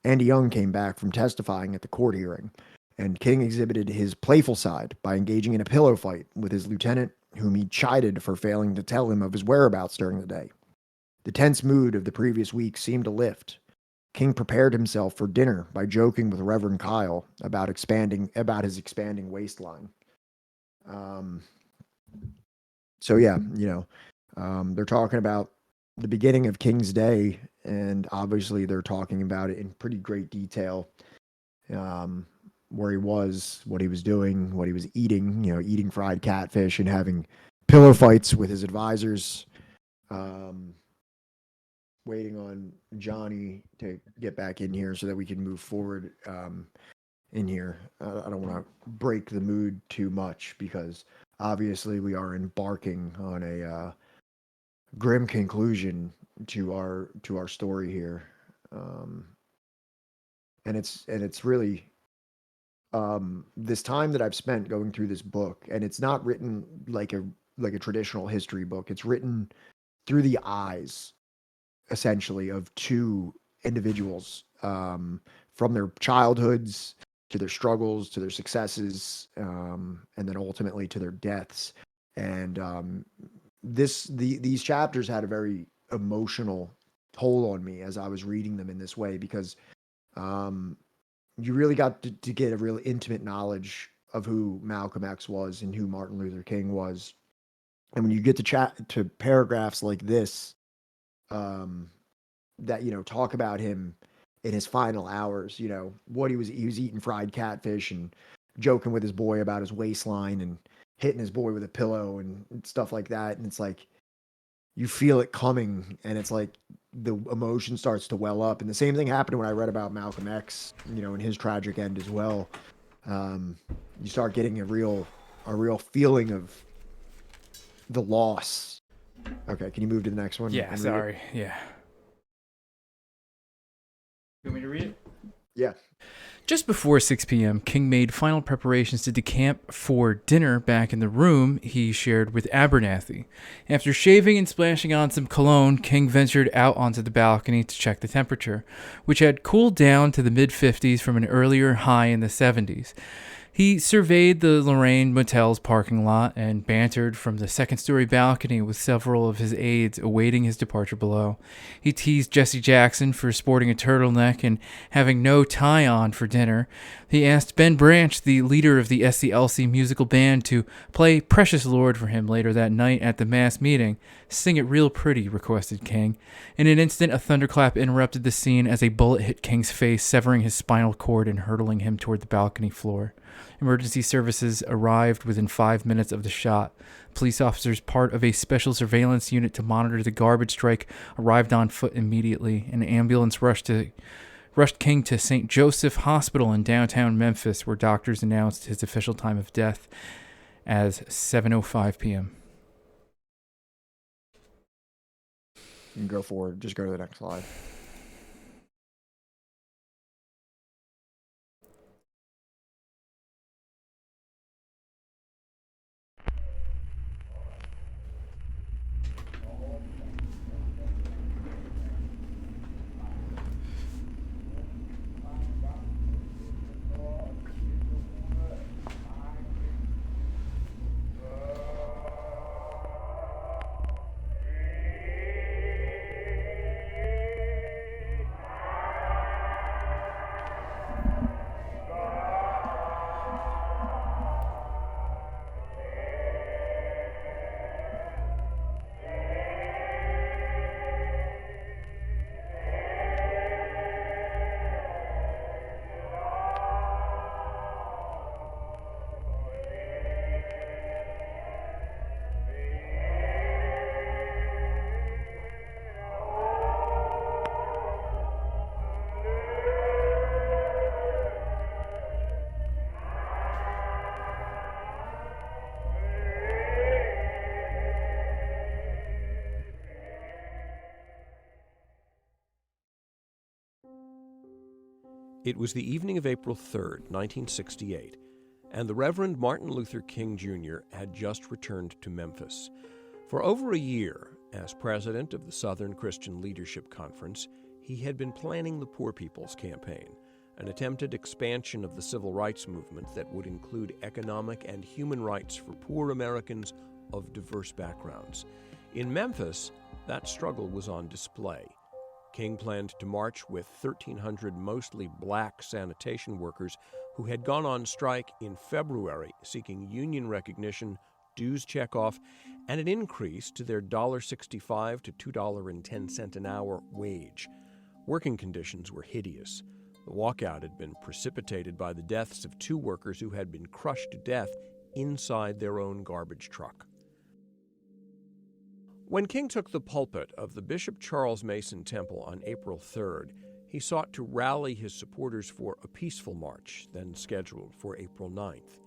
Andy Young came back from testifying at the court hearing, and King exhibited his playful side by engaging in a pillow fight with his lieutenant, whom he chided for failing to tell him of his whereabouts during the day. The tense mood of the previous week seemed to lift. King prepared himself for dinner by joking with Reverend Kyle about his expanding waistline. They're talking about the beginning of King's Day, and obviously they're talking about it in pretty great detail. Where he was, what he was doing, what he was eating, eating fried catfish and having pillow fights with his advisors, waiting on Johnny to get back in here so that we can move forward in here. I don't want to break the mood too much because obviously we are embarking on a grim conclusion to our story here. And it's really this time that I've spent going through this book, and it's not written like a traditional history book. It's written through the eyes, essentially, of two individuals, from their childhoods to their struggles, to their successes, and then ultimately to their deaths. And these chapters had a very emotional toll on me as I was reading them in this way, because you really got to get a real intimate knowledge of who Malcolm X was and who Martin Luther King was. And when you get to paragraphs like this, that, talk about him in his final hours, what he was eating fried catfish and joking with his boy about his waistline and hitting his boy with a pillow and stuff like that. And it's like, you feel it coming, and it's like the emotion starts to well up. And the same thing happened when I read about Malcolm X, and his tragic end as well. You start getting a real feeling of the loss. Okay, can you move to the next one? Yeah, sorry. Yeah. You want me to read it? Yeah. Just before 6 p.m., King made final preparations to decamp for dinner back in the room he shared with Abernathy. After shaving and splashing on some cologne, King ventured out onto the balcony to check the temperature, which had cooled down to the mid-50s from an earlier high in the 70s. He surveyed the Lorraine Motel's parking lot and bantered from the second-story balcony with several of his aides awaiting his departure below. He teased Jesse Jackson for sporting a turtleneck and having no tie on for dinner. He asked Ben Branch, the leader of the SCLC musical band, to play Precious Lord for him later that night at the mass meeting. "Sing it real pretty," requested King. In an instant, a thunderclap interrupted the scene as a bullet hit King's face, severing his spinal cord and hurtling him toward the balcony floor. Emergency services arrived within 5 minutes of the shot. Police officers, part of a special surveillance unit to monitor the garbage strike, arrived on foot immediately. An ambulance rushed King to St. Joseph Hospital in downtown Memphis, where doctors announced his official time of death as 7:05 p.m. You can go forward. Just go to the next slide. It was the evening of April 3rd, 1968, and the Reverend Martin Luther King Jr. had just returned to Memphis. For over a year, as president of the Southern Christian Leadership Conference, he had been planning the Poor People's Campaign, an attempted expansion of the civil rights movement that would include economic and human rights for poor Americans of diverse backgrounds. In Memphis, that struggle was on display. King planned to march with 1,300 mostly black sanitation workers who had gone on strike in February seeking union recognition, dues checkoff, and an increase to their $1.65 to $2.10 an hour wage. Working conditions were hideous. The walkout had been precipitated by the deaths of 2 workers who had been crushed to death inside their own garbage truck. When King took the pulpit of the Bishop Charles Mason Temple on April 3rd, he sought to rally his supporters for a peaceful march, then scheduled for April 9th.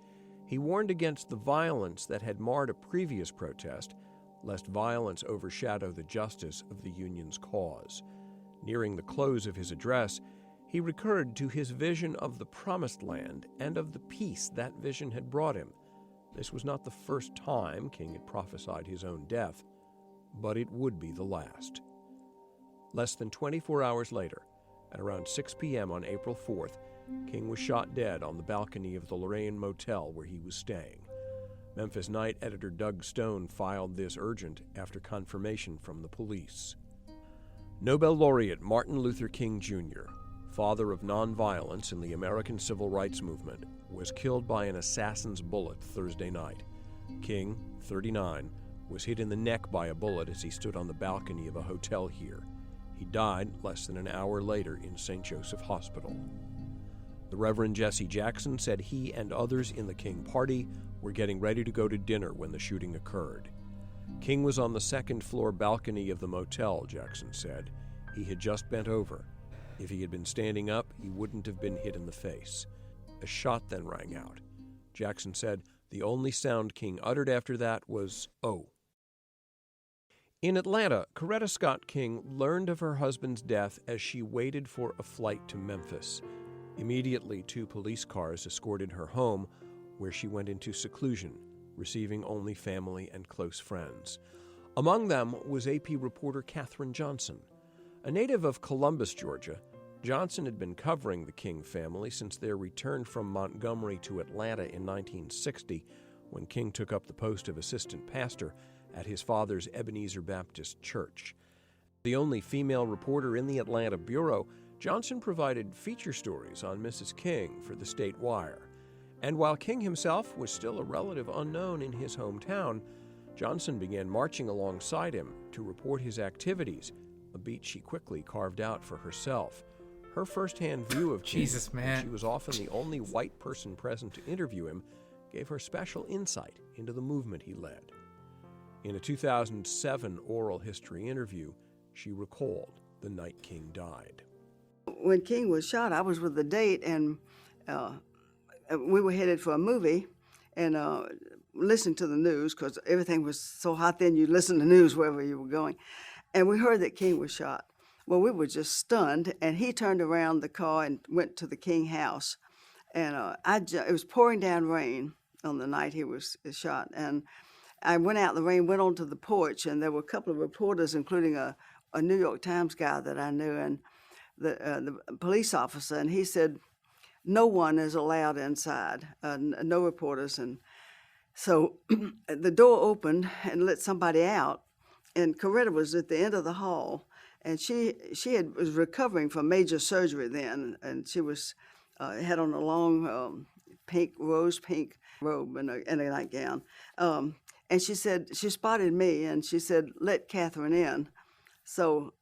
He warned against the violence that had marred a previous protest, lest violence overshadow the justice of the union's cause. Nearing the close of his address, he recurred to his vision of the Promised Land and of the peace that vision had brought him. This was not the first time King had prophesied his own death, but it would be the last. Less than 24 hours later, at around 6 p.m. on April 4th, King was shot dead on the balcony of the Lorraine Motel where he was staying. Memphis Night editor Doug Stone filed this urgent after confirmation from the police. Nobel laureate Martin Luther King Jr., father of nonviolence in the American Civil Rights Movement, was killed by an assassin's bullet Thursday night. King, 39, was hit in the neck by a bullet as he stood on the balcony of a hotel here. He died less than an hour later in St. Joseph Hospital. The Reverend Jesse Jackson said he and others in the King Party were getting ready to go to dinner when the shooting occurred. King was on the second-floor balcony of the motel, Jackson said. He had just bent over. If he had been standing up, he wouldn't have been hit in the face. A shot then rang out. Jackson said the only sound King uttered after that was, "Oh." In Atlanta, Coretta Scott King learned of her husband's death as she waited for a flight to Memphis. Immediately, 2 police cars escorted her home, where she went into seclusion, receiving only family and close friends. Among them was AP reporter Katherine Johnson. A native of Columbus, Georgia, Johnson had been covering the King family since their return from Montgomery to Atlanta in 1960, when King took up the post of assistant pastor at his father's Ebenezer Baptist Church. The only female reporter in the Atlanta bureau, Johnson provided feature stories on Mrs. King for the State Wire. And while King himself was still a relative unknown in his hometown, Johnson began marching alongside him to report his activities, a beat she quickly carved out for herself. Her first-hand view of King, Jesus, man. she was often the only white person present to interview him, gave her special insight into the movement he led. In a 2007 oral history interview, she recalled the night King died. When King was shot, I was with the date, and we were headed for a movie, and listened to the news, because everything was so hot then, you listened to the news wherever you were going. And we heard that King was shot. Well, we were just stunned, and he turned around the car and went to the King house. And it was pouring down rain on the night he was shot. And I went out in the rain, went onto the porch, and there were a couple of reporters, including a New York Times guy that I knew, and the police officer, and he said, no one is allowed inside, no reporters. And so the door opened and let somebody out, and Coretta was at the end of the hall, and she was recovering from major surgery then, and she was had on a long rose pink robe and a nightgown. And she said, she spotted me, and she said, let Katherine in. So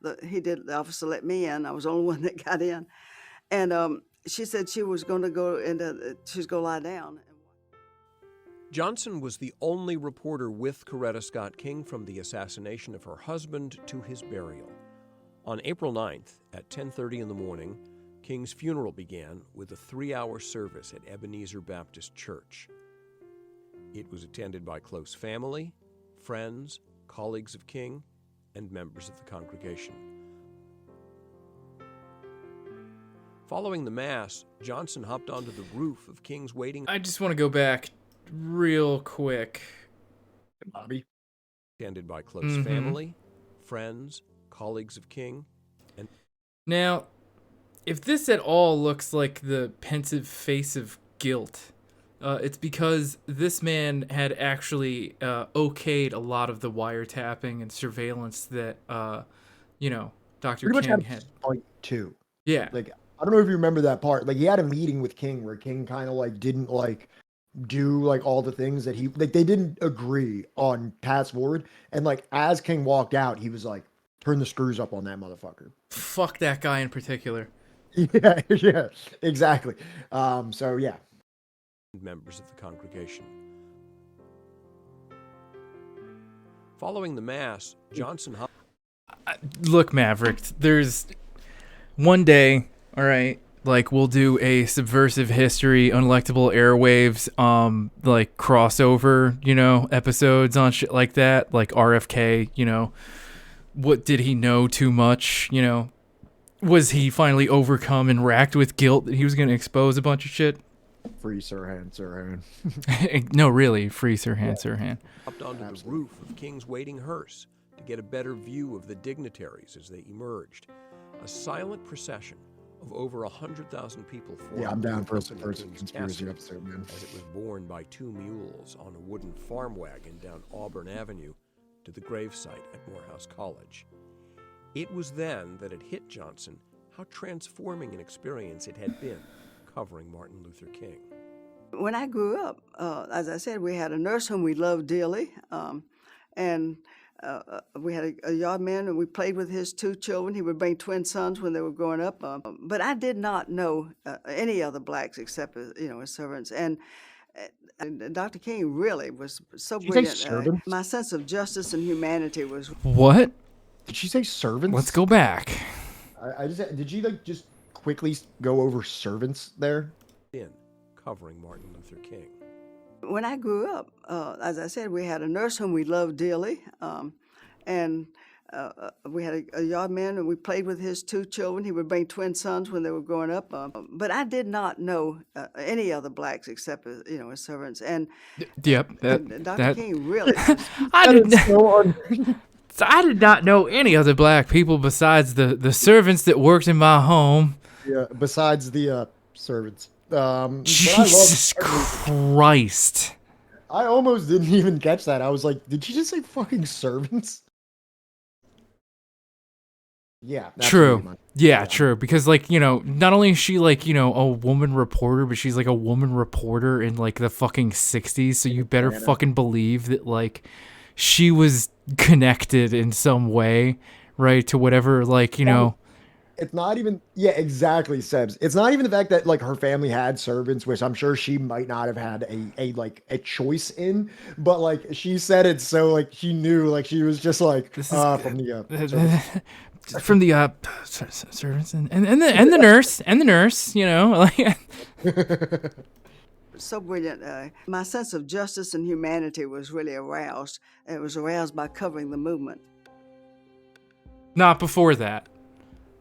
the officer let me in. I was the only one that got in. And she said she was going to go she was going to lie down. Johnson was the only reporter with Coretta Scott King from the assassination of her husband to his burial. On April 9th, at 10:30 in the morning, King's funeral began with a 3-hour service at Ebenezer Baptist Church. It was attended by close family, friends, colleagues of King, and members of the congregation. Following the Mass, Johnson hopped onto the roof of King's waiting. I just want to go back real quick. Bobby. Attended by close family, friends, colleagues of King, and now, if this at all looks like the pensive face of guilt, it's because this man had actually okayed a lot of the wiretapping and surveillance that, Dr. King had. Point 2. Yeah. Like, I don't know if you remember that part. Like, he had a meeting with King where King kind of like didn't like do like all the things that they didn't agree on paths forward. And like as King walked out, he was like, turn the screws up on that motherfucker. Fuck that guy in particular. Yeah, exactly. So yeah. Members of the congregation. Following the Mass, Johnson look, Maverick, there's one day, all right, like we'll do a Subversive History, Unelectable Airwaves, like crossover, episodes on shit like that, like RFK, what did he know too much, was he finally overcome and racked with guilt that he was going to expose a bunch of shit? Free Sirhan. No, really, free Sirhan. Hopped onto the roof of King's waiting hearse to get a better view of the dignitaries as they emerged. A silent procession of over 100,000 people formed. Yeah, I'm down for a conspiracy episode, man. As it was borne by 2 mules on a wooden farm wagon down Auburn Avenue to the gravesite at Morehouse College. It was then that it hit Johnson how transforming an experience it had been covering Martin Luther King. When I grew up, as I said, we had a nurse whom we loved dearly, and we had a yard man, and we played with his 2 children. He would bring twin sons when they were growing up, but I did not know any other blacks except as servants. And Dr. King really was so brilliant. My sense of justice and humanity was. What? Did she say servants? Let's go back. I just did you just quickly go over servants there? In covering Martin Luther King. When I grew up, as I said, we had a nurse whom we loved dearly, and we had a yard man, and we played with his 2 children. He would bring twin sons when they were growing up. But I did not know any other blacks except as servants. And Yep, and Dr. King really. I did not know any other black people besides the servants that worked in my home. Yeah, besides the servants. Jesus Christ. I almost didn't even catch that. I was like, did you just say fucking servants? Yeah. That's True. really Yeah, true. Because, like, not only is she, like, a woman reporter, but she's, like, a woman reporter in, like, the fucking 60s. So you better fucking believe that, like, she was connected in some way, right, to whatever, like, It's not even, yeah, exactly, Sebs. It's not even the fact that, like, her family had servants, which I'm sure she might not have had a choice in, but, like, she said it so, like, she knew, like, she was just like, from the from the servants and the nurse like. So brilliant. My sense of justice and humanity was really aroused. It was aroused by covering the movement. Not before that.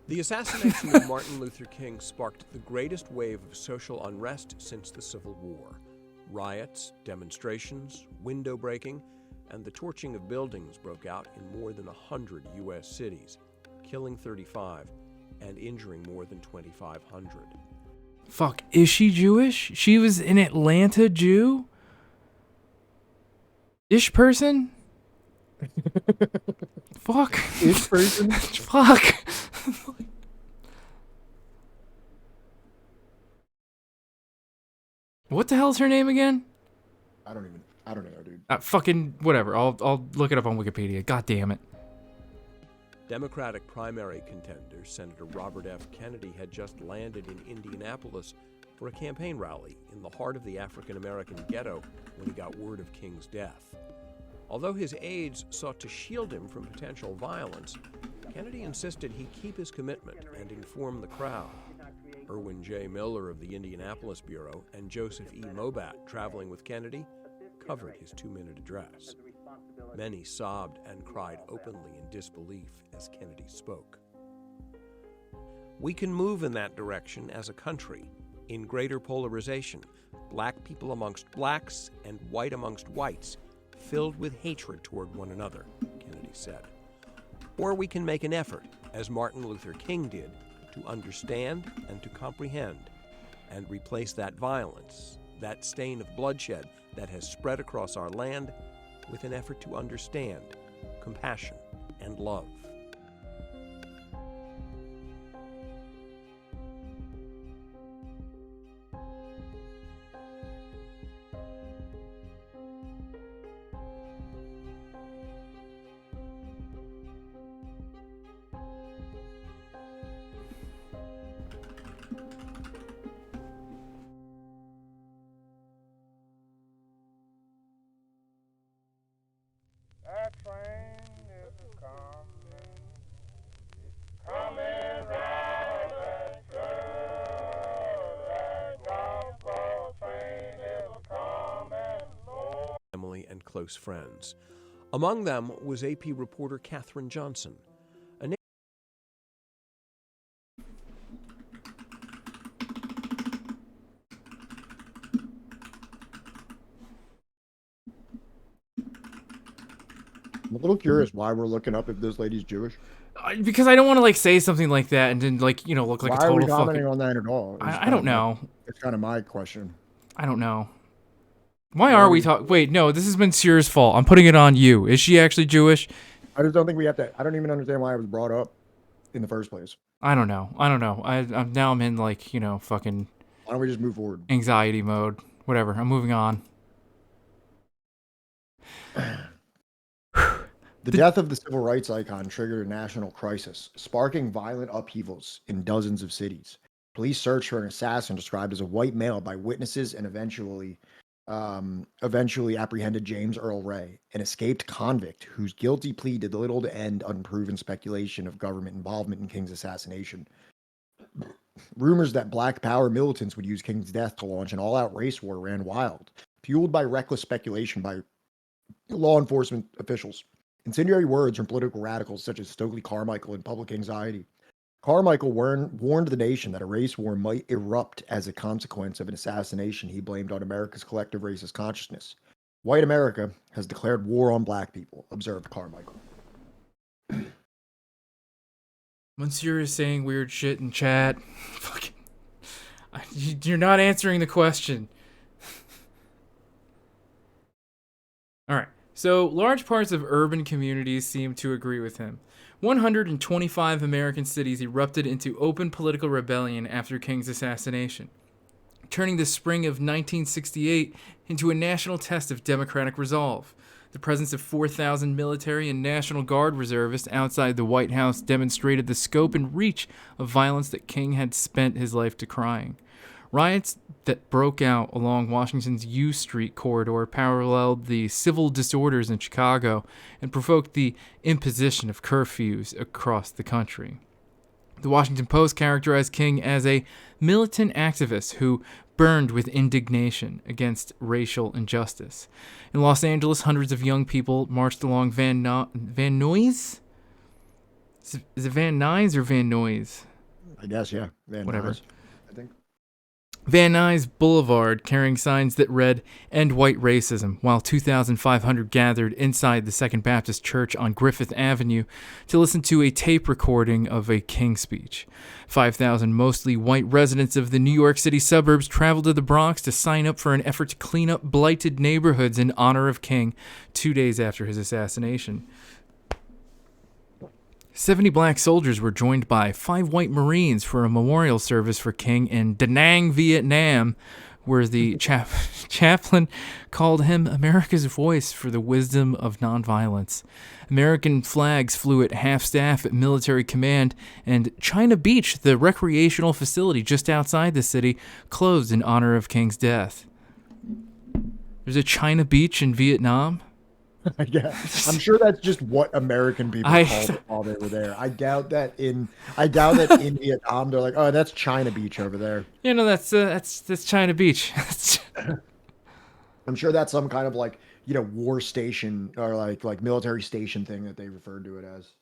The assassination of Martin Luther King sparked the greatest wave of social unrest since the Civil War. Riots, demonstrations, window breaking, and the torching of buildings broke out in more than 100 U.S. cities, killing 35 and injuring more than 2,500. Fuck, is she Jewish? She was an Atlanta Jew? Ish person? Fuck. Ish person? Fuck. What the hell's her name again? I don't know, dude. Fucking whatever. I'll look it up on Wikipedia. God damn it. Democratic primary contender Senator Robert F. Kennedy had just landed in Indianapolis for a campaign rally in the heart of the African-American ghetto when he got word of King's death. Although his aides sought to shield him from potential violence, Kennedy insisted he keep his commitment and inform the crowd. Irwin J. Miller of the Indianapolis Bureau and Joseph E. Mobat, traveling with Kennedy, covered his 2-minute address. Many sobbed and cried openly in disbelief as Kennedy spoke. We can move in that direction as a country, in greater polarization, black people amongst blacks and white amongst whites, filled with hatred toward one another, Kennedy said. Or we can make an effort, as Martin Luther King did, to understand and to comprehend, and replace that violence, that stain of bloodshed that has spread across our land, with an effort to understand, compassion, and love. That train is coming round that curve. That gospel train is coming, Lord. Family and close friends. Among them was AP reporter Katherine Johnson. I'm a little curious why we're looking up if this lady's Jewish. Because I don't want to like say something like that and then like look like why a total are we commenting fucking. on that at all? I don't know. It's kind of my question. I don't know. Why are we talking? Wait, no, this has been Sears' fault. I'm putting it on you. Is she actually Jewish? I just don't think we have to. I don't even understand why it was brought up in the first place. I don't know. I'm now I'm in like fucking. Why don't we just move forward? Anxiety mode. Whatever. I'm moving on. The death of the civil rights icon triggered a national crisis, sparking violent upheavals in dozens of cities. Police searched for an assassin described as a white male by witnesses and eventually apprehended James Earl Ray, an escaped convict whose guilty plea did little to end unproven speculation of government involvement in King's assassination. Rumors that Black Power militants would use King's death to launch an all-out race war ran wild, fueled by reckless speculation by law enforcement officials. Incendiary words from political radicals such as Stokely Carmichael and Public Anxiety. Carmichael warned the nation that a race war might erupt as a consequence of an assassination he blamed on America's collective racist consciousness. White America has declared war on black people, observed Carmichael. Monsieur is saying weird shit in chat. Fucking, you're not answering the question. All right. So, large parts of urban communities seem to agree with him. 125 American cities erupted into open political rebellion after King's assassination, turning the spring of 1968 into a national test of democratic resolve. The presence of 4,000 military and National Guard reservists outside the White House demonstrated the scope and reach of violence that King had spent his life decrying. Riots that broke out along Washington's U Street corridor paralleled the civil disorders in Chicago and provoked the imposition of curfews across the country. The Washington Post characterized King as a militant activist who burned with indignation against racial injustice. In Los Angeles, hundreds of young people marched along Van Nuys? Is it Van Nuys or Van Nuys? I guess, yeah. Whatever. Nuys, I think. Van Nuys Boulevard carrying signs that read, "End white racism," while 2,500 gathered inside the Second Baptist Church on Griffith Avenue to listen to a tape recording of a King speech. 5,000 mostly white residents of the New York City suburbs traveled to the Bronx to sign up for an effort to clean up blighted neighborhoods in honor of King 2 days after his assassination. 70 black soldiers were joined by 5 white Marines for a memorial service for King in Da Nang, Vietnam, where the chaplain called him America's voice for the wisdom of nonviolence. American flags flew at half-staff at military command, and China Beach, the recreational facility just outside the city, closed in honor of King's death. There's a China Beach in Vietnam? Yeah, I'm sure that's just what American people called it while they were there. I doubt that in Vietnam they're like, oh, that's China Beach over there. You know, that's China Beach. I'm sure that's some kind of like, you know, war station or like military station thing that they referred to it as.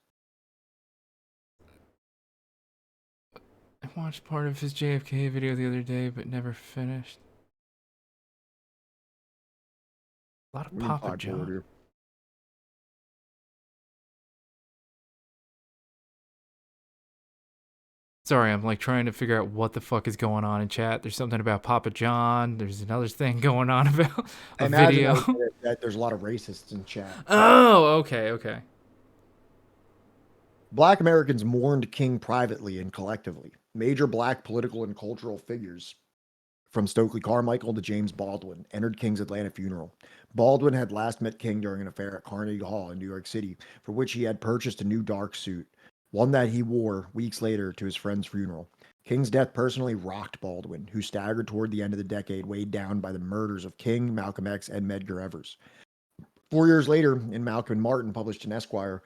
I watched part of his JFK video the other day, but never finished. A lot of Papa John. Sorry, I'm like trying to figure out what the fuck is going on in chat. There's something about Papa John. There's another thing going on about a video. That there's a lot of racists in chat. Oh, okay. Black Americans mourned King privately and collectively. Major black political and cultural figures, from Stokely Carmichael to James Baldwin, entered King's Atlanta funeral. Baldwin had last met King during an affair at Carnegie Hall in New York City, for which he had purchased a new dark suit, one that he wore weeks later to his friend's funeral. King's death personally rocked Baldwin, who staggered toward the end of the decade, weighed down by the murders of King, Malcolm X, and Medgar Evers. 4 years later, in Malcolm and Martin, published in Esquire,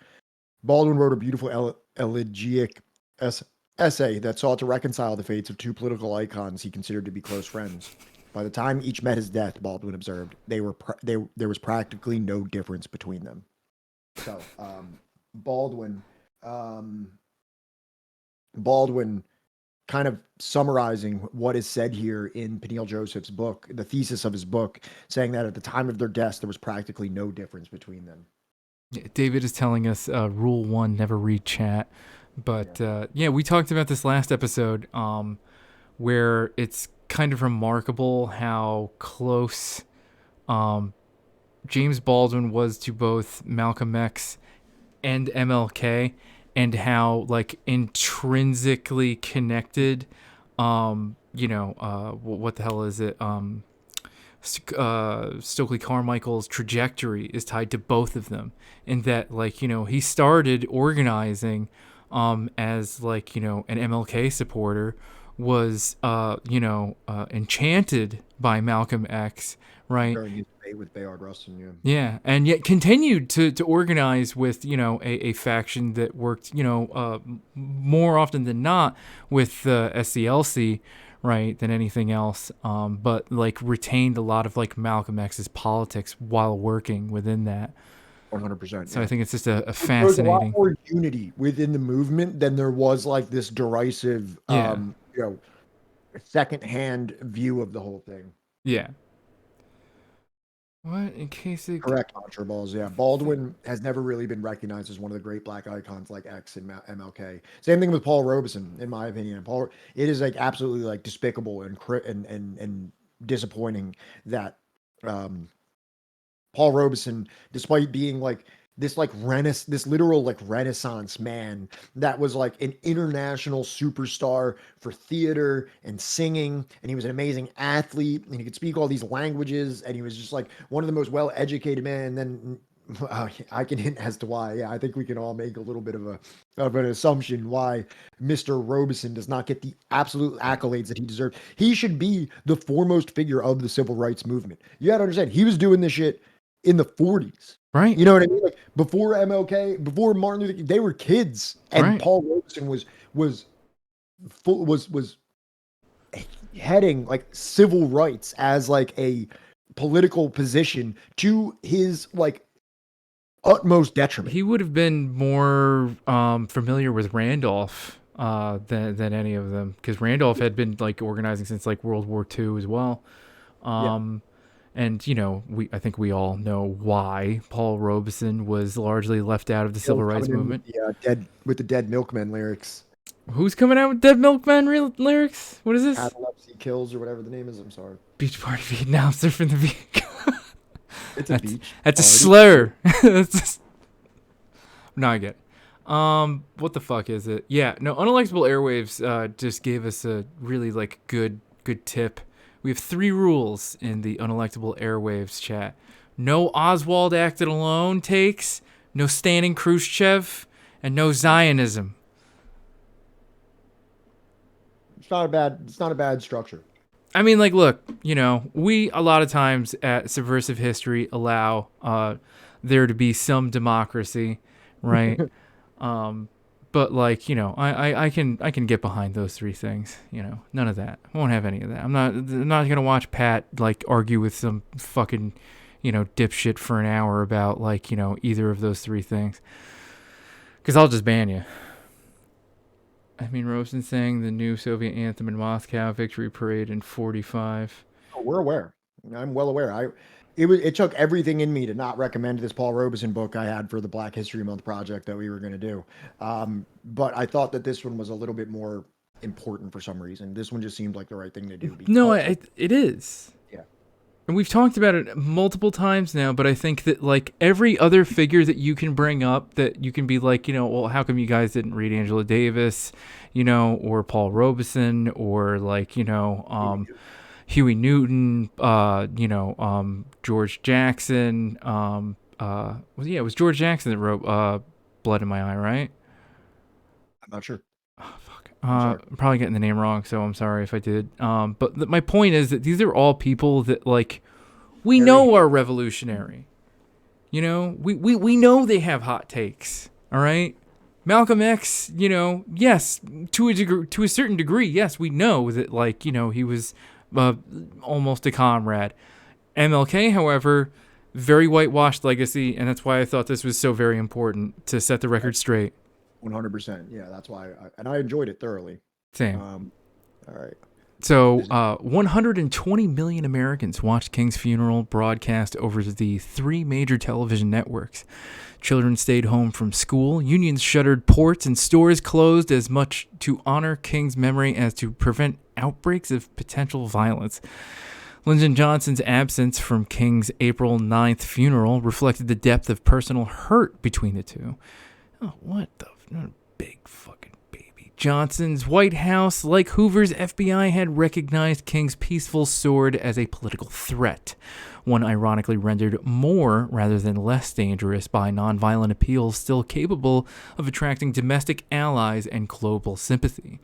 Baldwin wrote a beautiful elegiac essay that sought to reconcile the fates of two political icons he considered to be close friends. By the time each met his death, Baldwin observed, there was practically no difference between them. So, Baldwin kind of summarizing what is said here in Peniel Joseph's book, the thesis of his book, saying that at the time of their deaths, there was practically no difference between them. David is telling us rule 1, never read chat. But yeah, we talked about this last episode where it's kind of remarkable how close James Baldwin was to both Malcolm X and MLK, and how like intrinsically connected, what the hell is it? Stokely Carmichael's trajectory is tied to both of them, and that like, you know, he started organizing as like, you know, an MLK supporter, was enchanted by Malcolm X, right? During his debate with Bayard Rustin, yeah, and yet continued to organize with, you know, a faction that worked, you know, more often than not with SCLC, right, than anything else, but like retained a lot of like Malcolm X's politics while working within that. 100%. So I think it's just a There was a lot fascinating. more unity within the movement than there was like this derisive, Yeah. you know, secondhand view of the whole thing. Yeah. What in case it Correct, Contra Balls. Yeah, Baldwin has never really been recognized as one of the great black icons like X and MLK. Same thing with Paul Robeson, in my opinion. It is like absolutely like despicable and disappointing that Paul Robeson, despite being like this literal like Renaissance man that was like an international superstar for theater and singing, and he was an amazing athlete, and he could speak all these languages, and he was just like one of the most well-educated men. And then I can hint as to why. Yeah, I think we can all make a little bit of an assumption why Mr. Robeson does not get the absolute accolades that he deserves. He should be the foremost figure of the civil rights movement. You got to understand, he was doing this shit in the 40s. Right. You know what I mean? Like before MLK, before Martin Luther King, they were kids, and Right. Paul Robeson was heading like civil rights as like a political position to his like utmost detriment. He would have been more familiar with Randolph than any of them, because Randolph had been like organizing since like World War II as well. And, you know, I think we all know why Paul Robeson was largely left out of the civil rights movement. Yeah, with the Dead Milkmen lyrics. Who's coming out with Dead Milkmen lyrics? What is this? Catalepsy Kills or whatever the name is. I'm sorry. Beach Party Vietnam surfing the beach. It's a beach. That's a party. slur. That's just... No, I get it. What the fuck is it? Yeah, no, Unelectable Airwaves just gave us a really like good tip. We have 3 rules in the Unelectable Airwaves chat. No Oswald acted alone takes, no Standing Khrushchev, and no Zionism. It's not a bad structure. I mean, like, look, you know, we a lot of times at Subversive History allow there to be some democracy, right? But like, you know, I can get behind those 3 things. You know, none of that. I won't have any of that. I'm not gonna watch Pat like argue with some fucking, you know, dipshit for an hour about like, you know, either of those 3 things. Because I'll just ban you. I mean, Robeson sang the new Soviet anthem in Moscow, Victory Parade in 45. Oh, we're aware. I'm well aware. It took everything in me to not recommend this Paul Robeson book I had for the Black History Month project that we were going to do. But I thought that this one was a little bit more important for some reason. This one just seemed like the right thing to do. No, it is. Yeah. And we've talked about it multiple times now, but I think that like every other figure that you can bring up that you can be like, you know, well, how come you guys didn't read Angela Davis, you know, or Paul Robeson, or like, you know, Huey Newton, you know, George Jackson. It was George Jackson that wrote Blood in My Eye, right? I'm not sure. I'm probably getting the name wrong, so I'm sorry if I did. But my point is that these are all people that like we know are revolutionary. You know, we know they have hot takes. All right, Malcolm X. You know, yes, to a certain degree, yes, we know that like, you know, he was almost a comrade. MLK, however, very whitewashed legacy, and that's why I thought this was so very important to set the record straight. 100%. Yeah, that's why. I enjoyed it thoroughly. Same. All right. So 120 million Americans watched King's funeral broadcast over the 3 major television networks. Children stayed home from school. Unions shuttered ports and stores closed, as much to honor King's memory as to prevent outbreaks of potential violence. Lyndon Johnson's absence from King's April 9th funeral reflected the depth of personal hurt between the two. Oh, what the big fucking baby. Johnson's White House, like Hoover's FBI, had recognized King's peaceful sword as a political threat, one ironically rendered more rather than less dangerous by nonviolent appeals still capable of attracting domestic allies and global sympathy.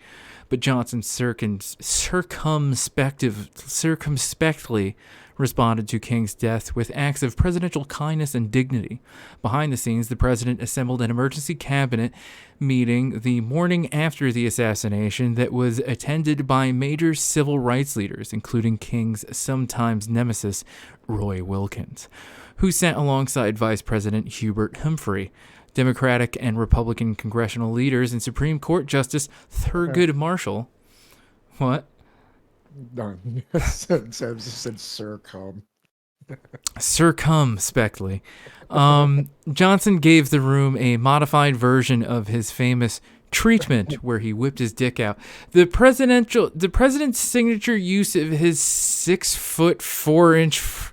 but Johnson circumspectly responded to King's death with acts of presidential kindness and dignity. Behind the scenes, the president assembled an emergency cabinet meeting the morning after the assassination that was attended by major civil rights leaders, including King's sometimes nemesis, Roy Wilkins, who sat alongside Vice President Hubert Humphrey, Democratic and Republican congressional leaders, and Supreme Court Justice Thurgood Marshall. What? No, said circum. Circumspectly. Johnson gave the room a modified version of his famous treatment where he whipped his dick out. The president's signature use of his 6'4"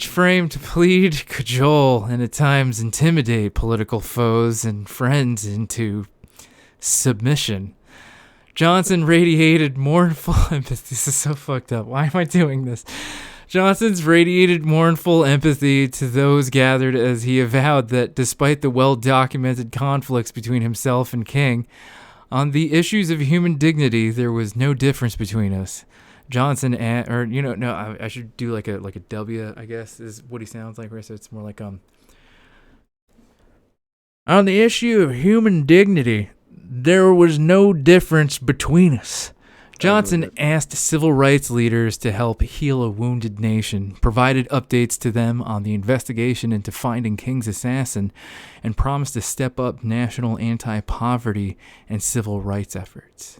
frame to plead, cajole, and at times intimidate political foes and friends into submission. Johnson radiated mournful empathy. This is so fucked up. Why am I doing this? Johnson's radiated mournful empathy to those gathered as he avowed that despite the well-documented conflicts between himself and King, on the issues of human dignity, there was no difference between us. Johnson, I should do like a W, I guess, is what he sounds like, right? So it's more like, on the issue of human dignity, there was no difference between us. Johnson asked civil rights leaders to help heal a wounded nation, provided updates to them on the investigation into finding King's assassin, and promised to step up national anti-poverty and civil rights efforts.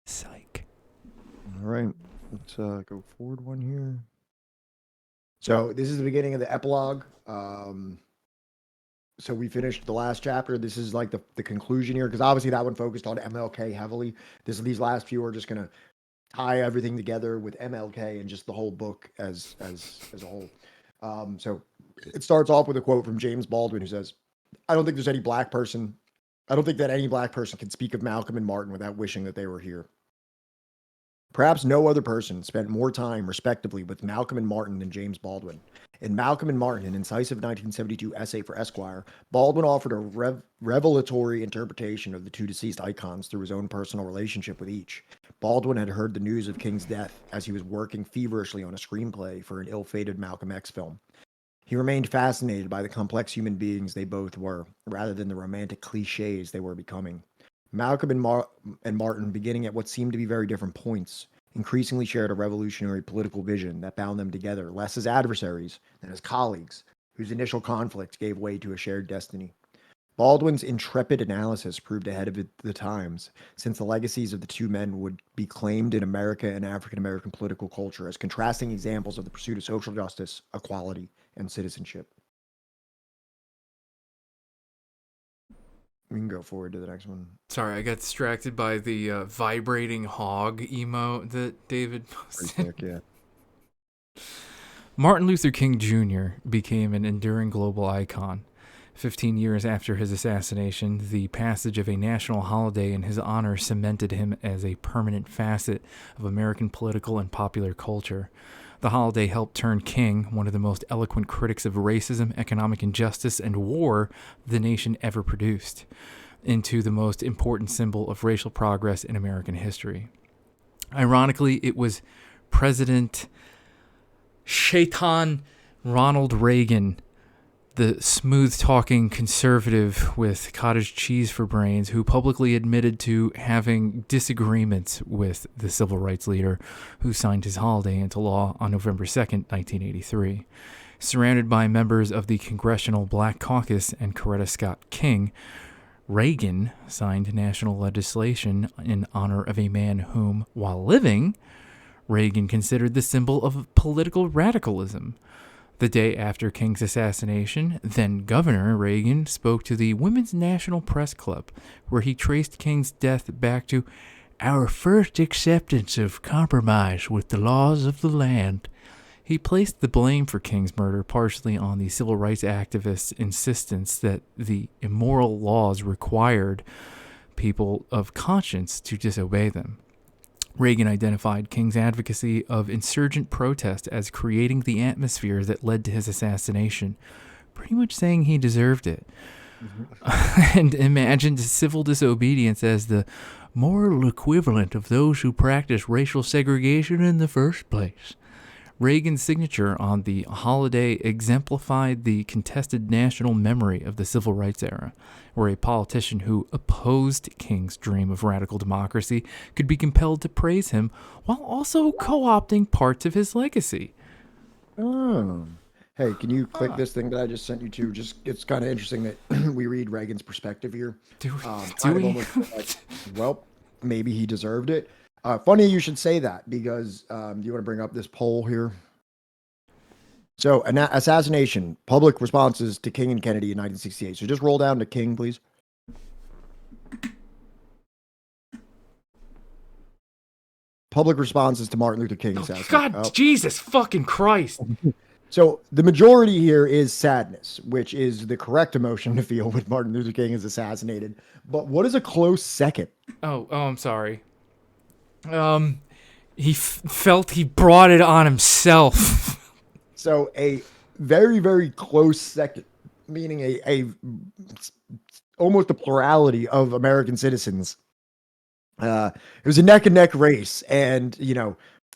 Psych. All right, let's go forward one here. So this is the beginning of the epilogue. So we finished the last chapter. This is like the conclusion here, because obviously that one focused on MLK heavily. These last few are just gonna tie everything together with MLK and just the whole book as a whole. So it starts off with a quote from James Baldwin, who says, I don't think that any black person can speak of Malcolm and Martin without wishing that they were here. Perhaps no other person spent more time, respectively, with Malcolm and Martin than James Baldwin. In Malcolm and Martin, an incisive 1972 essay for Esquire, Baldwin offered a revelatory interpretation of the two deceased icons through his own personal relationship with each. Baldwin had heard the news of King's death as he was working feverishly on a screenplay for an ill-fated Malcolm X film. He remained fascinated by the complex human beings they both were, rather than the romantic cliches they were becoming. Malcolm and Martin, beginning at what seemed to be very different points, increasingly shared a revolutionary political vision that bound them together, less as adversaries than as colleagues, whose initial conflict gave way to a shared destiny. Baldwin's intrepid analysis proved ahead of the times, since the legacies of the two men would be claimed in America and African American political culture as contrasting examples of the pursuit of social justice, equality, and citizenship. We can go forward to the next one. Sorry, I got distracted by the vibrating hog emote that David posted. Yeah. Martin Luther King Jr. became an enduring global icon. 15 years after his assassination, the passage of a national holiday in his honor cemented him as a permanent facet of American political and popular culture. The holiday helped turn King, one of the most eloquent critics of racism, economic injustice, and war the nation ever produced, into the most important symbol of racial progress in American history. Ironically, it was President Shaitan Ronald Reagan, the smooth-talking conservative with cottage cheese for brains, who publicly admitted to having disagreements with the civil rights leader who signed his holiday into law on November 2nd, 1983. Surrounded by members of the Congressional Black Caucus and Coretta Scott King, Reagan signed national legislation in honor of a man whom, while living, Reagan considered the symbol of political radicalism. The day after King's assassination, then-Governor Reagan spoke to the Women's National Press Club, where he traced King's death back to our first acceptance of compromise with the laws of the land. He placed the blame for King's murder partially on the civil rights activists' insistence that the immoral laws required people of conscience to disobey them. Reagan identified King's advocacy of insurgent protest as creating the atmosphere that led to his assassination, pretty much saying he deserved it. and imagined civil disobedience as the moral equivalent of those who practiced racial segregation in the first place. Reagan's signature on the holiday exemplified the contested national memory of the civil rights era, where a politician who opposed King's dream of radical democracy could be compelled to praise him while also co-opting parts of his legacy. Oh. Hey, can you click this thing that I just sent you to? It's kind of interesting that we read Reagan's perspective here. Do we? Almost like, well, maybe he deserved it. Funny you should say that, because do you want to bring up this poll here? So, assassination, public responses to King and Kennedy in 1968. So just roll down to King, please. Public responses to Martin Luther King assassination. God, Jesus fucking Christ. So the majority here is sadness, which is the correct emotion to feel when Martin Luther King is assassinated. But what is a close second? Oh, I'm sorry. He felt he brought it on himself. So a very, very close second, meaning a almost a plurality of American citizens. It was a neck and neck race, and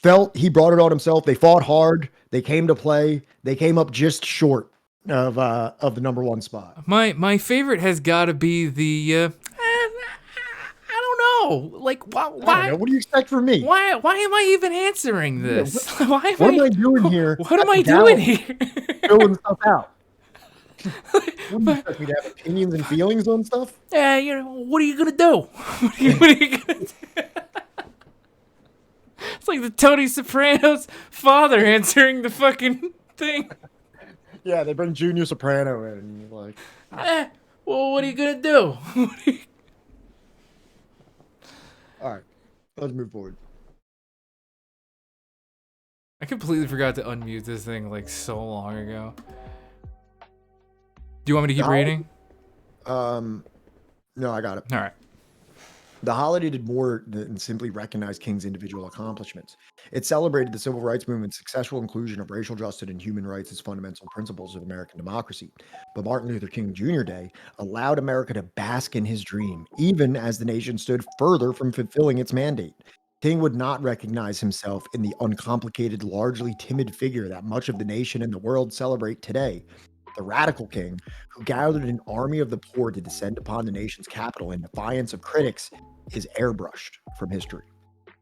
felt he brought it on himself. They fought hard. They came to play. They came up just short of the number one spot. My favorite has got to be the. I don't know. Like, why? What do you expect from me? Why am I even answering this? What am I doing here? What am I doing here? Filling stuff out. What do you expect me to have opinions and feelings on stuff? Yeah, what are you gonna do? What are you gonna do? It's like the Tony Soprano's father answering the fucking thing. Yeah, they bring Junior Soprano in, and you're like, well, what are you gonna do? All right, let's move forward. I completely forgot to unmute this thing like so long ago. Do you want me to keep reading? No, I got it. All right. The holiday did more than simply recognize King's individual accomplishments. It celebrated the civil rights movement's successful inclusion of racial justice and human rights as fundamental principles of American democracy. But Martin Luther King Jr. Day allowed America to bask in his dream, even as the nation stood further from fulfilling its mandate. King would not recognize himself in the uncomplicated, largely timid figure that much of the nation and the world celebrate today. The radical king, who gathered an army of the poor to descend upon the nation's capital in defiance of critics, is airbrushed from history.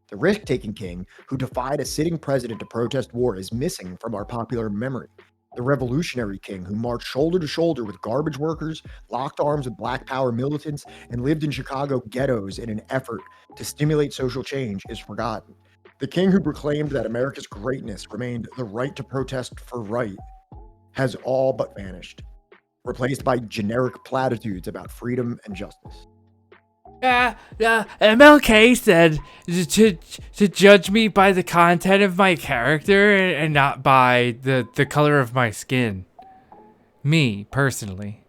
The risk-taking king, who defied a sitting president to protest war, is missing from our popular memory. The revolutionary king, who marched shoulder to shoulder with garbage workers, locked arms with Black Power militants, and lived in Chicago ghettos in an effort to stimulate social change, is forgotten. The king who proclaimed that America's greatness remained the right to protest for right has all but vanished, replaced by generic platitudes about freedom and justice. MLK said to judge me by the content of my character and not by the color of my skin. Me, personally.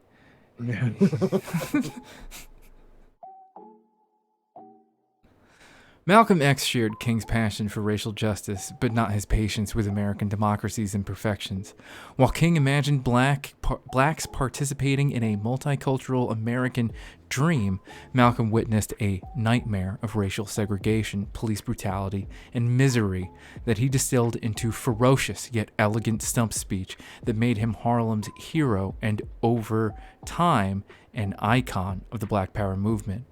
Malcolm X shared King's passion for racial justice, but not his patience with American democracy's imperfections. While King imagined blacks participating in a multicultural American dream, Malcolm witnessed a nightmare of racial segregation, police brutality, and misery that he distilled into ferocious yet elegant stump speech that made him Harlem's hero and, over time, an icon of the Black Power movement.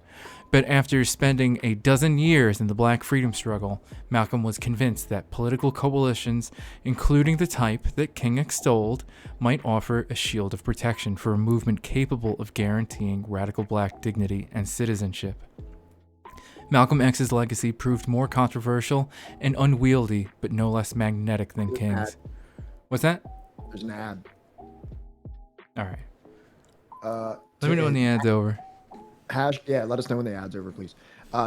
But after spending a dozen years in the Black freedom struggle, Malcolm was convinced that political coalitions, including the type that King extolled, might offer a shield of protection for a movement capable of guaranteeing radical Black dignity and citizenship. Malcolm X's legacy proved more controversial and unwieldy, but no less magnetic than King's. What's that? There's an ad. All right. Let me know when the ad's over. Let us know when the ad's over, please.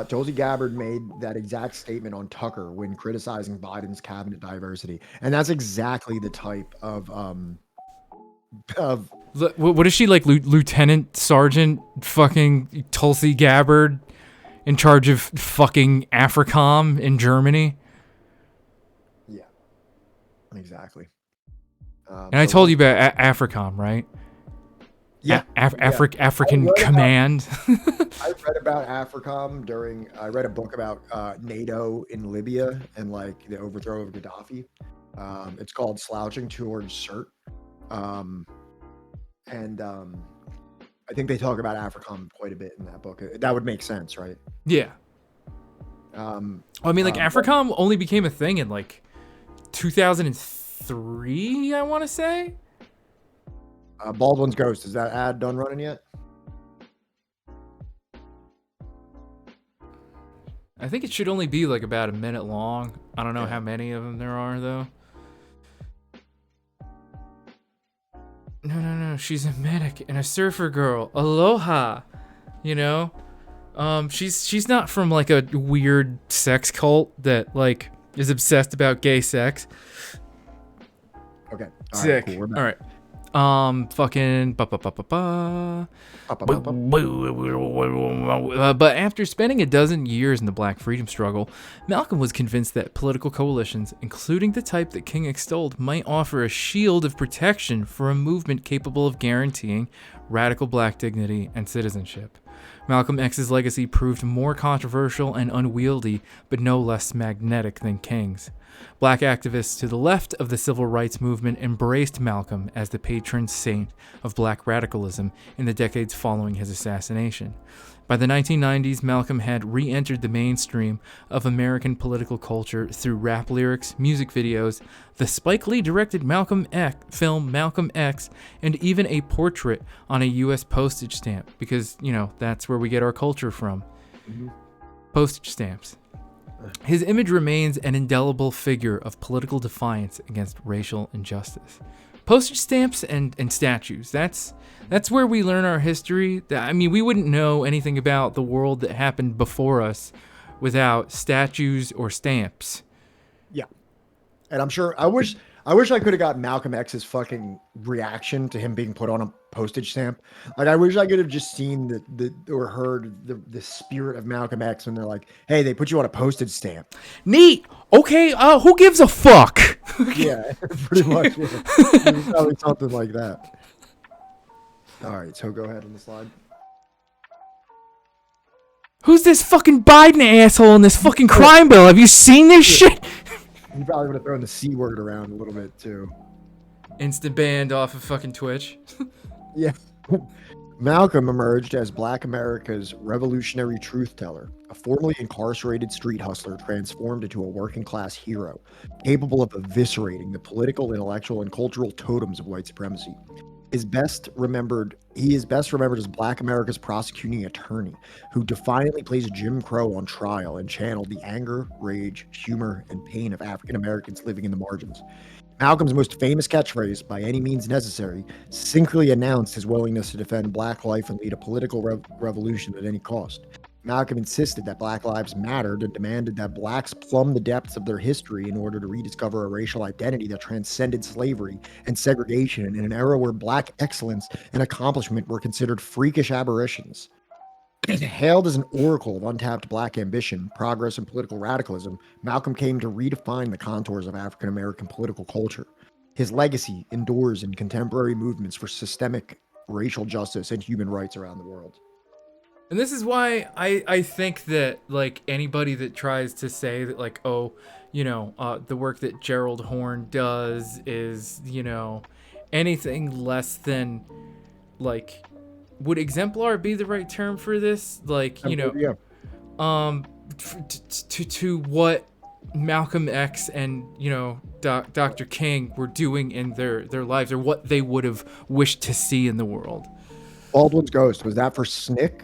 Tulsi Gabbard made that exact statement on Tucker when criticizing Biden's cabinet diversity, and that's exactly the type of what is she, like, Lieutenant Sergeant fucking Tulsi Gabbard in charge of fucking AFRICOM in Germany? Yeah, exactly. And I told you about AFRICOM, right? African Command. I read about AFRICOM I read a book about NATO in Libya and like the overthrow of Gaddafi. It's called Slouching Towards CERT. I think they talk about AFRICOM quite a bit in that book. That would make sense, right? Yeah. AFRICOM only became a thing in like 2003, I want to say. Baldwin's Ghost, is that ad done running yet? I think it should only be like about a minute long. I don't know how many of them there are though. No. She's a medic and a surfer girl. Aloha. You know? She's not from like a weird sex cult that like is obsessed about gay sex. Okay. Sick. Cool. All right. Fucking but after spending a dozen years in the Black freedom struggle, Malcolm was convinced that political coalitions, including the type that King extolled, might offer a shield of protection for a movement capable of guaranteeing radical black dignity and citizenship. Malcolm X's legacy proved more controversial and unwieldy, but no less magnetic than King's. Black activists to the left of the civil rights movement embraced Malcolm as the patron saint of black radicalism in the decades following his assassination. By the 1990s, Malcolm had re-entered the mainstream of American political culture through rap lyrics, music videos, the Spike Lee-directed film Malcolm X, and even a portrait on a U.S. postage stamp, because, you know, that's where we get our culture from. Mm-hmm. Postage stamps. His image remains an indelible figure of political defiance against racial injustice. Postage stamps and statues. That's where we learn our history. I mean, we wouldn't know anything about the world that happened before us without statues or stamps. Yeah. And I'm sure I wish I could have got Malcolm X's fucking reaction to him being put on a postage stamp. Like, I wish I could have just seen or heard the spirit of Malcolm X when they're like, hey, they put you on a postage stamp. Neat. Okay. Who gives a fuck? Yeah, pretty much. Yeah. Probably something like that. All right, so go ahead on the slide. Who's this fucking Biden asshole in this fucking crime bill? Have you seen this shit? You probably would have thrown the C word around a little bit too. Instant banned off of fucking Twitch. Yeah. Malcolm emerged as Black America's revolutionary truth teller, a formerly incarcerated street hustler transformed into a working class hero, capable of eviscerating the political, intellectual, and cultural totems of white supremacy. He is best remembered as Black America's prosecuting attorney, who defiantly placed Jim Crow on trial and channeled the anger, rage, humor, and pain of African Americans living in the margins. Malcolm's most famous catchphrase, by any means necessary, succinctly announced his willingness to defend Black life and lead a political revolution at any cost. Malcolm insisted that Black lives mattered and demanded that Blacks plumb the depths of their history in order to rediscover a racial identity that transcended slavery and segregation in an era where Black excellence and accomplishment were considered freakish aberrations. Hailed as an oracle of untapped Black ambition, progress, and political radicalism, Malcolm came to redefine the contours of African American political culture. His legacy endures in contemporary movements for systemic racial justice and human rights around the world. And this is why I think that, like, anybody that tries to say that, like, oh, you know, the work that Gerald Horne does is, you know, anything less than, like, would exemplar be the right term for this? Like, you know, to what Malcolm X and, you know, Dr. King were doing in their lives, or what they would have wished to see in the world. Baldwin's Ghost, was that for SNCC?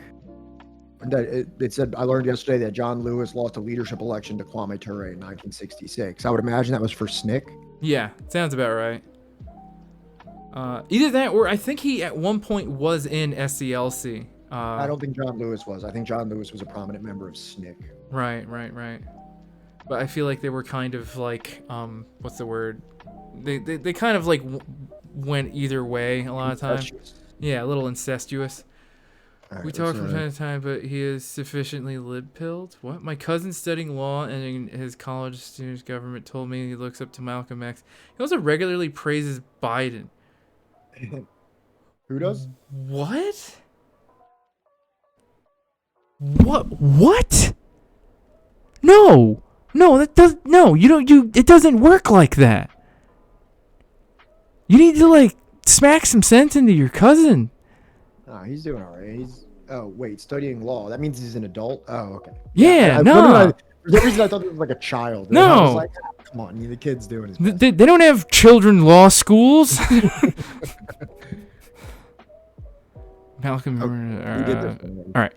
It said, I learned yesterday that John Lewis lost a leadership election to Kwame Ture in 1966. I would imagine that was for SNCC. Yeah, sounds about right. Either that, or I think he at one point was in SCLC. I don't think John Lewis was. I think John Lewis was a prominent member of SNCC. Right. But I feel like they were kind of like, what's the word? They kind of like went either way a lot of times. Yeah, a little incestuous. Right, we talk from time to time, but he is sufficiently lib-pilled. What? My cousin's studying law, and in his college student's government told me he looks up to Malcolm X. He also regularly praises Biden. Who does? What? What? No, that does no. You don't. It doesn't work like that. You need to like smack some sense into your cousin. Oh, he's doing all right. Wait, studying law. That means he's an adult. Oh, okay. Yeah, For some reason, I thought it was like a child. No. I was like, come on, the kid's doing his best. They don't have children law schools. Malcolm. We did this one. All right.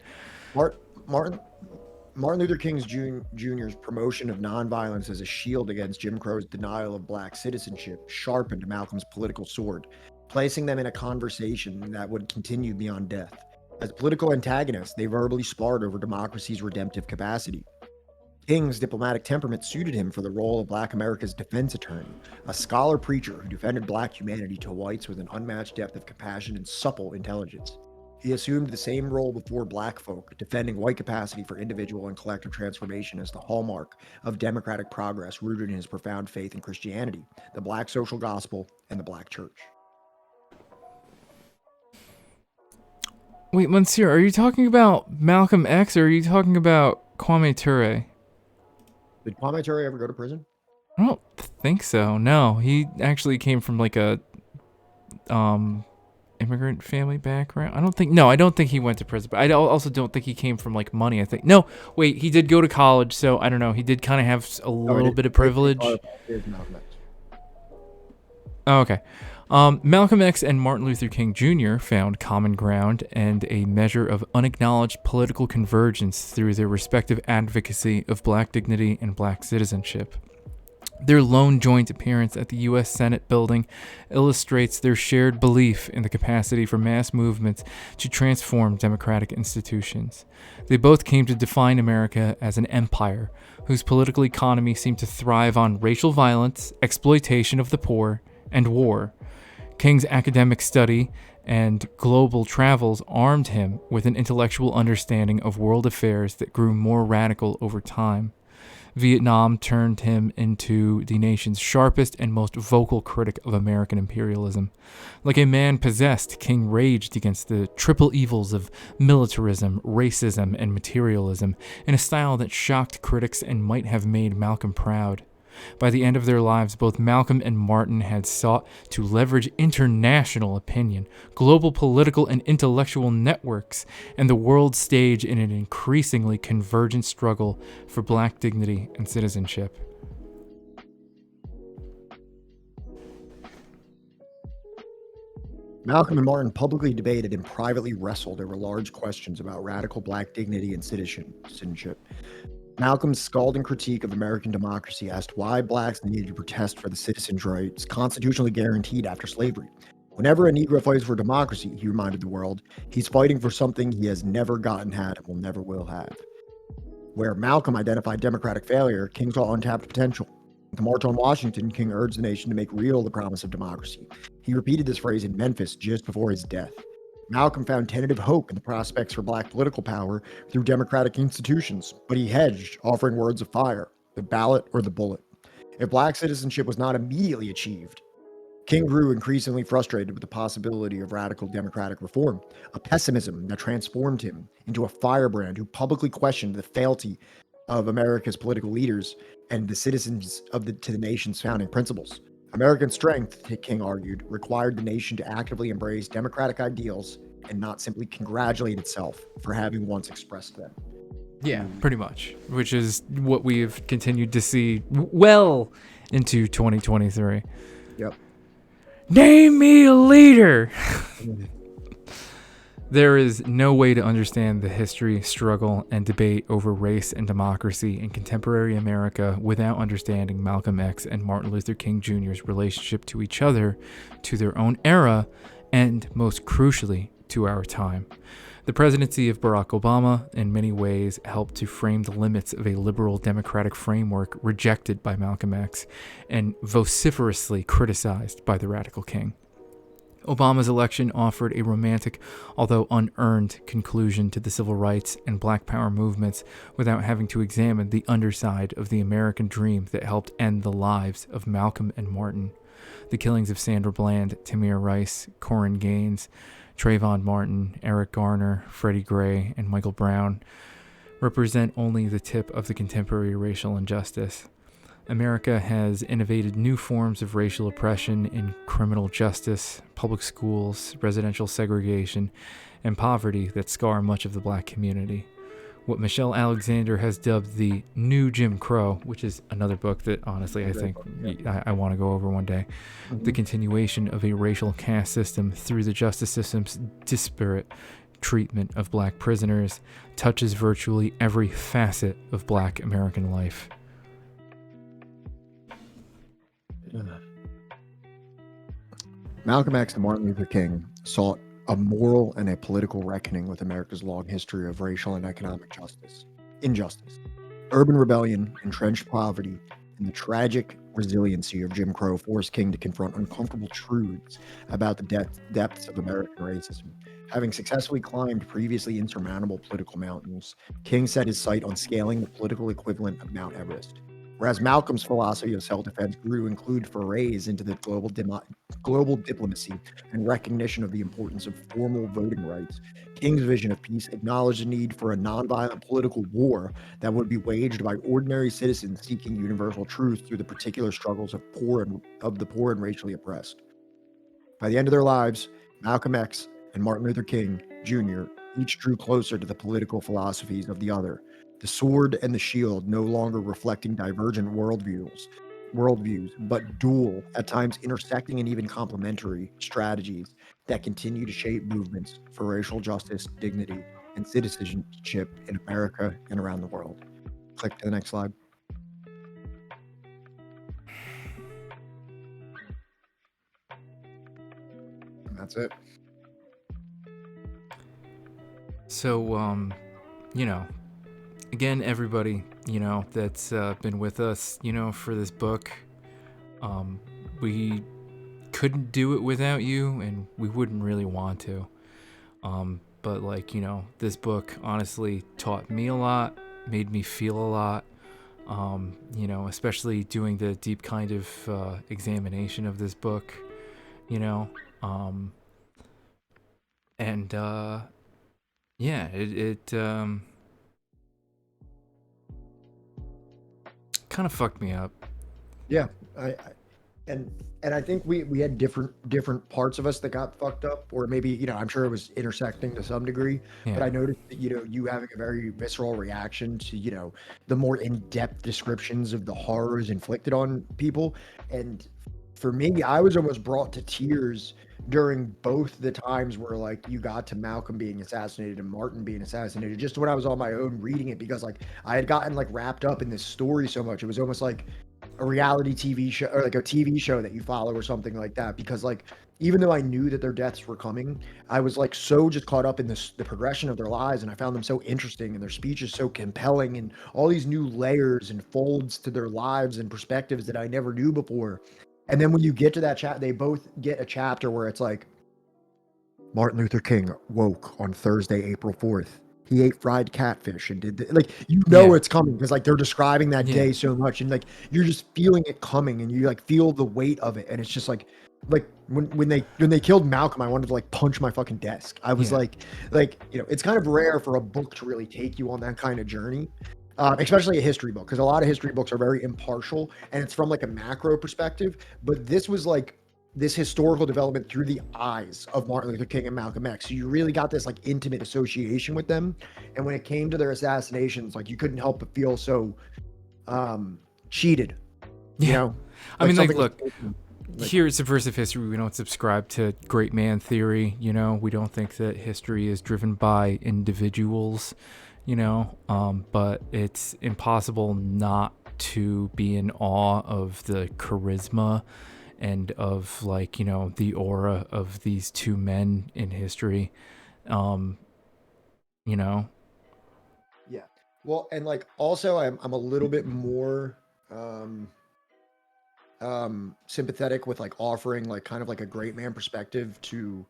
Martin Luther King Jr.'s promotion of nonviolence as a shield against Jim Crow's denial of black citizenship sharpened Malcolm's political sword, placing them in a conversation that would continue beyond death. As political antagonists, they verbally sparred over democracy's redemptive capacity. King's diplomatic temperament suited him for the role of Black America's defense attorney, a scholar preacher who defended black humanity to whites with an unmatched depth of compassion and supple intelligence. He assumed the same role before black folk, defending white capacity for individual and collective transformation as the hallmark of democratic progress rooted in his profound faith in Christianity, the black social gospel, and the black church. Wait, Monsieur, are you talking about Malcolm X or are you talking about Kwame Ture? Did Kwame Ture ever go to prison? I don't think so. No, he actually came from like a immigrant family background. I don't think he went to prison, but I also don't think he came from like money. I think wait, he did go to college, so I don't know. He did kind of have a little bit of privilege. Oh, okay. Malcolm X and Martin Luther King Jr. found common ground and a measure of unacknowledged political convergence through their respective advocacy of black dignity and black citizenship. Their lone joint appearance at the U.S. Senate building illustrates their shared belief in the capacity for mass movements to transform democratic institutions. They both came to define America as an empire whose political economy seemed to thrive on racial violence, exploitation of the poor, and war. King's academic study and global travels armed him with an intellectual understanding of world affairs that grew more radical over time. Vietnam turned him into the nation's sharpest and most vocal critic of American imperialism. Like a man possessed, King raged against the triple evils of militarism, racism, and materialism in a style that shocked critics and might have made Malcolm proud. By the end of their lives, both Malcolm and Martin had sought to leverage international opinion, global political and intellectual networks, and the world stage in an increasingly convergent struggle for black dignity and citizenship. Malcolm and Martin publicly debated and privately wrestled over large questions about radical black dignity and citizenship. Malcolm's scalding critique of American democracy asked why blacks needed to protest for the citizens' rights constitutionally guaranteed after slavery. Whenever a Negro fights for democracy, he reminded the world, he's fighting for something he has never gotten had and never will have. Where Malcolm identified democratic failure, King saw untapped potential. At the March on Washington, King urged the nation to make real the promise of democracy. He repeated this phrase in Memphis just before his death. Malcolm found tentative hope in the prospects for black political power through democratic institutions, but he hedged, offering words of fire, the ballot or the bullet. If black citizenship was not immediately achieved, King grew increasingly frustrated with the possibility of radical democratic reform, a pessimism that transformed him into a firebrand who publicly questioned the fealty of America's political leaders and the citizens to the nation's founding principles. American strength, King argued, required the nation to actively embrace democratic ideals and not simply congratulate itself for having once expressed them. Yeah, pretty much, which is what we've continued to see well into 2023. Yep. Name me a leader! There is no way to understand the history, struggle, and debate over race and democracy in contemporary America without understanding Malcolm X and Martin Luther King Jr.'s relationship to each other, to their own era, and most crucially, to our time. The presidency of Barack Obama, in many ways, helped to frame the limits of a liberal democratic framework rejected by Malcolm X and vociferously criticized by the radical King. Obama's election offered a romantic, although unearned, conclusion to the civil rights and black power movements without having to examine the underside of the American dream that helped end the lives of Malcolm and Martin. The killings of Sandra Bland, Tamir Rice, Corin Gaines, Trayvon Martin, Eric Garner, Freddie Gray, and Michael Brown represent only the tip of the contemporary racial injustice. America has innovated new forms of racial oppression in criminal justice, public schools, residential segregation, and poverty that scar much of the black community. What Michelle Alexander has dubbed the New Jim Crow, which is another book that honestly I think I want to go over one day, the continuation of a racial caste system through the justice system's disparate treatment of black prisoners, touches virtually every facet of black American life. Malcolm X and Martin Luther King sought a moral and a political reckoning with America's long history of racial and economic injustice, urban rebellion, entrenched poverty, and the tragic resiliency of Jim Crow forced King to confront uncomfortable truths about the depths of American racism. Having successfully climbed previously insurmountable political mountains, King set his sight on scaling the political equivalent of Mount Everest. Whereas Malcolm's philosophy of self-defense grew to include forays into the global diplomacy and recognition of the importance of formal voting rights, King's vision of peace acknowledged the need for a nonviolent political war that would be waged by ordinary citizens seeking universal truth through the particular struggles of the poor and racially oppressed. By the end of their lives, Malcolm X and Martin Luther King Jr. each drew closer to the political philosophies of the other, the sword and the shield no longer reflecting divergent worldviews, but dual, at times intersecting and even complementary strategies that continue to shape movements for racial justice, dignity, and citizenship in America and around the world. Click to the next slide. And that's it. So, again, everybody, that's been with us, for this book, we couldn't do it without you, and we wouldn't really want to. But this book honestly taught me a lot, made me feel a lot, especially doing the deep kind of examination of this book, it kind of fucked me up. Yeah, and I think we had different parts of us that got fucked up, or maybe I'm sure it was intersecting to some degree. Yeah. But I noticed that you having a very visceral reaction to the more in-depth descriptions of the horrors inflicted on people, and for me, I was almost brought to tears during both the times where you got to Malcolm being assassinated and Martin being assassinated, just when I was on my own reading it, because I had gotten wrapped up in this story so much. It was almost like a reality TV show, or a TV show that you follow or something like that, because even though I knew that their deaths were coming, I was so just caught up in the progression of their lives, and I found them so interesting and their speeches so compelling and all these new layers and folds to their lives and perspectives that I never knew before. And then when you get to that they both get a chapter where it's Martin Luther King woke on Thursday, April 4th. He ate fried catfish and did it's coming, because they're describing that day so much, and you're just feeling it coming, and you feel the weight of it, and it's just when they killed Malcolm, I wanted to punch my fucking desk. I was it's kind of rare for a book to really take you on that kind of journey. Especially a history book, because a lot of history books are very impartial and it's from a macro perspective, but this was this historical development through the eyes of Martin Luther King and Malcolm X. So you really got this intimate association with them, and when it came to their assassinations, you couldn't help but feel so cheated. I mean, look, here at Subversive History, we don't subscribe to great man theory. We don't think that history is driven by individuals. But it's impossible not to be in awe of the charisma and of the aura of these two men in history. Yeah. Well, and also I'm a little bit more sympathetic with offering kind of a great man perspective to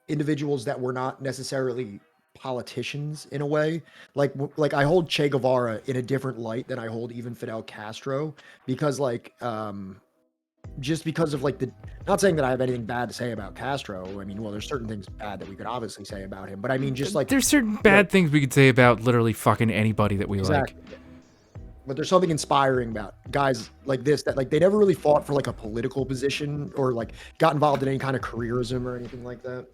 individuals that were not necessarily politicians in a way. I hold Che Guevara in a different light than I hold even Fidel Castro, because just because of like not saying that I have anything bad to say about Castro. I mean, well, there's certain things bad that we could obviously say about him, but I mean, just like there's certain bad things we could say about literally fucking anybody that we like. But there's something inspiring about guys like this that like they never really fought for like a political position or like got involved in any kind of careerism or anything like that.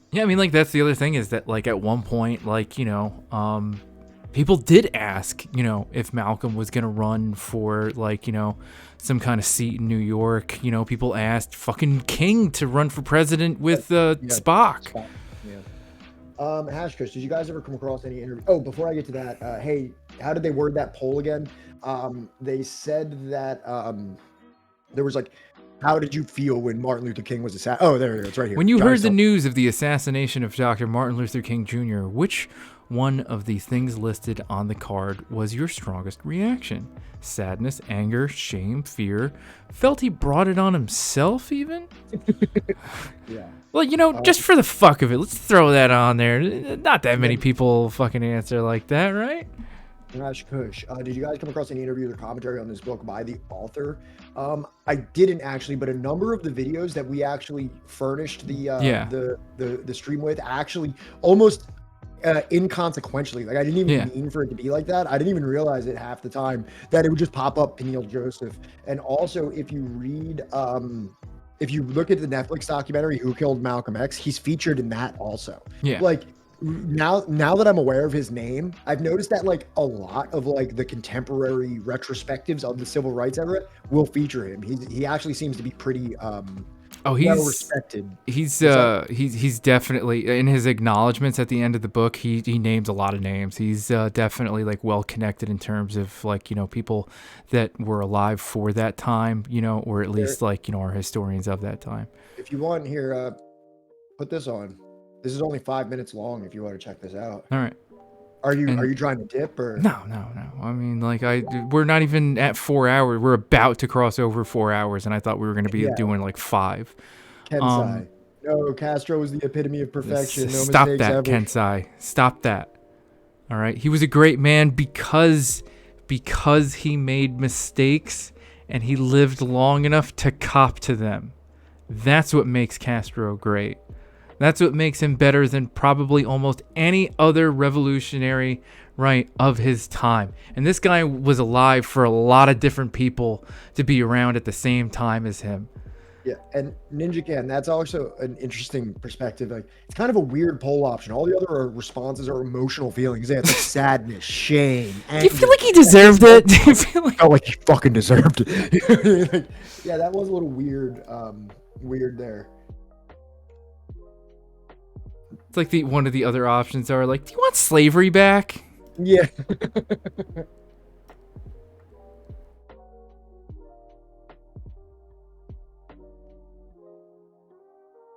Yeah, I mean, like, that's the other thing is that, like, at one point, like, you know, people did ask, you know, if Malcolm was going to run for, like, you know, some kind of seat in New York. You know, people asked fucking King to run for president with Spock. Yeah. Hashkers, did you guys ever come across any interview? Oh, before I get to that, hey, how did they word that poll again? They said that there was like, how did you feel when Martin Luther King was assassinated? Oh, there it is. It's right here. When you heard the news of the assassination of Dr. Martin Luther King Jr., which one of the things listed on the card was your strongest reaction? Sadness, anger, shame, fear? Felt he brought it on himself even? Yeah. Well, you know, just for the fuck of it, let's throw that on there. Not that many people fucking answer like that, right? Nash Kush, did you guys come across any interviews or commentary on this book by the author? I didn't actually, but a number of the videos that we actually furnished the stream with actually almost inconsequentially, like I didn't even mean for it to be like that. I didn't even realize it half the time that it would just pop up Peniel Joseph. And also, if you read, if you look at the Netflix documentary Who Killed Malcolm X, he's featured in that also. Yeah. Like now that I'm aware of his name, I've noticed that like a lot of like the contemporary retrospectives of the civil rights era will feature him. He actually seems to be pretty well respected. He's definitely, in his acknowledgments at the end of the book, he names a lot of names. He's definitely like well connected in terms of like, you know, people that were alive for that time, you know, or at least like, you know, are historians of that time. If you want here, put this on. This is only 5 minutes long if you want to check this out. All right. Are you trying to dip or? No. I mean, like we're not even at 4 hours. We're about to cross over 4 hours, and I thought we were going to be doing like 5. Kensai. No, Castro was the epitome of perfection. No Stop mistakes that, ever. Kensai. Stop that. All right. He was a great man because he made mistakes and he lived long enough to cop to them. That's what makes Castro great. That's what makes him better than probably almost any other revolutionary, right, of his time. And this guy was alive for a lot of different people to be around at the same time as him. Yeah, and Ninja Can, that's also an interesting perspective. Like, it's kind of a weird poll option. All the other responses are emotional feelings. They have like sadness, shame, anger. Do you feel like he deserved it? Do you feel like... felt like he fucking deserved it. Like, yeah, that was a little weird. Weird there. It's like one of the other options are like, do you want slavery back? Yeah.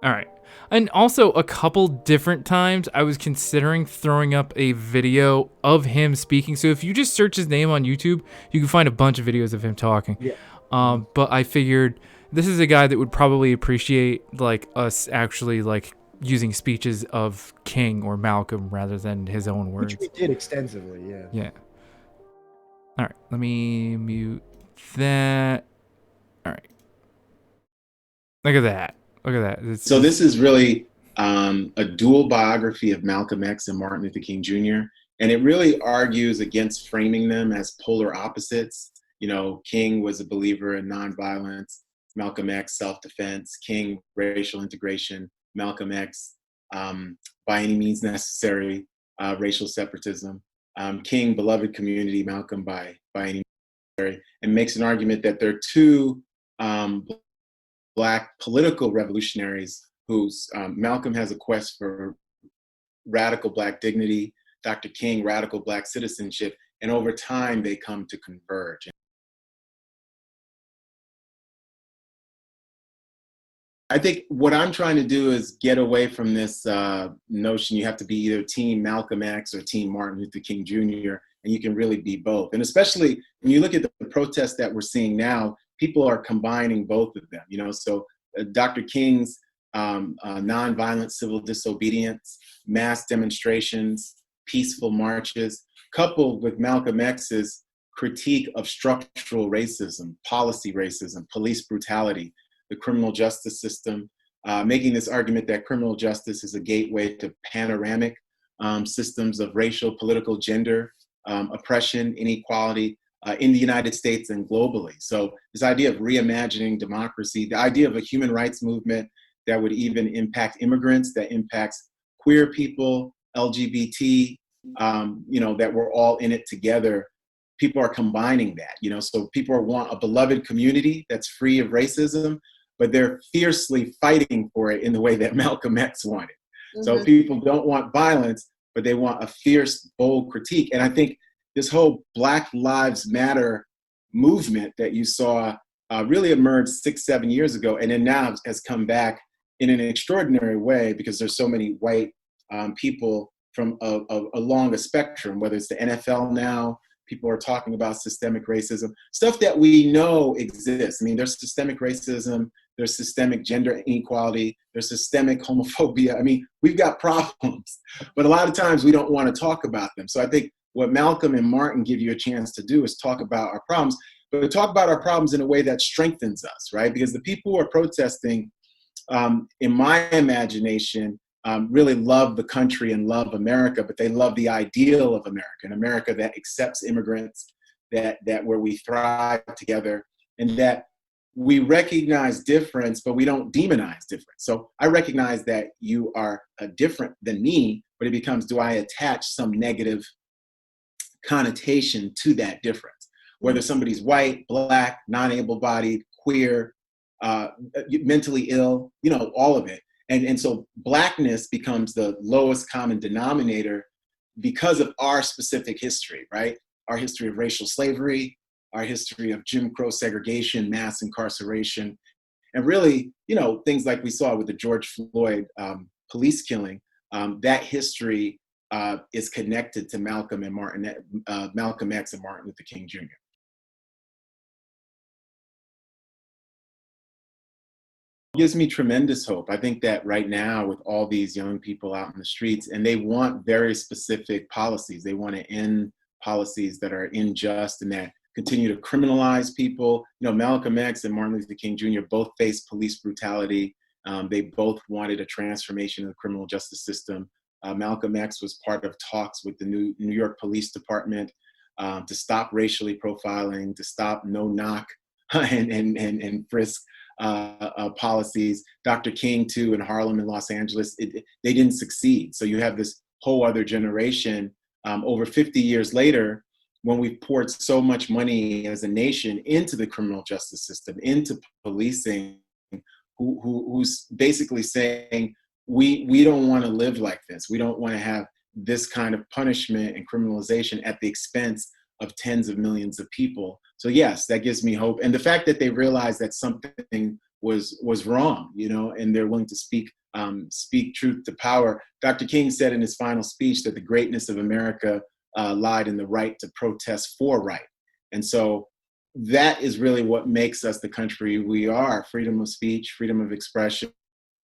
All right. And also a couple different times I was considering throwing up a video of him speaking. So if you just search his name on YouTube, you can find a bunch of videos of him talking. Yeah. But I figured this is a guy that would probably appreciate like us actually like using speeches of King or Malcolm rather than his own words. Which we did extensively, yeah. Yeah. All right, let me mute that. All right. Look at that. Look at that. So this is really a dual biography of Malcolm X and Martin Luther King Jr. And it really argues against framing them as polar opposites. You know, King was a believer in nonviolence, Malcolm X, self-defense, King, racial integration, Malcolm X, by any means necessary, racial separatism, King, beloved community, Malcolm, by any means necessary, and makes an argument that they're two Black political revolutionaries whose Malcolm has a quest for radical Black dignity, Dr. King, radical Black citizenship, and over time they come to converge. I think what I'm trying to do is get away from this notion you have to be either team Malcolm X or team Martin Luther King Jr., and you can really be both. And especially when you look at the protests that we're seeing now, people are combining both of them. You know, so Dr. King's nonviolent civil disobedience, mass demonstrations, peaceful marches, coupled with Malcolm X's critique of structural racism, policy racism, police brutality, the criminal justice system, making this argument that criminal justice is a gateway to panoramic systems of racial, political, gender, oppression, inequality in the United States and globally. So this idea of reimagining democracy, the idea of a human rights movement that would even impact immigrants, that impacts queer people, LGBT, that we're all in it together. People are combining that, so people want a beloved community that's free of racism, but they're fiercely fighting for it in the way that Malcolm X wanted. Mm-hmm. So people don't want violence, but they want a fierce, bold critique. And I think this whole Black Lives Matter movement that you saw really emerged 6-7 years ago, and then now has come back in an extraordinary way because there's so many white people from along a spectrum, whether it's the NFL now, people are talking about systemic racism, stuff that we know exists. I mean, there's systemic racism, there's systemic gender inequality, there's systemic homophobia. I mean, we've got problems, but a lot of times we don't want to talk about them. So I think what Malcolm and Martin give you a chance to do is talk about our problems, but talk about our problems in a way that strengthens us, right? Because the people who are protesting, in my imagination, really love the country and love America, but they love the ideal of America, an America that accepts immigrants, that where we thrive together, and that we recognize difference, but we don't demonize difference. So I recognize that you are different than me, but it becomes, do I attach some negative connotation to that difference? Whether somebody's white, Black, non-able-bodied, queer, mentally ill, all of it. And so Blackness becomes the lowest common denominator because of our specific history, right? Our history of racial slavery, our history of Jim Crow segregation, mass incarceration, and really, things like we saw with the George Floyd police killing. That history is connected to Malcolm X and Martin Luther King Jr. Gives me tremendous hope. I think that right now with all these young people out in the streets, and they want very specific policies. They want to end policies that are unjust and that continue to criminalize people. Malcolm X and Martin Luther King Jr. both faced police brutality. They both wanted a transformation of the criminal justice system. Malcolm X was part of talks with the New York Police Department to stop racially profiling, to stop no-knock and frisk policies. Dr. King, too, in Harlem and Los Angeles, they didn't succeed. So you have this whole other generation over 50 years later, when we've poured so much money as a nation into the criminal justice system, into policing, who's basically saying, we don't want to live like this. We don't want to have this kind of punishment and criminalization at the expense of tens of millions of people. So yes, that gives me hope. And the fact that they realized that something was wrong, and they're willing to speak truth to power. Dr. King said in his final speech that the greatness of America lied in the right to protest for right. And so that is really what makes us the country we are: freedom of speech, freedom of expression,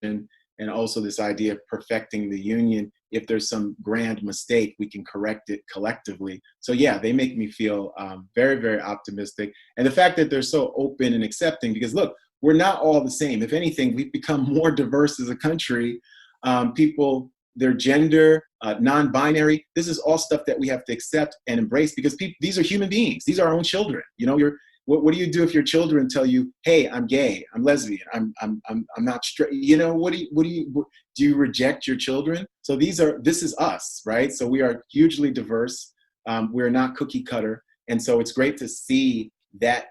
and also this idea of perfecting the union. If there's some grand mistake, we can correct it collectively. So yeah, they make me feel very, very optimistic. And the fact that they're so open and accepting, because look, we're not all the same. If anything, we've become more diverse as a country. People, their gender, non-binary, this is all stuff that we have to accept and embrace, because these are human beings. These are our own children. What do you do if your children tell you, "Hey, I'm gay, I'm lesbian, I'm not straight"? Do you reject your children? So this is us, right? So we are hugely diverse. We're not cookie cutter, and so it's great to see that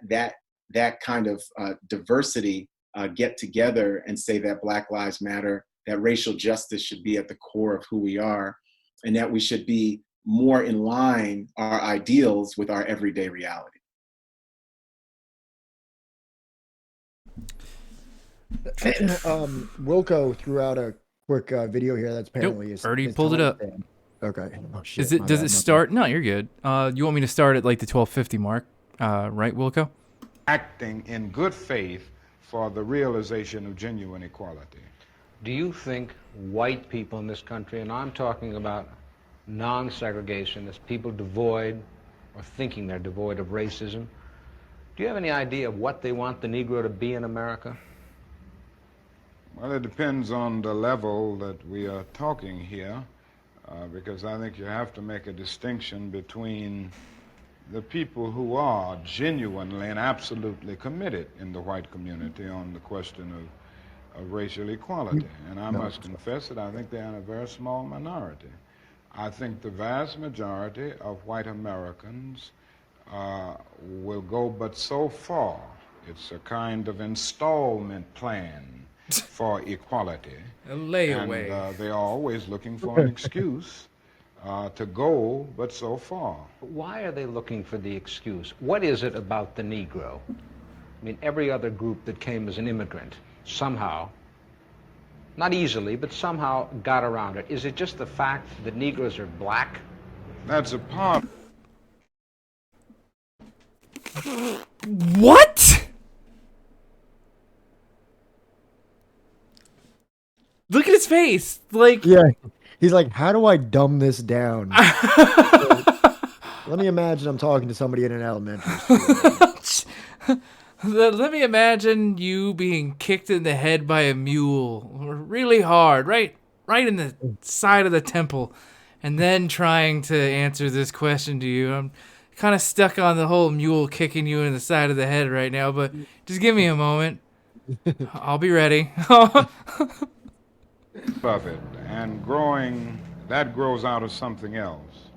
kind of diversity get together and say that Black Lives Matter, that racial justice should be at the core of who we are, and that we should be more in line our ideals with our everyday reality. Wilco threw out a quick video here that's apparently already pulled it up. Okay. Oh, shit, does it start? No, you're good. You want me to start at like the 12:50 mark, right, Wilco? Acting in good faith for the realization of genuine equality. Do you think white people in this country, and I'm talking about non-segregationists, people devoid or thinking they're devoid of racism. Do you have any idea of what they want the Negro to be in America? Well, it depends on the level that we are talking here, because I think you have to make a distinction between the people who are genuinely and absolutely committed in the white community on the question of racial equality. And I must confess that I think they're in a very small minority. I think the vast majority of white Americans will go but so far. It's a kind of installment plan for equality. A layaway. And they are always looking for an excuse to go but so far. Why are they looking for the excuse? What is it about the Negro? I mean, every other group that came as an immigrant somehow, not easily, but somehow got around it. Is it just the fact that Negroes are black? That's a part. What? Look at his face. Like, yeah, he's like, how do I dumb this down? Let me imagine I'm talking to somebody in an elementary school. Let me imagine you being kicked in the head by a mule really hard, right in the side of the temple, and then trying to answer this question to you. I'm kind of stuck on the whole mule kicking you in the side of the head right now, but just give me a moment. I'll be ready. Of it, and that grows out of something else.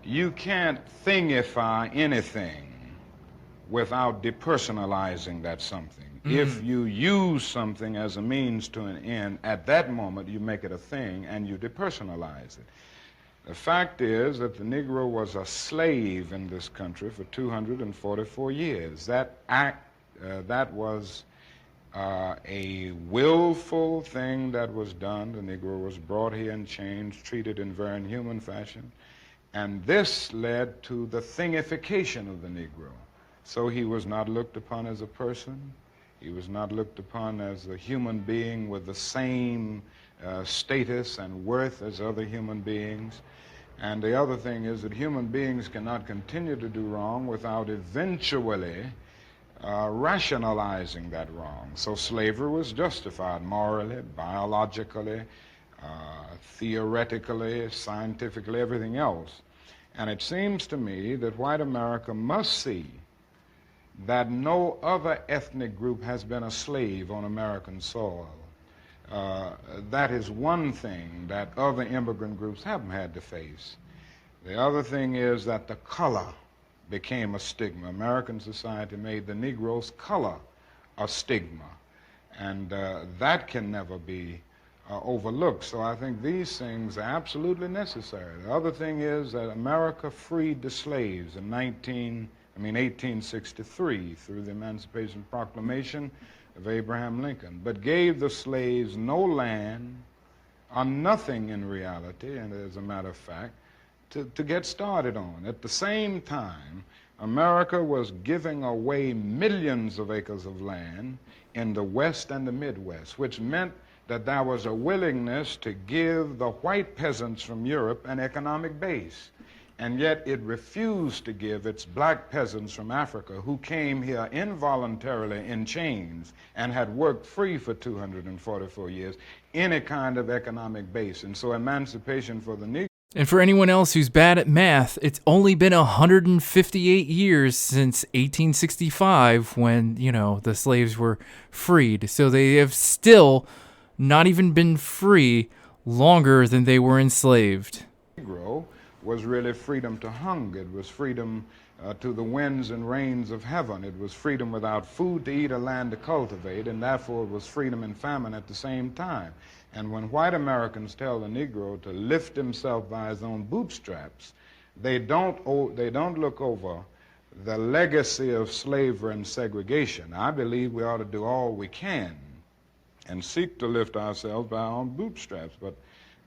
You can't thingify anything without depersonalizing that something. If you use something as a means to an end, at that moment you make it a thing and you depersonalize it. The fact is that the Negro was a slave in this country for 244 years. That was a willful thing that was done. The Negro was brought here in chains, treated in very inhuman fashion, and this led to the thingification of the Negro. So he was not looked upon as a person. He was not looked upon as a human being with the same status and worth as other human beings. And the other thing is that human beings cannot continue to do wrong without eventually rationalizing that wrong. So slavery was justified morally, biologically, theoretically, scientifically, everything else. And it seems to me that white America must see that no other ethnic group has been a slave on American soil. That is one thing that other immigrant groups haven't had to face. The other thing is that the color became a stigma. American society made the Negro's color a stigma, and that can never be overlooked. So I think these things are absolutely necessary. The other thing is that America freed the slaves in 1863 through the Emancipation Proclamation of Abraham Lincoln, but gave the slaves no land or nothing in reality, and as a matter of fact, to get started on. At the same time, America was giving away millions of acres of land in the West and the Midwest, which meant that there was a willingness to give the white peasants from Europe an economic base. And yet it refused to give its black peasants from Africa, who came here involuntarily in chains and had worked free for 244 years, any kind of economic base. And so emancipation for the Negro. And for anyone else who's bad at math, it's only been 158 years since 1865 when, the slaves were freed. So they have still not even been free longer than they were enslaved. Negro was really freedom to hunger. It was freedom to the winds and rains of heaven. It was freedom without food to eat or land to cultivate, and therefore it was freedom and famine at the same time. And when white Americans tell the Negro to lift himself by his own bootstraps, they don't look over the legacy of slavery and segregation. I believe we ought to do all we can and seek to lift ourselves by our own bootstraps, but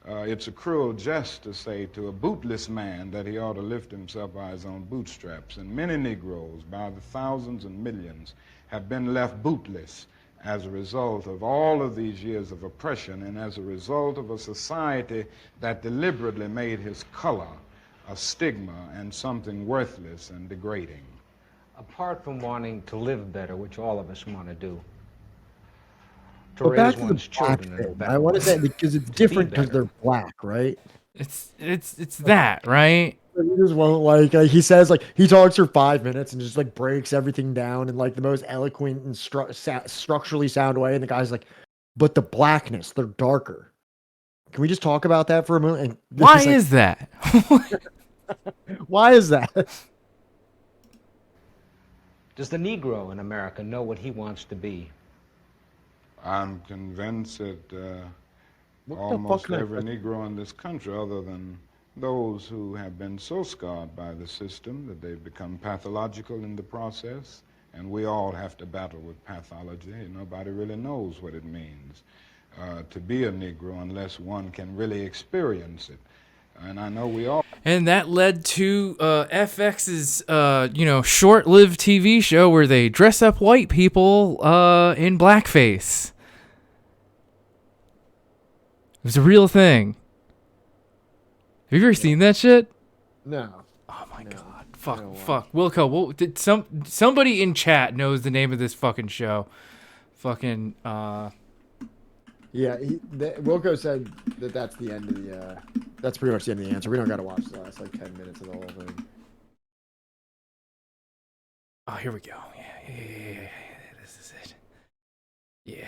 it's a cruel jest to say to a bootless man that he ought to lift himself by his own bootstraps. And many Negroes, by the thousands and millions, have been left bootless as a result of all of these years of oppression and as a result of a society that deliberately made his color a stigma and something worthless and degrading. Apart from wanting to live better, which all of us want to do, to But back raise to the one's black children in a thing, better I want to way, say because it's to be different because better. they're black, right? It's that, right? He just won't like he says like he talks for 5 minutes and just like breaks everything down in like the most eloquent and structurally sound way, and the guy's like, "But the blackness, they're darker." Can we just talk about that for a moment? And Why is that? Why is that? Does the Negro in America know what he wants to be? I'm convinced that What the almost fuck, man? every Negro in this country, other than those who have been so scarred by the system that they've become pathological in the process, and we all have to battle with pathology. Nobody really knows what it means to be a Negro unless one can really experience it. And I know we all... And that led to FX's, short-lived TV show where they dress up white people in blackface. It was a real thing. Have you ever seen that shit? No. Oh my god! Fuck. Wilco, did somebody in chat knows the name of this fucking show? Fucking. Yeah, Wilco said that that's the end of the. That's pretty much the end of the answer. We don't got to watch the last like 10 minutes of the whole thing. Oh, here we go. Yeah. This is it. Yeah.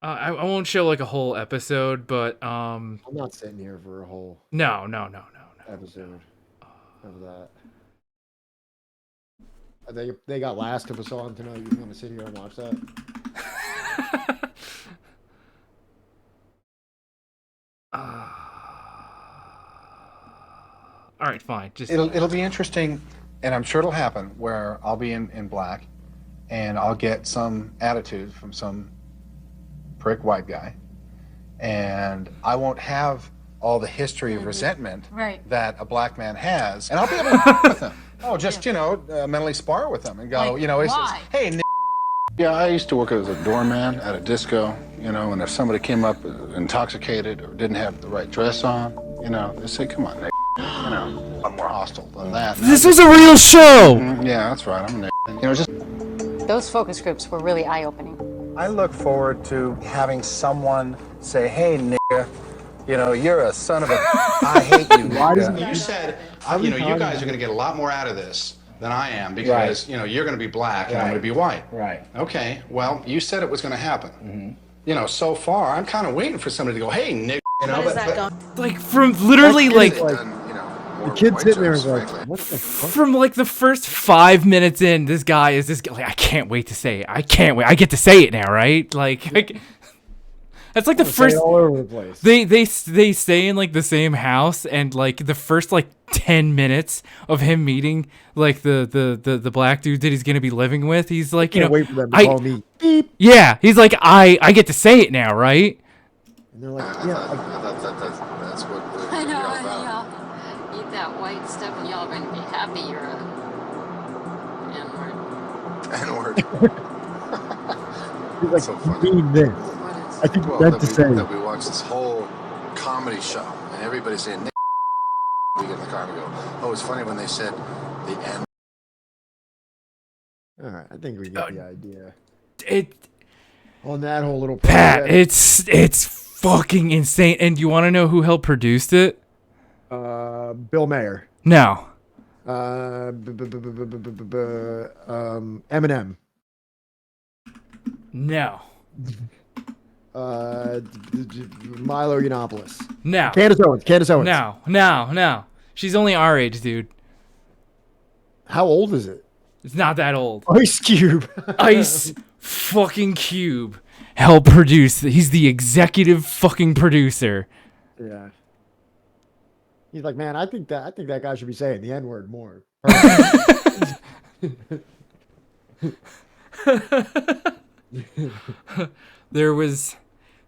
I won't show like a whole episode, but I'm not sitting here for a whole no episode of that. They got Last of Us on tonight. You want to sit here and watch that? All right, fine. Just it'll be interesting, and I'm sure it'll happen where I'll be in black, and I'll get some attitude from some prick white guy, and I won't have all the history of resentment that a black man has, and I'll be able to work with him. Oh, just mentally spar with him and go, it's just, hey. Yeah, I used to work as a doorman at a disco, and if somebody came up intoxicated or didn't have the right dress on, they say, come on, Nick. I'm more hostile than that. This was a real show! Yeah, that's right, I'm Nick. Just... Those focus groups were really eye-opening. I look forward to having someone say, hey, nigga, you're a son of a... I hate you, nigga. You said, you guys are going to get a lot more out of this than I am because, you're going to be black and I'm going to be white. Right. Okay, well, you said it was going to happen. So far, I'm kind of waiting for somebody to go, hey, nigga. Like from literally like the kid's sitting there and going, what the fuck? From like the first 5 minutes in, this guy is like, I can't wait to say it. I can't wait. I get to say it now, right? Like that's like the first. All over the place. They stay in like the same house, and like the first like 10 minutes of him meeting like the black dude that he's gonna be living with, he's like, wait for them to call me. Beep. Yeah, he's like, I get to say it now, right? And they're like, yeah. That's what I know, y'all eat that white stuff and y'all are going to be happy you're a N-word. He's like, so funny. mean this. I think that's to say. That we watch this whole comedy show and everybody's saying, Nick. We get in the car and we go, oh, it's funny when they said the N. All right, I think we get the idea. It on that whole little Pat, project. it's fucking insane. And do you want to know who helped produce it? Bill Mayer. No. Eminem. No. Milo Yiannopoulos. No. Candace Owens. No. She's only our age, dude. How old is it? It's not that old. Ice Cube. Ice fucking Cube helped produce. He's the executive fucking producer. Yeah. He's like, man, I think that guy should be saying the N-word more.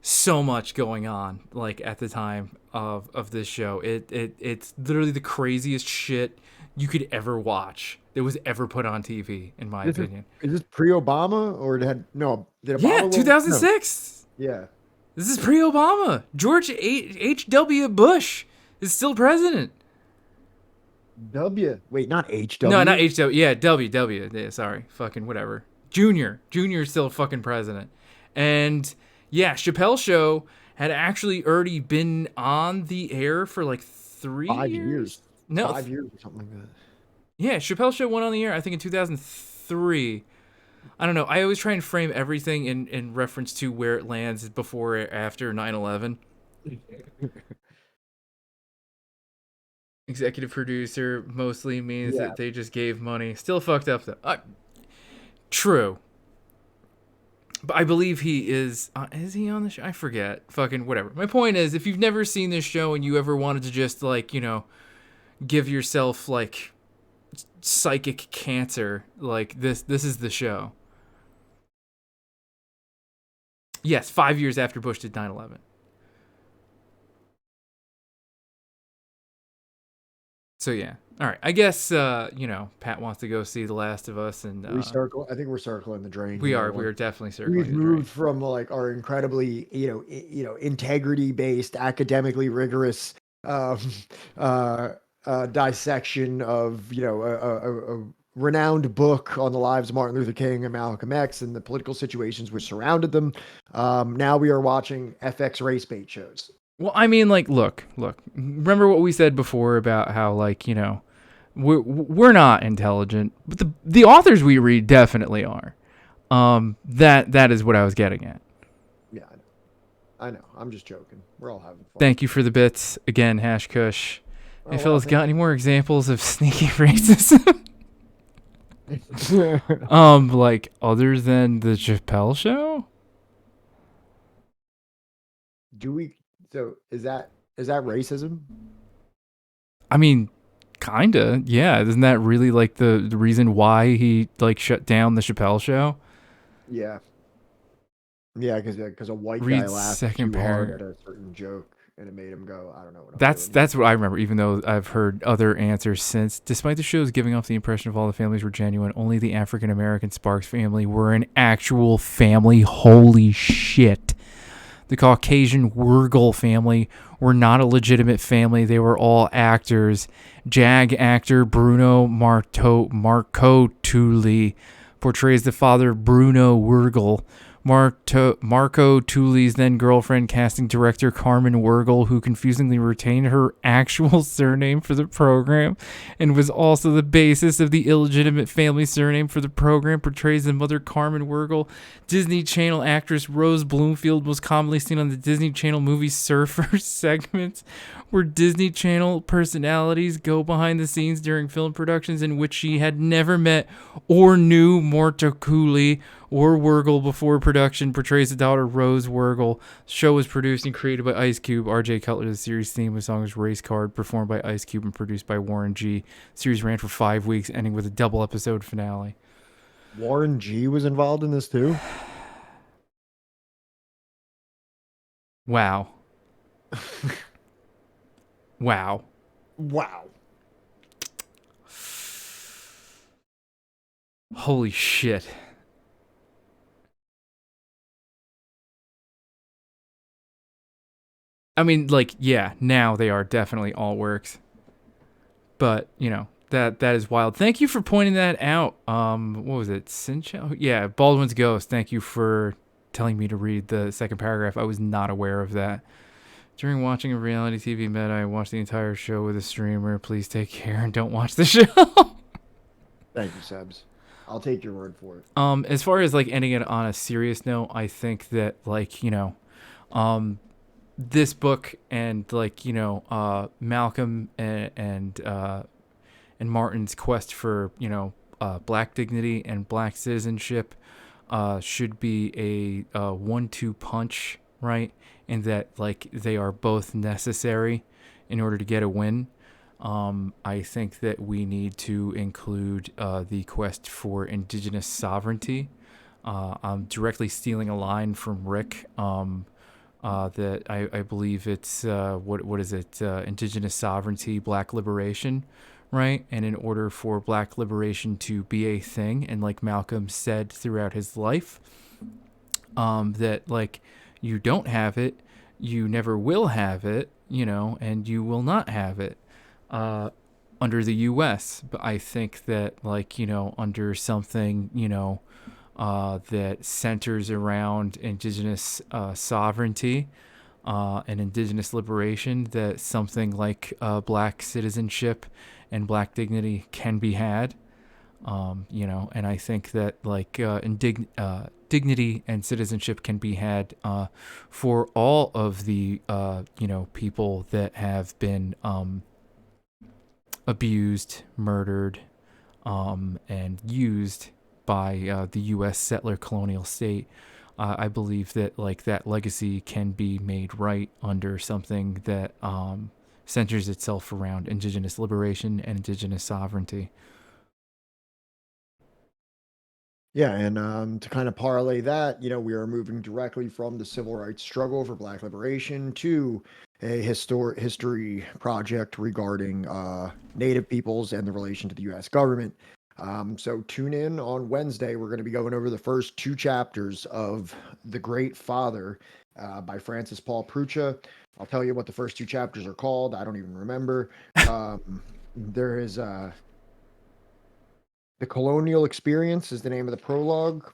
so much going on like at the time of this show. It's literally the craziest shit you could ever watch that was ever put on TV, in my opinion. Is this pre-Obama or did Obama? Yeah, 2006. No. Yeah. This is pre-Obama. George H.W. Bush is still president. Wait, not H.W. No, not H.W. Yeah, W. Yeah, sorry. Fucking whatever. Junior is still fucking president. And yeah, Chappelle Show had actually already been on the air for like 5 years. No, 5 years or something like that. Yeah, Chappelle Show went on the air, I think, in 2003. I don't know. I always try and frame everything in reference to where it lands before or after 9/11. Executive producer mostly means that they just gave money. Still fucked up, though. True. But I believe he is he on the show? I forget. Fucking whatever. My point is, if you've never seen this show and you ever wanted to just, like, you know, give yourself, like, psychic cancer, like, this is the show. Yes, 5 years after Bush did 9/11. So yeah, all right. I guess you know, Pat wants to go see The Last of Us, and I think we're circling the drain. We are definitely circling. We've moved from like our incredibly integrity based, academically rigorous dissection of a renowned book on the lives of Martin Luther King and Malcolm X and the political situations which surrounded them. Now we are watching FX race bait shows. Well, I mean, like, look. Remember what we said before about how, like, you know, we're not intelligent, but the authors we read definitely are. That is what I was getting at. Yeah, I know. I'm just joking. We're all having fun. Thank you for the bits again, Hash Kush. Hey, fellas, got any more examples of sneaky racism? Like other than the Chappelle Show? So is that racism? I mean, kinda, yeah. Isn't that really like the reason why he like shut down the Chappelle Show? Yeah. Yeah, because a white Read guy laughed second too hard paragraph. at a certain joke and it made him go, I don't know what That's what I remember, even though I've heard other answers since. Despite the show's giving off the impression of all the families were genuine, only the African-American Sparks family were an actual family. Holy shit. The Caucasian Wurgle family were not a legitimate family. They were all actors. JAG actor Bruno Marco portrays the father Bruno Wurgle. Marco Tully's then girlfriend, casting director Carmen Wurgle, who confusingly retained her actual surname for the program and was also the basis of the illegitimate family surname for the program, portrays the mother Carmen Wurgle. Disney Channel actress Rose Bloomfield was commonly seen on the Disney Channel movie Surfer segments, where Disney Channel personalities go behind the scenes during film productions in which she had never met or knew Mortaculi or Wurgle before production, portrays the daughter Rose Wurgle. The show was produced and created by Ice Cube. R.J. Cutler, the series theme with songs Race Card, performed by Ice Cube and produced by Warren G. The series ran for 5 weeks, ending with a double episode finale. Warren G was involved in this too? Wow. Wow. Holy shit. I mean, like, yeah, now they are definitely all works. But, you know, that is wild. Thank you for pointing that out. What was it? Sincho? Yeah, Baldwin's Ghost. Thank you for telling me to read the second paragraph. I was not aware of that. During watching a reality TV meta, I watched the entire show with a streamer. Please take care and don't watch the show. Thank you, Sebs. I'll take your word for it. As far as like ending it on a serious note, I think that, like, you know, this book and, like, you know, Malcolm and Martin's quest for, you know, black dignity and black citizenship should be a 1-2 punch, right? And that, like, they are both necessary in order to get a win. I think that we need to include the quest for indigenous sovereignty. I'm directly stealing a line from Rick. that I believe it's what is it? Indigenous sovereignty, Black liberation, right? And in order for Black liberation to be a thing, and like Malcolm said throughout his life, that like you don't have it, you never will have it, and you will not have it under the U.S. But I think that like under something that centers around indigenous sovereignty and indigenous liberation, that something like Black citizenship and Black dignity can be had. And I think that like dignity and citizenship can be had for all of the people that have been abused, murdered, and used by the U.S. settler colonial state. I believe that like that legacy can be made right under something that centers itself around indigenous liberation and indigenous sovereignty. Yeah, and to kind of parlay that, we are moving directly from the civil rights struggle for Black liberation to a history project regarding Native peoples and the relation to the U.S. government. So tune in on Wednesday. We're going to be going over the first 2 chapters of The Great Father by Francis Paul Prucha. I'll tell you what the first 2 chapters are called. I don't even remember. There is... The Colonial Experience is the name of the prologue,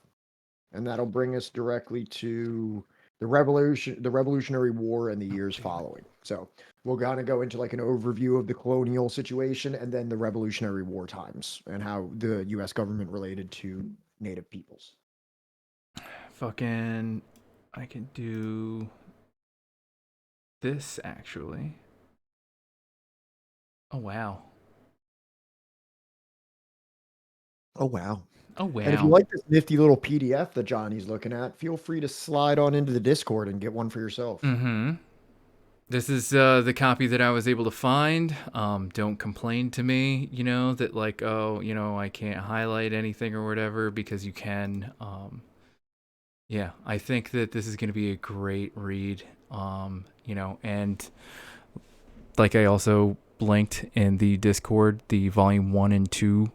and that'll bring us directly to the Revolutionary War and the years following. So we'll kind of go into like an overview of the colonial situation and then the Revolutionary War times and how the U.S. government related to Native peoples. Fucking, I can do this actually. Oh, wow. Oh, wow. Oh, wow. And if you like this nifty little PDF that Johnny's looking at, feel free to slide on into the Discord and get one for yourself. Mm-hmm. This is the copy that I was able to find. Don't complain to me, that like, I can't highlight anything or whatever, because you can. Yeah, I think that this is going to be a great read. And like I also linked in the Discord, the volume 1 and 2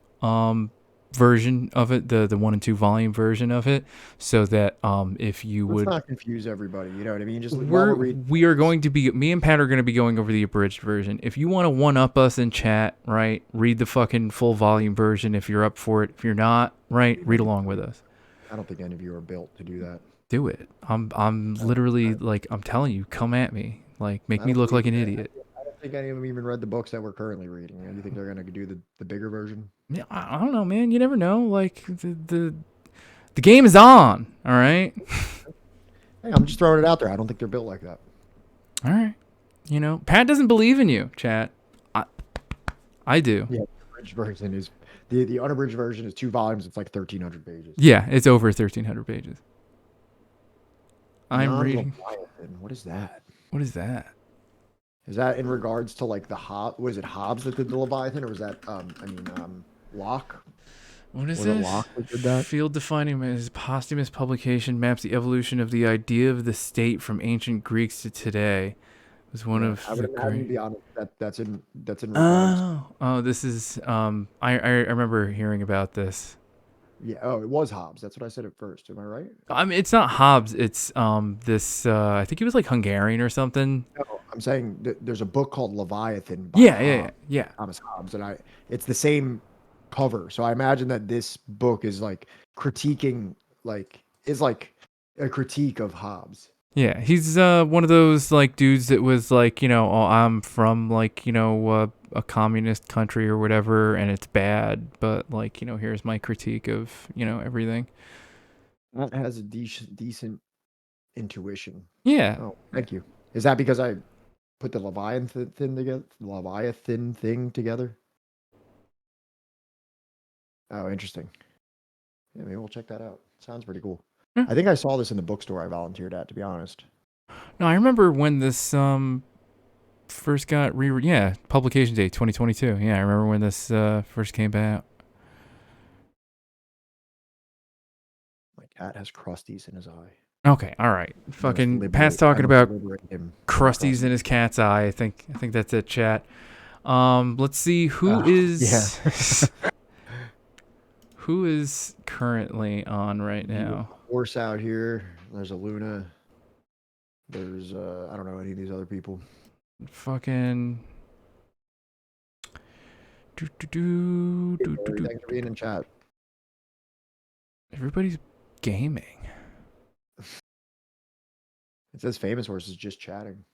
version of it, the 1 and 2 volume version of it, so that if you would not confuse everybody, you know what I mean? Just we are going to be, me and Pat are going to be going over the abridged version. If you want to one up us in chat, right, read the fucking full volume version if you're up for it. If you're not, right, read along with us. I don't think any of you are built to do that. Do it. I'm literally like, I'm telling you, come at me, like make me look like an idiot. I don't think any of them even read the books that we're currently reading. You think they're going to do the bigger version? Yeah, I don't know, man. You never know. Like the game is on. All right. Hey, I'm just throwing it out there. I don't think they're built like that. All right. Pat doesn't believe in you, chat. I do. Yeah, the abridged version is the unabridged version is 2 volumes. It's like 1,300 pages. Yeah, it's over 1,300 pages. I'm reading. What is that? What is that? Is that in regards to like the was it Hobbes that did the Leviathan, or was that Locke? What is this? Locke that did that? Field defining his posthumous publication maps the evolution of the idea of the state from ancient Greeks to today. It was one of I would imagine, to be honest, that's in Oh, this is I remember hearing about this. Yeah, it was Hobbes. That's what I said at first. Am I right? I mean, it's not Hobbes. It's this. I think he was like Hungarian or something. No, I'm saying there's a book called Leviathan. By yeah. Thomas Hobbes, and it's the same cover. So I imagine that this book is like critiquing, is like a critique of Hobbes. Yeah, he's one of those like dudes that was like, I'm from like, a communist country or whatever, and it's bad, but like, here's my critique of, everything. That has a decent intuition. Yeah. Oh, thank you. Is that because I put the Leviathan thing together? Oh, interesting. Yeah, maybe we'll check that out. Sounds pretty cool. I think I saw this in the bookstore I volunteered at, to be honest. No, I remember when this first got publication date 2022. Yeah, I remember when this first came out. My cat has crusties in his eye. Okay, all right. Fucking Pat's talking about crusties in his cat's eye. I think that's it, chat. Let's see who is who is currently on right now. Horse out here. There's a Luna. There's I don't know any of these other people. Fucking. Thanks for being in chat. Everybody's gaming. It says famous horses just chatting.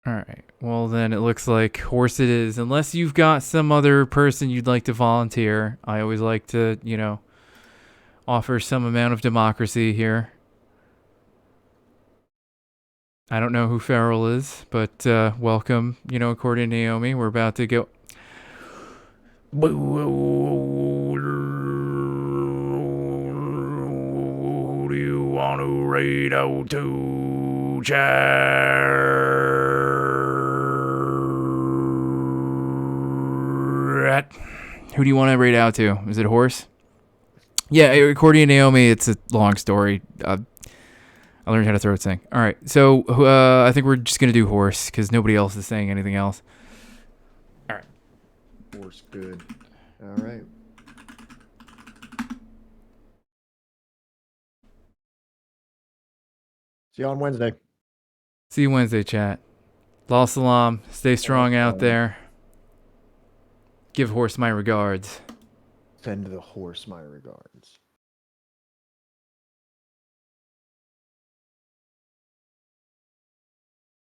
All right. Well, then it looks like horse it is. Unless you've got some other person you'd like to volunteer. I always like to, offer some amount of democracy here. I don't know who Farrell is, but welcome, according to Naomi. We're about to go. Who do you want to raid out to, chat? Who do you want to raid out to? Is it horse? Yeah, according to Naomi, it's a long story. I learned how to throw a thing. All right, so I think we're just going to do horse because nobody else is saying anything else. All right. Horse good. All right. See you on Wednesday. See you Wednesday, chat. Lal Salam. Stay strong out there. Give horse my regards. Send the horse my regards.